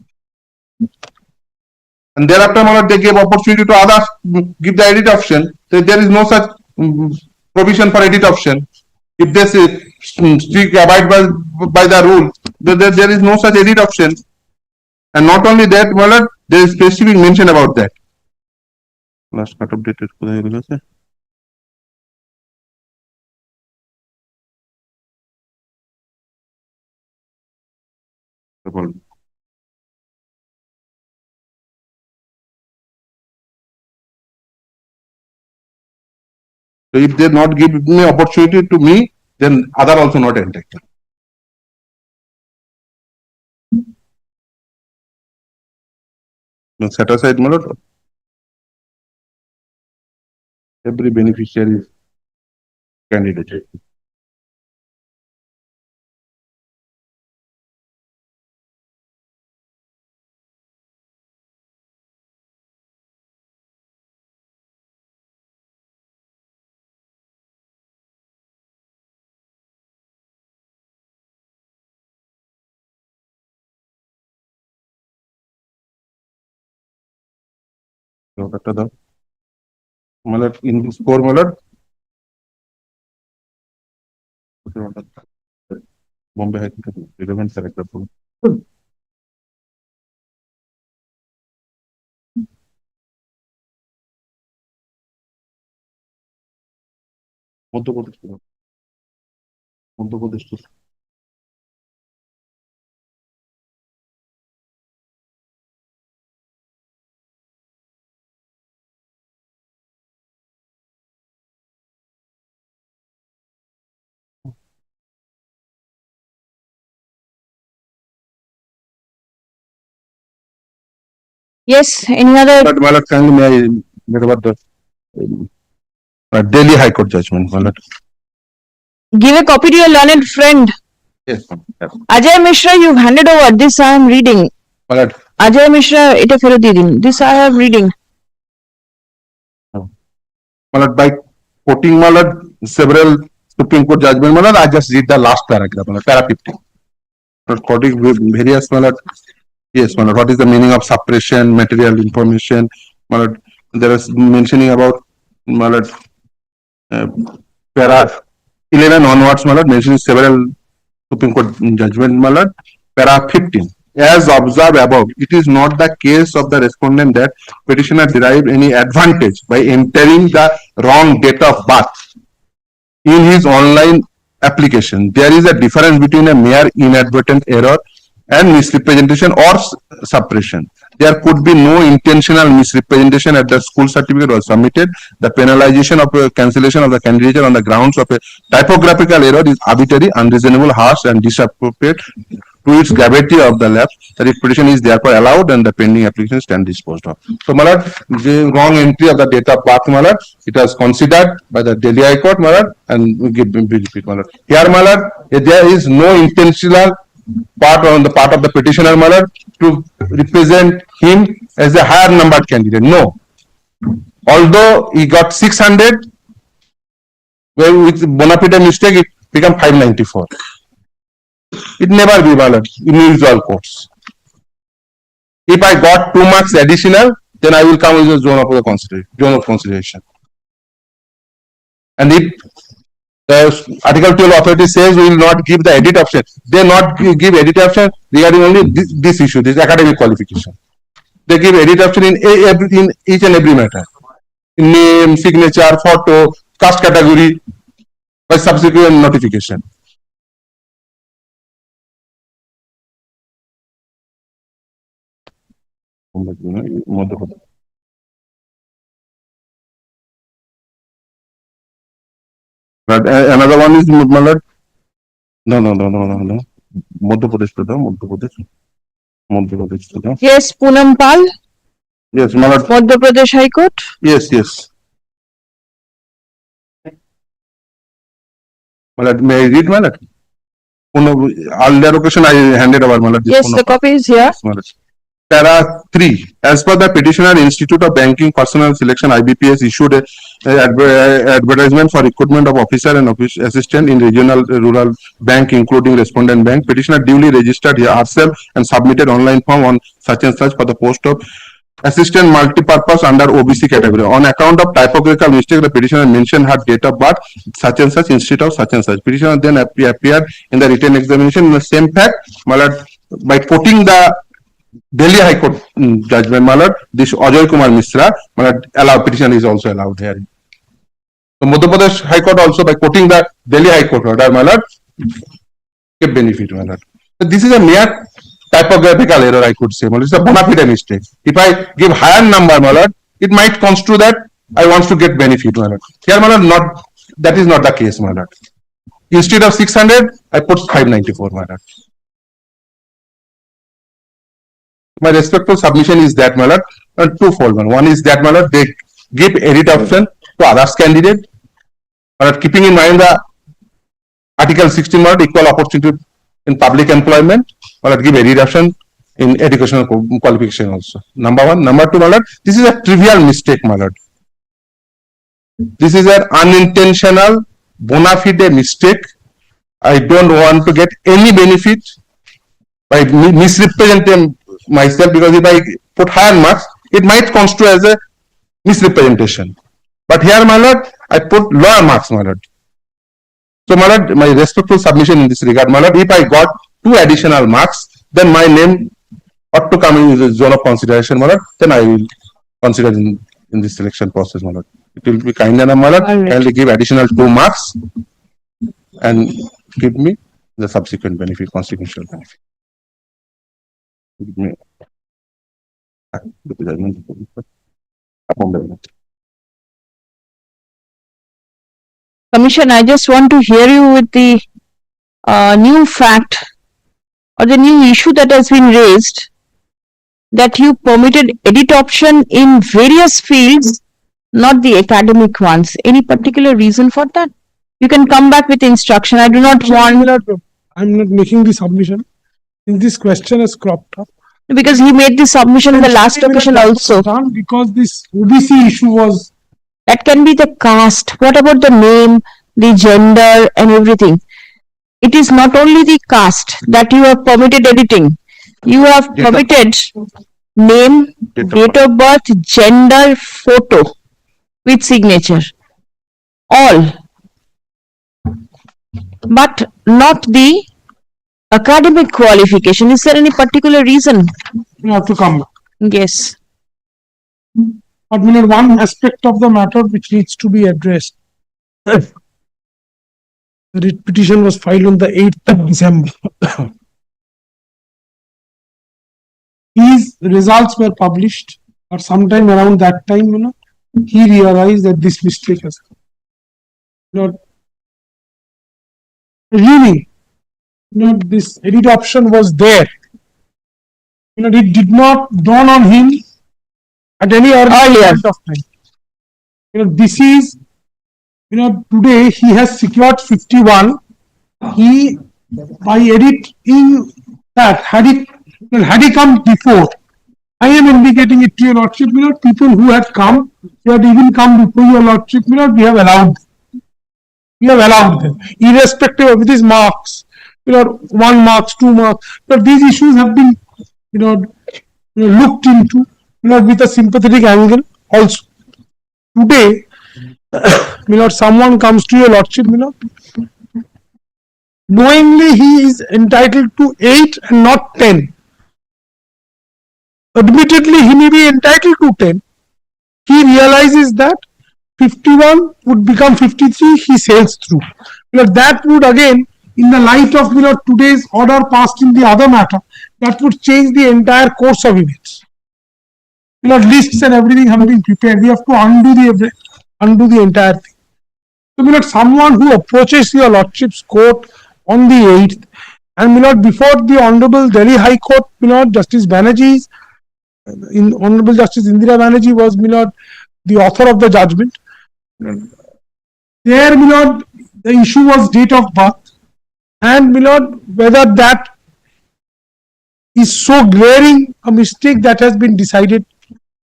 And thereafter, my lord, they gave opportunity to others give the edit option. So there is no such provision for edit option. If they strict abide by the rule, there is no such edit option. And not only that, my lord, there is specific mention about that. Last cut updated. So if they not give me opportunity to me, then other also not entitled. Set aside, my lord. Every beneficiary is candidate. ব্যাপারটা দাও মানে ইন স্কোর মানে Bombay High Court relevant character Madhya Pradesh Madhya Pradesh Yes, any other? But my lord, kindly may I get about the Delhi High Court judgment, my lord. Give a copy to your learned friend. Yes, ma'am. Yes. Ajay Mishra, you've handed over. This I am reading. My lord. Ajay Mishra, এটা ফেরত দিয়ে দিন. This I am reading. My lord, by quoting my lord several Supreme Court judgment, my lord, I just read the last paragraph, my lord, para 50. But quoting various, my lord, yes, my lord, what is the meaning of suppression, material information, my lord, there is mentioning about, my lord, para 11 onwards, my lord, mentioning several Supreme Court judgment, my lord, para 15. As observed above, it is not the case of the respondent that petitioner derived any advantage by entering the wrong date of birth in his online application. There is a difference between a mere inadvertent error and misrepresentation or suppression. There could be no intentional misrepresentation at the school certificate was submitted. The penalization of cancellation of the candidature on the grounds of a typographical error is arbitrary, unreasonable, harsh, and disappropriate to its gravity of the lapse. The petition is therefore allowed and the pending application stand disposed of. So, my lord, the wrong entry of the date of birth, my lord, it was considered by the Delhi High Court, my lord, and we give repeat, my lord. Here, my lord, there is no intentional part on the part of the petitioner, my lord, to represent him as a higher numbered candidate. No. Although he got 600, well, with bona fide mistake, it became 594. It never be, my lord, in usual courts. If I got 2 marks additional, then I will come with a zone of consideration. And if the Article 12 authority says we will not give the edit option, they not give edit option regarding only this issue, this academic qualification. They give edit option in each and every matter. In name, signature, photo, caste category, by subsequent notification. But another one is my lord. No. Madhya Pradesh. Yes, Poonam Pal. Yes, my lord. Madhya Pradesh High Court. Yes. My lord, may I read, my lord? Earlier occasion I handed over, my lord. Yes, the copy is here. Yes, my lord. Para 3. As per the petitioner, Institute of Banking Personnel Selection (IBPS) issued a advertisement for recruitment of officer and office assistant in regional rural bank, including respondent bank. Petitioner duly registered herself and submitted online form on such and such for the post of assistant multi-purpose under OBC category. On account of typographical mistake, the petitioner mentioned her date of birth such and such instead of such and such. Petitioner then appeared in the written examination in the same fact, my lord, by quoting the Delhi High Court judgment, my lord, this Ajay Kumar Mishra, my lord, petition is also allowed here. So Madhya Pradesh High Court also, by quoting the Delhi High Court order, my lord, give benefit, my lord. So this is a mere typographical error, I could say. It's a bona fide mistake. If I give higher number, my lord, it might construe that I want to get benefit, my lord. Here, my lord, that is not the case, my lord. Instead of 600, I put 594, my lord. My respectful submission is that, my lord, twofold. One is that, my lord, they give edit option to others candidate. Keeping in mind the Article 16, my lord, equal opportunity in public employment, my lord, give a reduction in educational qualification also. Number one. Number two, my lord, this is a trivial mistake, my lord. This is an unintentional, bona fide mistake. I don't want to get any benefit by misrepresenting myself, because if I put higher marks, it might constitute as a misrepresentation. But here, my lord, I put lower marks, my lord. So, my lord, my respectful submission in this regard, my lord, if I got 2 additional marks, then my name ought to come in the zone of consideration, my lord. Then I will consider in this selection process, my lord. It will be kind enough, my lord, kindly give additional 2 marks and give me the subsequent benefit, consequential benefit. Give me. Commission, I just want to hear you with the new fact or the new issue that has been raised, that you permitted edit option in various fields, not the academic ones. Any particular reason for that? You can come back with instruction. I do not want. I'm not making the submission. In this question is cropped up. Because he made the submission in the last occasion also. Because this OBC issue was. That can be the caste. What about the name, the gender and everything? It is not only the caste that you have permitted editing. You have permitted name, date of birth, gender, photo with signature. All. But not the academic qualification. Is there any particular reason? You have to come back. Yes. But one aspect of the matter which needs to be addressed. The writ petition was filed on the 8th of December. His results were published, or sometime around that time, he realized that this mistake has come. Really, this edit option was there. It did not dawn on him at any earlier point of time. This is, today he has secured 51. He, by editing that, had he come before, I am indicating it to your lordship, people who had come, who had even come before your lordship, we have allowed them. We have allowed them, irrespective of these marks, 1 marks, 2 marks. But these issues have been, looked into, with a sympathetic angle also. Today, someone comes to your lordship, knowingly he is entitled to 8 and not 10. Admittedly, he may be entitled to 10. He realizes that 51 would become 53, he sails through. That would again, in the light of today's order passed in the other matter, that would change the entire course of events. Lists and everything have been prepared. We have to undo the entire thing. So, someone who approaches your lordship's court on the 8th, and before the Hon'ble Delhi High Court, Justice Banerjee, Hon'ble Justice Indira Banerjee was, the author of the judgment. There, the issue was date of birth, and whether that is so glaring a mistake that has been decided,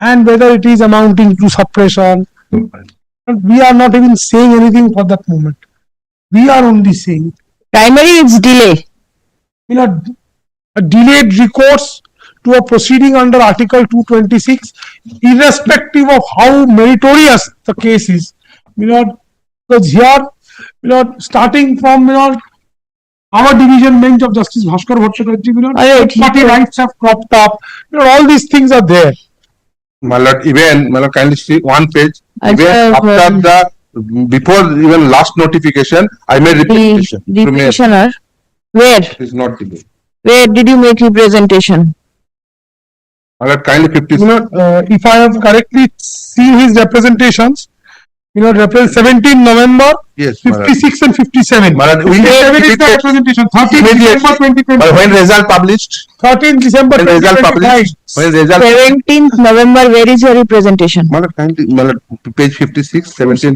and whether it is amounting to suppression. We are not even saying anything for that moment. We are only saying primary is delay. A delayed recourse to a proceeding under Article 226, irrespective of how meritorious the case is. Because here, starting from our division bench of Justice Bhaskar Bhattacharya, party rights have cropped up. All these things are there. My lord, even, my lord, kindly see 1 page. Even after the, before even last notification, I made representation. The petitioner, where? It is not delayed. Where did you make representation? My lord, kindly 50. If I have correctly seen his representations, You know, represent 17 November, Yes, 56 and 57. Malad, we 57 is the representation, 13 December 2020. But when result published, 13 December when result 2025. published, when result, 17th November, where is your representation? Malad, kindly, Malad, page 56, 17,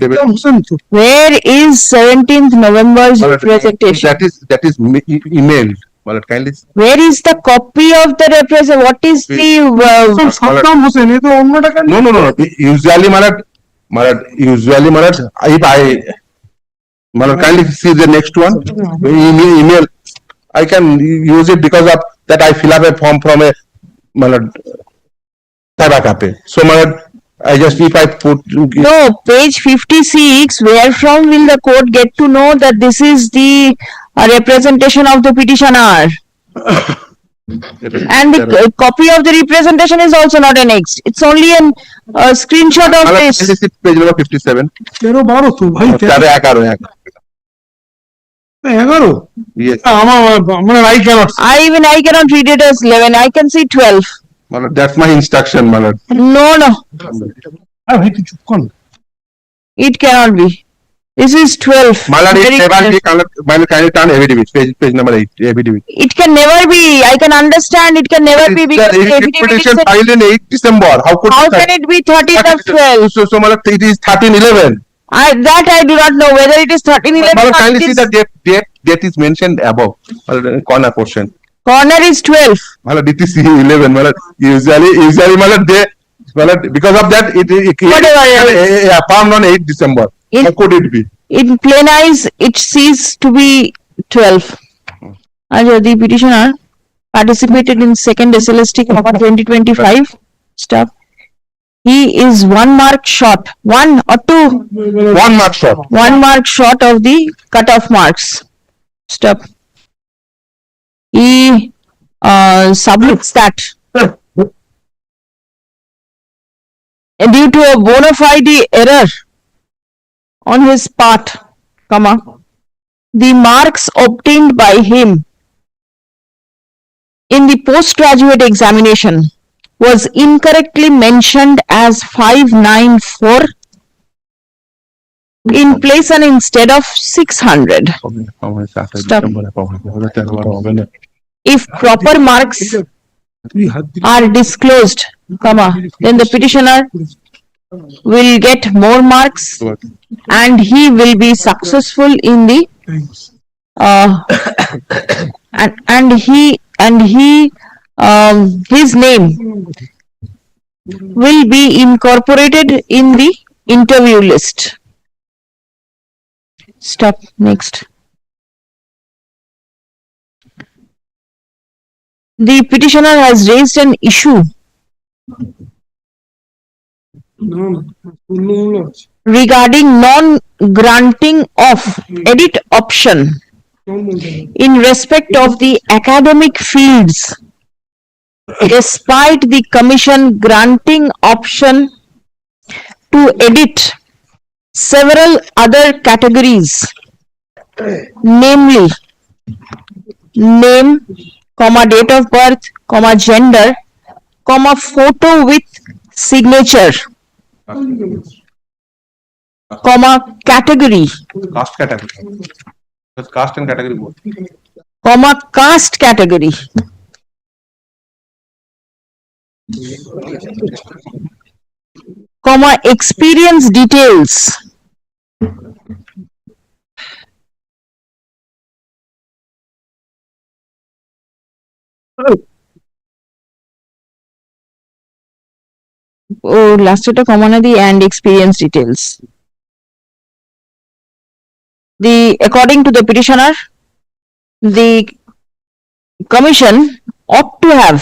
Where is 17th November's Malad, representation? that is emailed. Malad, kindly. Where is the copy of the represent? What is the Saddam Hussein, ये तो उन्होंने कहा No. Usually, Malad, if Malad, kindly see the next one. Email. I can use it because of that. I fill up a form from a Malad Tabakape. So, Malad, I just if I put. No, page 56, where from will the court get to know that this is the representation of the petitioner? And the copy of the representation is also not annexed. It's only a screenshot of Malad, this. this is page number 57. 13-12 तो भाई 11 Yes. I cannot. I cannot read it as 11. I can see 12. Malad, that's my instruction, Malad. No. It cannot be. This is 12. Malad Very is clear. Malad, kindly turn affidavit, page number 8, affidavit. It can never be. I can understand it can never be because the affidavit is Petition said- filed in 8 December. How can it be 13th of 12? So Malad, it is 13/11. That I do not know whether it is 13/11. Malad, or kindly it see is- the date is mentioned above. Malad, corner portion. Corner is 12. Malad, it is 11. Malad, usually Malad, Malad, because of that, it found on 8 December. How could it be? In plain eyes, it seems to be 12. The petitioner participated in second SLST 2025. Stop. He is 1 mark short. 1 or 2? 1 mark short. 1 mark short of the cutoff marks. Stop. He submits that due to a bona fide error on his part, the marks obtained by him in the postgraduate examination was incorrectly mentioned as 594 in place and instead of 600. Stop. If proper marks are disclosed, then the petitioner will get more marks and he will be successful in the his name will be incorporated in the interview list. Stop. Next. The petitioner has raised an issue regarding non-granting of edit option in respect of the academic fields, despite the commission granting option to edit several other categories, namely name, date of birth, gender, photo with signature, category, Caste category. That's caste and category both. caste category, experience details, last এটা common and experience details. According to the petitioner, the commission ought to have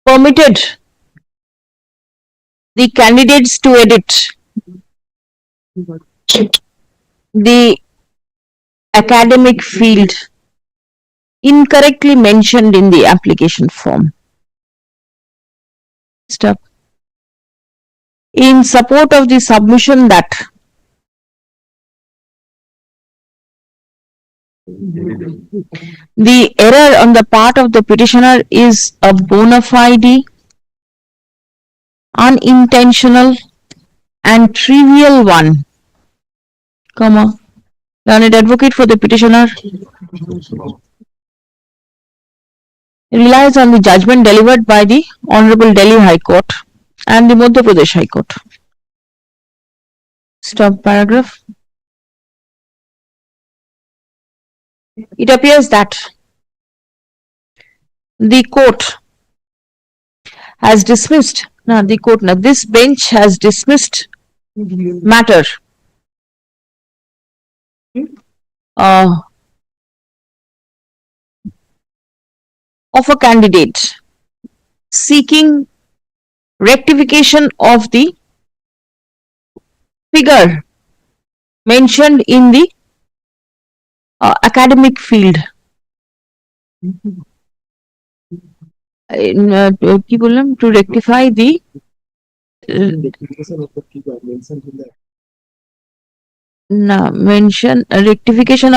permitted the candidates to edit the academic field incorrectly mentioned in the application form. Stop. In support of the submission that the error on the part of the petitioner is a bona fide unintentional and trivial one, comma, learned advocate for the petitioner relies on the judgment delivered by the Honorable Delhi High Court and the Madhya Pradesh High Court. Stop paragraph. It appears that the court has dismissed, this bench has dismissed matter of a candidate seeking rectification of the figure mentioned in the academic field. কি বললাম, to rectify the rectification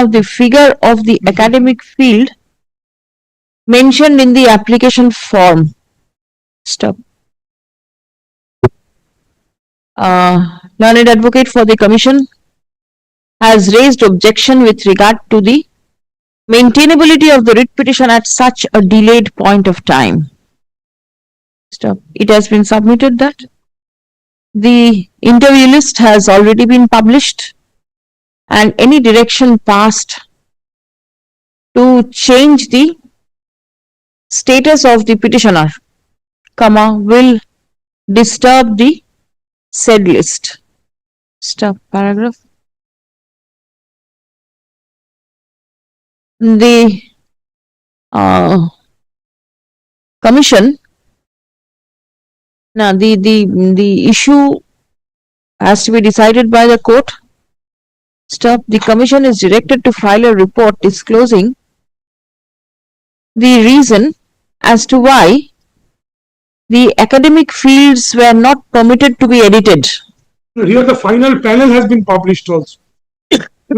of the figure of the academic field mentioned in the application form. Stop. Learned advocate for the commission has raised objection with regard to the maintainability of the writ petition at such a delayed point of time. Stop. It has been submitted that the interview list has already been published and any direction passed to change the status of the petitioner, comma, will disturb the said list. Stop paragraph. The commission, now the issue has to be decided by the court. Stop. The commission is directed to file a report disclosing the reason as to why the academic fields were not permitted to be edited. Here the final panel has been published also.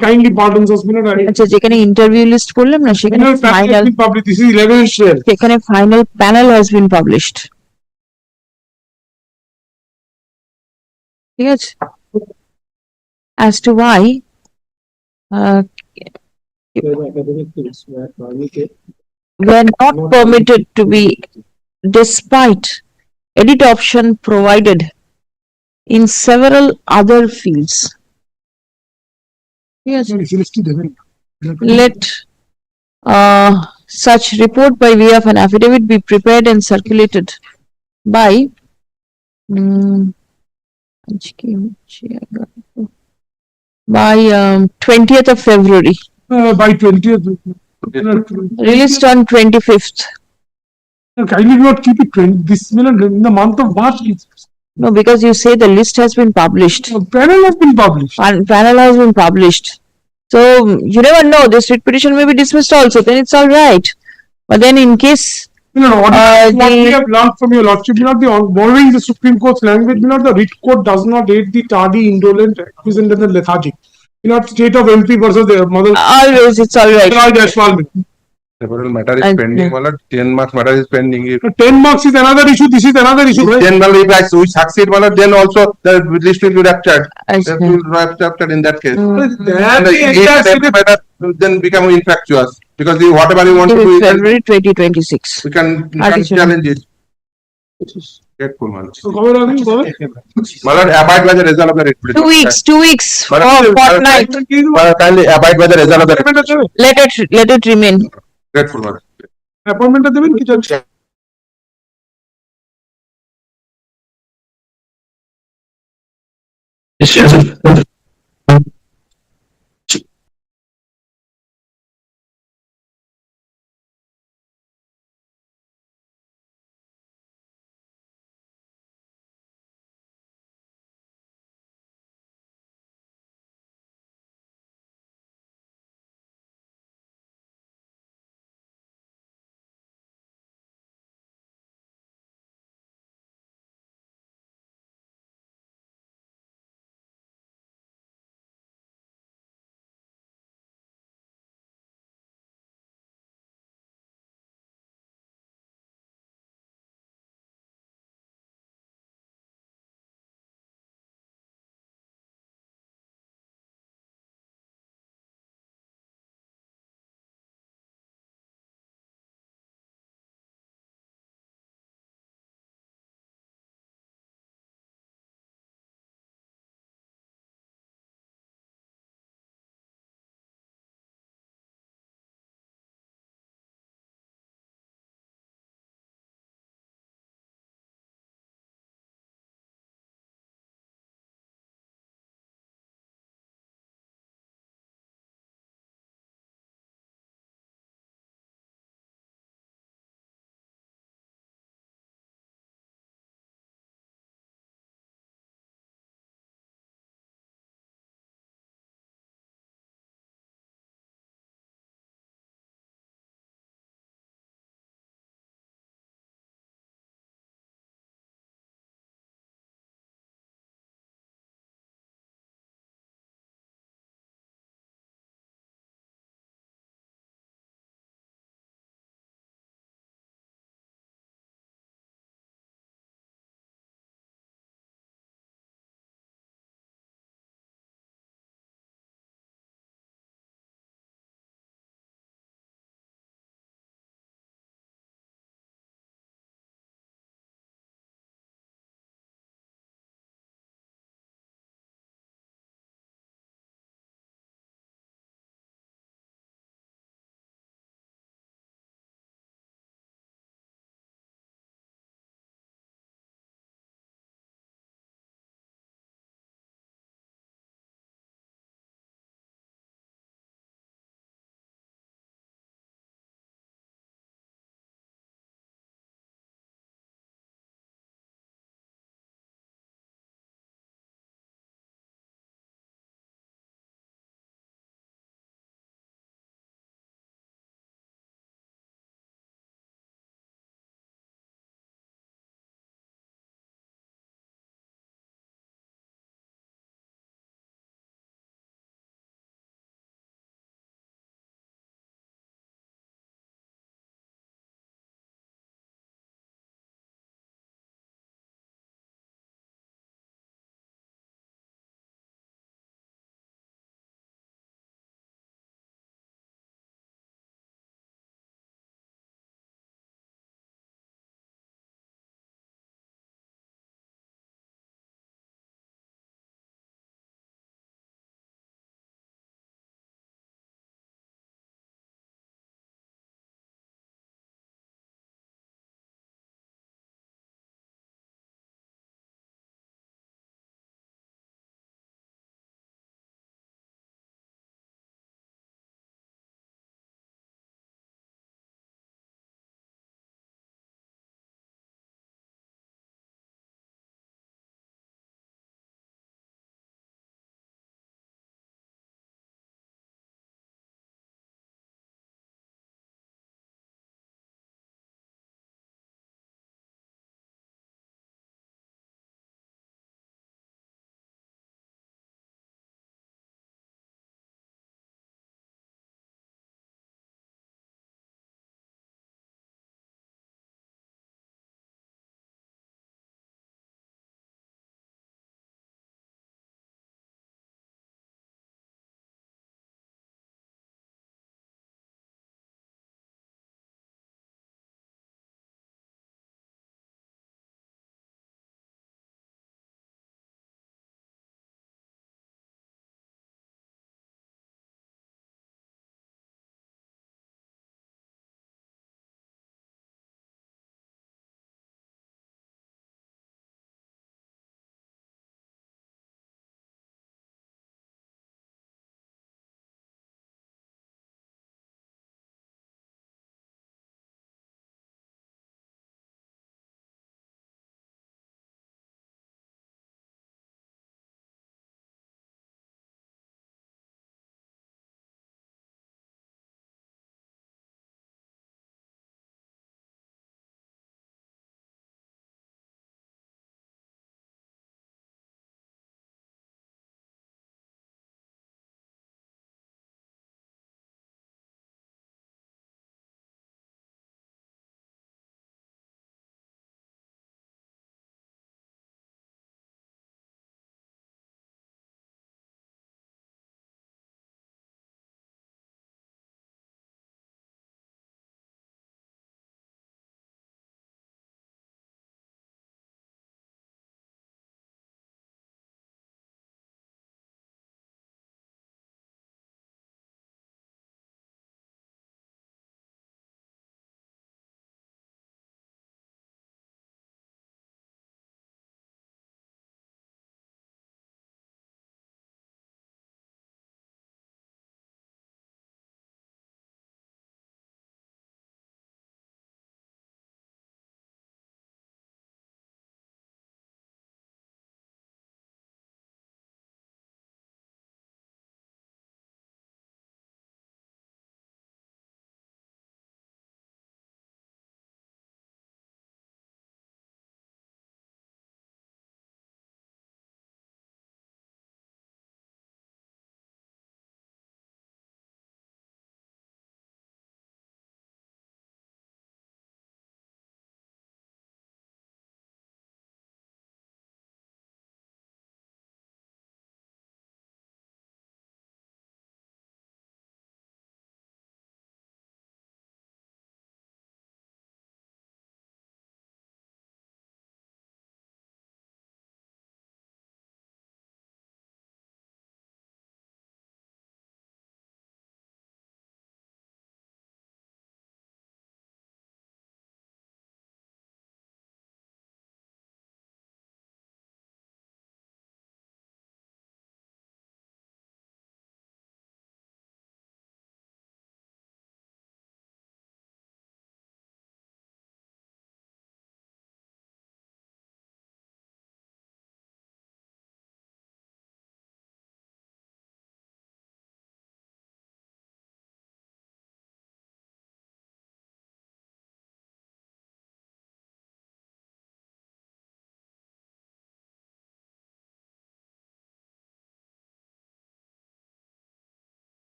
Kindly pardon us, আচ্ছা, যেখানে interview list করলাম না সেখানে final, this is 11th share. সেখানে final panel has been published. ঠিক আছে, as to why were not permitted to be despite edit option provided in several other fields. Yes. Let such report by way of an affidavit be prepared and circulated by 20th of February. By 20th. Released on 25th. Kindly not keep it 20, this in the month of March. No, because you say the list has been published. Panel has been published. Panel has been published. So you never know, this writ petition may be dismissed also, then it's all right. But then in case what we have learned from your lordship, borrowing the Supreme Court's language, the writ court does not aid the tardy, indolent, acquiescent and the lethargic. State of MP versus the mother. Always, it's all right. Several matter is pending. 10 marks matter is pending. 10 marks is another issue. This is another issue. Then, if we succeed, then also the list will be ruptured. That will be ruptured in that case. Then become infractuous because whatever you want to do, February 2026. We can challenge it. Grateful, Malad. Abide by the result of the writ petition. 2 weeks. Fortnight. Kindly abide by the result of the writ petition. Let it remain. Grateful, Malad. Appointment দেবেন কি জজ? Yes,